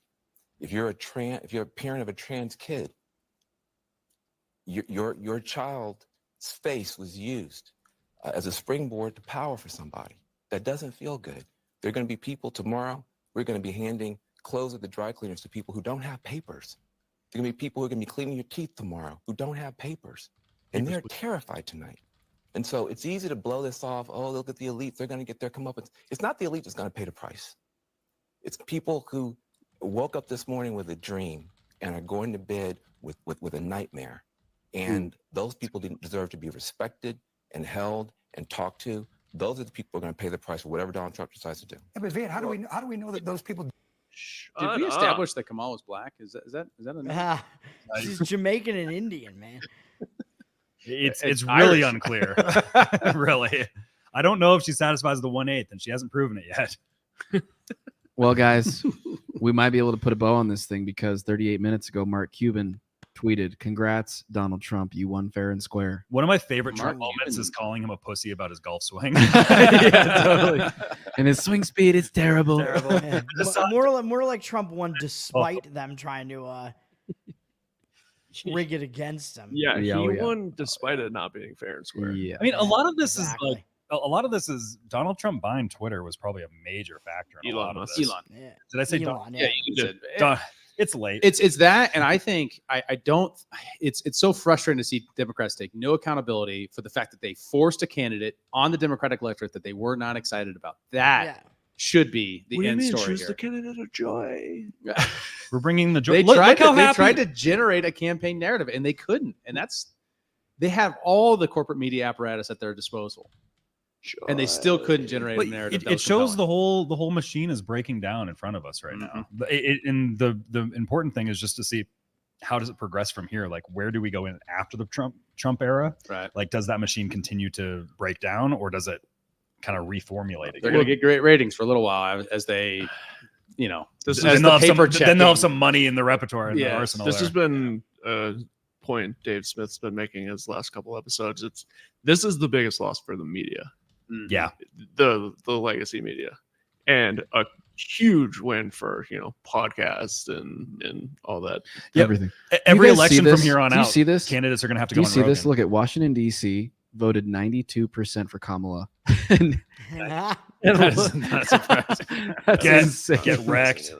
If you're a parent of a trans kid, your child's face was used as a springboard to power for somebody. That doesn't feel good. There are going to be people tomorrow, we're going to be handing clothes at the dry cleaners to people who don't have papers. There are going to be people who are going to be cleaning your teeth tomorrow who don't have papers. And they're terrified tonight. And so it's easy to blow this off. Oh, look at the elites. They're going to get their comeuppance. It's not the elite that's going to pay the price. It's people who woke up this morning with a dream and are going to bed with a nightmare. And those people didn't deserve to be respected and held and talked to. Those are the people who are going to pay the price for whatever Donald Trump decides to do. Yeah, but Van, how do we know that those people? Did we establish that Kamala was black? Is that a She's Jamaican and Indian, man. It's really unclear. Really. I don't know if she satisfies the 1/8, and she hasn't proven it yet. Well, guys, we might be able to put a bow on this thing because 38 minutes ago, Mark Cuban tweeted, "Congrats, Donald Trump. You won fair and square." One of my favorite Trump moments is calling him a pussy about his golf swing. Yeah, totally. And his swing speed is terrible. Yeah. More like Trump won despite them trying to rig it against him. Yeah, he won despite it not being fair and square. Yeah. I mean, a lot of this is like a lot of this is Donald Trump buying Twitter was probably a major factor in a lot of this. Elon. Yeah. Did I say Elon, Yeah, you did. It's late. It's that, and I think I don't. It's so frustrating to see Democrats take no accountability for the fact that they forced a candidate on the Democratic electorate that they were not excited about. That should be the end story Choose here. the candidate of joy. We're bringing the joy. They tried to generate a campaign narrative, and they couldn't. And they have all the corporate media apparatus at their disposal. And they still couldn't generate a narrative. It shows the whole machine is breaking down in front of us right now. And the important thing is just to see how does it progress from here. Like, where do we go in after the Trump era? Right. Like, does that machine continue to break down, or does it kind of reformulate again? They're going to get great ratings for a little while as they, then they'll have some money in the repertoire in the arsenal. This has been a point Dave Smith's been making his last couple episodes. This is the biggest loss for the media. Yeah, the legacy media, and a huge win for podcasts and all that. Yep. Everything. Every You guys see election from this? here on Do you out, see this? candidates are going to have to Do go you see on this? Rogan. Look at Washington, D.C. voted 92% for Kamala. That's not surprising. Get wrecked.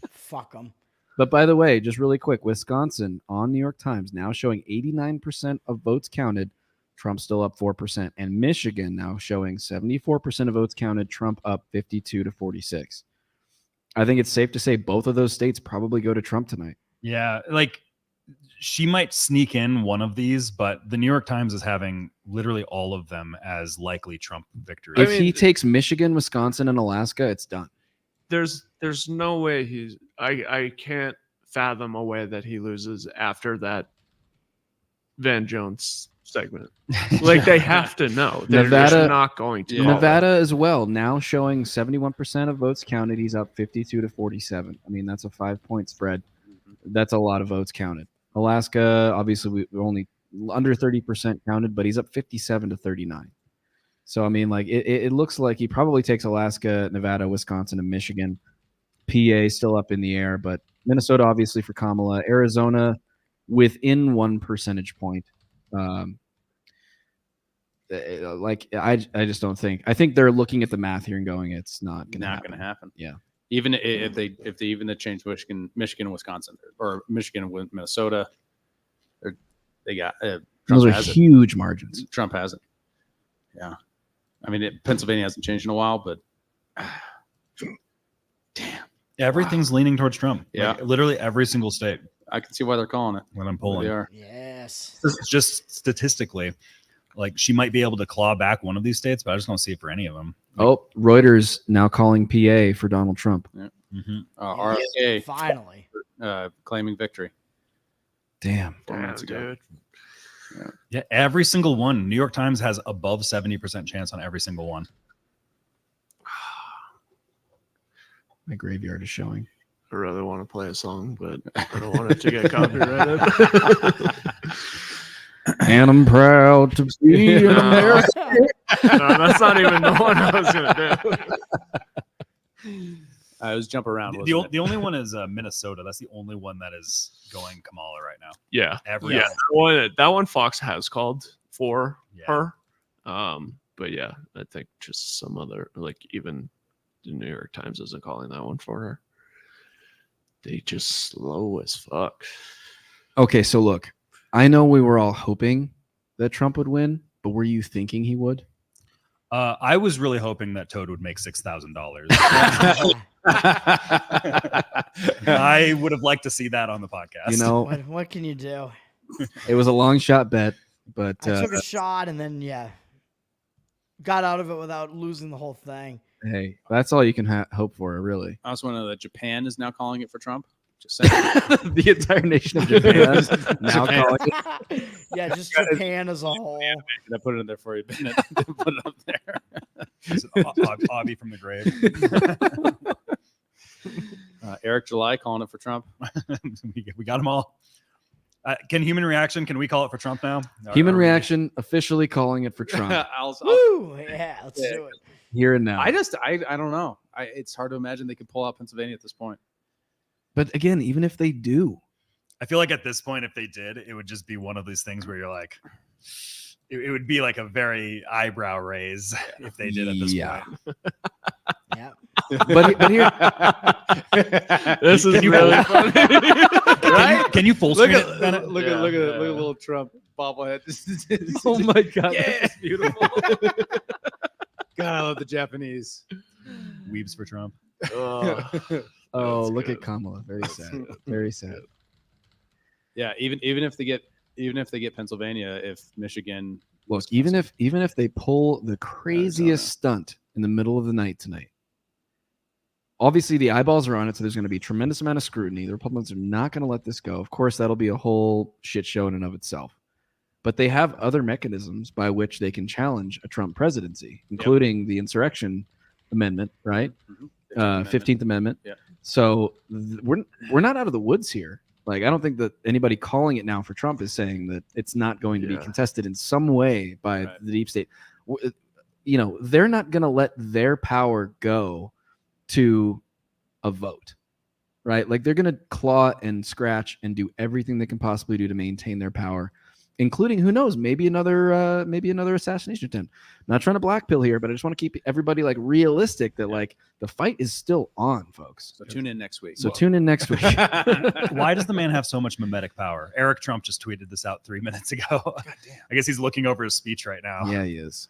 Fuck them. But by the way, just really quick, Wisconsin on New York Times now showing 89% of votes counted. Trump still up 4%. And Michigan now showing 74% of votes counted. Trump up 52-46. I think it's safe to say both of those states probably go to Trump tonight. Yeah, like she might sneak in one of these, but the New York Times is having literally all of them as likely Trump victory. If he takes Michigan, Wisconsin, and Alaska, it's done. There's no way I can't fathom a way that he loses after that Van Jones segment. Like, they have to know. They're Nevada, just not going to. Nevada as well, now showing 71% of votes counted. He's up 52-47. I mean, that's a 5-point spread. That's a lot of votes counted. Alaska, obviously, we're only under 30% counted, but he's up 57-39. So, I mean, like, it looks like he probably takes Alaska, Nevada, Wisconsin, and Michigan. PA still up in the air, but Minnesota, obviously, for Kamala. Arizona, within 1 percentage point. I just don't think. I think they're looking at the math here and going, it's not going to happen. Yeah. Even if they change Michigan and Wisconsin, or Michigan and Minnesota, they got those are huge margins. Trump hasn't. Yeah. I mean, Pennsylvania hasn't changed in a while, but Everything's leaning towards Trump. Yeah. Like, literally every single state. I can see why they're calling it. When I'm polling. They are. Yes. Just statistically, like, she might be able to claw back one of these states, but I just don't see it for any of them. Oh, Reuters now calling PA for Donald Trump. Yeah. Mm-hmm. RFK finally claiming victory. Damn, dude. Yeah, every single one. New York Times has above 70% chance on every single one. My graveyard is showing. I really want to play a song, but I don't want it to get copyrighted. And I'm proud to be an American. No, that's not even the one I was gonna do. I was jump around. The only one is Minnesota. That's the only one that is going Kamala right now. Yeah, Every that one Fox has called for her. But yeah, I think just some other, like, even the New York Times isn't calling that one for her. They just slow as fuck. Okay, so look, I know we were all hoping that Trump would win, but were you thinking he would? I was really hoping that Toad would make $6,000. I would have liked to see that on the podcast. You know, what can you do? It was a long shot bet, but I took a shot and then got out of it without losing the whole thing. Hey, that's all you can hope for, really. I also want to know that Japan is now calling it for Trump. Just saying. The entire nation of Japan is now calling it. Yeah, just Japan as a whole. I put it in there for you, Bennett. Put it up there. Avi from the grave. Eric July calling it for Trump. We got them all. Can Human Reaction, can we call it for Trump now? Human Reaction officially calling it for Trump. Woo! Yeah, let's do it. Here and now. I don't know. It's hard to imagine they could pull out Pennsylvania at this point. But again, even if they do, I feel like at this point, if they did, it would just be one of these things where you're like, it would be like a very eyebrow raise if they did at this point. Yeah. But here, this is really funny. Right? Can you full Look screen at it? look at little Trump bobblehead. Oh my God, it's beautiful. God, I love the Japanese. Weebs for Trump. Oh, look at Kamala. Very sad. Very sad. Yeah, even if they get Pennsylvania, if Michigan even if they pull the craziest stunt in the middle of the night tonight, obviously the eyeballs are on it, so there's going to be a tremendous amount of scrutiny. The Republicans are not going to let this go. Of course, that'll be a whole shit show in and of itself. But they have other mechanisms by which they can challenge a Trump presidency, including the insurrection amendment, right? 15th Amendment. Yeah. So we're not out of the woods here. Like, I don't think that anybody calling it now for Trump is saying that it's not going to be contested in some way by the deep state. You know, they're not going to let their power go to a vote, right? Like, they're going to claw and scratch and do everything they can possibly do to maintain their power, including, who knows, maybe another assassination attempt. Not trying to blackpill here, but I just want to keep everybody like realistic that like the fight is still on, folks. So tune in next week. Why does the man have so much mimetic power? Eric Trump just tweeted this out 3 minutes ago. I guess he's looking over his speech right now. Yeah, he is.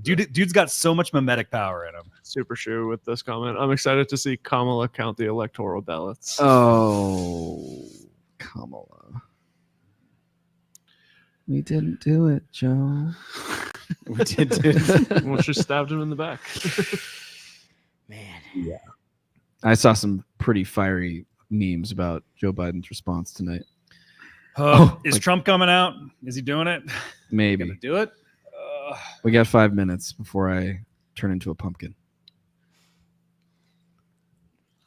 Dude's got so much mimetic power in him. Super sure with this comment. I'm excited to see Kamala count the electoral ballots. Oh, Kamala. We didn't do it, Joe. We did do it. Well, she stabbed him in the back. Man. Yeah. I saw some pretty fiery memes about Joe Biden's response tonight. Is Trump coming out? Is he doing it? Maybe. Gonna do it? We got 5 minutes before I turn into a pumpkin.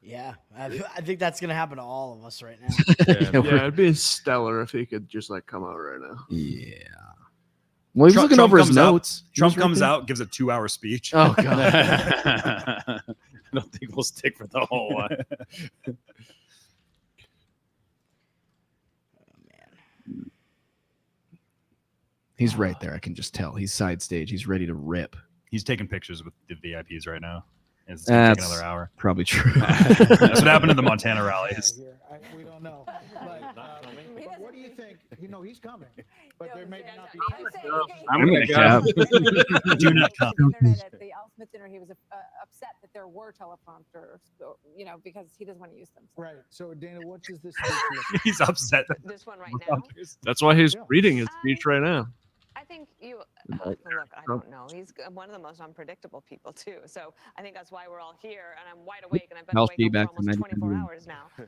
Yeah, I think that's gonna happen to all of us right now. Yeah, it'd be stellar if he could just like come out right now. Yeah. Well, he's looking over his notes. Trump comes out, gives a 2-hour speech. Oh God. I don't think we'll stick for the whole one. He's right there. I can just tell. He's side stage. He's ready to rip. He's taking pictures with the VIPs right now. It's gonna take another hour. Probably true. That's what happened at the Montana rallies. We don't know. But what do you think? You know, he's coming, but there may not be. I'm gonna go. Do not come. At the Al Smith dinner, he was upset that there were teleprompters, you know, because he doesn't want to use them. So. Right. So, Dana, what does this? He's upset. This one right now. That's why he's reading his speech right now. I think But Look, I Trump- don't know. He's one of the most unpredictable people too. So I think that's why we're all here, and I'm wide awake, and I've been I'll awake see you for back to almost 24 1998. hours now. And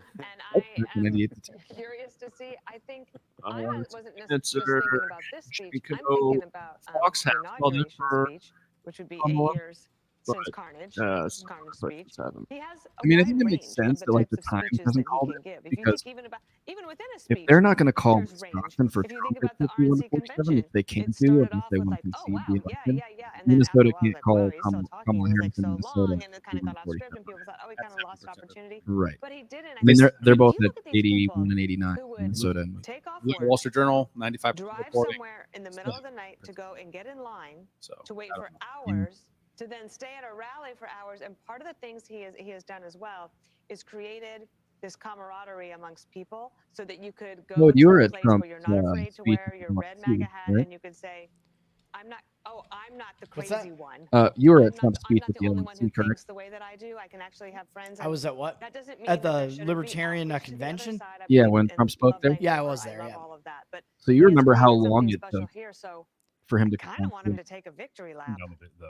Oh, I am 1998. curious to see. I think I I wanted wasn't to just thinking answer about this speech. Chico I'm thinking about Fox the House. Well, inauguration for speech, which would be Kamala, 8 years since but, Carnage. s- Carnage but speech. seven. He has a I mean, I wide think it makes range sense of that like the the types of Times speeches hasn't that he called can it give. If you because think even within a if speech, they're not going to call there's range. Wisconsin for If you think Trump about the at 51-47, RNC convention, if they can it do it, started if off they with want to like, oh concede wow, the yeah, election, yeah, yeah, and then after Minnesota a while, can't like, call wow, he's still talking. Kamala It was Harris like in so Minnesota long, and it kind of got off script, 51-47. and people thought, oh, he kind of lost opportunity. Right. But he didn't. I mean, think they're if both you at look at these 81 and 89 who would Minnesota. And take off Look at work, Wall Street Journal, 95% drive reporting. somewhere in the middle of the night to go and get in line to wait I for don't know. hours, to then stay at a rally for hours. And part of the things he has done as well is created this camaraderie amongst people so that you could go Well, you to were a at place Trump's where you're not afraid to speech wear in your March red too, MAGA hat right? and you could say, I'm not the What's that? crazy one. You were I'm at not Trump's the, I'm speech not at the the only one who LNC, correct? thinks the way that I do. I can actually have friends. I and was at what? That doesn't mean At that there the shouldn't be Libertarian outreach to the other convention? side. I Yeah, believe when in Trump spoke love there. Yeah, I Vancouver. was there. love Yeah. all of that. But So you he has remember how created long something it special took here. So for him to kind of want him to take a victory lap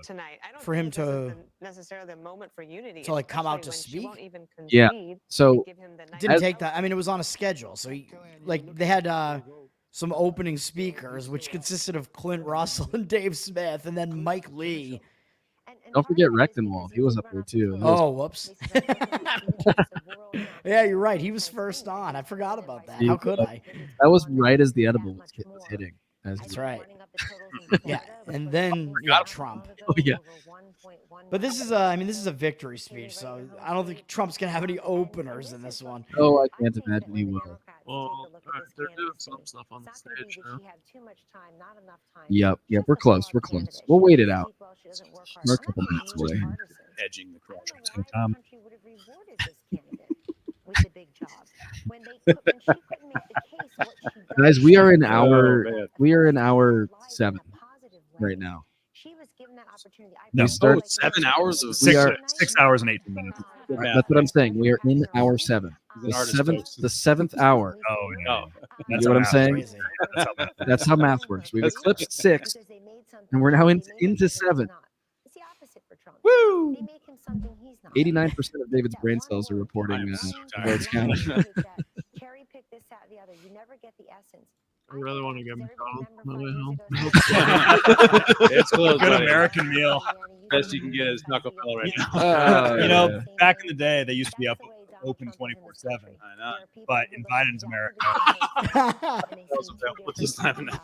tonight. I don't For him think this is to- necessarily the moment for unity, to, like, come out especially to when she speak? won't even Yeah. concede So and give him the Didn't night take that. I mean, it was on a schedule. So, he, like, they had some opening speakers, which consisted of Clint Russell and Dave Smith, and then Mike Lee. don't forget Rechtenwald. He was up there too. That was- Oh, whoops. Yeah, you're right. He was first on. I forgot about that. How could I? That was right as the edible was hitting. That's right. Yeah, and then yeah, Trump. Oh yeah. But this is a victory speech, so I don't think Trump's gonna have any openers in this one. Oh, I can't imagine he will. Well, they're doing some stuff on the stage now. Yep. We're close. We'll wait it out. We're a couple minutes away. Edging the crowd. with the big job. When she couldn't make the case, what she does, Guys, we are in Oh, hour man. 7 right now. she was given that opportunity. No, We start 7 hours of We are 6 hours and 18 minutes. That's what I'm saying. We are in hour 7. He's an artist host. The 7th hour. Oh, yeah. You know what I'm saying? That's how math works. We've eclipsed 6, and we're now into 7. It's the opposite for Trump. Woo! They make him something he's not. 89% of David's brain cells are reporting votes counted. Cherry pick this, that, the other. You never get the essence. I really want to get McDonald's on the way home. It's close. Good buddy. American meal. Best you can get is Taco Bell right now. You know, back in the day, they used to be up open 24/7. I know. But in Biden's America, What's this time now?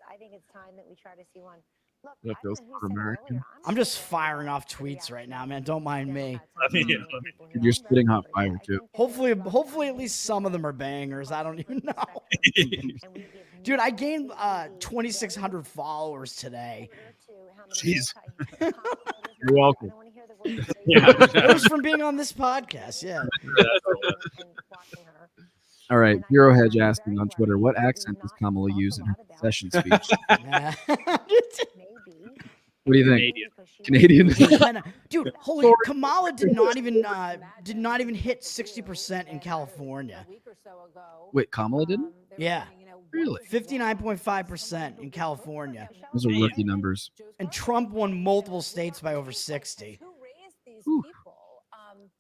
I think it's time that we try to see one. Look, That feels un-American. I'm just firing off tweets right now, man. Don't mind me. You're spitting hot fire too. Hopefully at least some of them are bangers. I don't even know. Dude, I gained 2,600 followers today. jeez. You're welcome. Yeah. It was from being on this podcast. Yeah. All right, Hero Hedge asking on Twitter, what accent does Kamala use in her concession speech? What do you think? Canadian. Dude, holy Kamala did not even hit 60% in California. Wait, Kamala didn't? Yeah. Really? 59.5% in California. Those are rookie numbers. And Trump won multiple states by over 60.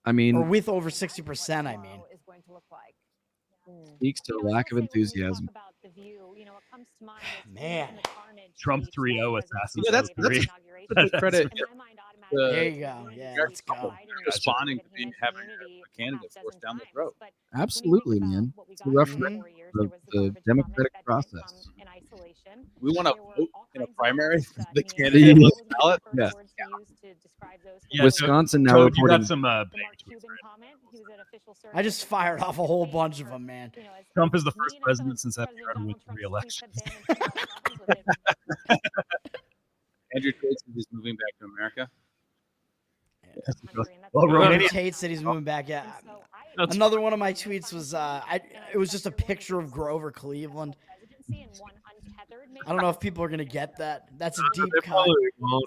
I mean, Or with over 60%, I mean. speaks to a lack of enthusiasm. Man. Trump 3-0 assassins. Yeah, that's a good credit. There you go. Yeah, let's go. Responding to being having a candidate forced down the throat. Absolutely, man. It's a referendum of the democratic process. We want to vote in a primary for the candidate on the ballot. Yeah. Yeah, Wisconsin now Toad, you reporting. got some bang tweets, right? I just fired off a whole bunch of them, man. Trump is the first president since FDR to win 3 elections. Andrew Tate says he's moving back to America. Well, Rogan Romania. Tate said he's moving back. Yeah. Another one of my tweets was it was just a picture of Grover Cleveland. I don't know if people are gonna get that. That's a deep They cut. probably won't.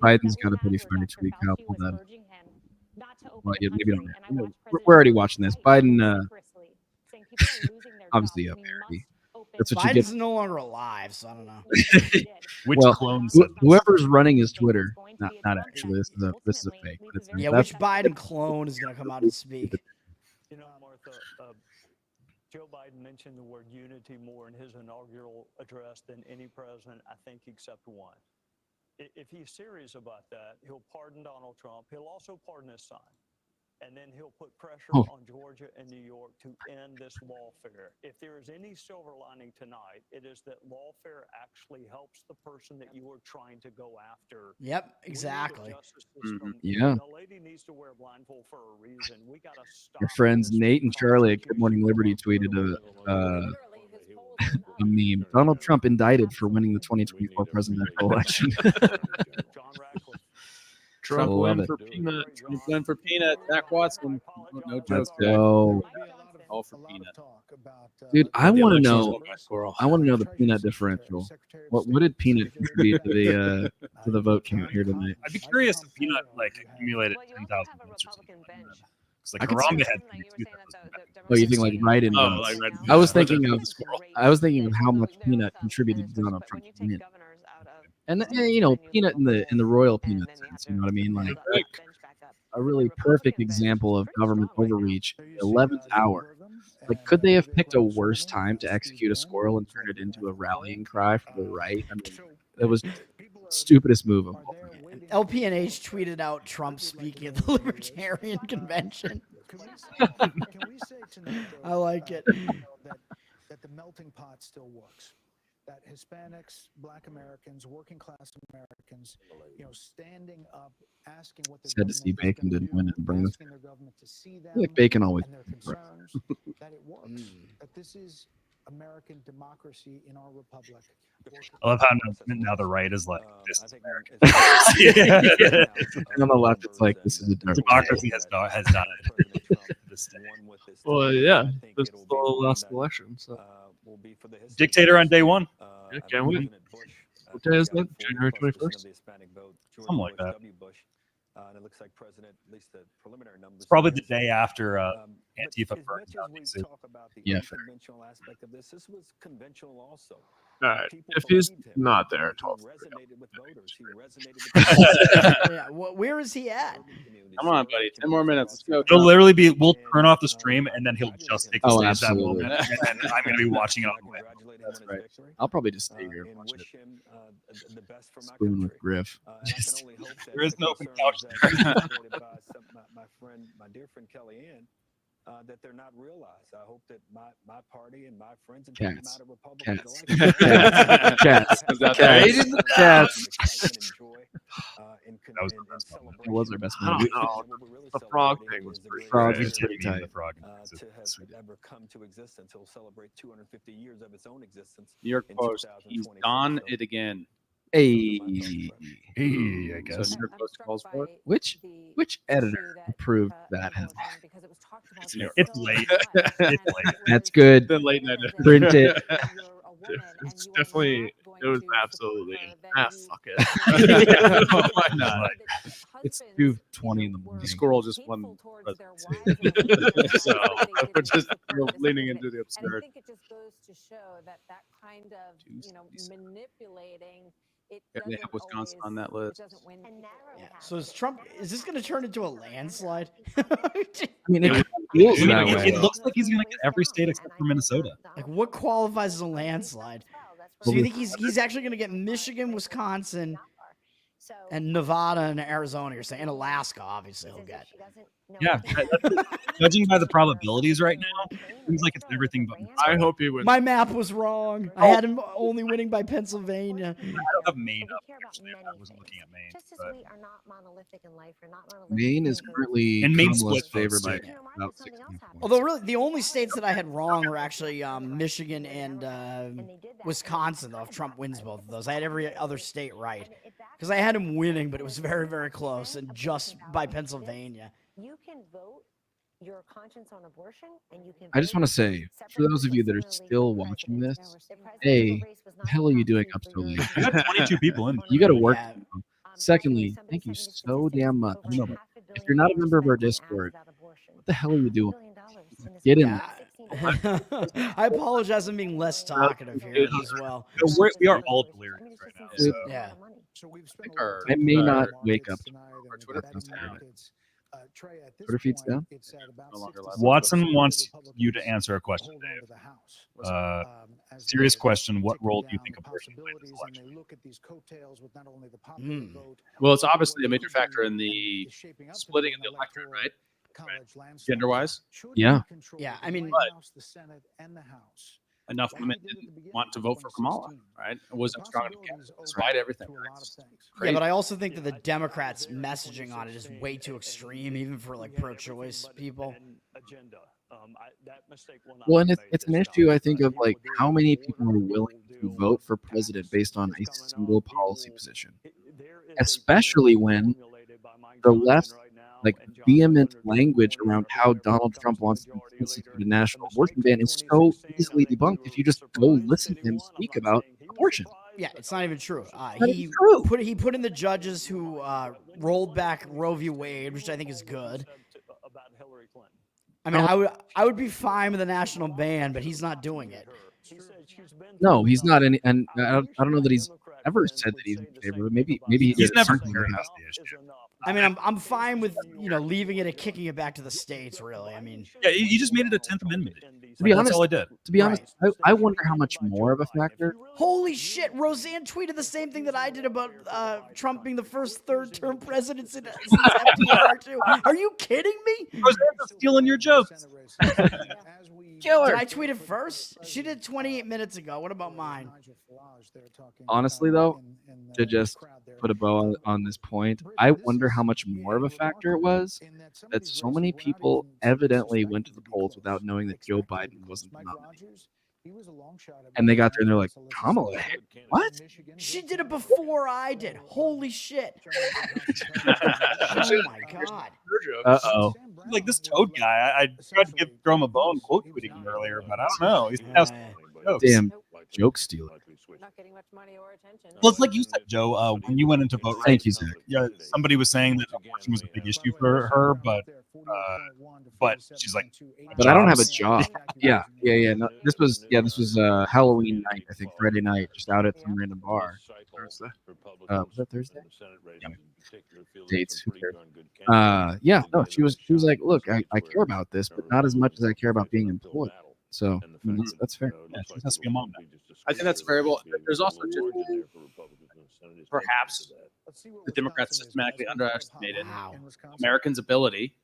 Biden's got a pretty funny tweet. Kyle pulled that. Well, yeah, maybe not. We're already watching this. Biden, obviously, That's what you Biden's get. no longer alive, so I don't know. Which Well, clone said this? whoever's running his Twitter, not actually. This is a fake. But it's Yeah, that's which Biden clone is going to come out and speak? You know, Martha, Joe Biden mentioned the word unity more in his inaugural address than any president, I think, except one. If he's serious about that, he'll pardon Donald Trump. He'll also pardon his son. And then he'll put pressure on Georgia and New York to end this lawfare. If there is any silver lining tonight, it is that lawfare actually helps the person that you are trying to go after. Yep, exactly. Yeah. The lady needs to wear a blindfold for a reason. We got to stop. Your friends Nate and Charlie at Good Morning Liberty tweeted a meme. Donald Trump indicted for winning the 2024 presidential election. Trump I love win it. for peanut. Trump win for peanut. Zach Watson. No joke. Let's go. All for peanut. Dude, I The want to election's know. won by squirrel. I want to know the peanut differential. What did peanut contribute to the vote count here tonight? I'd be curious if Peanut accumulated 10,000 votes or something. Because like I could see- Harambe had 22,000. Oh, you think like right in? Oh, like right in- I was thinking of how much peanut contributed to Donald Trump's win. And you know, peanut in the royal peanut sense. You know what I mean? Like a really perfect example of government overreach. 11th hour. Like, could they have picked a worse time to execute a squirrel and turn it into a rallying cry for the right? I mean, it was stupidest move of all. LPNH tweeted out Trump speaking at the Libertarian convention. I like it. That the melting pot still works. That Hispanics, Black Americans, working class Americans, standing up, asking what Sad to see Bacon didn't win and bring this. I feel like Bacon always. and their concerns, that it works. That this is American democracy in our republic. I love how now the right is like, this is American. And on the left, it's like, this is a democracy has died. This day. Well, yeah, this is the last election. So. Dictator on day one. Yeah, can't wait. What day is that? January 21st? Something like that. And it looks like President, at least the preliminary numbers. It's probably the day after Antifa burns down. Yeah. Conventional aspect of this was conventional also. All right. If he's not there, 12. Yeah, where is he at? Come on, buddy. 10 more minutes. Let's go. It'll literally be, we'll turn off the stream and then he'll just take the Oh, stage that absolutely. moment. And then I'm going to be watching it on the way. That's right. I'll probably just stay here and watch it. The best for my Spoon with Griff. Just, there is no couch my dear friend Kellyanne, that they're not realized. I hope that my party and my friends and Cats. out of Republican Cats. elections. Cats. Is that Cats. right? Cats. That was It was our best I movie. don't know. The frog thing was pretty Frog great. was pretty tight. The frog. To have ever come to existence. It'll celebrate 250 years of its own existence. New York in Post. He's 2026. on it again. Hey. I guess. So New York Post calls for it. Which editor approved that? It's late. It's late. That's good. The late night. Print it. It's definitely, it was absolutely, fuck it. Why not? It's 2:20 in the morning. The squirrel just won presidency. So we're just leaning into the absurd. And I think it just goes to show that kind of, manipulating. Yeah, they have Wisconsin on that list. So is Trump? Is this going to turn into a landslide? I mean, it feels that way. It looks like he's going to get every state except for Minnesota. Like, what qualifies as a landslide? So you think he's actually going to get Michigan, Wisconsin, and Nevada and Arizona? You're saying, and Alaska, obviously he'll get. Yeah, judging by the probabilities right now, seems like it's everything but. I hope he wins. My map was wrong. I had him only winning by Pennsylvania. I don't have Maine up. Actually, I wasn't looking at Maine. Just as But we are not monolithic in life, we're not monolithic. Maine is currently And Maine Kamala's split favor votes, by too. about 16 points. Although really, the only states that I had wrong were actually Michigan and Wisconsin. Though, if Trump wins both of those, I had every other state right because I had him winning, but it was very, very close and just by Pennsylvania. You can vote your conscience on abortion, and you can. I just want to say, for those of you that are still watching this, A, the hell are you doing up so late? I got 22 people in. You got to work. Secondly, thank you so damn much. If you're not a member of our Discord, what the hell are you doing? Get in. I apologize for being less talkative here as well. We are all delirious right now. So. Yeah. I may not wake up our Twitter feed's down. Twitter feed's down. Watson wants you to answer a question, Dave. Serious question. What role do you think abortion played in this election? Well, it's obviously a major factor in the splitting of the electorate, right? Gender-wise. Yeah. Yeah, I mean, enough women didn't want to vote for Kamala, right? It wasn't strong enough, despite everything. Yeah, but I also think that the Democrats' messaging on it is way too extreme, even for like pro-choice people. Well, and it's an issue, I think, of like how many people are willing to vote for president based on a single policy position, especially when the left, like vehement language around how Donald Trump wants to institute a national abortion ban is so easily debunked if you just go listen to him speak about abortion. Yeah, it's not even true. Not even true. He put in the judges who rolled back Roe v. Wade, which I think is good. I mean, I would be fine with a national ban, but he's not doing it. No, he's not any, and I don't know that he's ever said that he's in favor. Maybe he's never discussed the issue. I mean, I'm fine with leaving it and kicking it back to the states. Really, I mean, yeah, he just made it a 10th Amendment. To be honest, that's all I did. To be honest, I wonder how much more of a factor. Holy shit! Roseanne tweeted the same thing that I did about Trump being the first third-term president since FDR too. Are you kidding me? Roseanne's stealing your jokes. Killer. Did I tweet it first? She did 28 minutes ago. What about mine? Honestly, though, to just put a bow on this point, I wonder how much more of a factor it was that so many people evidently went to the polls without knowing that Joe Biden wasn't the nominee. And they got there and they're like, Kamala Harris? What? She did it before I did. Holy shit. Oh my god. Uh-oh. Like this Toad guy, I tried to throw him a bone quote tweeting him earlier, but I don't know. He's damn joke stealer. Not getting much money or attention. Well, it's like you said, Joe, when you went into vote. Thank you, Zach. Yeah, somebody was saying that abortion was a big issue for her, but she's like, but I don't have a job. Yeah. No, this was Halloween night, I think, Friday night, just out at some random bar. Thursday. Was that Thursday? Yeah. Dates. Who cares? Yeah. No, she was like, look, I care about this, but not as much as I care about being employed. So I mean, that's fair. Yeah, she has to be a mom now. I think that's variable. There's also just perhaps the Democrats systematically underestimated Americans' ability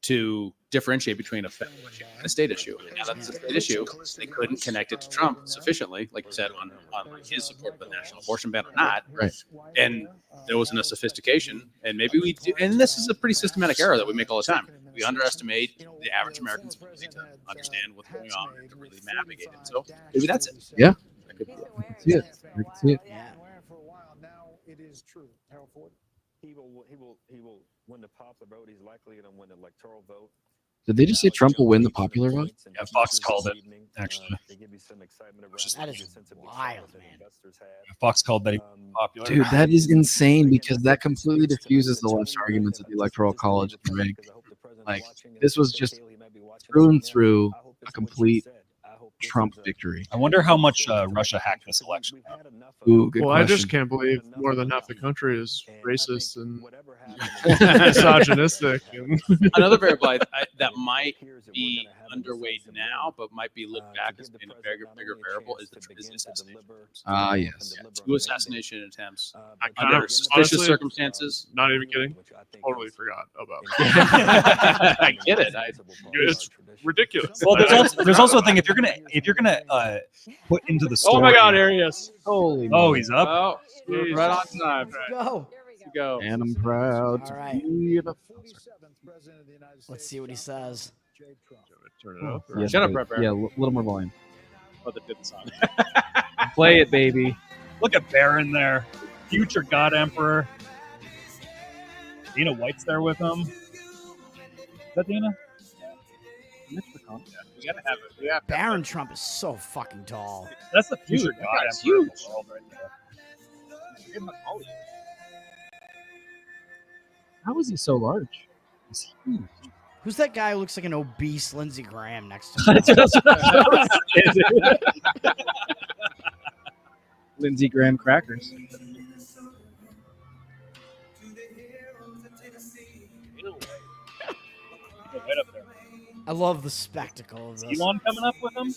to differentiate between a federal issue and a state issue. And now that's a state issue, they couldn't connect it to Trump sufficiently, like you said, on his support of the national abortion ban or not. Right. And there wasn't a sophistication. And maybe we do, and this is a pretty systematic error that we make all the time. We underestimate the average American's ability to understand what's going on and to really navigate it. So maybe that's it. Yeah. I can see it. I can see it. Yeah. For a while now, it is true. Harold Ford. He will win the popular vote. He's likely going to win the electoral vote. Did they just say Trump will win the popular vote? Yeah, Fox called it, actually. That is wild, man. Fox called that popular. Dude, that is insane because that completely diffuses the left's arguments at the Electoral College and the rig. Like, this was just through and through a complete Trump victory. I wonder how much Russia hacked this election. Ooh, good well, question. I just can't believe more than half the country is racist and misogynistic. Another variable that might be underweight now, but might be looked back as being a bigger variable is the assassination. Yes. Yeah, 2 assassination attempts under suspicious honestly, circumstances. Not even kidding. Totally forgot about. I get it. It's ridiculous. Well, there's also a thing if you're gonna put into the story. Oh my God, here he is. Holy. Oh, he's up. Oh, right on time. Go. Go. And I'm proud All to right. be the Let's see what he says. Turn it up. Yes, Shut up, please. Brett. Yeah, a little more volume. Oh, the did song. Play it, baby. Look at Barron there, future God Emperor. Dana White's there with him. Is that Dana? We gotta have it. We have Barron Trump is so fucking tall. That's the future Dude, God that's Emperor huge. of the world right there. How is he so large? He's huge. Who's that guy who looks like an obese Lindsey Graham next to him? Lindsey Graham crackers. Right up there. I love the spectacle of Is this. Elon coming up with him?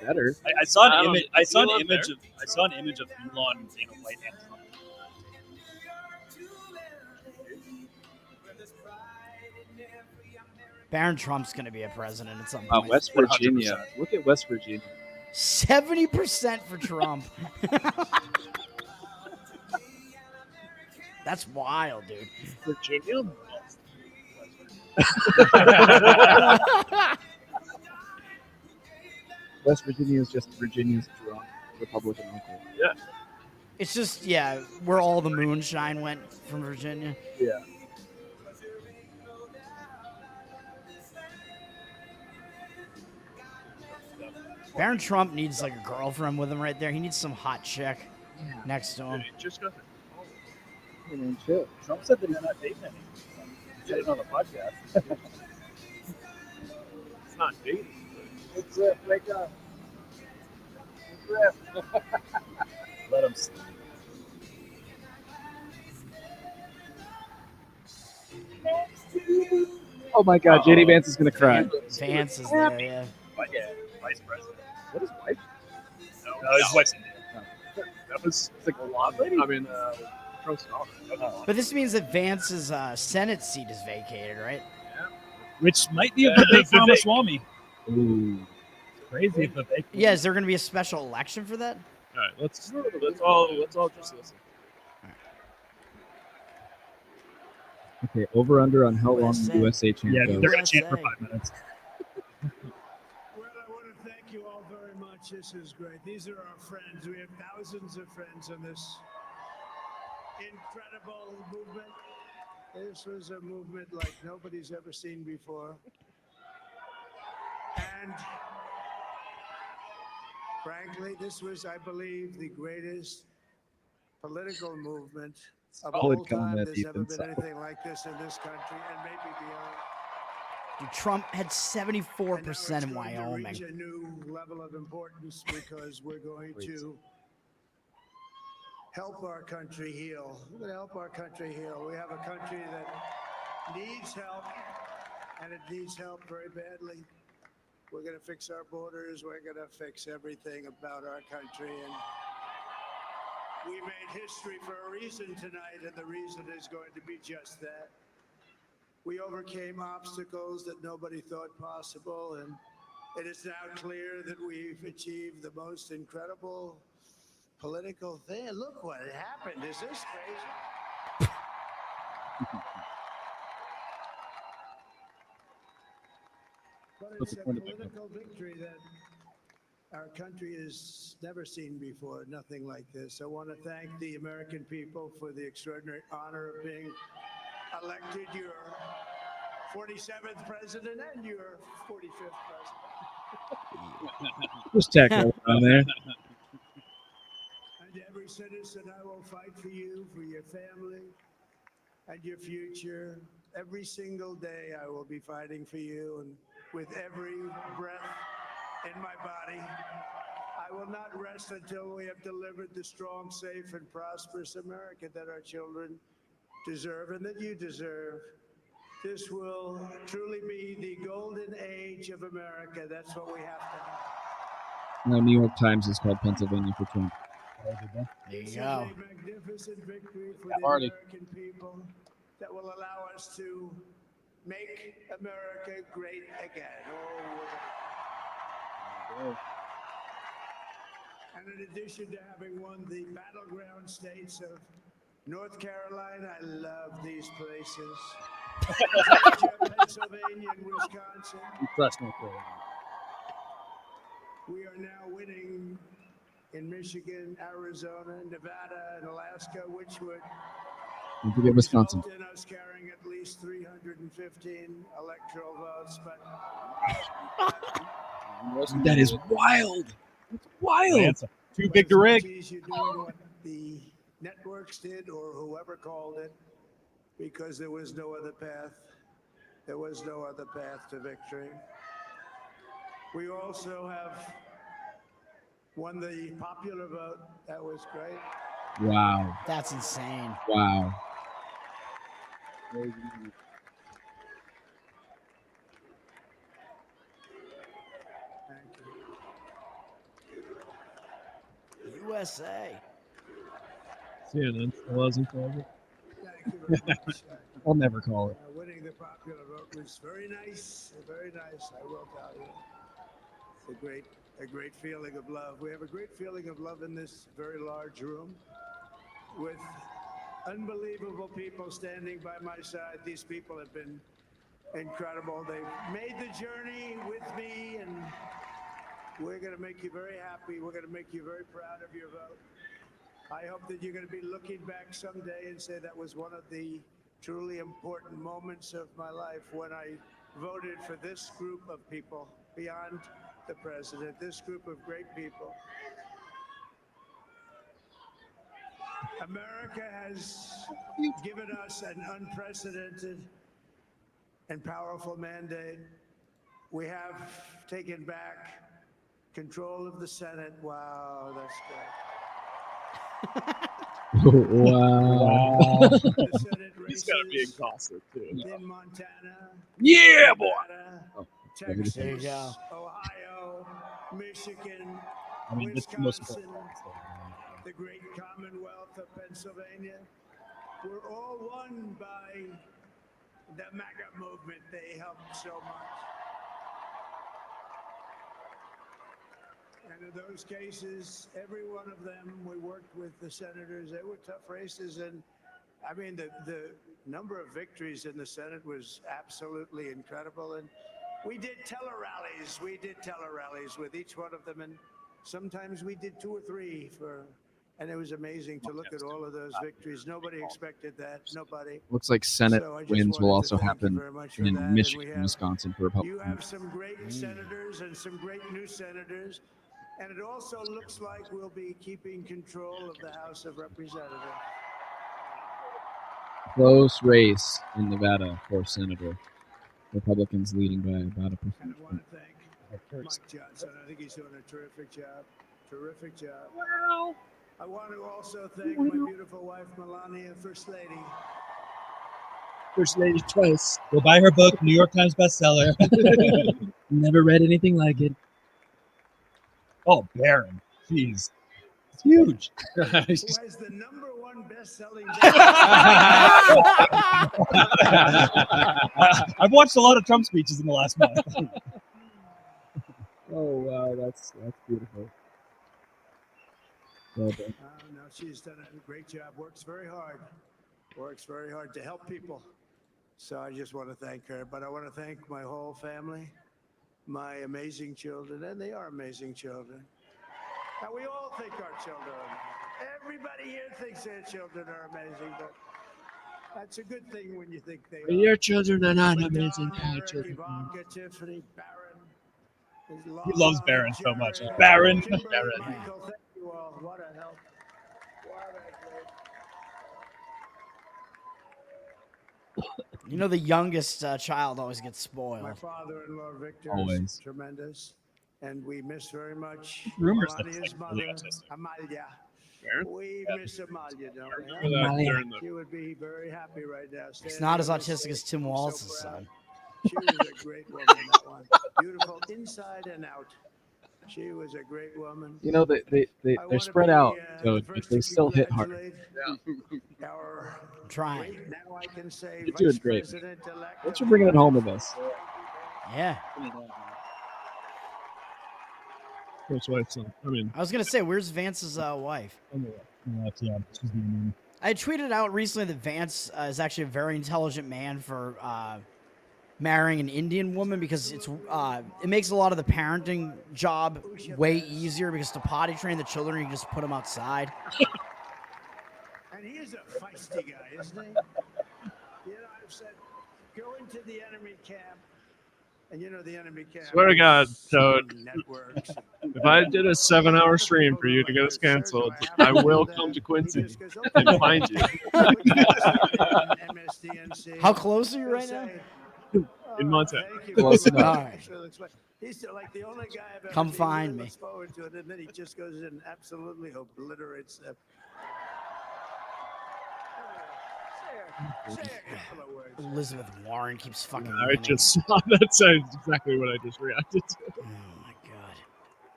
Better. I saw I an don't- image. I saw an Elon image there? of. I saw an image of Elon, Dana White, and Trump. Barron Trump's going to be a president at some Wow, point. West Virginia. Look at West Virginia. 70% for Trump. That's wild, dude. Virginia. West Virginia is just Virginia's drunk Republican uncle. Yeah. It's just, yeah, where all the moonshine went from Virginia. Yeah. Barron Trump needs like a girlfriend with him right there. He needs some hot chick next to him. Just got Chill. Trump said that he's not dating anyone. He said it on the podcast. It's not dating. It's wake up. Let him sleep. Oh my God, JD Vance is gonna cry. Vance is there, yeah. Yeah, vice president. What is wife? No, his wife's Indian. That was like a lot lady. I mean, Trump's daughter. But this means that Vance's Senate seat is vacated, right? Which might be a good thing for Ramaswamy. Ooh. Crazy if they. Yeah, is there going to be a special election for that? All right, let's all just listen. Okay, over under on how long the USA chant Yeah, goes. they're gonna chant for 5 minutes. Well, I want to thank you all very much. This is great. These are our friends. We have thousands of friends in this incredible movement. This was a movement like nobody's ever seen before. And frankly, this was, I believe, the greatest political movement of all Solid time. comment, There's never Ethan, been solid. anything like this in this country and maybe beyond. Dude, Trump had 74% It's in going to Wyoming. reach a new level of importance because we're going to help our country heal. We're going to help our country heal. We have a country that needs help, and it needs help very badly. We're going to fix our borders. We're going to fix everything about our country. And we made history for a reason tonight, and the reason is going to be just that. We overcame obstacles that nobody thought possible, and it is now clear that we've achieved the most incredible political thing. Look what happened. Is this crazy? But What's it's the a point of that? political victory that our country has never seen before, nothing like this. I want to thank the American people for the extraordinary honor of being elected your 47th president and your 45th president. Just tack that on there. And every citizen, I will fight for you, for your family, and your future. Every single day, I will be fighting for you, and with every breath in my body, I will not rest until we have delivered the strong, safe, and prosperous America that our children deserve and that you deserve. This will truly be the golden age of America. That's what we have to have. No, New York Times is called Pennsylvania for Trump. There This is you go. a magnificent victory for the Party. American people that will allow us to make America great again. Oh. And in addition to having won the battleground states of North Carolina, I love these places. Georgia, Pennsylvania, and Wisconsin. Trust North Carolina. We are now winning in Michigan, Arizona, Nevada, and Alaska, which would Don't forget Wisconsin. result in us carrying at least 315 electoral votes. But That is wild. It's wild. It's too big to rig. You're doing what the networks did or whoever called it because there was no other path. There was no other path to victory. We also have won the popular vote. That was great. Wow. That's insane. Wow. USA. CNN still hasn't called it. Thank you very much. I'll never call it. Winning the popular vote was very nice, very nice. I will tell you, it's a great feeling of love. We have a great feeling of love in this very large room, with unbelievable people standing by my side. These people have been incredible. They've made the journey with me, and we're going to make you very happy. We're going to make you very proud of your vote. I hope that you're going to be looking back someday and say that was one of the truly important moments of my life when I voted for this group of people beyond the president, this group of great people. America has given us an unprecedented and powerful mandate. We have taken back control of the Senate. Wow, that's great. Wow. He's got to be exhausted too. In Montana. Yeah, boy. Oh, Texas, there you go. Ohio, Michigan, I mean, this is the most Wisconsin, the great Commonwealth of Pennsylvania. We're all won by the MAGA movement. They helped so much. And in those cases, every one of them, we worked with the senators. They were tough races. And I mean, the number of victories in the Senate was absolutely incredible. And we did tele-rallies. We did tele-rallies with each one of them. And sometimes we did 2 or 3 and it was amazing to look at all of those victories. Nobody expected that. Nobody. Looks like Senate So I just wins will wanted to also thank you happen very much for that. in And Michigan we and have- Wisconsin for You Republicans. have some great senators and some great new senators. And it also looks like we'll be keeping control of the House of Representatives. Close race in Nevada for senator. Republicans leading by about a percentage I want point. to thank Mike Johnson. I think he's doing a terrific job. Terrific job. Wow. I want to also thank my beautiful wife, Melania, First Lady. First Lady twice. Go buy her book, New York Times bestseller. Never read anything like it. Oh, Barron. Jeez. It's huge. Who has the #1 best-selling I've watched a lot of Trump speeches in the last month. Oh wow, that's beautiful. Well done. No, she's done a great job. Works very hard to help people. So I just want to thank her. But I want to thank my whole family, my amazing children, and they are amazing children. And we all think our children are. Everybody here thinks their children are amazing, but that's a good thing when you think they are. Your children are not But amazing. Don, My Eric, children. Ivanka, Tiffany, Barron. He loves Barron so much. Jared, Barron. Kimberly, Barron. Michael, thank you all. What a help. What a great. You know, the youngest child always gets spoiled. My father-in-law, Victor, Always. is tremendous. And we miss very much Rumors that Melania's it's like really mother, autistic. Amalia. Barron? We miss Amalia, don't we? Remember that during the She would be very happy right now. He's standing not as on this autistic stage. as Tim I'm so Wallace's proud. son. She was a great woman, that one. Beautiful inside and out. She was a great woman. You know, they're spread out, so but they still hit hard. Our I'm trying. great, now I can say, You're doing Vice great. President-elect Thanks for bringing it home with us. Yeah. First wife, son. I mean, I was gonna say, where's Vance's wife? On the left, yeah. She's the name. I tweeted out recently that Vance is actually a very intelligent man for marrying an Indian woman because it makes a lot of the parenting job way easier because to potty train the children, you can just put them outside. And he is a feisty guy, isn't he? You know, I've said, go into the enemy camp. And you know the enemy camp. swear to God, Toad, Networks. if I did a 7-hour stream for you to get us canceled, I will come to Quincy and find you. How close are you right now? In Montana. Thank you. Close enough. All right. He's like the only guy I've ever Come seen find who me. looks forward to it, and then he just goes in and absolutely obliterates them. Say a couple of words. Elizabeth Warren keeps fucking. I winning. just saw that. Sounds exactly what I just reacted to. Oh my god.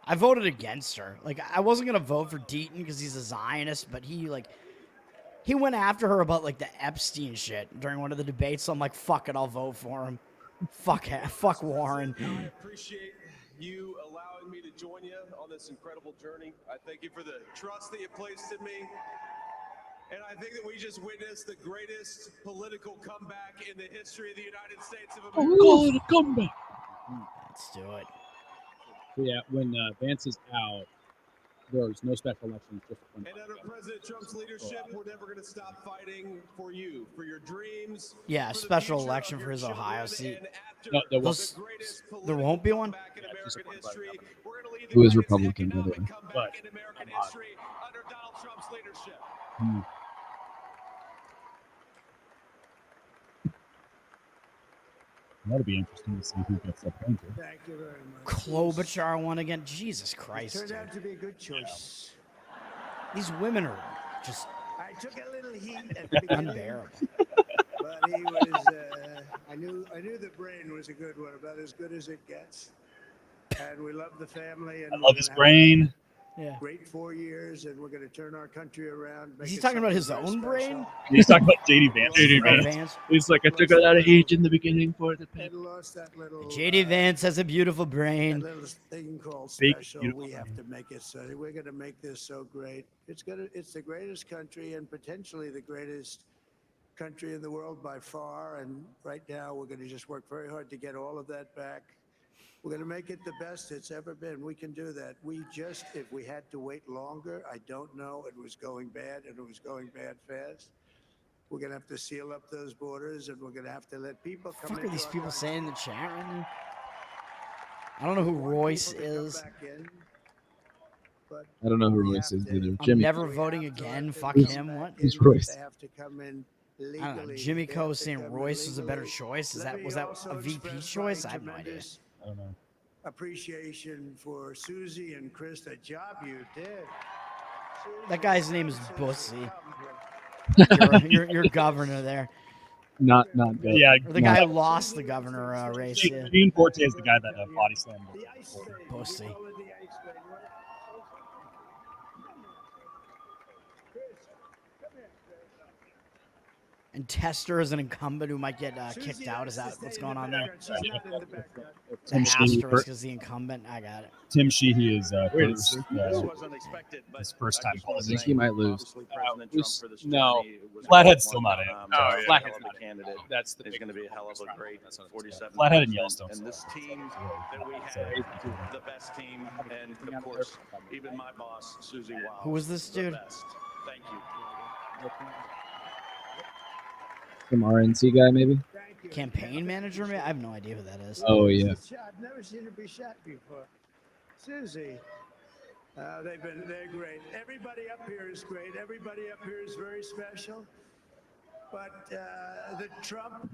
I voted against her. Like I wasn't gonna vote for Deaton because he's a Zionist, but he went after her about like the Epstein shit during one of the debates. So I'm like, fuck it, I'll vote for him. Fuck Warren. I appreciate you allowing me to join you on this incredible journey. I thank you for the trust that you placed in me. And I think that we just witnessed the greatest political comeback in the history of the United States of America. Oh, God, comeback. Let's do it. Yeah, when Vance is out, there's no special elections. Just one. And under President Trump's leadership, we're never going to stop fighting for you, for your dreams. Yeah, for the special future election of for your his Ohio children, seat. and after No, there the was- greatest There won't be one. comeback in American history, we're going to lead the Who is greatest Republican, by the economic way? comeback in American history under Donald Trump's leadership. That'll be interesting to see who gets appointed. Thank you very much. Klobuchar won again. Jesus It Christ. turned Dude. out to be a good choice. These women are just I took a little heat at the beginning, unbearable. but he was. I knew the brain was a good one, about as good as it gets. And we love the family. And I we're love his gonna have brain. Yeah. a Great 4 years, and we're going to turn our country around. Is make he it talking about his something own very brain? He's talking about JD Vance. JD Oh, Vance. Vance. He's like, I took a lot of heat in the beginning for the special. And lost that little. JD Vance has a beautiful That brain. little thing called Big, special. beautiful We have to make it so. We're going to make this so great. It's the greatest country and potentially the greatest country in the world by far. And right now, we're going to just work very hard to get all of that back. We're going to make it the best it's ever been. We can do that. If we had to wait longer, I don't know. It was going bad, and it was going bad fast. We're going to have to seal up those borders, and we're going to have to let people come What the fuck are into these our people country. saying in the chat right now? I don't know who Royce People to come is. back in, but I don't know who we Royce have is to- either. I'm Jimmy. never we voting have to again. let Fuck them him. come What? back Who's in, but Royce? They have to come in I don't know. legally. Jimmy They Coe have to saying come Royce was a better legally. choice. Let me Was that also a VP express choice? my I have no idea. tremendous I don't know. Appreciation for Susie and Chris, the job you did. That guy's name is Bussy. Susie, Your governor there. Not good. Yeah, Or the guy who lost the governor race. Yeah. Dean Forte is the guy that body slammed. the ice vein. Pussy. We call it the ice vein. Chris, come here, Chris. And Tester is an incumbent who might get Susie kicked out. likes Is to that stay what's in going the on there? background. She's not in the background. The Tim Sheehy, asterisk is the incumbent. I got it. Tim Sheehy is Wait, first, This wasn't expected, but his first time I policy. think he might lose. obviously President we Trump s- for this no. journey was Flathead's one, still not in. Oh, yeah. Flathead's Flathead's not a candidate. That's the He's big going to be a hell of a great 47. Flathead and president. Yellowstone. And this team that we So, have, the best team, and of course, even my boss, Susie Wiles. Who was this the dude? best. Thank you. Some RNC guy, maybe? Thank you. Campaign manager? I have no idea who that is. Oh, yeah. I've never seen her be shot before. Susie. They're great. Everybody up here is great. Everybody up here is very special. But the Trump,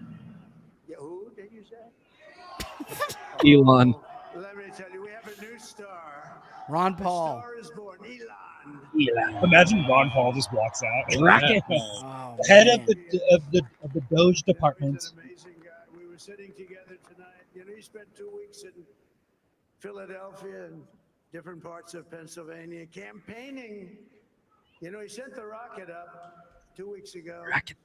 who did you say? Elon. Let me tell you, we have a new star. Ron The Paul. star is born. Elon. Imagine Ron Paul just walks out. Rocket. Oh, Head man. of the Doge department. He's an amazing guy. We were sitting together tonight. You know, he spent 2 weeks in Philadelphia and different parts of Pennsylvania campaigning. You know, he sent the rocket up 2 weeks ago. Rocket.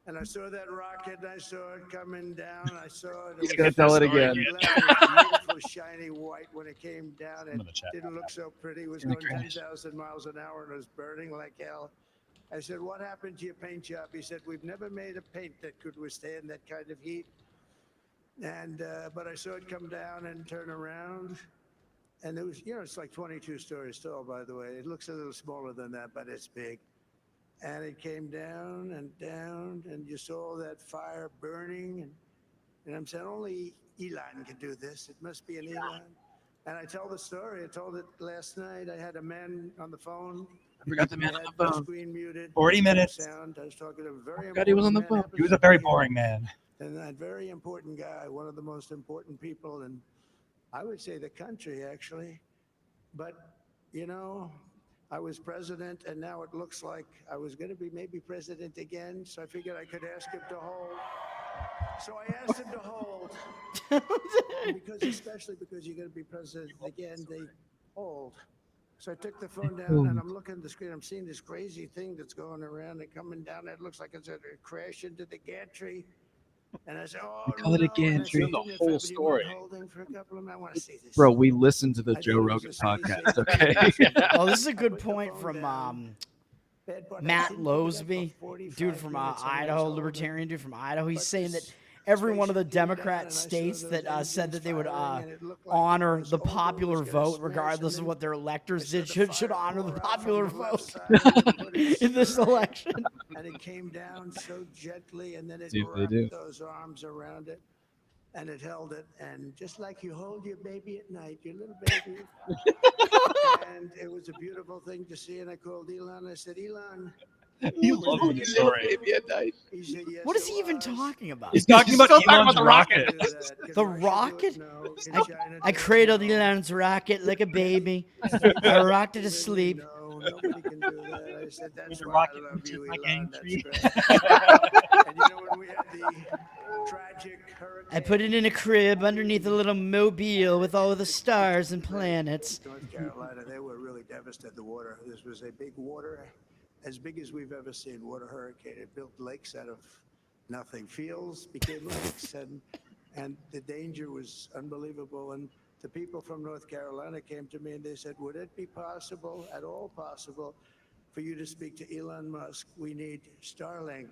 And I saw that rocket, and I saw it coming down. I saw it. He's was gonna tell it again. beautiful, shiny white when it came down. It the chat. didn't look so pretty. It was In the going crash. 10,000 miles an hour, and it was burning like hell. I said, "What happened to your paint job?" He said, "We've never made a paint that could withstand that kind of heat." And but I saw it come down and turn around, and it was, you know, it's like 22 stories tall, by the way. It looks a little smaller than that, but it's big. And it came down, and you saw that fire burning, and I'm saying only Elon can do this. It must be an Elon. And I tell the story. I told it last night. I had a man on the phone. I forgot the man He on had the phone. Screen muted. 40 no minutes. Sound. I was talking to a very Forgot he was on the important man, phone. He was a very boring man. and that very important guy, one of the most important people in, I would say, the country, actually. But, you know, I was president, and now it looks like I was going to be maybe president again, so I figured I could ask him to hold. So I asked him to hold, especially because you're going to be president again, they hold. So I took the phone down, and I'm looking at the screen. I'm seeing this crazy thing that's going around and coming down. It looks like it's going to crash into the gantry. And I said, "Oh, Call it a gantry." The whole story. Holding for a couple of minutes. I want to see this. Bro, we listened to the Joe Rogan podcast. Okay. Oh, this is a good point from Matt Losby, dude from Idaho, Libertarian dude from Idaho. He's saying that every one of the Democrat states that said that they would honor the popular vote, regardless of what their electors did, should honor the popular vote in this election. And it came down so gently, and then it See if they wrapped do. those arms around it, and it held it. And just like you hold your baby at night, your little baby. And it was a beautiful thing to see. And I called Elon. I said, Elon. He loves the story. He said, yes, What is he even talking about? He's talking about Elon's rocket. The rocket? I cradled Elon's rocket like a baby. I rocked it to sleep. No, nobody can do that. I said, that's The why rocket I love into you, my Elon. That's gantry. great. And you know, when we had the tragic hurricane. I put it in a crib underneath a little mobile with all the stars and planets. North Carolina, they were really devastated. The water. This was a big water, as big as we've ever seen. Water hurricane. It built lakes out of nothing. Fields became lakes, and the danger was unbelievable. And the people from North Carolina came to me and they said, would it be possible, at all possible, for you to speak to Elon Musk? We need Starlink.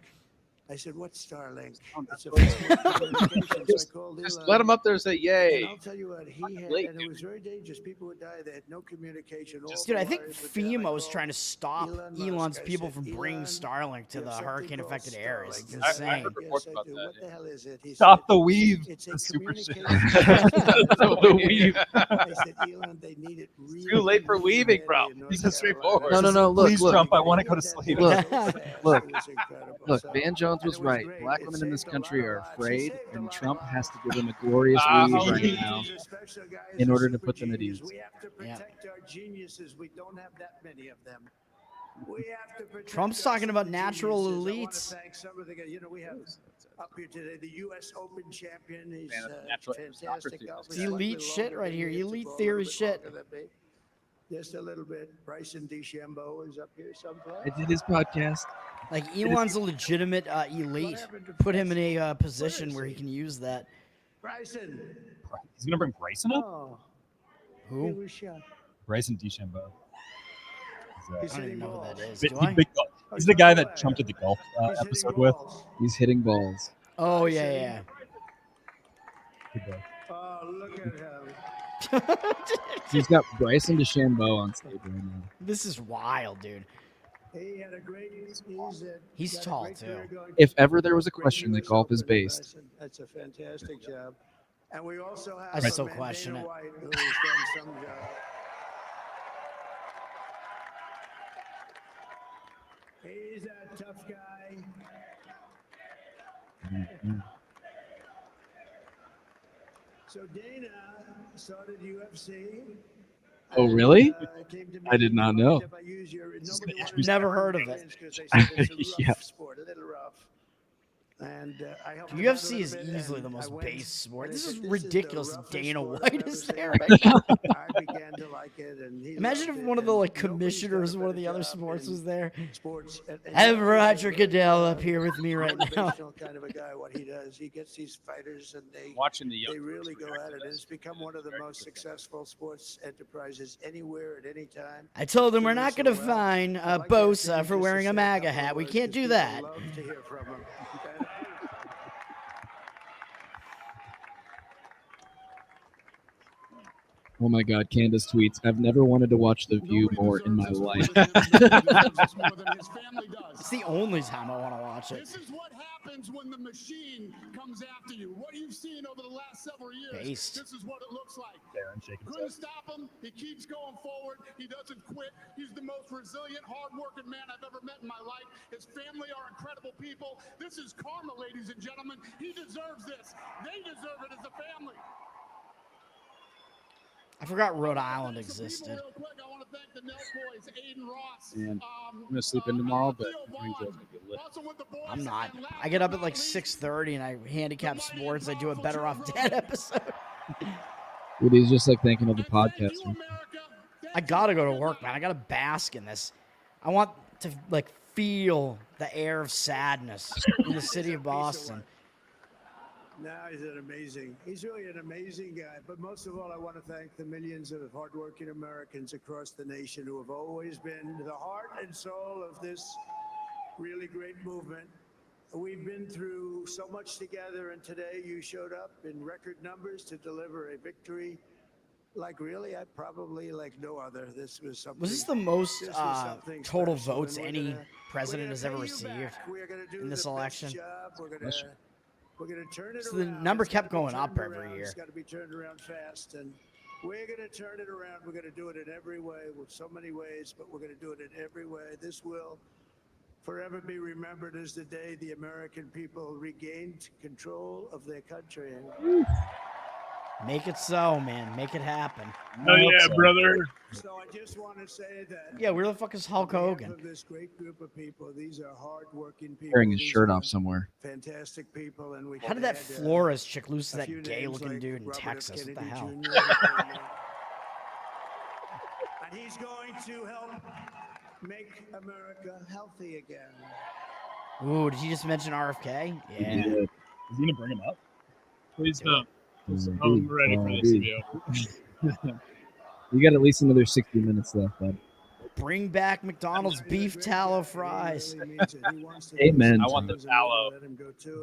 I said, what's Starlink? It's a Facebook communication. So I called Just Elon. let him up there and say, yay. And I'll tell you what, he had, and it was very dangerous. People would die. They had no communication. Dude, I think FEMA is trying to stop Elon's people from bringing Starlink to the hurricane-affected areas. It's insane. What the hell is it? He Stop said, the weave. It's a The super shit. communication. The weave. I said, Elon, they need it really. Too late for weaving, bro. He's a straightforward. No. Look, Please, Trump, I want to go to sleep. Look, Van Jones was right. Black women in this country are afraid, and Trump has to give them a glorious weave right now in order to put them at ease. We have to protect our geniuses. We don't have that many of them. We have to protect Trump's talking about natural elites. Thank some of the guys. You know, we have up here today the U.S. Open champion. He's fantastic golfer. It's elite shit right here. Elite theory shit. Just a little bit. Bryson DeChambeau is up here someplace. I did his podcast. Like, Elon's a legitimate elite. Put him in a position where he can use that. Bryson. He's gonna bring Bryson up. Oh, Who? he was shot. Bryson DeChambeau. I don't even know who that is. Big- Do I? big golf- He's the guy that Trump did the golf episode with. He's hitting balls. Oh, yeah. Good guy. Oh, look at him. He's got Bryson DeChambeau on stage right now. This is wild, dude. He had a great. He's tall, too. If ever there was a question that golf is based, That's a fantastic job. And we also have. I still question it. White, who has done some job. He's a tough guy. So Dana started UFC. Oh, really? Came to me I did not know. if I use your- Never heard of it. because they said it's a rough Yeah. sport, a little rough. And I helped UFC him out a is little bit, easily the and most I went, base sport. and This they is said, "This the ridiculous. roughest Dana sport White I've is ever there seen." right now. I began to like it, and he Imagine if loved one it, of the and like nobody's done a commissioners of one of better the other job sports in was there. sports. And I have he's a Roger very, Goodell up here with me right now. motivational kind of a guy. What he does, he gets these fighters, and they Watching the young they really go at it. And it's become one of the most successful sports enterprises anywhere at any time. I told him we're Doing not so going to well. fine I like that Bosa thing for just wearing to a say MAGA couple hat. We words, can't 'cause do people that. love to hear from him. oh my God, Candace tweets, I've never wanted to watch The View more in my life. It's the only time I want to watch it. This is what happens when the machine comes after you. What you've seen over the last several years, Based. this is what it looks like. Darren shaking his Couldn't head. stop him. He keeps going forward. He doesn't quit. He's the most resilient, hardworking man I've ever met in my life. His family are incredible people. people. This is karma, ladies and gentlemen. He deserves this. They deserve it as a family. I forgot Rhode Island existed. Real quick, I want to thank the Nell boys, Aiden Ross. And I'm gonna sleep in tomorrow, but gonna be lit. I'm not. I get up at like 6:30 and I handicap sports. I do a Better Off Dead episode. Dude, he's just like thinking of the podcast. I gotta go to work, man. I gotta bask in this. I want to like feel the air of sadness in the city of Boston. No, he's really an amazing guy. But most of all, I want to thank the millions of hardworking Americans across the nation who have always been the heart and soul of this really great movement. We've been through so much together, and today you showed up in record numbers to deliver a victory like really, probably like no other. This was something. Was this the most total votes any president has ever received in this election? We're going to turn it So around. the number kept going up every year. It's got to be turned around fast, and we're going to turn it around. We're going to do it in every way, with so many ways, but we're going to do it in every way. This will forever be remembered as the day the American people regained control of their country. Make it so, man. Make it happen. Oh yeah, brother. So I just want to say that. Yeah, where the fuck is Hulk Hogan? Of this great group of people, these are hard-working people. Wearing his These shirt are off somewhere. Fantastic people, and we. How did that had, Flores chick lose a that few gay-looking names dude in Robert F. Texas? What the Kennedy hell? Jr. And he's going to help make America healthy again. Ooh, did he just mention RFK? Yeah. Is he gonna bring him up? Please don't. Mm, I'm ready for this to be over. You got at least another 60 minutes left, bud. Bring back McDonald's beef tallow fries. Amen. I want the tallow.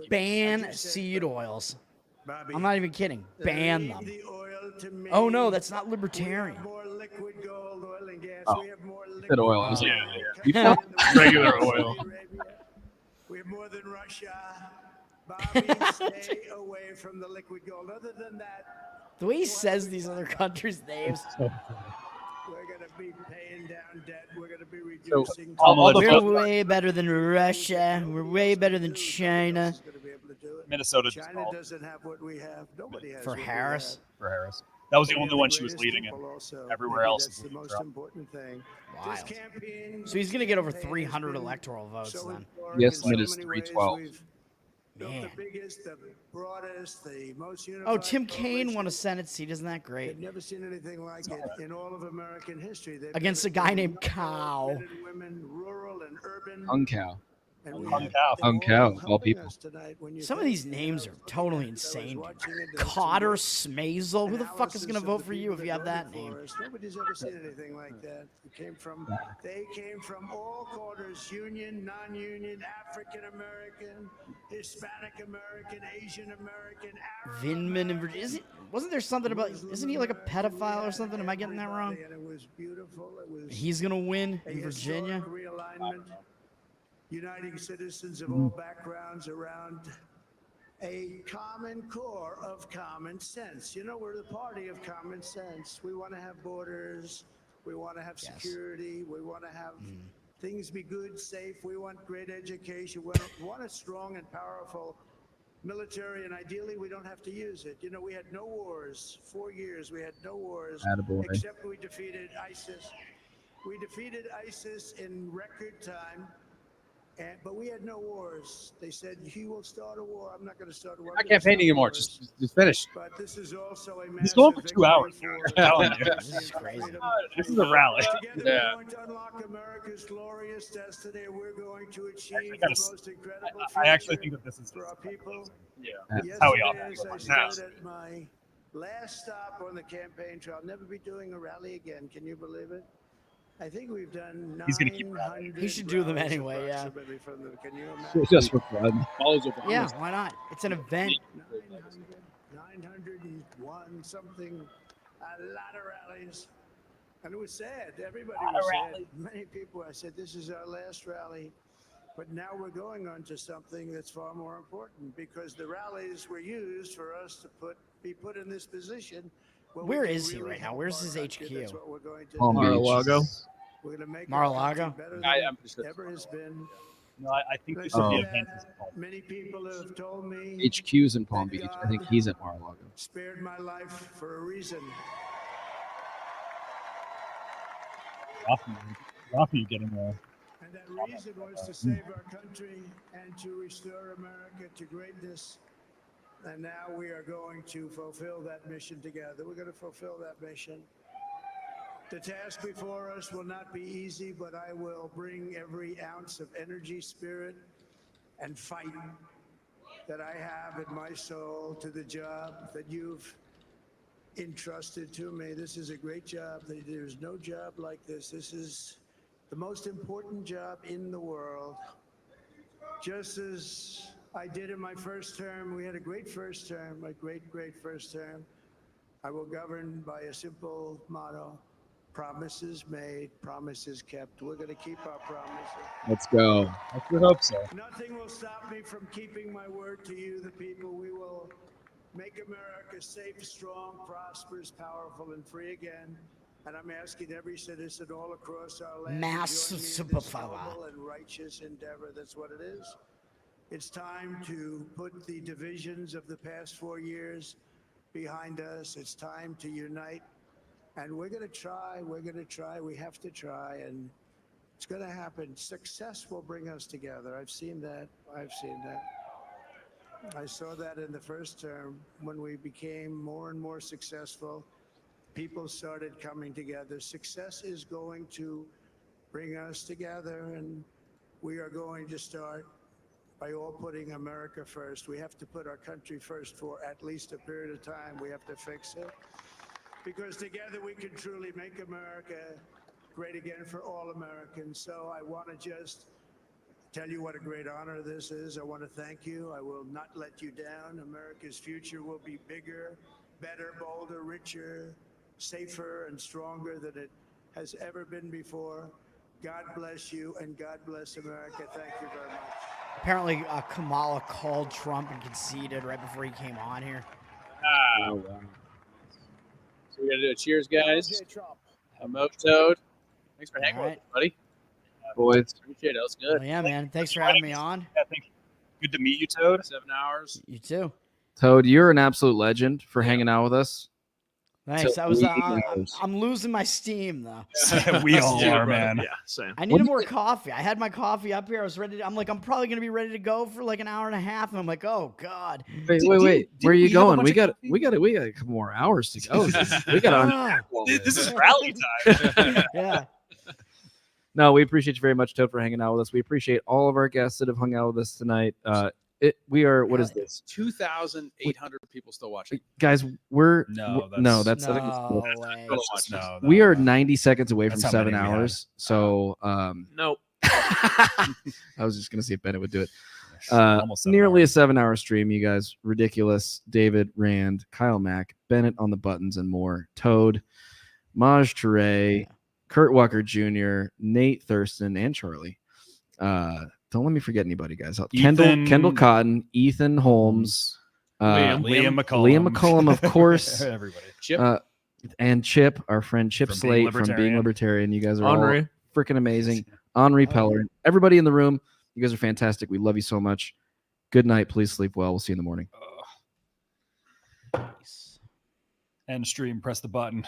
Ban seed oils. I'm not even kidding. Ban them. Oh no, that's not libertarian. Oh, that oil. Yeah. Regular oil. We have more than Russia. Bobby, stay away from the liquid gold. Other than that, The way he says these other countries' names. we're going to be paying down debt. We're going to be So, reducing. We're way better than Russia. We're way better than China. Minnesota China doesn't have what we have. Nobody has For what we Harris. for Harris. That was the only one she was leading in. Everywhere else. That's the most important thing. Wild. This campaign, So he's going to get over 300 electoral votes so then. important Yes, in it so is many ways. 312. We've built Man. the biggest, the broadest, the most Oh, unified Tim Kaine coalition. won a Senate seat. Isn't that great? They've never seen anything like it in all of American history. They've Against a never guy seen named enough Cow. men and women, rural and urban. Hung cow. And we Hung have cow. them Hung cow, all of all helping people. us tonight when you Some of think, these names are totally insane. dude. watching it, Cotter Smazel. Who the fuck is analysis going to of vote the for you people if you have that voted name? for us. Nobody's ever seen anything like that. They came from all quarters, union, non-union, African American, Hispanic American, Asian American, Arab Vindman in Virginia. Wasn't there something about? Isn't he like a pedophile or something? Am I getting that wrong? and it was beautiful. It was He's going to win a in Virginia. historic realignment, uniting citizens of all backgrounds around a common core of common sense. You know, we're the party of common sense. We want to have borders. We want to have security. We want to have things be good, safe. We want great education. We want a strong and powerful military, and ideally we don't have to use it. You know, we had no wars. 4 years we had no wars, Attaboy. except we defeated ISIS. We defeated ISIS in record time. But we had no wars. They said, he will start a war. I'm not going to start a war. Not campaigning anymore. Just finish. But this is also a He's going for 2 hours. victory I'm telling you. This is crazy. This is a rally. Together Yeah. we're going to unlock America's glorious destiny. We're going to achieve I the gotta s- most incredible I actually future think that this is for our people. Yeah. Yeah. That's how we Yesterday, operate. as I stood at my last stop on the campaign trail, I'll never be doing a rally again. Can you believe it? I think we've done He's gonna keep rallying. 900 He should do them rallies anyway, yeah. approximately from the- Can you imagine? Just for fun. Follows Obama. Yeah, why not? It's an event. 901 something, a lot of rallies. And it was sad. Everybody was sad. Many people, I said, this is our last rally. But now we're going on to something that's far more important because the rallies were used for us to be put in this position. where we Where can is he really right now? help Where's our his country. HQ? That's what we're going to Palm do. Beach. Mar-a-Lago. We're going to make Mar-a-Lago? our country better than I'm pretty sure it ever has been. No, I think I this say should be a that event as a whole. many people have told me HQ's in Palm Beach. I think he's at Mar-a-Lago. spared my life for a reason. Rough you getting there. And that reason was to save our country and to restore America to greatness. And now we are going to fulfill that mission together. We're going to fulfill that mission. The task before us will not be easy, but I will bring every ounce of energy, spirit, and fight that I have in my soul to the job that you've entrusted to me. This is a great job. There's no job like this. This is the most important job in the world. Just as I did in my first term, we had a great first term, a great first term. I will govern by a simple motto: promises made, promises kept. We're going to keep our promises. Let's go. I sure hope so. Nothing will stop me from keeping my word to you, the people. We will make America safe, strong, prosperous, powerful, and free again. And I'm asking every citizen all across our land to join me in this noble and righteous endeavor. That's what it is. It's time to put the divisions of the past 4 years behind us. It's time to unite. And we're going to try. We're going to try. We have to try. And it's going to happen. Success will bring us together. I've seen that. I've seen that. I saw that in the first term when we became more and more successful. People started coming together. Success is going to bring us together, and we are going to start by all putting America first. We have to put our country first for at least a period of time. We have to fix it, because together we can truly make America great again for all Americans. So I want to just tell you what a great honor this is. I want to thank you. I will not let you down. America's future will be bigger, better, bolder, richer, safer, and stronger than it has ever been before. God bless you, and God bless America. Thank you very much. Apparently, Kamala called Trump and conceded right before he came on here. Oh, wow. So we got to do a cheers, guys. Hello, Toad. Thanks for hanging with us, buddy. Boys. Appreciate it. That was good. Well, yeah, man. Thanks for having me on. Yeah, thank you. Good to meet you, Toad. 7 hours. You too. Toad, you're an absolute legend for hanging out with us. Thanks. So I was. we I'm losing my steam though. We all are, man. Yeah, same. I needed more coffee. I had my coffee up here. I was ready to, I'm probably going to be ready to go for like an hour and a half. And I'm like, oh God. Wait. Where are you going? We got a couple more hours to go. We got This is rally time. Yeah. No, we appreciate you very much, Toad, for hanging out with us. We appreciate all of our guests that have hung out with us tonight. We are, what is this? 2,800 people still watching. Guys, we're No, that's No way. No, we are 90 seconds away from That's how 7 many we hours. So Nope. I was just gonna see if Bennett would do it. Almost 7 Nearly hours. a 7-hour stream, you guys. Ridiculous. David, Rand, Kyle Mack, Bennett on the buttons, and more. Toad, Maj Tr, Kurt Walker Jr., Nate Thurston, and Charlie. Don't let me forget anybody, guys. Kendall Cotton, Ethan Holmes, Liam McCullum, of course. Everybody. Chip. And Chip, our friend Chip From Slate Being from Being Libertarian. You guys are Henri. all freaking amazing. Henri Peller. Everybody in the room, you guys are fantastic. We love you so much. Good night. Please sleep well. We'll see you in the morning. End stream. Press the button.